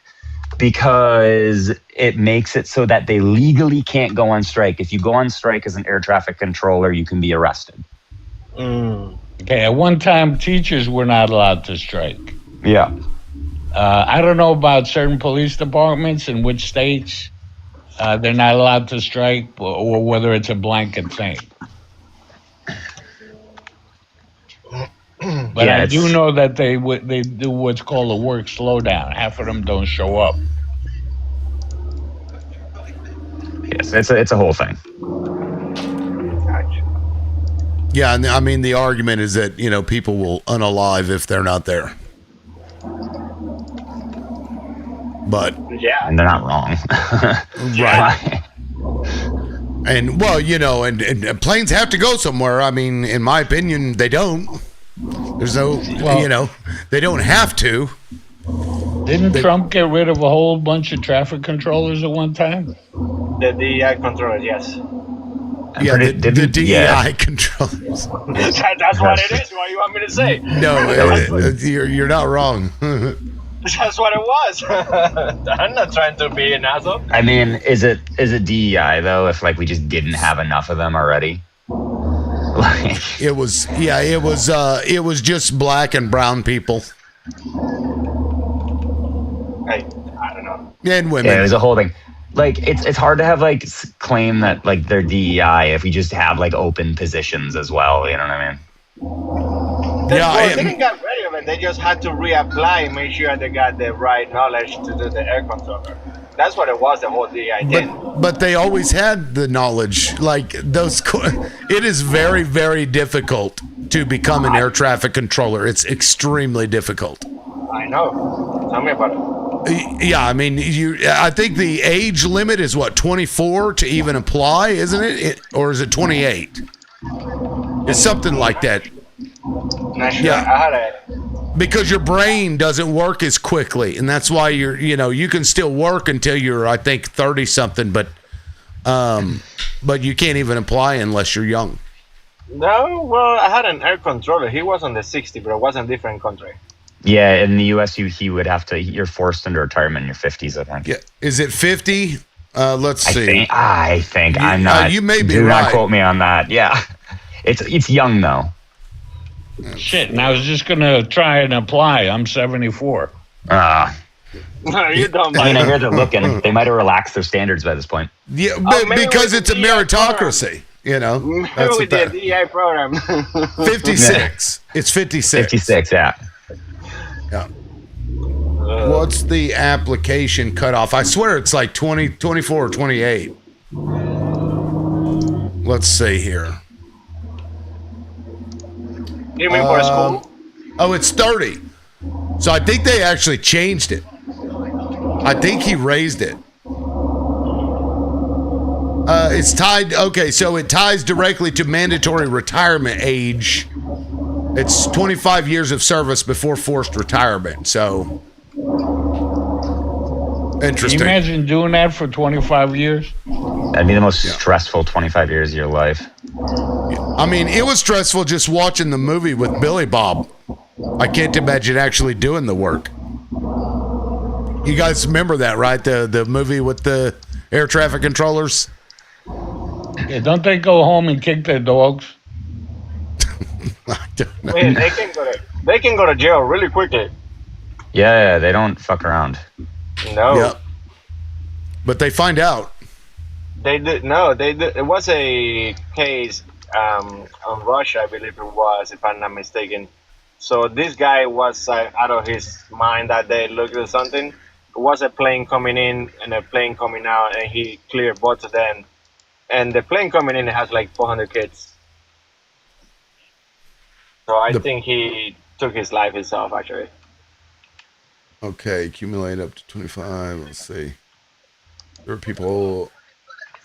Speaker 5: because it makes it so that they legally can't go on strike. If you go on strike as an air traffic controller, you can be arrested.
Speaker 19: Okay, at one time, teachers were not allowed to strike.
Speaker 5: Yeah.
Speaker 19: I don't know about certain police departments in which states they're not allowed to strike, or whether it's a blanket thing. But
Speaker 5: Yeah,
Speaker 19: I do know that they do what's called a work slowdown. Half of them don't show up.
Speaker 5: Yes, it's a whole thing.
Speaker 1: Yeah, and I mean the argument is that people will unalive if they're not there. But
Speaker 9: yeah,
Speaker 5: and they're not wrong.
Speaker 1: Right. And well, and planes have to go somewhere. I mean, in my opinion, they don't. There's no, they don't have to.
Speaker 19: Didn't Trump get rid of a whole bunch of traffic controllers at one time?
Speaker 9: The DEI controllers, yes.
Speaker 1: Yeah, the DEI controllers.
Speaker 9: That's what it is. What do you want me to say?
Speaker 1: No, you're not wrong.
Speaker 9: That's what it was. I'm not trying to be an asshole.
Speaker 5: I mean, is it DEI though? If we just didn't have enough of them already.
Speaker 1: It was just black and brown people.
Speaker 9: I don't know.
Speaker 1: And women.
Speaker 5: Yeah, it was a whole thing. It's hard to have claim that they're DEI if we just have open positions as well. You know what I mean?
Speaker 9: They didn't get rid of it. They just had to reapply and make sure they got the right knowledge to do the air controller. That's what it was, the whole DEI thing.
Speaker 1: But they always had the knowledge. It is very, very difficult to become an air traffic controller. It's extremely difficult.
Speaker 9: I know. Tell me about it.
Speaker 1: Yeah, I mean, I think the age limit is 24 to even apply, isn't it? Or is it 28? It's something like that.
Speaker 9: Not sure.
Speaker 1: Yeah.
Speaker 9: I had a
Speaker 1: because your brain doesn't work as quickly, and that's why you can still work until you're, I think, 30 something, but you can't even apply unless you're young.
Speaker 9: No, well, I had an air controller. He was on the 60, but it was in a different country.
Speaker 5: Yeah, in the U.S., he would have to. You're forced into retirement in your 50s, I think.
Speaker 1: Yeah, is it 50? Let's see.
Speaker 5: I think I'm not.
Speaker 1: You may be
Speaker 5: do
Speaker 1: right.
Speaker 5: not quote me on that. Yeah, it's young though.
Speaker 19: Shit, and I was just gonna try and apply. I'm 74.
Speaker 9: No, you don't.
Speaker 5: I mean, I hear they're looking. They might have relaxed their standards by this point.
Speaker 1: Yeah, because it's a meritocracy. You know,
Speaker 9: that's with the DEI program.
Speaker 1: 56. It's 56.
Speaker 5: 56, yeah.
Speaker 1: Yeah. What's the application cutoff? I swear it's like 24 or 28. Let's see here.
Speaker 9: You mean for school?
Speaker 1: Oh, it's 30. So I think they actually changed it. I think he raised it. It's tied. Okay, so it ties directly to mandatory retirement age. It's 25 years of service before forced retirement. So interesting.
Speaker 19: Can you imagine doing that for 25 years?
Speaker 5: That'd be the most stressful 25 years of your life.
Speaker 1: I mean, it was stressful just watching the movie with Billy Bob. I can't imagine actually doing the work. You guys remember that, right? The movie with the air traffic controllers?
Speaker 19: Yeah, don't they go home and kick their dogs?
Speaker 1: I don't know.
Speaker 9: Man, they can go to jail really quickly.
Speaker 5: Yeah, they don't fuck around.
Speaker 9: No.
Speaker 1: Yeah. But they find out.
Speaker 9: They did. No, they did. It was a case on Russia, I believe it was, if I'm not mistaken. So this guy was out of his mind that day, looked at something. It was a plane coming in and a plane coming out, and he cleared both of them. And the plane coming in has like 400 kids. So I think he took his life himself, actually.
Speaker 1: Okay, accumulate up to 25. Let's see. There are people.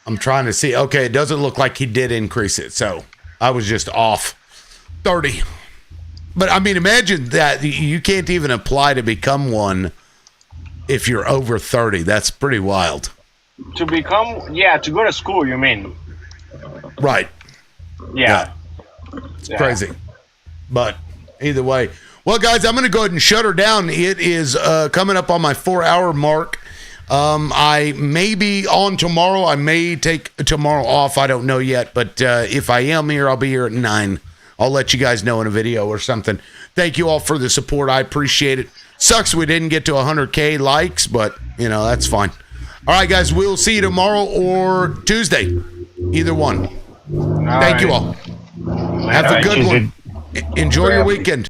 Speaker 1: I'm trying to see. Okay, it doesn't look like he did increase it. So I was just off 30. But I mean, imagine that you can't even apply to become one if you're over 30. That's pretty wild.
Speaker 9: To become, to go to school, you mean?
Speaker 1: Right.
Speaker 9: Yeah.
Speaker 1: It's crazy. But either way. Well, guys, I'm going to go ahead and shut her down. It is coming up on my 4-hour mark. I may be on tomorrow. I may take tomorrow off. I don't know yet. But if I am here, I'll be here at 9. I'll let you guys know in a video or something. Thank you all for the support. I appreciate it. Sucks we didn't get to 100K likes, but, that's fine. All right, guys, we'll see you tomorrow or Tuesday. Either one. Thank you all. Have a good one. Enjoy your weekend.